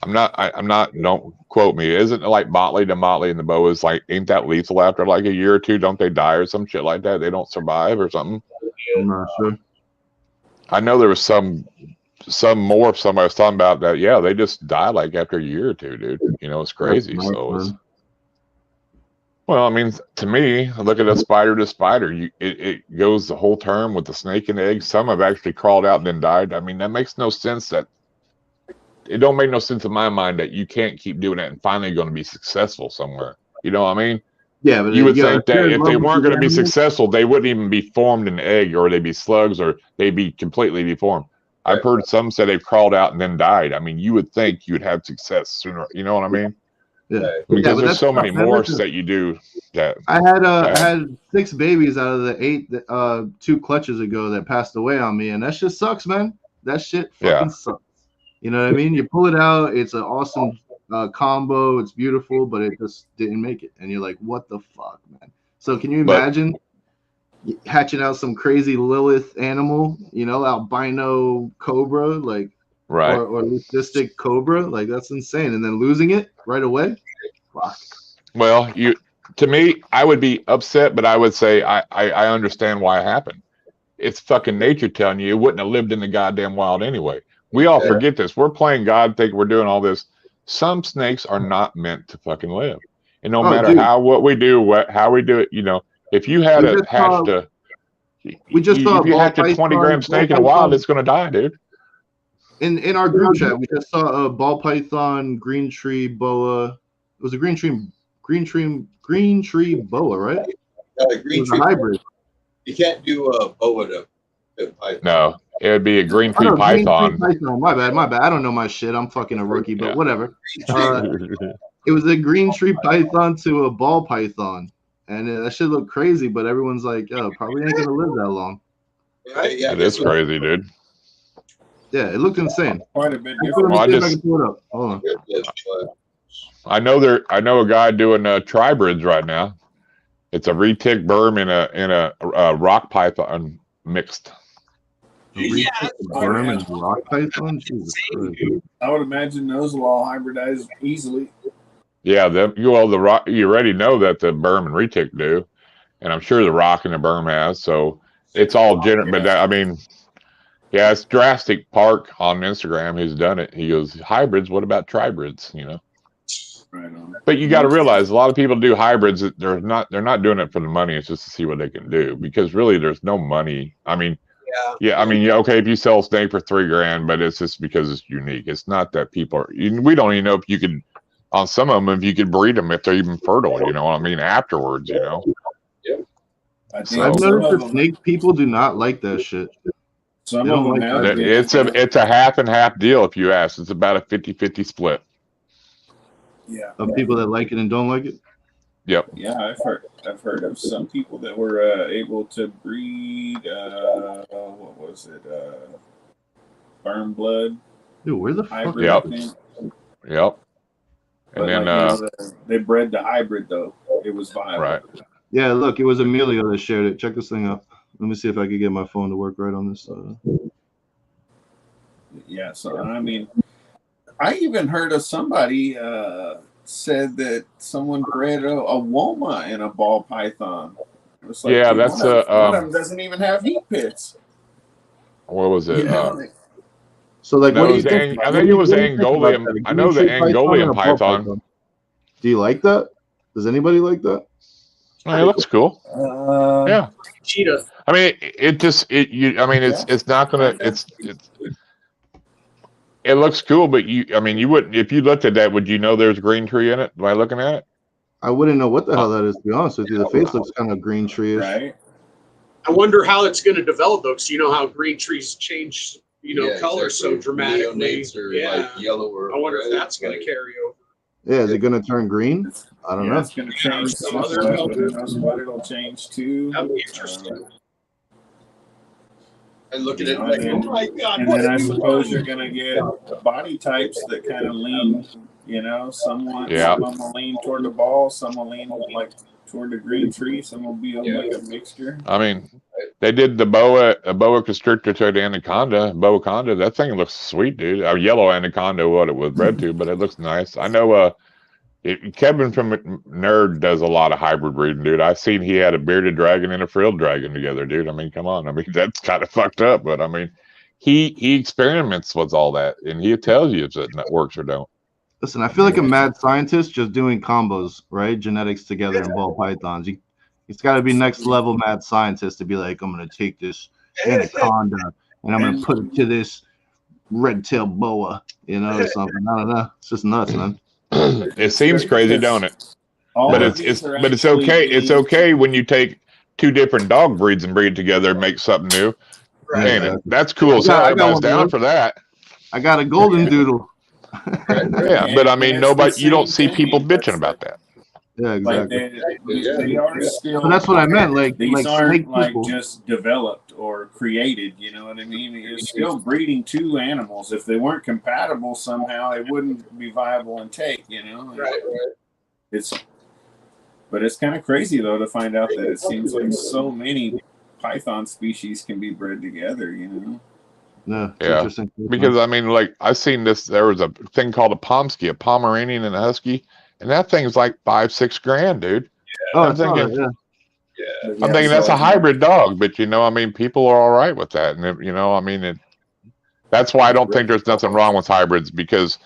Speaker 13: I'm not. Don't quote me. Isn't it like Motley and the boas like? Ain't that lethal after like a year or two? Don't they die or some shit like that? They don't survive or something.
Speaker 10: I'm not sure.
Speaker 13: I know there was some more. Somebody was talking about that. Yeah, they just die like after a year or two, dude. It's crazy.
Speaker 10: Nice,
Speaker 13: so well, I mean, to me, look at a spider to spider. It goes the whole term with the snake and egg. Some have actually crawled out and then died. I mean, that makes no sense. It don't make no sense in my mind that you can't keep doing that and finally going to be successful somewhere. You know what I mean?
Speaker 10: Yeah, but
Speaker 13: you would think that if they weren't going to be successful, they wouldn't even be formed in egg, or they'd be slugs, or they'd be completely deformed. Right. I've heard some say they've crawled out and then died. I mean, you would think you'd have success sooner. You know what I mean?
Speaker 10: Yeah,
Speaker 13: because there's so many morphs that you do. That
Speaker 10: I had 6 babies out of the 8 2 clutches ago that passed away on me, and that shit sucks, man. That shit fucking sucks. You know what I mean? You pull it out, it's an awesome combo, it's beautiful, but it just didn't make it, and you're like, what the fuck, man? So can you imagine hatching out some crazy Lilith animal, albino cobra, like,
Speaker 13: right,
Speaker 10: or leucistic cobra, like that's insane, and then losing it right away? Fuck.
Speaker 13: Well, to me, I would be upset, but I would say I understand why it happened. It's fucking nature telling you it wouldn't have lived in the goddamn wild anyway. We all forget this. We're playing God, think we're doing all this. Some snakes are not meant to fucking live, and no matter how we do it, if you had if you hatch a 20-gram snake in the wild, it's gonna die, dude.
Speaker 10: In our group chat, we just saw a ball python, green tree boa. It was a green tree boa, right?
Speaker 3: Green tree
Speaker 10: hybrid.
Speaker 3: You can't do a boa to python.
Speaker 13: No, it would be a green tree python.
Speaker 10: Green tree python. My bad. I don't know my shit. I'm fucking a rookie, but whatever. It was a green tree python to a ball python, and that shit looked crazy. But everyone's like, "Yo, probably ain't gonna live that long."
Speaker 3: Right? Yeah,
Speaker 13: it is crazy, dude.
Speaker 10: Yeah, it looked insane.
Speaker 11: Quite a bit
Speaker 10: different.
Speaker 13: I know a guy doing tribrids right now. It's a retic berm in a rock python mixed.
Speaker 10: Berm and rock python. Jesus Christ.
Speaker 11: I would imagine those will all hybridize easily.
Speaker 13: Yeah, you already know that the berm and retic do, and I'm sure the rock and the berm has. So it's all general. But I mean. Yeah, it's Drastic Park on Instagram. He's done it. He goes, hybrids, what about tribrids?
Speaker 11: Right on.
Speaker 13: But you got to realize a lot of people do hybrids. They're not doing it for the money. It's just to see what they can do, because really there's no money. I mean, okay, if you sell a snake for $3,000, but it's just because it's unique. It's not that we don't even know if you could, on some of them, if you could breed them if they're even fertile. You know what I mean? Afterwards,
Speaker 3: Yeah.
Speaker 10: I've noticed the snake people do not like that shit.
Speaker 11: Some of them
Speaker 13: it's a half and half deal if you ask. It's about a 50-50 split.
Speaker 11: Yeah.
Speaker 10: Of people that like it and don't like it.
Speaker 13: Yep.
Speaker 11: Yeah, I've heard of some people that were able to breed what was it? Firm blood.
Speaker 10: Dude, where the fuck?
Speaker 13: Yep. And then
Speaker 11: they bred the hybrid though. It was viable.
Speaker 13: Right.
Speaker 10: Yeah, look, it was Emilio that shared it. Check this thing out. Let me see if I can get my phone to work right on this.
Speaker 11: Yeah, so I mean, I even heard of somebody said that someone bred a woma in a ball python. It's like,
Speaker 13: Yeah,
Speaker 11: dude,
Speaker 13: that's
Speaker 11: one of them doesn't even have heat pits.
Speaker 13: what was it?
Speaker 11: You know?
Speaker 10: So, like, what
Speaker 13: No,
Speaker 10: do
Speaker 13: it
Speaker 10: you
Speaker 13: was
Speaker 10: think?
Speaker 13: I
Speaker 10: What
Speaker 13: think
Speaker 10: do
Speaker 13: it
Speaker 10: you,
Speaker 13: was
Speaker 10: what do you think about
Speaker 13: Angolium.
Speaker 10: that? A
Speaker 13: I
Speaker 10: green
Speaker 13: know the
Speaker 10: tree python and
Speaker 13: Angolium
Speaker 10: a ball
Speaker 13: python.
Speaker 10: python. Do you like that? Does anybody like that?
Speaker 13: Oh, it looks cool. Yeah.
Speaker 4: Cheetah.
Speaker 13: I mean, I mean, it's not gonna. It looks cool, but I mean, you wouldn't if you looked at that. Would you know there's green tree in it by looking at it?
Speaker 10: I wouldn't know what the hell that is, to be honest with you. The face looks kind of green tree-ish.
Speaker 11: Right.
Speaker 4: I wonder how it's going to develop though, because you know how green trees change, color so dramatically.
Speaker 3: Neonates or like yellow or
Speaker 4: I wonder if
Speaker 3: red,
Speaker 4: that's going to carry over.
Speaker 10: Yeah, is it going to turn green? I don't know.
Speaker 11: It's going to change somewhat, but who knows what it'll change to.
Speaker 4: That'd be interesting.
Speaker 3: And look at
Speaker 11: You
Speaker 3: it
Speaker 11: know,
Speaker 3: like,
Speaker 11: and
Speaker 3: oh my God.
Speaker 11: then, and then I suppose you're going to get body types that kind of lean, some of them will lean toward the ball, some will lean like toward the green tree, some will be like a mixture.
Speaker 13: I mean, they did the boa constrictor to the anaconda, boa conda. That thing looks sweet, dude. A yellow anaconda, what it was bred to, but it looks nice. I know. Kevin from Nerd does a lot of hybrid breeding, dude. I seen he had a bearded dragon and a frilled dragon together, dude. I mean, come on. I mean, that's kind of fucked up, but I mean, he experiments with all that, and he tells you if it works or don't.
Speaker 10: Listen, I feel like a mad scientist just doing combos, right? Genetics together in ball pythons. It's got to be next level mad scientist to be like, I'm going to take this anaconda and I'm going to put it to this red-tailed boa, or something. I don't know. It's just nuts, man.
Speaker 13: It seems crazy, don't it? But it's okay. It's okay when you take two different dog breeds and breed together and make something new.
Speaker 10: Right.
Speaker 13: Ain't it? That's cool as hell. Everybody's down for that.
Speaker 10: I got a golden doodle.
Speaker 13: Yeah, but I mean, you don't see people bitching about that.
Speaker 10: Yeah, exactly.
Speaker 11: They are still.
Speaker 10: But that's what I meant. Like
Speaker 11: these
Speaker 10: aren't
Speaker 11: aren't like
Speaker 10: people.
Speaker 11: Just developed or created. You know what I mean? You're still breeding two animals. If they weren't compatible somehow, it wouldn't be viable and take.
Speaker 3: Right.
Speaker 11: But it's kind of crazy though to find out that it seems like so many python species can be bred together.
Speaker 10: Yeah,
Speaker 13: interesting. Because I mean, like I seen this. There was a thing called a Pomsky, a Pomeranian and a Husky, and that thing's like $5-6 grand, dude.
Speaker 10: Oh,
Speaker 13: I'm thinking, I'm thinking that's a hybrid dog, but I mean, people are all right with that, and I mean, that's why I don't think there's nothing wrong with hybrids because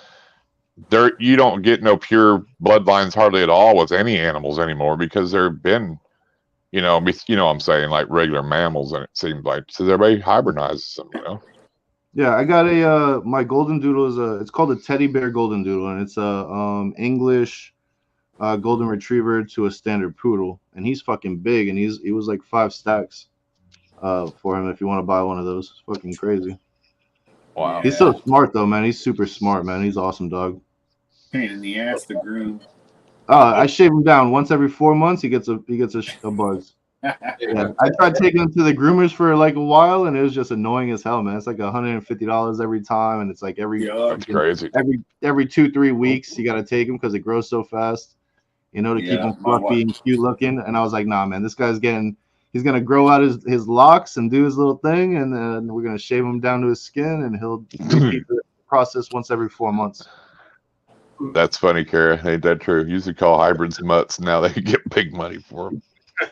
Speaker 13: you don't get no pure bloodlines hardly at all with any animals anymore because there've been, what I'm saying, like regular mammals, and it seems like so everybody hybridizes them,
Speaker 10: Yeah, I got my golden doodle is it's called a teddy bear golden doodle, and it's a English golden retriever to a standard poodle, and he's fucking big, and he was like 5 stacks for him if you want to buy one of those. It's fucking crazy.
Speaker 13: Wow.
Speaker 10: He's so smart though, man. He's super smart, man. He's awesome dog.
Speaker 11: Pain in the ass to groom.
Speaker 10: I shave him down once every 4 months. He gets a buzz. Yeah, I tried taking him to the groomers for like a while, and it was just annoying as hell, man. It's like $150 every time, and it's like
Speaker 13: that's crazy.
Speaker 10: Every 2-3 weeks you got to take him because it grows so fast, to keep him fluffy and cute looking. And I was like, nah, man, this guy's he's gonna grow out his locks and do his little thing, and then we're gonna shave him down to his skin, and he'll repeat the process once every 4 months.
Speaker 13: That's funny, Kara. Ain't that true? Used to call hybrids mutts. Now they get big money for them.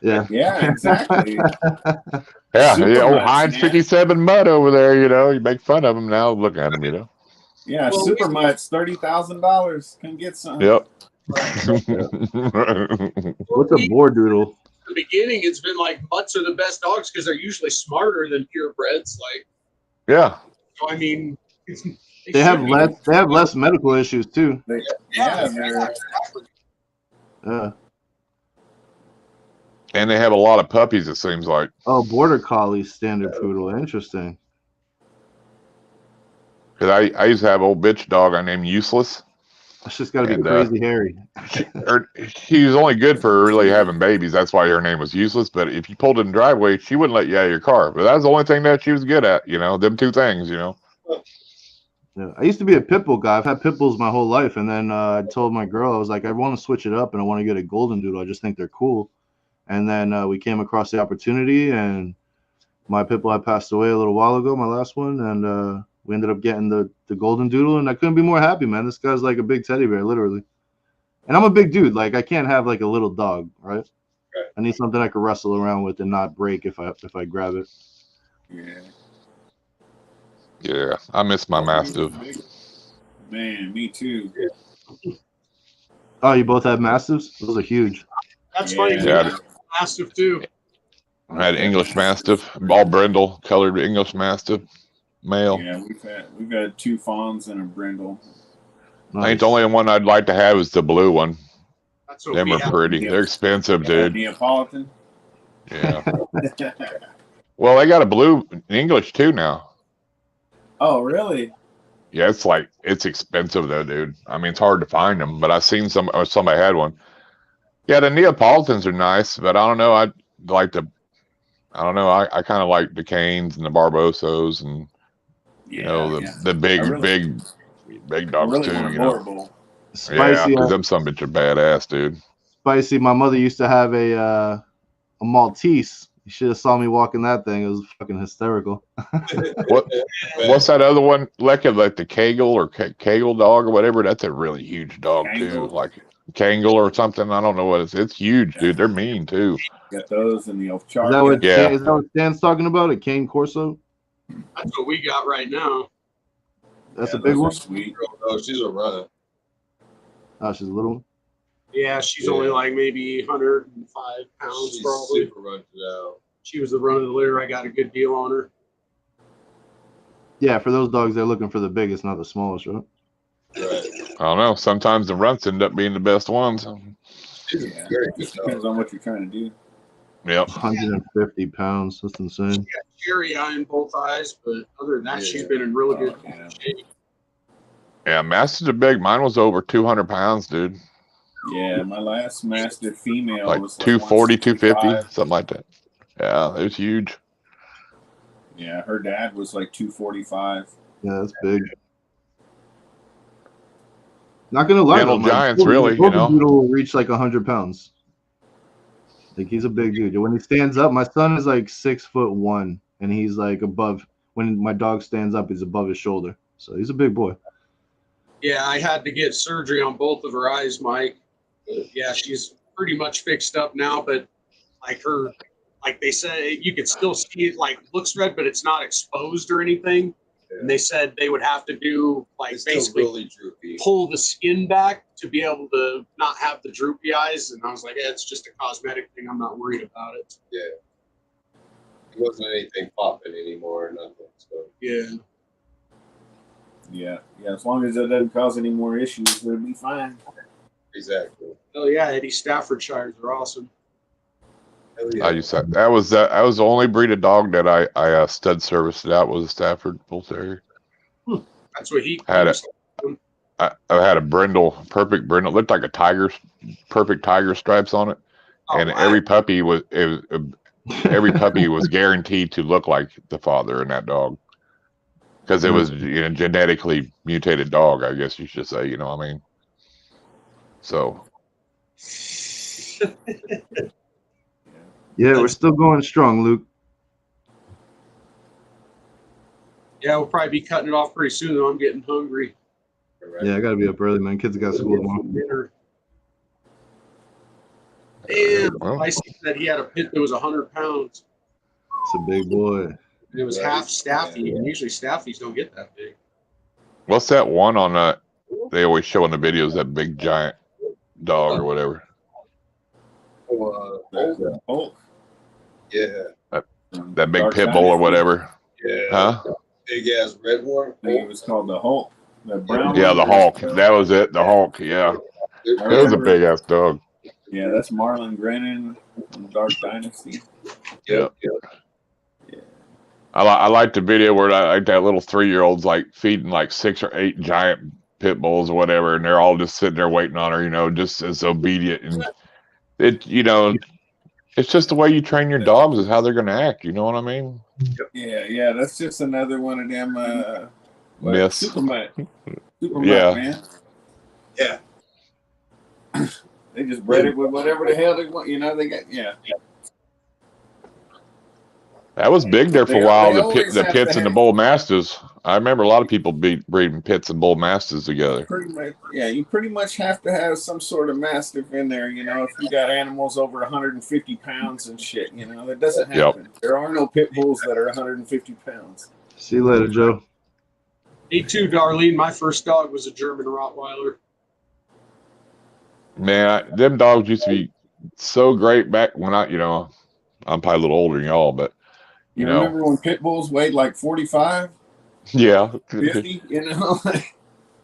Speaker 10: Yeah,
Speaker 11: exactly.
Speaker 13: Old Heinz 57 mutt over there. You make fun of him now. Look at him.
Speaker 11: Yeah, super mutts, $30,000 can get some.
Speaker 13: Yep.
Speaker 10: What's a boar doodle?
Speaker 4: In the beginning, it's been like mutts are the best dogs because they're usually smarter than purebreds. Like,
Speaker 13: yeah.
Speaker 4: So I mean,
Speaker 10: they have less medical issues too.
Speaker 11: Yeah.
Speaker 13: And they have a lot of puppies, it seems like.
Speaker 10: Oh, border collie standard poodle. Interesting.
Speaker 13: Because I used to have an old bitch dog I named Useless.
Speaker 10: It's just got to be crazy hairy.
Speaker 13: She was only good for really having babies. That's why her name was Useless. But if you pulled in the driveway, she wouldn't let you out of your car. But that was the only thing that she was good at, them two things,
Speaker 10: Yeah, I used to be a pit bull guy. I've had pit bulls my whole life. And then I told my girl, I was like, I want to switch it up and I want to get a golden doodle. I just think they're cool. And then we came across the opportunity, and my pit bull had passed away a little while ago, my last one, and we ended up getting the golden doodle, and I couldn't be more happy, man. This guy's like a big teddy bear, literally. And I'm a big dude. Like, I can't have like a little dog, right? I need something I can wrestle around with and not break if I grab it.
Speaker 11: Yeah.
Speaker 13: Yeah, I miss my Mastiff.
Speaker 11: Man, me too.
Speaker 10: Oh, you both have Mastiffs? Those are huge.
Speaker 4: That's funny.
Speaker 13: Yeah.
Speaker 4: Yeah, Mastiff too.
Speaker 13: I had English Mastiff, all brindle, colored English Mastiff, male.
Speaker 11: Yeah, we've had 2 fawns and a brindle.
Speaker 13: I think the only one I'd like to have is the blue one.
Speaker 4: That's what
Speaker 13: Them
Speaker 4: we
Speaker 13: are
Speaker 4: have.
Speaker 13: pretty. They're expensive, dude.
Speaker 11: Neapolitan.
Speaker 13: Yeah. Well, they got a blue English too now.
Speaker 11: Oh, really?
Speaker 13: Yeah, it's expensive though, dude. I mean, it's hard to find them, but I've seen somebody had one. Yeah, the Neapolitans are nice, but I don't know. I kind of like the Canes and the Barbosos and the big dogs
Speaker 11: really
Speaker 13: too.
Speaker 11: want a
Speaker 13: You know.
Speaker 11: Borbol.
Speaker 10: Spicy.
Speaker 13: Yeah, because them some bitch are badass, dude.
Speaker 10: Spicy. My mother used to have a Maltese. You should have saw me walking that thing. It was fucking hysterical.
Speaker 13: What's that other one? Like the Kegel or Kegel dog or whatever. That's a really huge dog too. Like Kangle or something. I don't know what it is. It's huge, dude. They're mean too.
Speaker 11: Got those in the
Speaker 10: Is that what
Speaker 13: Yeah.
Speaker 10: is that what Stan's talking about? A Cane Corso?
Speaker 4: That's what we got right now.
Speaker 10: That's a big one.
Speaker 3: Sweet. Oh, she's a runner.
Speaker 10: Oh, she's a little one.
Speaker 4: Yeah, she's only like maybe 105 pounds
Speaker 3: She's
Speaker 4: probably.
Speaker 3: super run out.
Speaker 4: She was the run of the litter. I got a good deal on her.
Speaker 10: Yeah, for those dogs, they're looking for the biggest, not the smallest, right?
Speaker 3: Right.
Speaker 13: I don't know. Sometimes the runts end up being the best ones.
Speaker 3: She's a very good
Speaker 11: Just
Speaker 3: dog.
Speaker 11: depends on what you're trying to do.
Speaker 13: Yep.
Speaker 10: 150 pounds. That's insane.
Speaker 4: She got cherry eye in both eyes, but other than that, she's been in really good shape.
Speaker 13: Yeah, Mastiffs are big. Mine was over 200 pounds, dude.
Speaker 11: Yeah, my last Mastiff female
Speaker 13: Like
Speaker 11: was
Speaker 13: 240, 250,
Speaker 11: 165.
Speaker 13: something like that. Yeah, it was huge.
Speaker 11: Yeah, her dad was like 245.
Speaker 10: Yeah, that's big. Not gonna lie,
Speaker 13: Gentle
Speaker 10: though,
Speaker 13: giants, really, you know.
Speaker 10: Doodle will reach like 100 pounds. Like he's a big dude. When he stands up, my son is like 6'1", and he's like above. When my dog stands up, he's above his shoulder. So he's a big boy.
Speaker 4: Yeah, I had to get surgery on both of her eyes, Mike. Yeah, she's pretty much fixed up now, but like they said, you could still see it, like looks red, but it's not exposed or anything. Yeah. And they said they would have to do like basically
Speaker 3: really droopy.
Speaker 4: Pull the skin back to be able to not have the droopy eyes. And I was like, it's just a cosmetic thing. I'm not worried about it.
Speaker 3: Yeah. It wasn't anything popping anymore or nothing. So
Speaker 4: yeah.
Speaker 11: Yeah. As long as it doesn't cause any more issues, we'll be fine.
Speaker 3: Exactly.
Speaker 4: Oh yeah, Eddie Staffordshires are awesome.
Speaker 3: Yeah.
Speaker 13: I said that was the only breed of dog that I stud serviced out was a Stafford Bull Terrier.
Speaker 4: That's what he
Speaker 13: had it. I had a brindle, perfect brindle. It looked like a tiger, perfect tiger stripes on it, and every puppy was guaranteed to look like the father in that dog because it was a genetically mutated dog. I guess you should say. You know what I mean? So.
Speaker 10: Yeah, we're still going strong, Luke.
Speaker 4: Yeah, we'll probably be cutting it off pretty soon, though. I'm getting hungry.
Speaker 10: Yeah, I got to be up early, man. Kids got school tomorrow.
Speaker 4: And I said he had a pit that was 100 pounds.
Speaker 10: It's a big boy.
Speaker 4: And it was half Staffy, and usually Staffies don't get that big.
Speaker 13: What's that one on they always show in the videos, that big giant dog or whatever?
Speaker 3: Hulk. Yeah.
Speaker 13: That big pit bull or whatever.
Speaker 3: Yeah.
Speaker 13: Huh?
Speaker 3: Big ass red one.
Speaker 11: I think it was called the Hulk. The brown
Speaker 13: Yeah,
Speaker 11: one.
Speaker 13: the Hulk. That was it. The Hulk. Yeah. It was a big ass dog.
Speaker 11: Yeah, that's Marlon Grennan from Dark Dynasty.
Speaker 13: Yep. I like the video where like that little 3-year-old's like feeding like 6 or 8 giant pit bulls or whatever, and they're all just sitting there waiting on her, just as obedient. And it's just the way you train your dogs is how they're going to act. You know what I mean?
Speaker 11: Yeah. That's just another one of them.
Speaker 13: Myths.
Speaker 11: Superman,
Speaker 13: Yeah.
Speaker 11: man.
Speaker 3: Yeah.
Speaker 11: They just bred it with whatever the hell they want. They got
Speaker 13: That was big there for a while. The
Speaker 11: always
Speaker 13: pits
Speaker 11: have
Speaker 13: and
Speaker 11: to
Speaker 13: the
Speaker 11: have-
Speaker 13: bull masters. I remember a lot of people breeding pits and bull mastiffs together.
Speaker 11: Pretty much, yeah. You pretty much have to have some sort of mastiff in there. You know, if you got animals over 150 pounds and shit, you know, that doesn't happen. There are no pit bulls that are 150 pounds.
Speaker 10: See you later, Joe.
Speaker 4: Me too, Darlene. My first dog was a German Rottweiler.
Speaker 13: Man, them dogs used to be so great back when I'm probably a little older than y'all, but
Speaker 11: you remember when pit bulls weighed like 45?
Speaker 13: Yeah.
Speaker 11: 50, you know?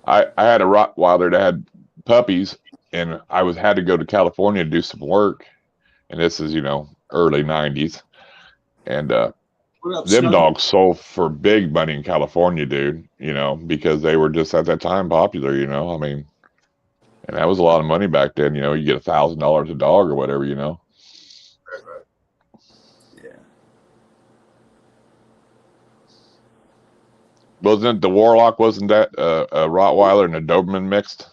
Speaker 13: I had a Rottweiler that had puppies, and I had to go to California to do some work, and this is, early 90s. And them dogs sold for big money in California, dude, because they were just at that time popular, I mean, and that was a lot of money back then, you get $1,000 a dog or whatever,
Speaker 3: Right.
Speaker 11: Yeah.
Speaker 13: Wasn't the Warlock, wasn't that a Rottweiler and a Doberman mixed?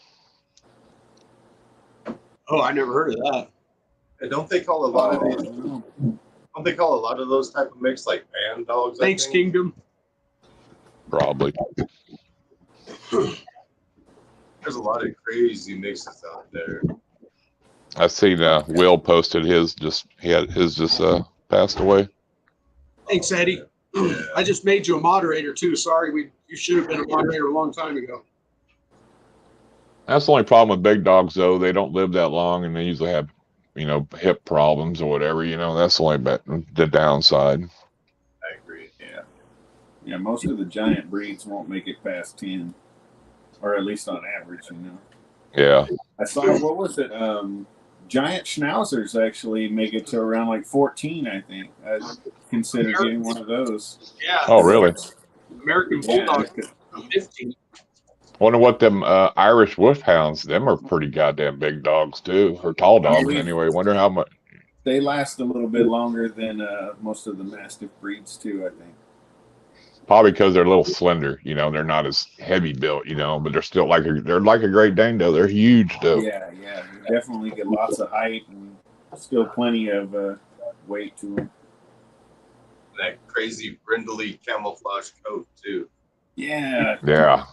Speaker 4: Oh, I never heard of that.
Speaker 3: And don't they call a lot of these? Don't they call a lot of those type of mix like band dogs?
Speaker 4: Thanks, Kingdom.
Speaker 13: Probably.
Speaker 3: There's a lot of crazy mixes out there.
Speaker 13: I seen Will posted his just passed away.
Speaker 4: Thanks, Eddie. I just made you a moderator too. Sorry, you should have been a moderator a long time ago.
Speaker 13: That's the only problem with big dogs, though. They don't live that long, and they usually have, hip problems or whatever. That's the only the downside.
Speaker 3: I agree. Yeah.
Speaker 11: Yeah, most of the giant breeds won't make it past 10, or at least on average,
Speaker 13: Yeah.
Speaker 11: I saw, what was it? Giant schnauzers actually make it to around like 14, I think. I'd consider getting one of those.
Speaker 4: Yeah.
Speaker 13: Oh, really?
Speaker 4: American Bulldog, 15.
Speaker 13: Wonder what them Irish Wolfhounds, them are pretty goddamn big dogs, too. Or tall dogs, anyway. Wonder how much.
Speaker 11: They last a little bit longer than most of the Mastiff breeds, too, I think.
Speaker 13: Probably because they're a little slender, they're not as heavy built, but they're still they're like a Great Dane, though. They're huge, though.
Speaker 11: Yeah. You definitely get lots of height and still plenty of weight to them.
Speaker 3: That crazy brindly camouflage coat, too.
Speaker 11: Yeah.
Speaker 13: Yeah.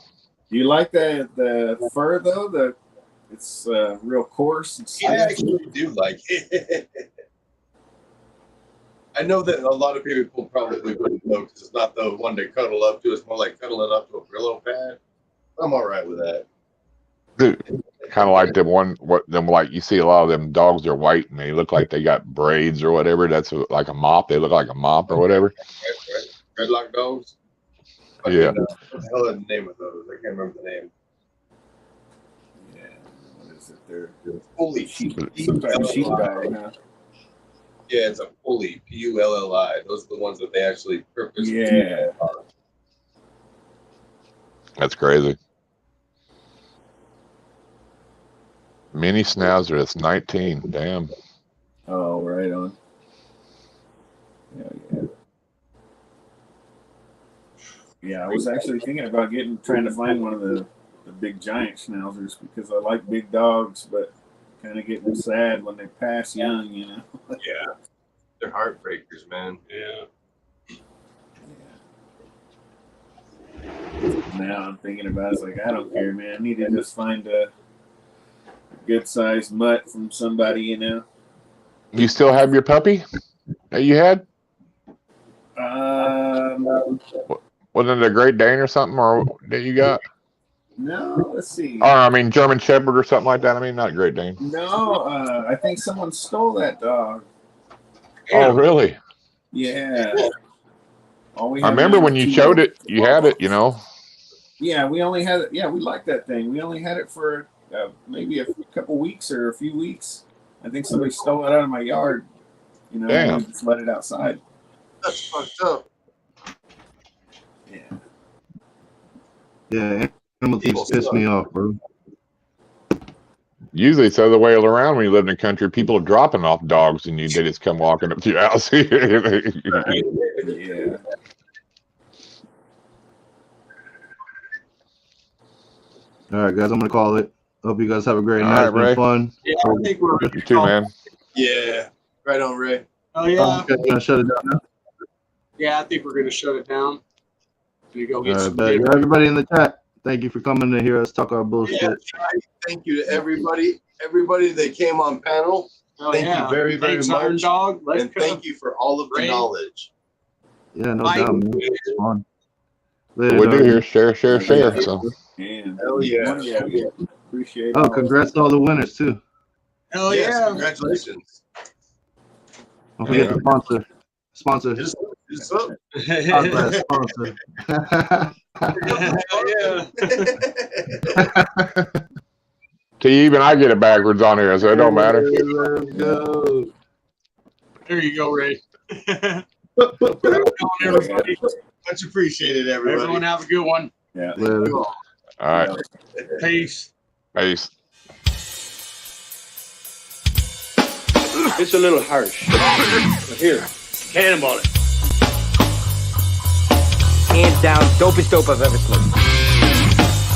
Speaker 11: Do you like the fur, though? It's real coarse.
Speaker 3: I actually do like it. I know that a lot of people probably wouldn't know because it's not the one they cuddle up to. It's more like cuddling up to a Brillo pad. I'm all right with that.
Speaker 13: Dude, kind of like like you see a lot of them dogs are white and they look like they got braids or whatever. That's like a mop. They look like a mop or whatever.
Speaker 3: Right. Dreadlock dogs.
Speaker 13: Yeah.
Speaker 3: What the hell is the name of those? I can't remember the name.
Speaker 11: Yeah. What is it? They're
Speaker 3: Fully
Speaker 11: sheep dog now.
Speaker 3: Yeah, it's a pulley, P-U-L-L-I. Those are the ones that they actually purpose.
Speaker 11: Yeah.
Speaker 13: That's crazy. Mini Schnauzer, that's 19. Damn.
Speaker 11: Oh, right on. Yeah. Yeah, I was actually thinking about trying to find one of the big giant schnauzers because I like big dogs, but kind of getting sad when they pass young,
Speaker 3: Yeah. They're heartbreakers, man. Yeah.
Speaker 11: Now I'm thinking about it, it's like, I don't care, man. I need to just find a good sized mutt from somebody,
Speaker 13: You still have your puppy that you had? Wasn't it a Great Dane or something or that you got?
Speaker 11: No, let's see.
Speaker 13: Or, I mean, German Shepherd or something like that. I mean, not Great Dane.
Speaker 11: No, I think someone stole that dog.
Speaker 13: Oh, really?
Speaker 11: Yeah.
Speaker 13: I remember when you showed it, you had it,
Speaker 11: Yeah, we only had it. Yeah, we liked that thing. We only had it for maybe a couple weeks or a few weeks. I think somebody stole it out of my yard. Damn. And just let it outside.
Speaker 3: That's fucked up.
Speaker 11: Yeah.
Speaker 10: Yeah, animal thieves piss me off, bro.
Speaker 13: Usually it's the other way around when you live in the country. People are dropping off dogs and they just come walking up to your house.
Speaker 11: Yeah.
Speaker 10: All right, guys, I'm going to call it. Hope you guys have a great night. It's been fun.
Speaker 4: Yeah, I think we're
Speaker 13: You too, man.
Speaker 3: Yeah. Right on, Ray.
Speaker 4: Oh, yeah.
Speaker 10: Going to shut it down now.
Speaker 4: Yeah, I think we're going to shut it down. You go get some
Speaker 10: everybody in the chat, thank you for coming to hear us talk our bullshit.
Speaker 3: Yeah, thank you to everybody that came on panel. Thank you very, very
Speaker 4: Thanks,
Speaker 3: much.
Speaker 4: Iron Dog.
Speaker 3: And thank you for all of the knowledge.
Speaker 10: Yeah, no doubt, man. It's fun.
Speaker 13: We do here share. So
Speaker 11: Hell yeah. Appreciate it.
Speaker 10: Oh, congrats to all the winners too.
Speaker 4: Hell
Speaker 3: Yes,
Speaker 4: yeah.
Speaker 3: congratulations.
Speaker 10: Don't forget the sponsor.
Speaker 3: Just up.
Speaker 10: Sponsor.
Speaker 13: To even I get it backwards on here, so it don't matter.
Speaker 10: Let's go.
Speaker 4: There you go, Ray.
Speaker 3: Everybody. Much appreciated, everybody.
Speaker 4: Everyone have a good one.
Speaker 11: Yeah.
Speaker 13: All right.
Speaker 4: Peace.
Speaker 13: Peace.
Speaker 15: It's a little harsh. But here, cannonball it.
Speaker 2: Hands down, dopest dope I've ever smoked.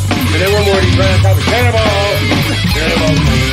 Speaker 15: And then one more, he's right on top of cannonball. Cannonball.